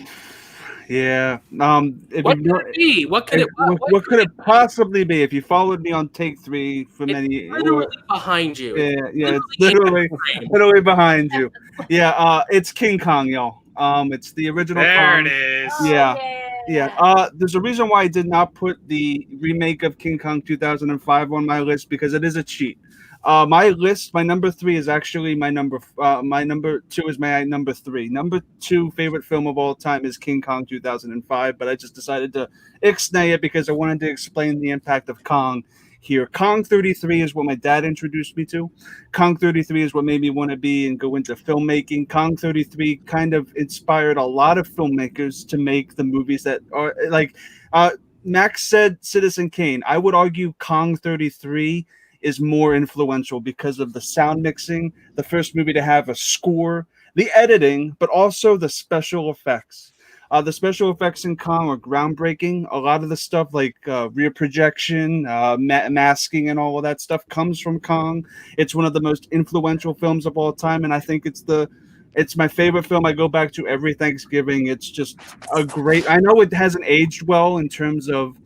Speaker 12: Yeah.
Speaker 10: What could it be? What
Speaker 12: could it possibly be? If you followed me on Take 3 for many,
Speaker 10: literally behind you.
Speaker 12: Yeah, it's literally behind you. Yeah, it's King Kong, y'all. It's the original.
Speaker 9: There
Speaker 12: Kong.
Speaker 9: it is.
Speaker 12: Yeah. There's a reason why I did not put the remake of King Kong 2005 on my list, because it is a cheat. My list, my number 3 is actually my number 2 is my number 3. Number 2 favorite film of all time is King Kong 2005, but I just decided to ixnay it because I wanted to explain the impact of Kong here. Kong 33 is what my dad introduced me to. Kong 33 is what made me want to be and go into filmmaking. Kong 33 kind of inspired a lot of filmmakers to make the movies that are like Max said Citizen Kane. I would argue Kong 33 is more influential because of the sound mixing, the first movie to have a score, the editing, but also the special effects. The special effects in Kong are groundbreaking. A lot of the stuff like rear projection, masking, and all of that stuff comes from Kong. It's one of the most influential films of all time, and I think it's my favorite film. I go back to every Thanksgiving. It's just a great. I know it hasn't aged well in terms of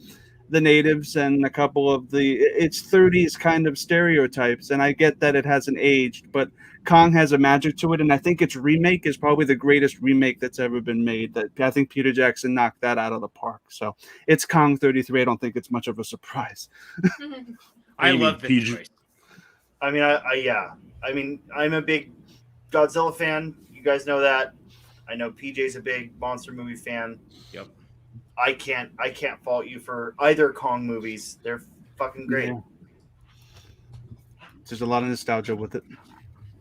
Speaker 12: the natives and a couple of its 30s kind of stereotypes, and I get that it hasn't aged, but Kong has a magic to it, and I think its remake is probably the greatest remake that's ever been made. That I think Peter Jackson knocked that out of the park. So it's Kong 33. I don't think it's much of a surprise.
Speaker 9: I love the choice.
Speaker 15: I mean, I mean, I'm a big Godzilla fan. You guys know that. I know PJ's a big monster movie fan.
Speaker 9: Yep.
Speaker 15: I can't fault you for either Kong movies. They're fucking great.
Speaker 12: Yeah. There's a lot of nostalgia with it.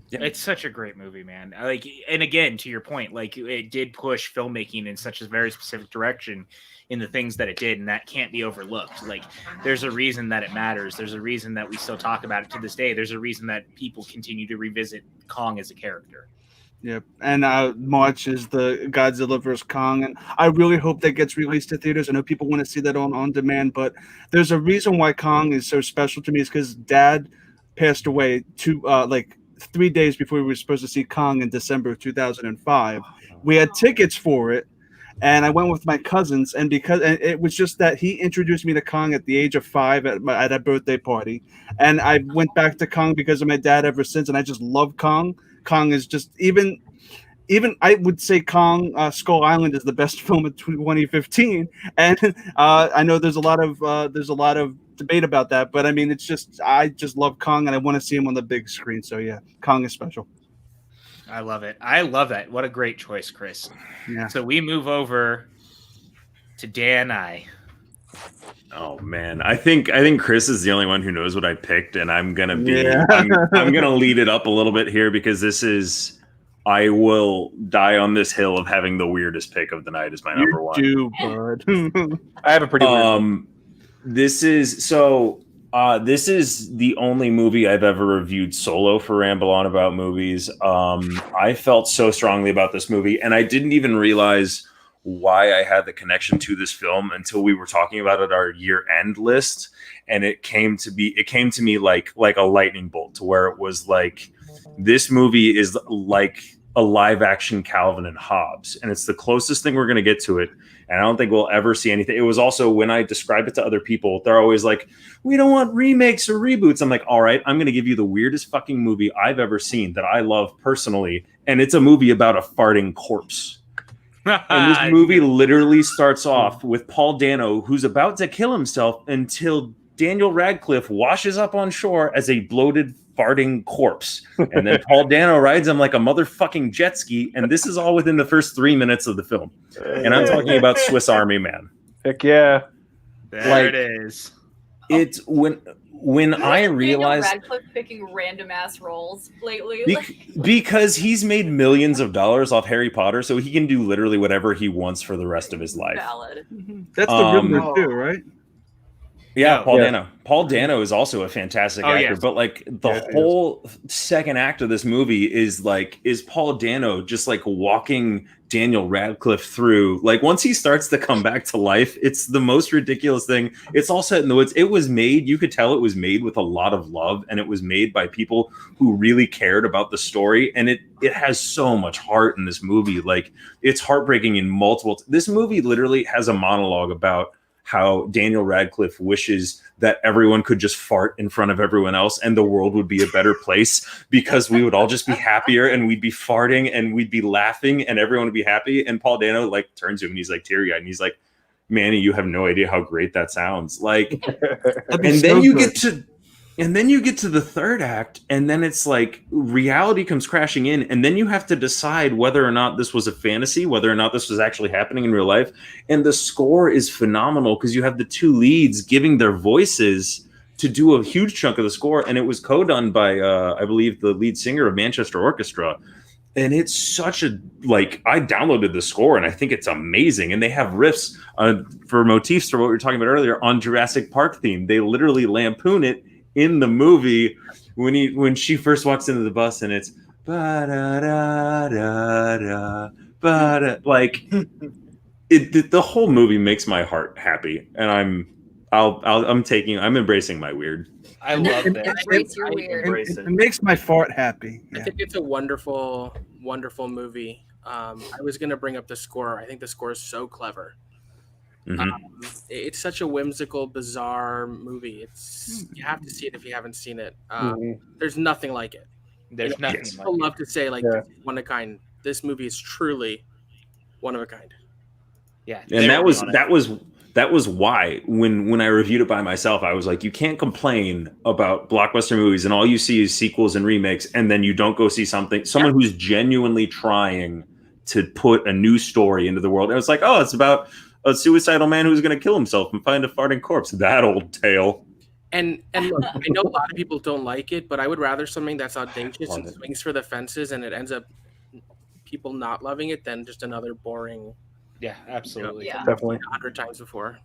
Speaker 9: Yeah, it's such a great movie, man. Like, and again, to your point, like it did push filmmaking in such a very specific direction in the things that it did, and that can't be overlooked. Like, there's a reason that it matters. There's a reason that we still talk about it to this day. There's a reason that people continue to revisit Kong as a character.
Speaker 12: Yep, and March is the Godzilla vs. Kong, and I really hope that gets released to theaters. I know people want to see that on demand, but there's a reason why Kong is so special to me. Is because Dad passed away 3 days before we were supposed to see Kong in December of 2005. We had tickets for it, and I went with my cousins, and it was just that he introduced me to Kong at the age of 5 at a birthday party, and I went back to Kong because of my dad ever since, and I just love Kong. Kong is just even I would say Kong Skull Island is the best film of 2015, and I know there's a lot of debate about that, but I mean I just love Kong and I want to see him on the big screen. So yeah, Kong is special.
Speaker 9: I love it. I love that. What a great choice, Chris.
Speaker 12: Yeah.
Speaker 9: So we move over to Dan I.
Speaker 13: Oh man, I think Chris is the only one who knows what I picked, and I'm gonna I'm gonna lead it up a little bit here because I will die on this hill of having the weirdest pick of the night as my number one.
Speaker 12: Bud.
Speaker 16: I have a pretty
Speaker 13: This is the only movie I've ever reviewed solo for Ramble On About Movies. I felt so strongly about this movie, and I didn't even realize why I had the connection to this film until we were talking about it our year-end list, and it came to me like a lightning bolt, to where it was like, this movie is like a live-action Calvin and Hobbes, and it's the closest thing we're going to get to it, and I don't think we'll ever see anything. It was also, when I describe it to other people, they're always like, we don't want remakes or reboots. I'm like, all right, I'm going to give you the weirdest fucking movie I've ever seen that I love personally, and it's a movie about a farting corpse. And this movie literally starts off with Paul Dano, who's about to kill himself, until Daniel Radcliffe washes up on shore as a bloated farting corpse. And then Paul Dano rides him like a motherfucking jet ski. And this is all within the first 3 minutes of the film. And I'm talking about Swiss Army Man.
Speaker 16: Heck yeah.
Speaker 9: There it is.
Speaker 13: It's when I realized
Speaker 14: Radcliffe picking random ass roles lately.
Speaker 13: because he's made millions of dollars off Harry Potter, so he can do literally whatever he wants for the rest of his life.
Speaker 14: Valid.
Speaker 12: That's the Riddler too, right?
Speaker 13: Yeah, Paul Dano. Paul Dano is also a fantastic actor,
Speaker 9: yes.
Speaker 13: but like the whole second act of this movie is Paul Dano just like walking Daniel Radcliffe through. Like once he starts to come back to life, it's the most ridiculous thing. It's all set in the woods. It was made, you could tell it was made with a lot of love, and it was made by people who really cared about the story. And it has so much heart in this movie. Like it's heartbreaking in multiple. This movie literally has a monologue about how Daniel Radcliffe wishes that everyone could just fart in front of everyone else and the world would be a better place because we would all just be happier and we'd be farting and we'd be laughing and everyone would be happy. And Paul Dano like turns to him and he's like teary-eyed and he's like, Manny, you have no idea how great that sounds. Like, and then you get to the third act, and then it's like reality comes crashing in, and then you have to decide whether or not this was a fantasy, whether or not this was actually happening in real life. And the score is phenomenal because you have the two leads giving their voices to do a huge chunk of the score, and it was co-done by I believe the lead singer of Manchester Orchestra. And it's such a, like, I downloaded the score and I think it's amazing. And they have riffs for motifs for what we were talking about earlier on Jurassic Park theme. They literally lampoon it in the movie when she first walks into the bus and it's like the whole movie makes my heart happy, and I'm embracing my weird.
Speaker 9: I love that.
Speaker 12: It makes my fart happy.
Speaker 10: I think it's a wonderful, wonderful movie. I was going to bring up the score. I think the score is so clever.
Speaker 13: Mm-hmm.
Speaker 10: It's such a whimsical, bizarre movie. You have to see it if you haven't seen it. There's nothing like it.
Speaker 9: There's nothing.
Speaker 10: I love to say like one of a kind. This movie is truly one of a kind.
Speaker 9: Yeah,
Speaker 13: and that was why when I reviewed it by myself, I was like, you can't complain about blockbuster movies and all you see is sequels and remakes, and then you don't go see someone who's genuinely trying to put a new story into the world. And it's like, oh, it's about a suicidal man who's going to kill himself and find a farting corpse. That old tale.
Speaker 10: And look, I know a lot of people don't like it, but I would rather something that's audacious and swings for the fences and it ends up people not loving it than just another boring.
Speaker 9: Yeah, absolutely.
Speaker 10: You know,
Speaker 16: definitely
Speaker 10: 100 times before.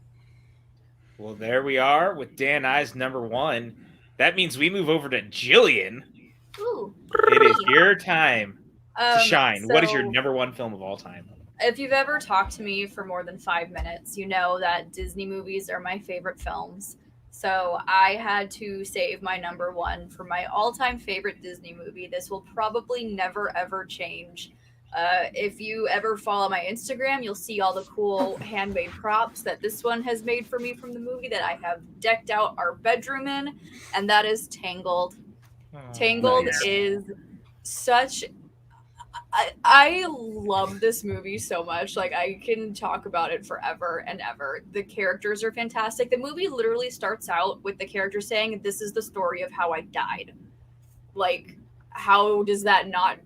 Speaker 9: Well, there we are with Dan I's number one. That means we move over to Jillian.
Speaker 14: Ooh.
Speaker 9: It is your time to shine.
Speaker 14: So
Speaker 9: what is your number one film of all time?
Speaker 14: If you've ever talked to me for more than 5 minutes, you know that Disney movies are my favorite films. So I had to save my number one for my all-time favorite Disney movie. This will probably never, ever change. If you ever follow my Instagram, you'll see all the cool handmade props that this one has made for me from the movie that I have decked out our bedroom in, and that is Tangled. Tangled is such... I love this movie so much. Like, I can talk about it forever and ever. The characters are fantastic. The movie literally starts out with the character saying, "This is the story of how I died." Like, how does that not,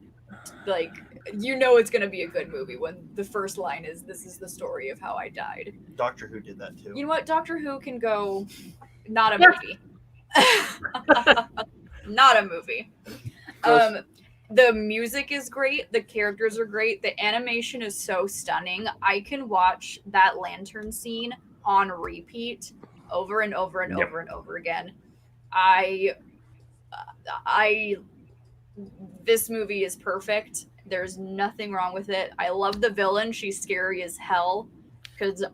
Speaker 14: like, you know it's going to be a good movie when the first line is, "This is the story of how I died."
Speaker 15: Doctor Who did that too.
Speaker 14: You know what? Doctor Who can go, not a movie. Not a movie. The music is great. The characters are great. The animation is so stunning. I can watch that lantern scene on repeat over and over and over and over again. This movie is perfect. There's nothing wrong with it. I love the villain. She's scary as hell because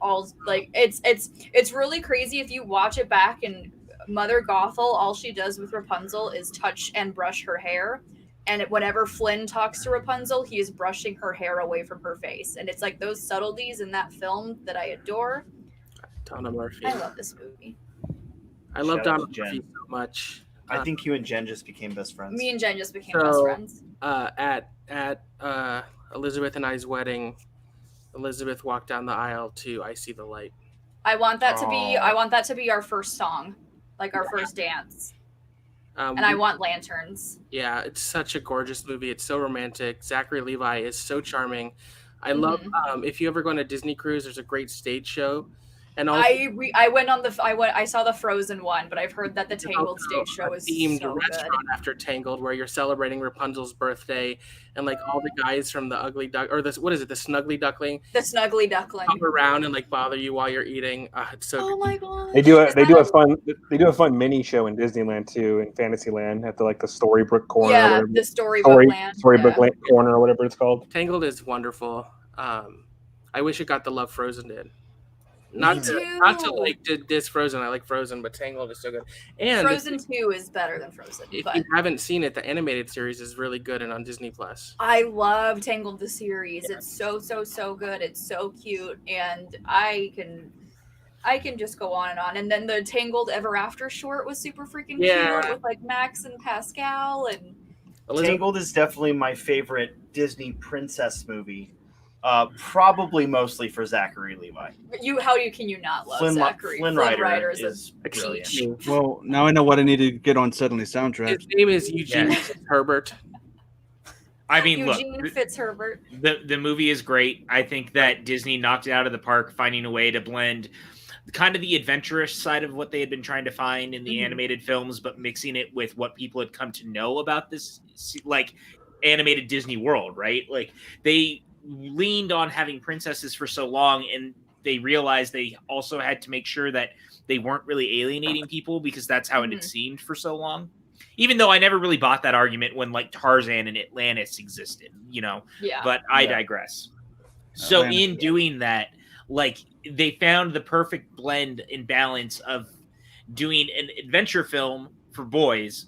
Speaker 14: it's really crazy if you watch it back. And Mother Gothel, all she does with Rapunzel is touch and brush her hair. And whenever Flynn talks to Rapunzel, he is brushing her hair away from her face. And it's like those subtleties in that film that I adore.
Speaker 10: Donna Murphy.
Speaker 14: I love this movie.
Speaker 10: I love Donna Murphy so much.
Speaker 15: I think you and Jen just became best friends.
Speaker 14: Me and Jen just became best friends.
Speaker 10: At Elizabeth and I's wedding, Elizabeth walked down the aisle to "I See the Light."
Speaker 14: I want that to be our first song, like our first dance. And I want lanterns.
Speaker 10: Yeah, it's such a gorgeous movie. It's so romantic. Zachary Levi is so charming. I love if you ever go on a Disney cruise, there's a great stage show. And also,
Speaker 14: I saw the Frozen one, but I've heard that the Tangled stage show is
Speaker 10: themed
Speaker 14: so
Speaker 10: restaurant
Speaker 14: good.
Speaker 10: after Tangled, where you're celebrating Rapunzel's birthday, and like all the guys from the Ugly Duck or this, what is it, the Snuggly Duckling?
Speaker 14: The Snuggly Duckling
Speaker 10: Come around and like bother you while you're eating. It's so.
Speaker 14: Oh my god!
Speaker 16: They do a fun mini show in Disneyland too, in Fantasyland at the Storybook corner.
Speaker 14: Yeah,
Speaker 16: or whatever.
Speaker 14: the Storybook Land.
Speaker 16: Storybook Land corner or whatever it's called.
Speaker 10: Tangled is wonderful. I wish it got the love Frozen did. Not to like diss Frozen. I like Frozen, but Tangled is so good. And
Speaker 14: Frozen 2 is better than Frozen.
Speaker 10: If
Speaker 14: but
Speaker 10: you haven't seen it, the animated series is really good and on Disney Plus.
Speaker 14: I love Tangled the series. It's so good. It's so cute, and I can just go on and on. And then the Tangled Ever After short was super freaking cute with like Max and Pascal and.
Speaker 15: Tangled is definitely my favorite Disney princess movie. Probably mostly for Zachary Levi.
Speaker 14: Can you not love Zachary?
Speaker 15: Flynn Rider is brilliant.
Speaker 12: Well, now I know what I need to get on suddenly soundtrack.
Speaker 10: His name is Eugene Herbert.
Speaker 9: I mean,
Speaker 14: Eugene
Speaker 9: look,
Speaker 14: Fitzherbert.
Speaker 9: The movie is great. I think that Disney knocked it out of the park, finding a way to blend kind of the adventurous side of what they had been trying to find in the animated films, but mixing it with what people had come to know about this, like, animated Disney world, right? Like, they leaned on having princesses for so long, and they realized they also had to make sure that they weren't really alienating people, because that's how it had seemed for so long. Even though I never really bought that argument when like Tarzan and Atlantis existed,
Speaker 14: Yeah.
Speaker 9: But I digress. So in doing that, like, they found the perfect blend and balance of doing an adventure film for boys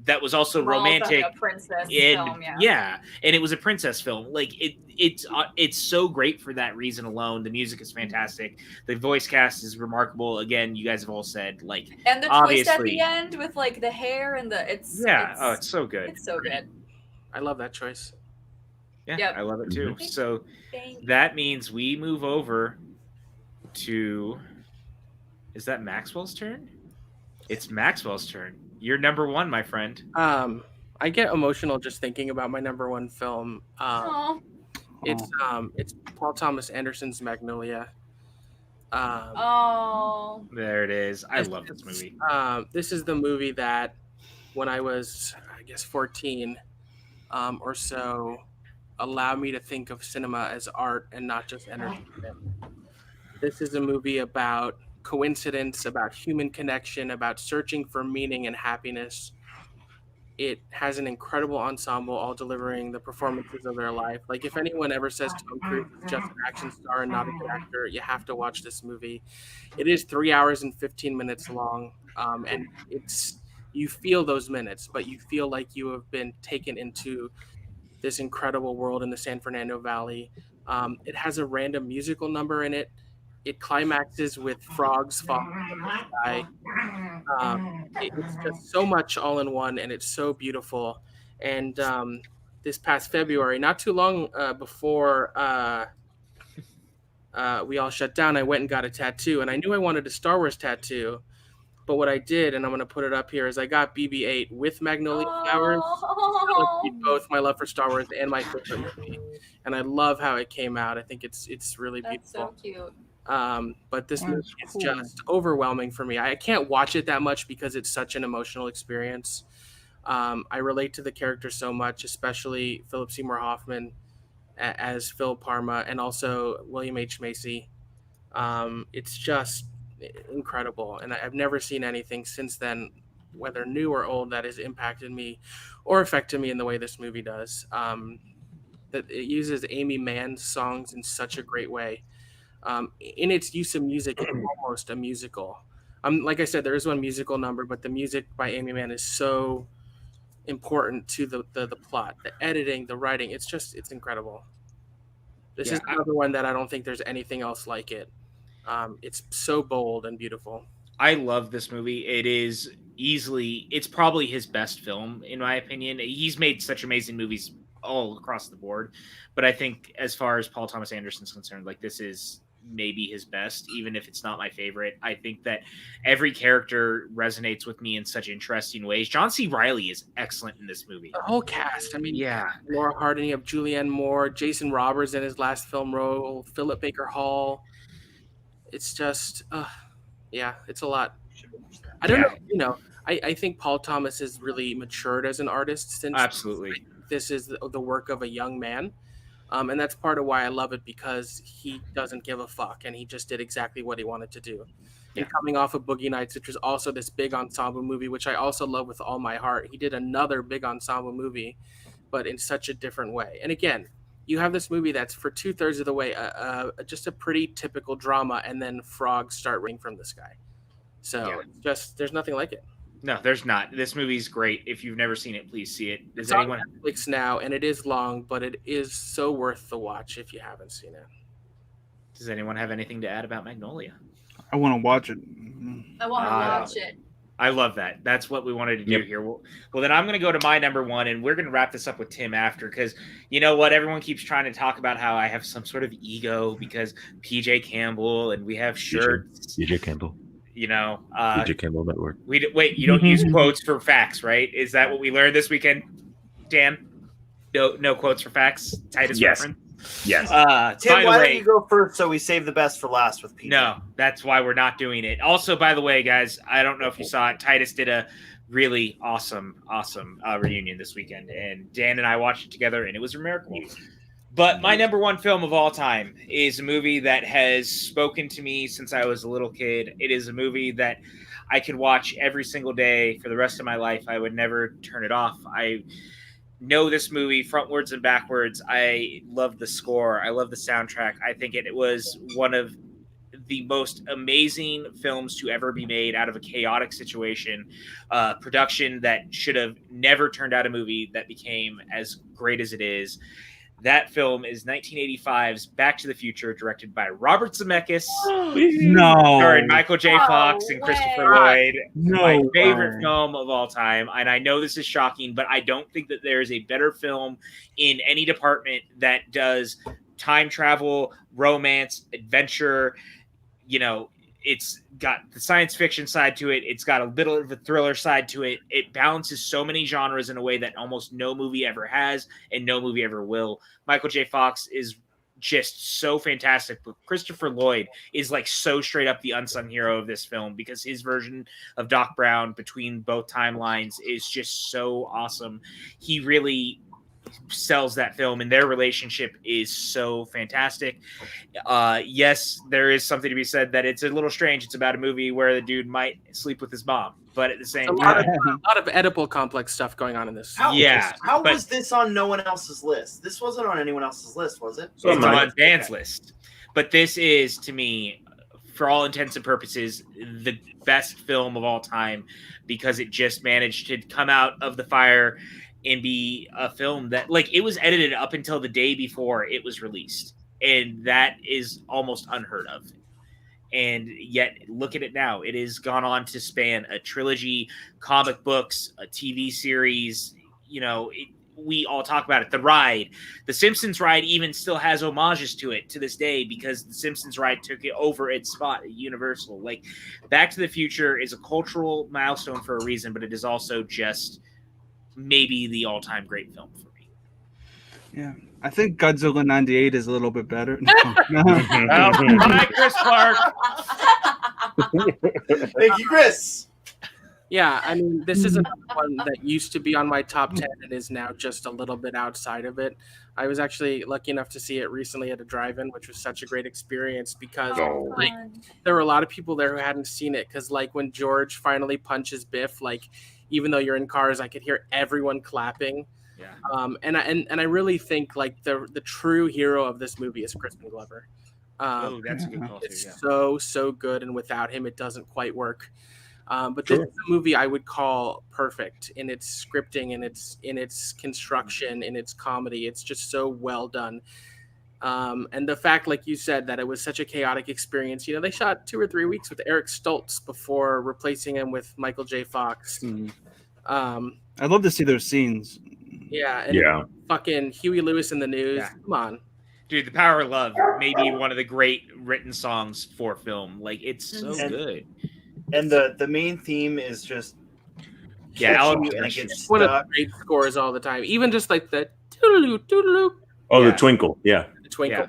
Speaker 9: that was also romantic,
Speaker 14: a princess
Speaker 9: and
Speaker 14: film,
Speaker 9: and it was a princess film. Like it's so great for that reason alone. The music is fantastic. The voice cast is remarkable. Again, you guys have all said, like,
Speaker 14: and the twist at the end with like the hair and it's
Speaker 9: so good.
Speaker 14: It's so good.
Speaker 10: I love that choice.
Speaker 9: Yeah, I love it too. So that means we move over to, is that Maxwell's turn? It's Maxwell's turn. You're number one, my friend.
Speaker 10: I get emotional just thinking about my number one film. It's Paul Thomas Anderson's Magnolia.
Speaker 9: There it is. I love this movie.
Speaker 10: This is the movie that when I was, I guess, 14 or so, allowed me to think of cinema as art and not just entertainment. This is a movie about coincidence, about human connection, about searching for meaning and happiness. It has an incredible ensemble, all delivering the performances of their life. Like, if anyone ever says Tom Cruise is just an action star and not a good actor, you have to watch this movie. It is 3 hours and 15 minutes long, and you feel those minutes, but you feel like you have been taken into this incredible world in the San Fernando Valley. It has a random musical number in it. It climaxes with frogs falling from the sky. It's just so much all in one, and it's so beautiful. And this past February, not too long before we all shut down, I went and got a tattoo. And I knew I wanted a Star Wars tattoo. But what I did, and I'm going to put it up here, is I got BB-8 with magnolia flowers. Both my love for Star Wars and my favorite movie. And I love how it came out. I think it's really beautiful.
Speaker 14: That's so cute.
Speaker 10: But this movie is just overwhelming for me. I can't watch it that much because it's such an emotional experience. I relate to the character so much, especially Philip Seymour Hoffman as Phil Parma, and also William H. Macy. It's just incredible, and I've never seen anything since then, whether new or old, that has impacted me or affected me in the way this movie does. That it uses Amy Mann's songs in such a great way. In its use of music, it's almost a musical. Like I said, there is one musical number, but the music by Amy Mann is so important to the plot, the editing, the writing. It's incredible. This is another one that I don't think there's anything else like it. It's so bold and beautiful.
Speaker 9: I love this movie. It's probably his best film, in my opinion. He's made such amazing movies all across the board, but I think as far as Paul Thomas Anderson's concerned, like, this is maybe his best, even if it's not my favorite. I think that every character resonates with me in such interesting ways. John C. Reilly is excellent in this movie.
Speaker 10: The whole cast. I mean,
Speaker 9: yeah,
Speaker 10: Laura Harden, you have Julianne Moore, Jason Roberts in his last film role, Philip Baker Hall. It's just, yeah, it's a lot. I don't know. I think Paul Thomas has really matured as an artist since.
Speaker 9: Absolutely.
Speaker 10: This is the work of a young man. And that's part of why I love it, because he doesn't give a fuck, and he just did exactly what he wanted to do. Yeah. And coming off of Boogie Nights, which was also this big ensemble movie, which I also love with all my heart, he did another big ensemble movie, but in such a different way. And again, you have this movie that's for 2/3 of the way just a pretty typical drama, and then frogs start raining from the sky. So just there's nothing like it.
Speaker 9: No, there's not. This movie's great. If you've never seen it, please see it.
Speaker 10: It's on Netflix now, and it is long, but it is so worth the watch if you haven't seen it.
Speaker 9: Does anyone have anything to add about Magnolia?
Speaker 12: I want to watch it.
Speaker 14: I want to watch it.
Speaker 9: I love that. That's what we wanted to do here. Well, then I'm going to go to my number one, and we're going to wrap this up with Tim after, because you know what? Everyone keeps trying to talk about how I have some sort of ego because PJ Campbell, and we have shirts.
Speaker 13: PJ Campbell.
Speaker 9: You know,
Speaker 13: PJ Campbell Network.
Speaker 9: Wait, you don't use quotes for facts, right? Is that what we learned this weekend, Dan? No quotes for facts. Titus reference.
Speaker 13: Yes.
Speaker 15: Tim, why don't you go first so we save the best for last with PJ?
Speaker 9: No, that's why we're not doing it. Also, by the way, guys, I don't know if you saw it. Titus did a really awesome reunion this weekend, and Dan and I watched it together, and it was remarkable. But my number one film of all time is a movie that has spoken to me since I was a little kid. It is a movie that I could watch every single day for the rest of my life. I would never turn it off. I know this movie frontwards and backwards. I love the score. I love the soundtrack. I think it was one of the most amazing films to ever be made out of a chaotic situation. Production that should have never turned out a movie that became as great as it is. That film is 1985's Back to the Future, directed by Robert Zemeckis. Starring Michael J. Fox and Christopher Lloyd. My favorite film of all time. And I know this is shocking, but I don't think that there is a better film in any department that does time travel, romance, adventure. You know, it's got the science fiction side to it. It's got a little of a thriller side to it. It balances so many genres in a way that almost no movie ever has and no movie ever will. Michael J. Fox is just so fantastic, but Christopher Lloyd is like so straight up the unsung hero of this film, because his version of Doc Brown between both timelines is just so awesome. He really sells that film, and their relationship is so fantastic. Yes, there is something to be said that it's a little strange. It's about a movie where the dude might sleep with his mom, but at the same time,
Speaker 10: a lot of Oedipal complex stuff going on in this.
Speaker 15: How was this on no one else's list? This wasn't on anyone else's list, was it?
Speaker 9: It's on Dan's list. But this is, to me, for all intents and purposes, the best film of all time, because it just managed to come out of the fire and be a film that, like, it was edited up until the day before it was released. And that is almost unheard of. And yet, look at it now. It has gone on to span a trilogy, comic books, a TV series. You know, we all talk about it. The ride. The Simpsons ride even still has homages to it to this day, because the Simpsons ride took it over its spot at Universal. Like, Back to the Future is a cultural milestone for a reason, but it is also just maybe the all-time great film for me.
Speaker 12: Yeah, I think Godzilla 98 is a little bit better.
Speaker 9: Hi, Chris Clark.
Speaker 15: Thank you, Chris.
Speaker 10: Yeah, I mean, this is another one that used to be on my top 10 and is now just a little bit outside of it. I was actually lucky enough to see it recently at a drive-in, which was such a great experience, because like there were a lot of people there who hadn't seen it, because like when George finally punches Biff, like even though you're in cars, I could hear everyone clapping.
Speaker 9: Yeah.
Speaker 10: And I really think like the true hero of this movie is Crispin Glover.
Speaker 9: That's a good call too.
Speaker 10: It's so good, and without him, it doesn't quite work. But this is a movie I would call perfect in its scripting, in its construction, in its comedy. It's just so well done. And the fact, like you said, that it was such a chaotic experience. You know, they shot 2 or 3 weeks with Eric Stoltz before replacing him with Michael J. Fox.
Speaker 12: I'd love to see those scenes.
Speaker 10: Yeah. And fucking Huey Lewis in the News. Yeah. Come on.
Speaker 9: Dude, The Power of Love may be one of the great written songs for film. Like, it's so good.
Speaker 15: And the main theme is just
Speaker 9: Alan
Speaker 15: catchy, and it gets
Speaker 10: One of
Speaker 15: stuck.
Speaker 10: the great scores all the time. Even just like the toodaloo, toodaloo.
Speaker 13: Oh, the Twinkle. Yeah.
Speaker 10: The Twinkle,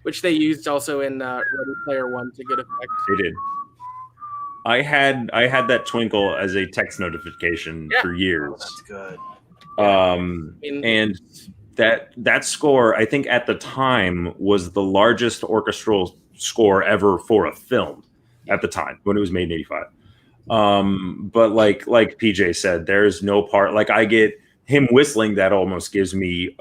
Speaker 10: which they used also in Ready Player One to good effect.
Speaker 13: They did. I had that Twinkle as a text notification for years.
Speaker 15: That's good.
Speaker 13: And that score, I think at the time, was the largest orchestral score ever for a film at the time when it was made in '85. But like PJ said, there's no part, like I get him whistling, that almost gives me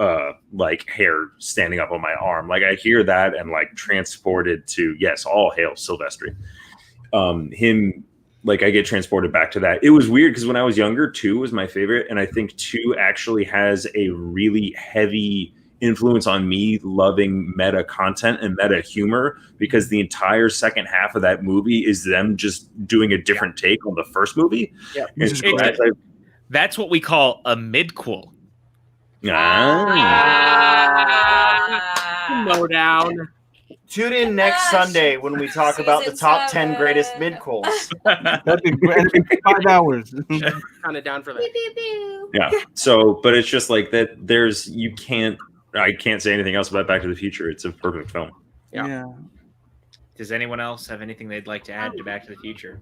Speaker 13: like hair standing up on my arm. Like I hear that and like transported to, yes, all hail Silvestri. Him, like I get transported back to that. It was weird because when I was younger, 2 was my favorite, and I think 2 actually has a really heavy influence on me loving meta content and meta humor, because the entire second half of that movie is them just doing a different take on the first movie.
Speaker 10: Yeah,
Speaker 9: that's what we call a midquel.
Speaker 10: Mow down.
Speaker 15: Tune in next Sunday when we talk about the top 10 greatest midquels.
Speaker 12: That'd be great. 5 hours.
Speaker 10: Kind of down for that.
Speaker 13: Yeah. So, but it's just like that. I can't say anything else about Back to the Future. It's a perfect film.
Speaker 10: Yeah.
Speaker 9: Does anyone else have anything they'd like to add to Back to the Future?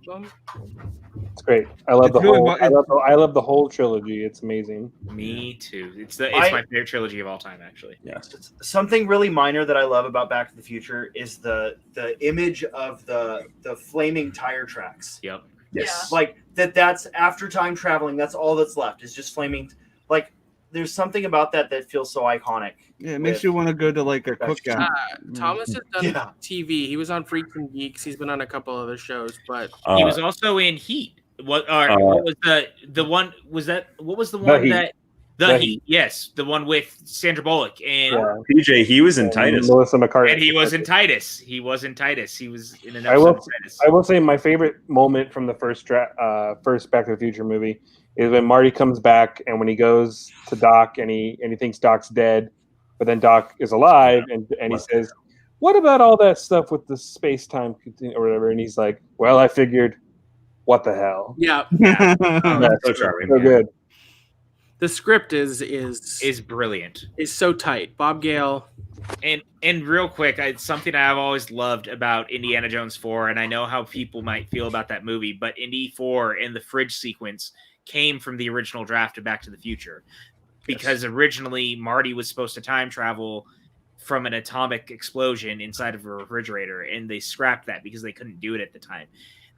Speaker 16: It's great. I love I love the whole trilogy. It's amazing.
Speaker 9: Me too. It's my favorite trilogy of all time, actually.
Speaker 13: Yes.
Speaker 15: Something really minor that I love about Back to the Future is the image of the flaming tire tracks.
Speaker 9: Yep.
Speaker 13: Yes.
Speaker 15: Like that's after time traveling. That's all that's left is just flaming. Like there's something about that feels so iconic.
Speaker 12: Yeah, it makes you want to go to like a cookout.
Speaker 10: Thomas has done TV. He was on Freaks and Geeks. He's been on a couple other shows, but
Speaker 9: he was also in Heat. What was the one? Was that what was the one that the Heat? Yes, the one with Sandra Bullock and
Speaker 13: PJ. He was in Titus.
Speaker 16: Melissa McCarthy.
Speaker 9: And he was in Titus. He was in Titus. He was in an
Speaker 16: I
Speaker 9: episode of Titus.
Speaker 16: will say my favorite moment from the first Back to the Future movie is when Marty comes back and when he goes to Doc and he thinks Doc's dead, but then Doc is alive and he says, "What about all that stuff with the space time or whatever?" And he's like, "Well, I figured, what the hell?"
Speaker 10: Yeah.
Speaker 13: So charming.
Speaker 16: So good.
Speaker 10: The script is
Speaker 9: brilliant.
Speaker 10: Is so tight. Bob Gale.
Speaker 9: And real quick, something I've always loved about Indiana Jones 4, and I know how people might feel about that movie, but Indy 4 and the fridge sequence came from the original draft of Back to the Future, because originally Marty was supposed to time travel from an atomic explosion inside of a refrigerator, and they scrapped that because they couldn't do it at the time.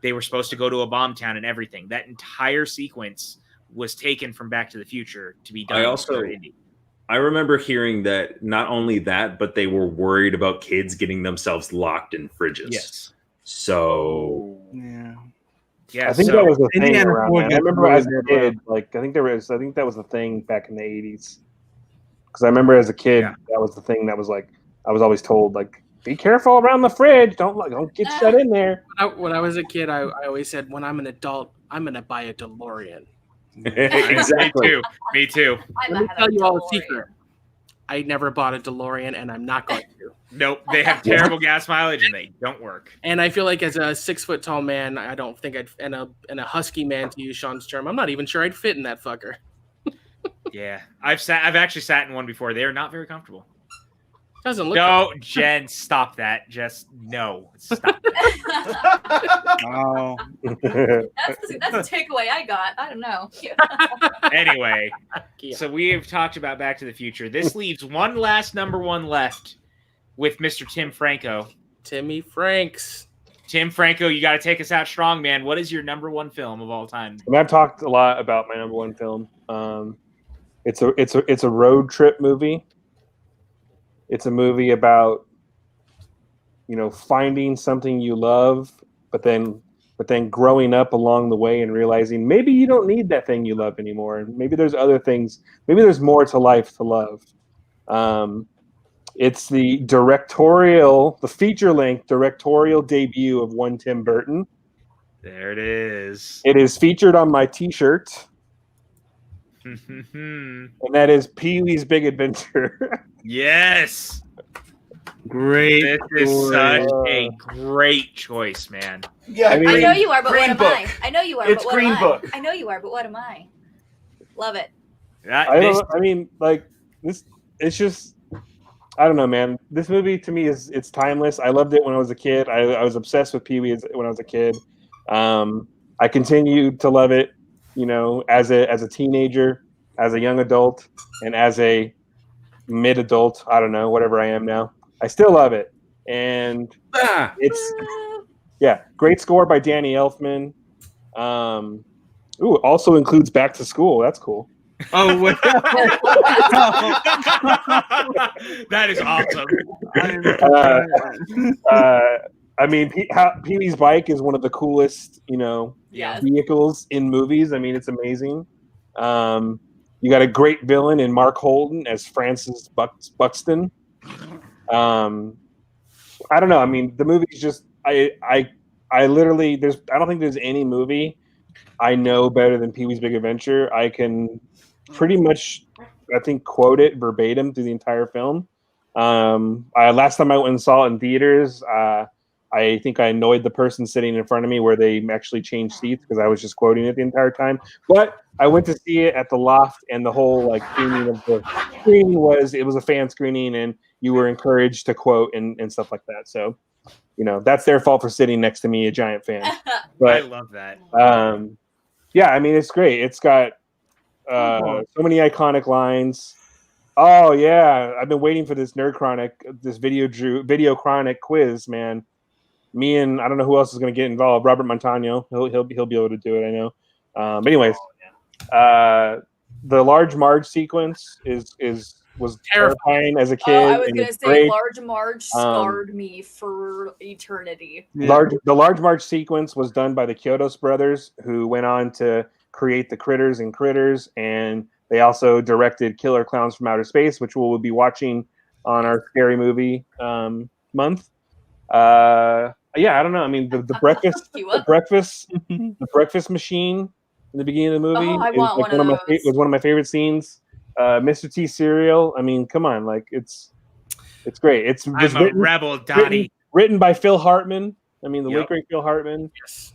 Speaker 9: They were supposed to go to a bomb town and everything. That entire sequence was taken from Back to the Future to be done for Indy.
Speaker 13: I remember hearing that not only that, but they were worried about kids getting themselves locked in fridges.
Speaker 9: Yes.
Speaker 13: So
Speaker 9: yeah,
Speaker 16: I think that was a thing around then. I remember as a kid, like I think that was a thing back in the 80s. Because I remember as a kid, that was the thing that was like I was always told, like, be careful around the fridge. Don't get shut in there.
Speaker 10: When I was a kid, I always said, when I'm an adult, I'm gonna buy a DeLorean.
Speaker 13: Exactly.
Speaker 9: Me too.
Speaker 10: Let me tell you all a secret. I never bought a DeLorean, and I'm not going to.
Speaker 9: Nope, they have terrible gas mileage, and they don't work.
Speaker 10: And I feel like as a 6 foot tall man, I don't think I'd and a husky man, to use Sean's term, I'm not even sure I'd fit in that fucker.
Speaker 9: Yeah, I've actually sat in one before. They are not very comfortable.
Speaker 10: Doesn't look.
Speaker 9: No, Jen, stop that. Just no, stop that.
Speaker 12: Oh.
Speaker 14: That's a takeaway I got. I don't know.
Speaker 9: Anyway, so we have talked about Back to the Future. This leaves one last number one left with Mr. Tim Franco.
Speaker 10: Timmy Franks.
Speaker 9: Tim Franco, you got to take us out strong, man. What is your number one film of all time?
Speaker 16: I mean, I've talked a lot about my number one film. It's a road trip movie. It's a movie about, finding something you love, but then growing up along the way and realizing maybe you don't need that thing you love anymore. And maybe there's other things. Maybe there's more to life to love. It's the feature-length directorial debut of one Tim Burton.
Speaker 9: There it is.
Speaker 16: It is featured on my T-shirt. And that is Pee-wee's Big Adventure.
Speaker 9: Yes.
Speaker 12: Great.
Speaker 9: This is such
Speaker 12: story.
Speaker 9: a great choice, man.
Speaker 15: Yeah,
Speaker 14: I know you are, but what
Speaker 15: Green
Speaker 14: am
Speaker 15: Book.
Speaker 14: I? I know you are,
Speaker 15: It's
Speaker 14: but what
Speaker 15: Green
Speaker 14: am
Speaker 15: Book.
Speaker 14: I? I know you are, but what am I? Love it.
Speaker 16: I mean, like this. It's just. I don't know, man. This movie to me it's timeless. I loved it when I was a kid. I was obsessed with Pee Wee when I was a kid. I continued to love it, as a teenager, as a young adult, and as a mid adult. I don't know, whatever I am now. I still love it, and it's great score by Danny Elfman. Also includes Back to School. That's cool.
Speaker 12: Oh, wait.
Speaker 9: That is awesome.
Speaker 16: I mean, Pee Wee's bike is one of the coolest, vehicles in movies. I mean, it's amazing. You got a great villain in Mark Holden as Francis Buxton. I don't know. I mean, the movie's just I literally I don't think there's any movie I know better than Pee Wee's Big Adventure. I can pretty much, I think, quote it verbatim through the entire film. Last time I went and saw it in theaters, I think I annoyed the person sitting in front of me where they actually changed seats because I was just quoting it the entire time. But I went to see it at the Loft, and the whole screening of the screening was a fan screening, and you were encouraged to quote and stuff like that. So, that's their fault for sitting next to me, a giant fan. But
Speaker 9: I love that.
Speaker 16: Yeah, I mean, it's great. It's got so many iconic lines. Oh yeah, I've been waiting for this video chronic quiz, man. Me and I don't know who else is going to get involved. Robert Montano, he'll be able to do it. I know. But anyways, the Large Marge sequence was terrifying as a kid.
Speaker 14: Oh, I was gonna say Large Marge scarred me for eternity.
Speaker 16: The Large Marge sequence was done by the Kyotos brothers, who went on to create the Critters and Critters, and they also directed Killer Clowns from Outer Space, which we'll be watching on our scary movie month. Yeah, I don't know. I mean, the breakfast machine in the beginning of the movie was one of my favorite scenes. Mr. T cereal. I mean, come on, it's great. It's
Speaker 9: I'm a rebel, Donnie.
Speaker 16: Written by Phil Hartman. I mean, the late great Phil Hartman. Yes.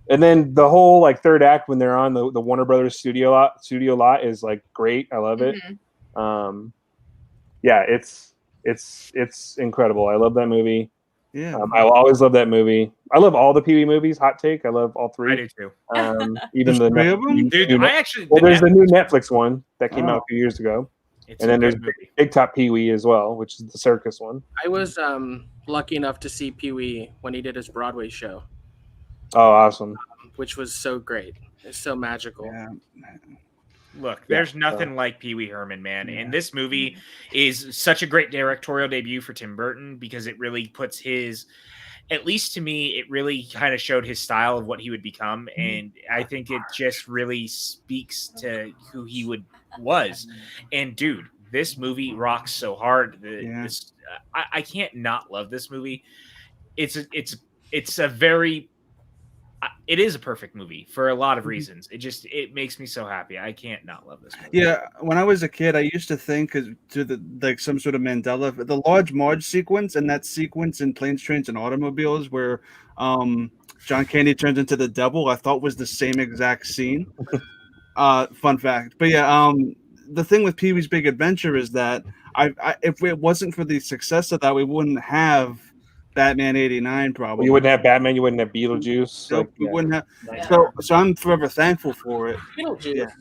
Speaker 16: And then the whole third act when they're on the Warner Brothers studio lot is great. I love it. Yeah, it's incredible. I love that movie.
Speaker 12: Yeah,
Speaker 16: I'll always love that movie. I love all the Pee Wee movies. Hot take. I love all three.
Speaker 9: I do too.
Speaker 16: Even the
Speaker 12: three of them?
Speaker 9: Dude,
Speaker 16: there's the new Netflix one that came out a few years ago, and then there's Big Top Pee Wee as well, which is the circus one.
Speaker 10: I was lucky enough to see Pee Wee when he did his Broadway show.
Speaker 16: Oh, awesome!
Speaker 10: Which was so great. It's so magical.
Speaker 12: Yeah.
Speaker 9: Look, there's nothing like Pee Wee Herman, man. And this movie is such a great directorial debut for Tim Burton because it really puts at least to me, it really kind of showed his style of what he would become. And I think it just really speaks to who he was. And dude, this movie rocks so hard. I can't not love this movie. It is a perfect movie for a lot of reasons. It makes me so happy. I can't not love this movie.
Speaker 12: Yeah, when I was a kid, I used to think some sort of Mandela, the Large Marge sequence and that sequence in Planes, Trains, and Automobiles where John Candy turns into the devil, I thought was the same exact scene. Fun fact. But yeah, the thing with Pee Wee's Big Adventure is that if it wasn't for the success of that, we wouldn't have Batman '89 probably.
Speaker 16: You wouldn't have Batman. You wouldn't have Beetlejuice.
Speaker 12: Nope, we wouldn't have. So I'm forever thankful for it.
Speaker 14: Beetlejuice.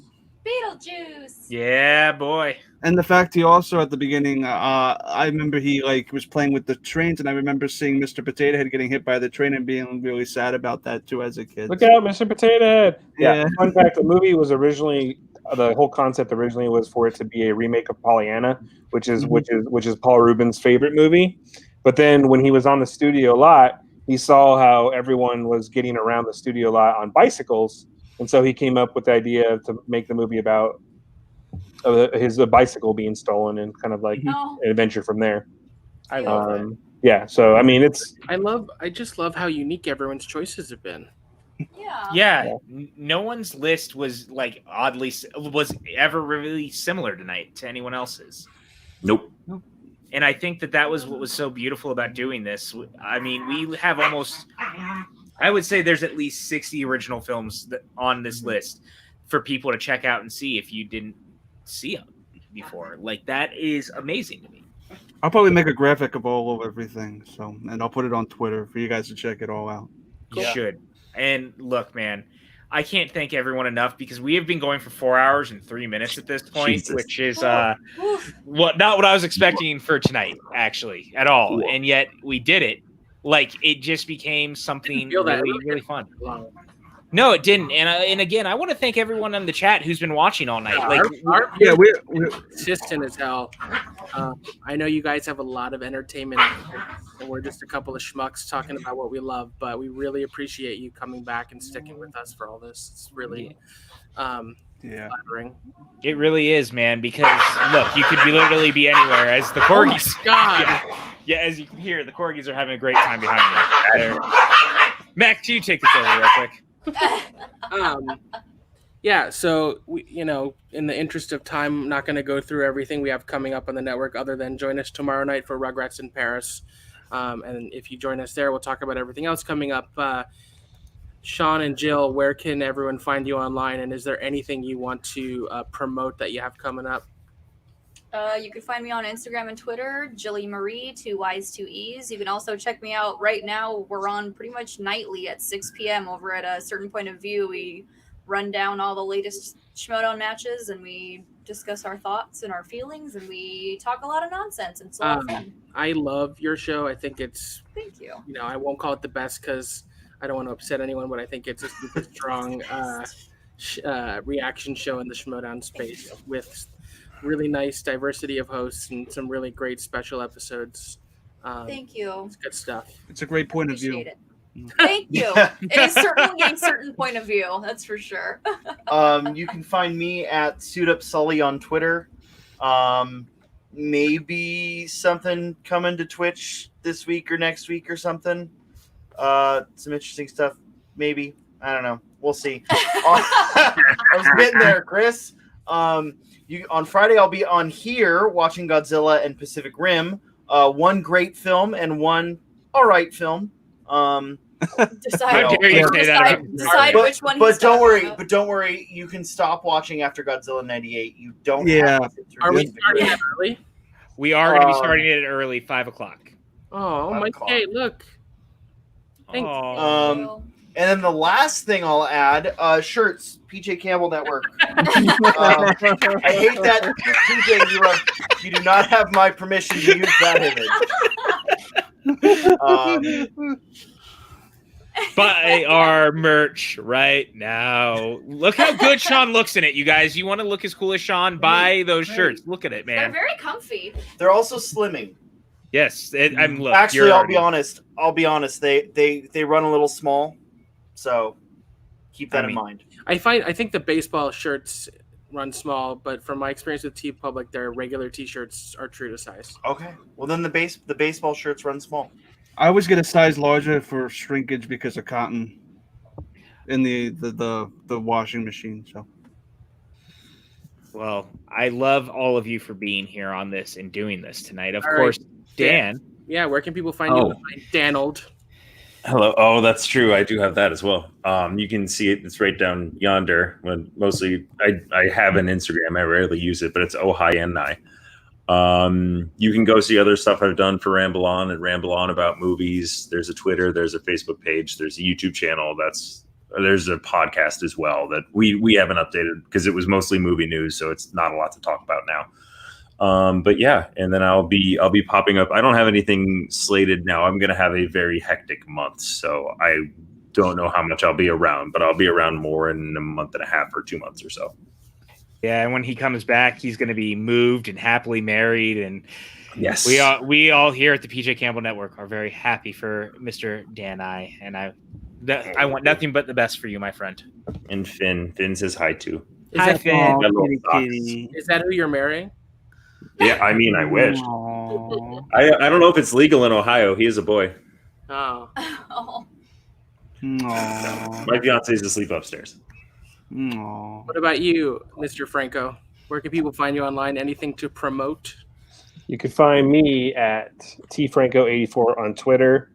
Speaker 9: Yeah, boy.
Speaker 12: And the fact he also at the beginning, I remember he was playing with the trains, and I remember seeing Mr. Potato Head getting hit by the train and being really sad about that too as a kid.
Speaker 16: Look out, Mr. Potato Head! Yeah. Fun fact: the movie was originally the whole concept originally was for it to be a remake of Pollyanna, which is Paul Rubin's favorite movie. But then when he was on the studio lot, he saw how everyone was getting around the studio lot on bicycles. And so he came up with the idea to make the movie about his bicycle being stolen and kind of an adventure from there.
Speaker 10: I love that.
Speaker 16: Yeah. So, I mean,
Speaker 10: I just love how unique everyone's choices have been.
Speaker 9: Yeah. No one's list was was ever really similar tonight to anyone else's.
Speaker 13: Nope.
Speaker 9: And I think that was what was so beautiful about doing this. I mean, we have almost, I would say there's at least 60 original films on this list for people to check out and see if you didn't see them before. Like, that is amazing to me.
Speaker 12: I'll probably make a graphic of all of everything, and I'll put it on Twitter for you guys to check it all out.
Speaker 9: You should. And look, man, I can't thank everyone enough because we have been going for 4 hours and 3 minutes at this point, which is not what I was expecting for tonight, actually, at all. And yet we did it. Like, it just became something really fun. No, it didn't. And again, I want to thank everyone in the chat who's been watching all night.
Speaker 10: We're consistent as hell. I know you guys have a lot of entertainment, and we're just a couple of schmucks talking about what we love. But we really appreciate you coming back and sticking with us for all this. It's really flattering.
Speaker 9: It really is, man. Because look, you could literally be anywhere. As the corgis, yeah, as you can hear, the corgis are having a great time behind me. Mac, you take this over real quick.
Speaker 10: So we, in the interest of time, I'm not going to go through everything we have coming up on the network other than join us tomorrow night for Rugrats in Paris. And if you join us there, we'll talk about everything else coming up. Sean and Jill, where can everyone find you online? And is there anything you want to promote that you have coming up?
Speaker 14: You can find me on Instagram and Twitter, Jilly Marie, 2 Y's, 2 E's. You can also check me out right now. We're on pretty much nightly at 6 p.m. over at A Certain Point of View. We run down all the latest Schmodown matches, and we discuss our thoughts and our feelings, and we talk a lot of nonsense. And it's a lot of fun.
Speaker 10: I love your show. I think it's...
Speaker 14: Thank you.
Speaker 10: I won't call it the best because I don't want to upset anyone, but I think it's a super strong reaction show in the Schmodown space with really nice diversity of hosts and some really great special episodes.
Speaker 14: Thank you.
Speaker 10: It's good stuff.
Speaker 12: It's a great point of view.
Speaker 14: It. Thank you. It is certainly a certain point of view. That's for sure.
Speaker 11: You can find me at Suit Up Sully on Twitter. Maybe something coming to Twitch this week or next week or something. Some interesting stuff. Maybe. I don't know. We'll see. I was getting there, Chris. On Friday, I'll be on here watching Godzilla and Pacific Rim. One great film and one all right film.
Speaker 14: Decide which one.
Speaker 11: But don't worry. But don't worry. You can stop watching after Godzilla '98. You don't.
Speaker 12: Yeah.
Speaker 11: Have to sit through
Speaker 10: Are we starting it early?
Speaker 9: We are going to be starting it early, 5 o'clock.
Speaker 10: Oh my God! Look. Thanks.
Speaker 11: And then the last thing I'll add, shirts, PJ Campbell Network. I hate that, PJ, you do not have my permission to use that image.
Speaker 9: Buy our merch right now. Look how good Sean looks in it, you guys. You want to look as cool as Sean? Buy those shirts. Look at it, man.
Speaker 14: They're very comfy.
Speaker 11: They're also slimming.
Speaker 9: Yes. Look,
Speaker 11: actually, I'll be honest. They run a little small. So keep that in mind.
Speaker 10: I think the baseball shirts run small, but from my experience with T Public, their regular T-shirts are true to size.
Speaker 11: Okay. Well, then the baseball shirts run small.
Speaker 12: I always get a size larger for shrinkage because of cotton in the washing machine. So.
Speaker 9: Well, I love all of you for being here on this and doing this tonight. Of course, Dan.
Speaker 10: Yeah, where can people find you? Danold.
Speaker 13: Hello. Oh, that's true. I do have that as well. You can see it. It's right down yonder. When mostly I have an Instagram. I rarely use it, but it's Ohio. You can go see other stuff I've done for Ramble On and Ramble On about movies. There's a Twitter. There's a Facebook page. There's a YouTube channel. There's a podcast as well that we haven't updated because it was mostly movie news, so it's not a lot to talk about now. But yeah, and then I'll be popping up. I don't have anything slated now. I'm going to have a very hectic month, so I don't know how much I'll be around, but I'll be around more in a month and a half or 2 months or so.
Speaker 9: Yeah, and when he comes back, he's going to be moved and happily married. And
Speaker 13: yes,
Speaker 9: we all here at the PJ Campbell Network are very happy for Mr. Dan I want nothing but the best for you, my friend.
Speaker 13: And Finn says hi too.
Speaker 9: Hi, Finn.
Speaker 10: Is that who you're marrying?
Speaker 13: Yeah, I mean, I wish. I don't know if it's legal in Ohio. He is a boy.
Speaker 10: Oh.
Speaker 13: My fiance is asleep upstairs.
Speaker 10: What about you, Mr. Franco? Where can people find you online? Anything to promote?
Speaker 16: You can find me at tfranco84 on Twitter.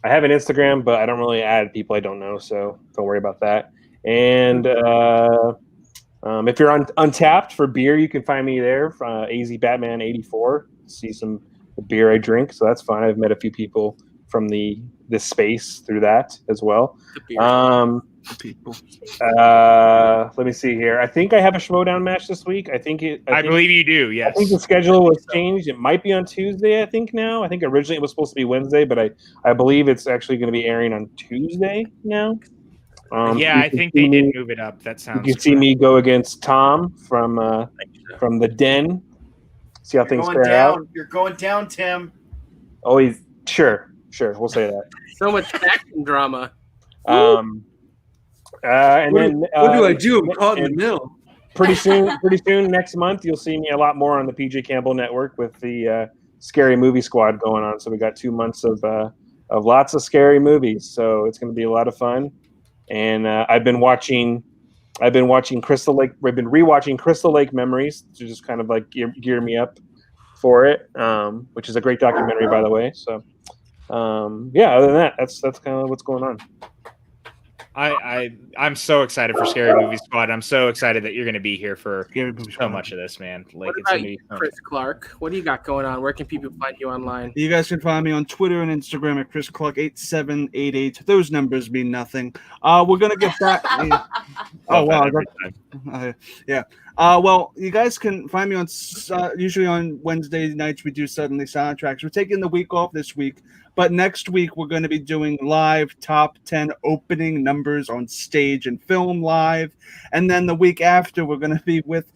Speaker 16: I have an Instagram, but I don't really add people I don't know, so don't worry about that. And if you're on Untapped for beer, you can find me there, AZ Batman 84. See some beer I drink, so that's fun. I've met a few people from this space through that as well.
Speaker 12: People.
Speaker 16: Let me see here. I think I have a Schmodown match this week. I
Speaker 9: believe you do. Yes.
Speaker 16: I think the schedule was changed. It might be on Tuesday. I think now. I think originally it was supposed to be Wednesday, but I believe it's actually going to be airing on Tuesday now.
Speaker 9: I think they did move it up. That sounds.
Speaker 16: You can see me go against Tom from the Den. See how things fare out.
Speaker 15: You're going down, Tim.
Speaker 16: Oh, sure. We'll say that.
Speaker 10: So much action drama.
Speaker 16: And then
Speaker 12: what do I do? I'm caught in the middle.
Speaker 16: Pretty soon, next month, you'll see me a lot more on the PJ Campbell Network with the Scary Movie Squad going on. So we got 2 months of lots of scary movies. So it's going to be a lot of fun. And I've been watching Crystal Lake. We've been rewatching Crystal Lake Memories to just kind of like gear me up for it, which is a great documentary, by the way. So other than that, that's kind of what's going on.
Speaker 9: I'm so excited for Scary Movie Squad. I'm so excited that you're going to be here for so much of this, man. Like,
Speaker 10: what about you, Chris Clark? What do you got going on? Where can people find you online?
Speaker 12: You guys can find me on Twitter and Instagram at ChrisClark8788. Those numbers mean nothing. We're gonna get back. Oh wow! Yeah. Well, you guys can find me on usually on Wednesday nights. We do Suddenly Soundtracks. We're taking the week off this week. But next week, we're going to be doing live top 10 opening numbers on stage and film live. And then the week after, we're going to be with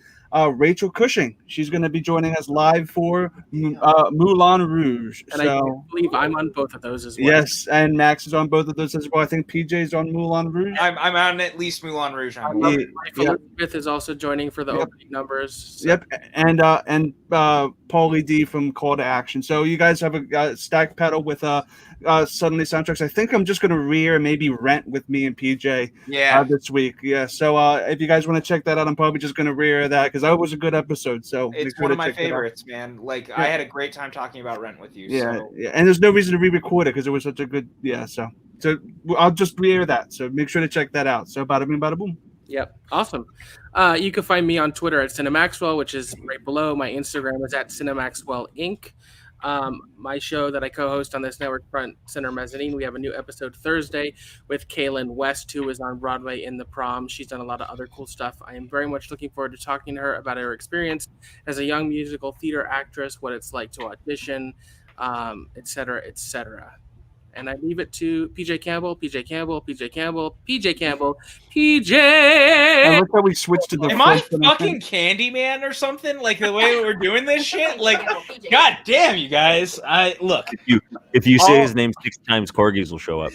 Speaker 12: Rachel Cushing. She's going to be joining us live for Moulin Rouge.
Speaker 10: And I believe I'm on both of those as well.
Speaker 12: Yes, and Max is on both of those as well. I think PJ's on Moulin Rouge.
Speaker 9: I'm on at least Moulin Rouge.
Speaker 10: Elizabeth is also joining for the opening numbers. So.
Speaker 12: Yep, and Paulie D from Call to Action. So you guys have a stack pedal with Suddenly Soundtracks. I think I'm just going to rear maybe rent with me and PJ this week. Yeah, so if you guys want to check that out, I'm probably just going to rear that because that was a good episode. So
Speaker 9: it's one of my favorites, man. Like I had a great time talking about Rent with you.
Speaker 12: Yeah, and there's no reason to re-record it because it was such a good. So I'll just rear that. So make sure to check that out. So bada bing, bada boom.
Speaker 10: Yep. Awesome. You can find me on Twitter at Cinemaxwell, which is right below. My Instagram is at Cinemaxwell Inc. My show that I co-host on this network, Front Center Mezzanine, we have a new episode Thursday with Kaylin West, who is on Broadway in The Prom. She's done a lot of other cool stuff. I am very much looking forward to talking to her about her experience as a young musical theater actress, what it's like to audition, et cetera, et cetera. And I leave it to PJ Campbell. I
Speaker 12: like how we switched to the.
Speaker 9: Am I fucking Candyman or something? Like the way we're doing this shit? Like, god damn, you guys! Look.
Speaker 13: If you say his name 6 times, corgis will show up.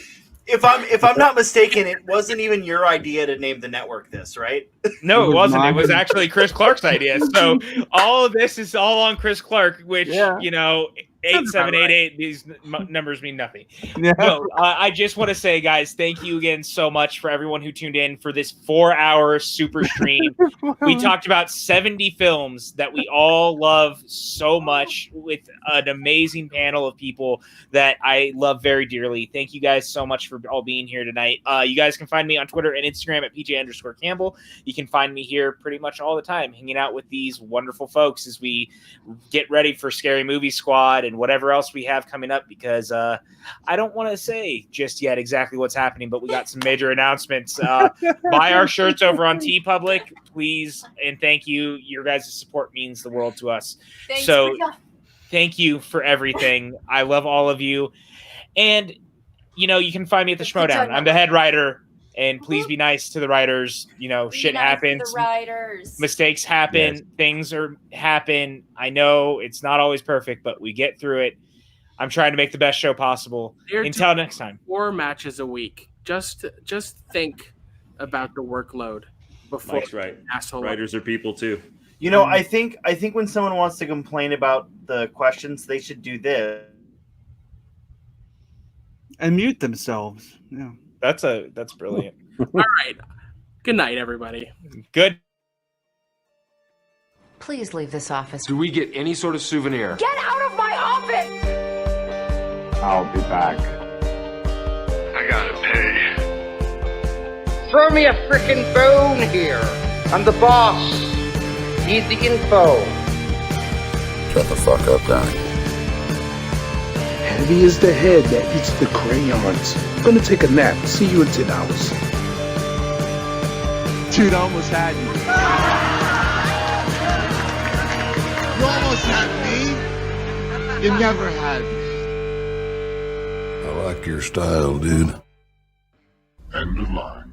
Speaker 15: If I'm not mistaken, it wasn't even your idea to name the network this, right?
Speaker 9: No, it wasn't. It was actually Chris Clark's idea. So all of this is all on Chris Clark, which 8788. These numbers mean nothing.
Speaker 12: Yeah.
Speaker 9: No, I just want to say, guys, thank you again so much for everyone who tuned in for this 4-hour super stream. We talked about 70 films that we all love so much with an amazing panel of people that I love very dearly. Thank you guys so much for all being here tonight. You guys can find me on Twitter and Instagram at PJ_Campbell. You can find me here pretty much all the time, hanging out with these wonderful folks as we get ready for Scary Movie Squad and whatever else we have coming up, because I don't want to say just yet exactly what's happening, but we got some major announcements. Buy our shirts over on TeePublic, please, and thank you. Your guys' support means the world to us. Thank you for everything. I love all of you. And, you can find me at the Schmodown. I'm the head writer. And please be nice to the writers. Shit happens. Mistakes happen. Things happen. I know it's not always perfect, but we get through it. I'm trying to make the best show possible. Until next time.
Speaker 10: 4 matches a week. Just think about the workload before.
Speaker 13: Mike's right. Writers are people too.
Speaker 15: I think when someone wants to complain about the questions, they should do this
Speaker 12: and mute themselves. Yeah.
Speaker 9: That's brilliant.
Speaker 10: All right. Good night, everybody.
Speaker 9: Good.
Speaker 1: Please leave this office.
Speaker 17: Do we get any sort of souvenir?
Speaker 1: Get out of my office!
Speaker 6: I'll be back.
Speaker 2: I gotta pay.
Speaker 4: Throw me a frickin' bone here. I'm the boss. Need the info.
Speaker 8: Shut the fuck up, Donnie.
Speaker 6: Heavy is the head that eats the crayons. I'm gonna take a nap. See you in 10 hours.
Speaker 2: Dude, I almost had you. You almost had me. You never had me.
Speaker 8: I like your style, dude.
Speaker 2: End of line.